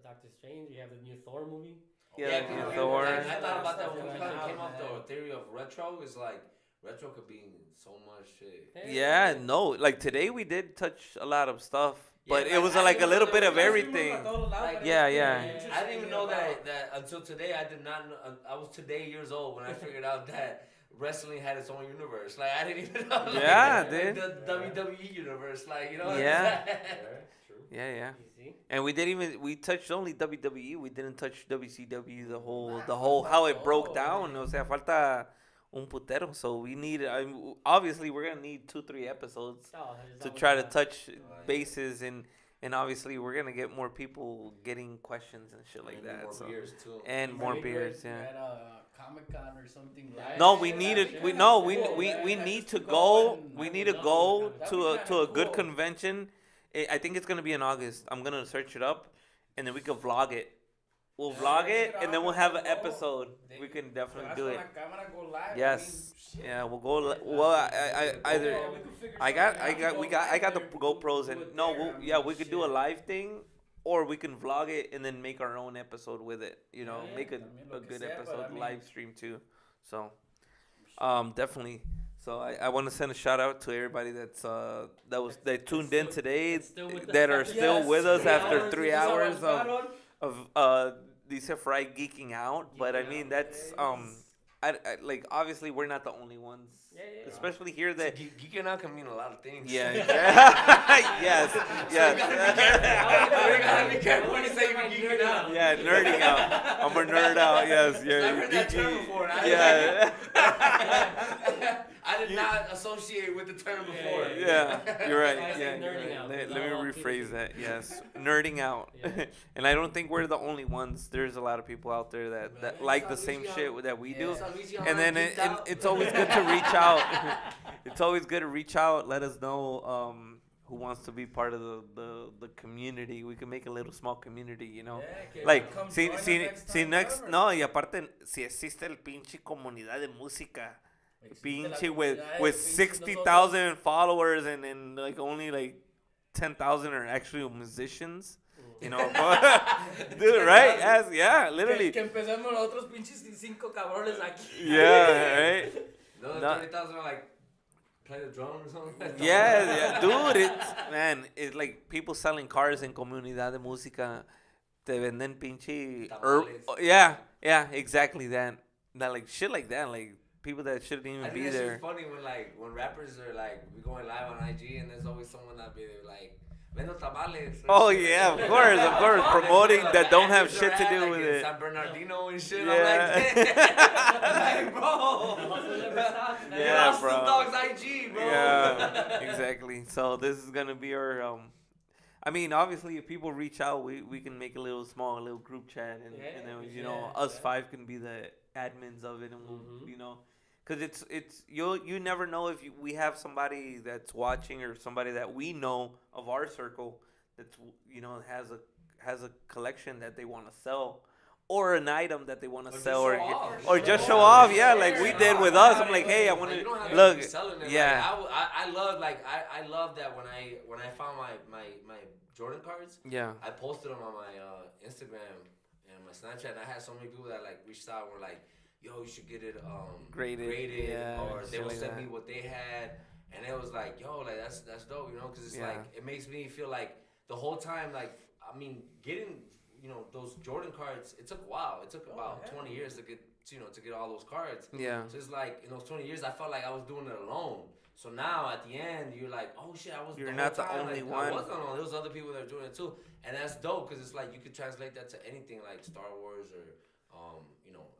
Doctor Strange. We have the new Thor movie. Yeah, because Thor. I thought about that when we Yeah, kind of yeah. came up the theory of retro. Is like retro could be so much shit. Yeah, no, like today we did touch a lot of stuff, but Yeah, it was I like a didn't little know bit there of was- everything. Like, Yeah, yeah. I didn't even know that until today. I did not know. I was today years old when I figured out that wrestling had its own universe. Like I didn't even know. Like, Yeah, like dude. the WWE universe. Like you know. Yeah. True. Yeah. You see? And we touched only WWE. We didn't touch WCW. The whole how it broke down. O sea, falta un putero. So we need. Obviously, we're gonna need 2-3 episodes Oh, there's to always try to that. touch bases and obviously we're gonna get more people getting questions and shit like that. More So beers too. and more beers. Yeah. At Comic Con or something. Live. No, we Yeah, needed. yeah, We yeah. no. Cool, We yeah, need just to go go. and- We I need would to love go to. to That'd be a kinda good cool. convention. I think it's gonna be in August. I'm gonna search it up, and then we could vlog it. We'll Yeah, vlog search it, it and then out we'll and have an go. episode. They- We can definitely That's do when it. la cámara go live. Yes. I mean, Yeah, we'll go. Well, I either. yeah, we could figure I got, something out. I got the There, GoPros do and it no, there. I yeah, mean, we could do a shit. live thing, or we can vlog it and then make our own episode with it. You know, Yeah, make I mean, a lo que good sea, but episode I mean- live stream too. So, definitely. So I want to send a shout out to everybody that tuned in today, that's still with us that are after- still Yes, with us 3 after hours, 3 this is how hours it's got on. of Dice Fry geeking out. But I Geeking mean out, that's yes. I like obviously we're not the only ones, Yeah. especially here that. Geeking out can mean a lot of things. Yeah. Yes. Yes. We gotta be careful when you say you're geeking out. Yeah, nerding out. I'm a nerd out. Yes. Yeah. I've heard that term before. and Yeah. I did not associate with the term before. Yeah. You're right. I say Yeah. nerding You're out, right. Let not all me people rephrase do. that. Yes. Nerding out. Yeah. And I don't think we're the only ones. There's a lot of people out there that like the same shit that we do. And then it's always good to reach out. It's always good to reach out. Let us know who wants to be part of the community. We can make a little small community, you know. Yeah, que Like, come si join us next time, whatever. no, y aparte, si existe el pinche comunidad de música, Existe la pinche with comunidad de with pinches 60,000 followers and like only like 10,000 are actually musicians, you know. Dude, right? Yes, yeah, literally. Que empecemos nosotros pinches 5 cabrones aquí. Yeah, right. Those No. 30,000 are like play the drums or something. Yeah, dude, it's like people selling cars in comunidad de música. Te venden pinche Tamales. yeah, exactly that. That like shit like that, like people that shouldn't I even think be that there. shit's funny when rappers are like we going live on IG and there's always someone that be there like vendo tamales. Oh yeah, of course, promoting that don't have Actors shit are to at, do like, with in it. San Bernardino and shit. Yeah. I'm like, bro. Hustle never stops, man. Yeah, Snoop bro. Dogg's IG, bro. Yeah, exactly. So this is gonna be our I mean, obviously, if people reach out, we can make a little group chat, and then you know Yeah, us yeah. 5 can be the admins of it, and we'll Mhm. you know, because it's you never know if we have somebody that's watching or somebody that we know of our circle that's you know has a collection that they want to sell. Or an item that they want to Or just sell, show off. or just show off, yeah, like we did with us. I'm like, hey, I want Like, you don't have to to look, be selling it. yeah. I love that when I found my Jordan cards, Yeah, I posted them on my Instagram and my Snapchat, and I had so many people that like reached out and were like, yo, you should get it Graded, yeah, or they shit will like send that. me what they had, and it was like, yo, like that's dope, you know, because it's Yeah. like it makes me feel like the whole time, like I mean, getting those Jordan cards, it took a while. It took about 20 years to get to get all those cards. yeah. So it's like in those 20 years, I felt like I was doing it alone. So now at the end, you're like, oh shit, I was. You're the not whole the time, only like, one. I wasn't alone. There was other people that were doing it too, and that's dope because it's like you could translate that to anything like Star Wars or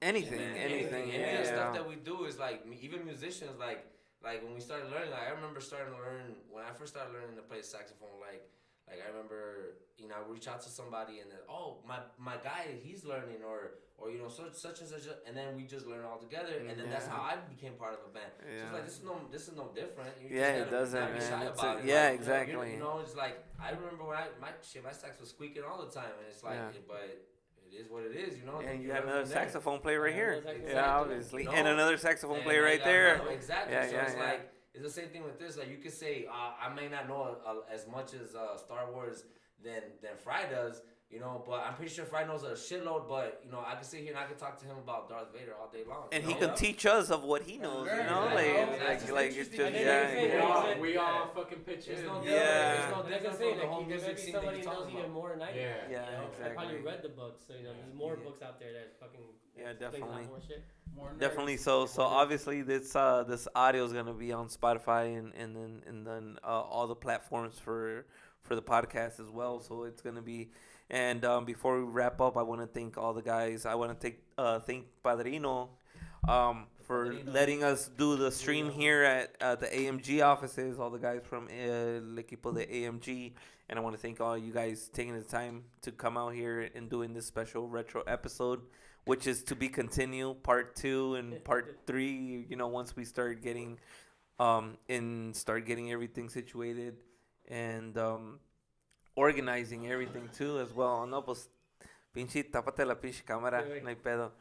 Anything, He-Man, anything, Any of the yeah. stuff that we do is like even musicians like like when we started learning, like I remember starting to learn when I first started learning to play saxophone. Like I remember, you know, I reach out to somebody and then, oh, my guy, he's learning, or you know, such and such, and then we just learn all together, and then that's Yeah. how I became part of a band. So it's Yeah. like this is no different. You Yeah, just it gotta doesn't, not be man. shy It's about it. yeah, Like, exactly. you know, it's like I remember when my sax was squeaking all the time, and it's like, Yeah. but it is what it is, you know. Yeah, Then you learn got another from there. saxophone player right here. Exactly. Yeah, obviously, You and know? another saxophone And player I right got there. another- Exactly. Yeah, So yeah, it's yeah. like it's the same thing with this. Like you could say, I may not know as much as Star Wars than Fry does, you know, but I'm pretty sure Fry knows a shitload. But you know, I can sit here and I can talk to him about Darth Vader all day long. And you he know? can teach us of what he knows, you know, Exactly. like it's just And then yeah, they say, yeah. We all fucking pitch It's in. no Yeah. different. It's no Like I different say, from the whole like, there music might be scene that somebody you're who knows talking even about. more than I do. Yeah. Yeah, You know, I exactly. probably read the books, so you know, there's more Yeah. books out there that fucking Yeah, explains a lot definitely. more shit. More nerds. Definitely. So obviously this audio is gonna be on Spotify and then all the platforms for the podcast as well. So it's gonna be. And before we wrap up, I want to thank all the guys. I want to thank Padrino for Padrino. letting us do the stream here at the AMG offices. All the guys from El Equipo de AMG. And I want to thank all you guys taking the time to come out here and doing this special retro episode, which is to be continued, part 2 and part 3. You know, once we start getting everything situated and organizing everything too as well. No, pues pinche tápate la pinche cámara, Wait. no hay pedo.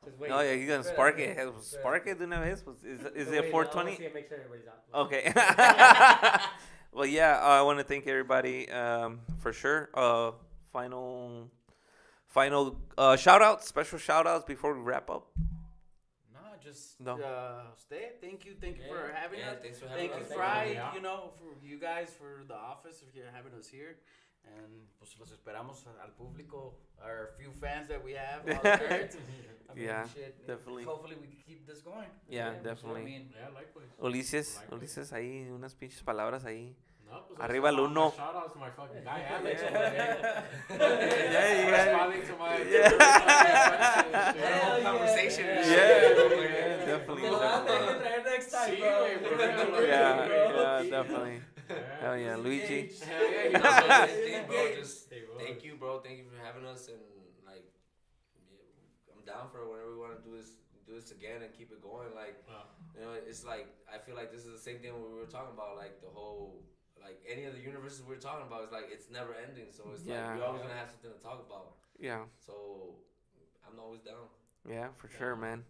Just wait. No, yeah, he's gonna spark it. Spark it de una vez. Pues, is it 420? Make sure everybody's out. Okay. Well, yeah, I want to thank everybody for sure. Final shout outs, special shout outs before we wrap up. No, just No. stay. Thank you Yeah. for having Yeah, us. thanks for having Thank you, us. Thank Fry. you. Yeah. You know, for you guys, for the office, if you're having us here. And pues los esperamos al público, our few fans that we have. All the nerds. I mean, Yeah, shit, definitely. Hopefully we can keep this going. Yeah, I definitely. mean, Yeah, likewise. Ulises, Likewise. ahí unas pinches palabras ahí. No, pues Arriba el uno. Shout out to my fucking guy Alex Yeah. over there. Yeah, you got Responding to my Yeah. Hell Conversation. yeah. Yeah, definitely. Te lo vas a tener que traer next time, Sí, bro. güey, por favor. Yeah, definitely. Hell yeah, Luigi. Hell yeah, you No, know, but so- same thing, bro. Just Hey, bro. thank you, bro. Thank you for having us, and like, yeah, I'm down for whenever we want to do this again and keep it going. Like, you know, it's like I feel like this is the same thing we were talking about. Like the whole, like any of the universes we're talking about, it's like it's never ending. So it's Yeah. like you're always gonna have something to talk about. Yeah, So I'm always down. yeah, for sure, man.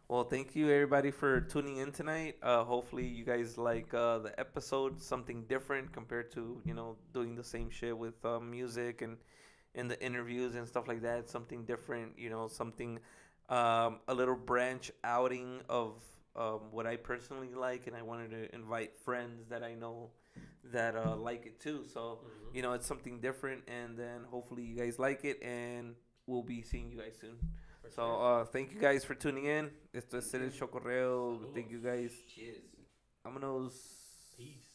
Well, thank you everybody for tuning in tonight. Hopefully you guys like the episode, something different compared to doing the same shit with music and the interviews and stuff like that. Something different, something a little branch outing of what I personally like, and I wanted to invite friends that I know that like it too. So it's something different, and then hopefully you guys like it, and we'll be seeing you guys soon. So thank you guys for tuning in. Esto es el Chokorreo. Thank you guys. Cheers. Vámonos. Peace.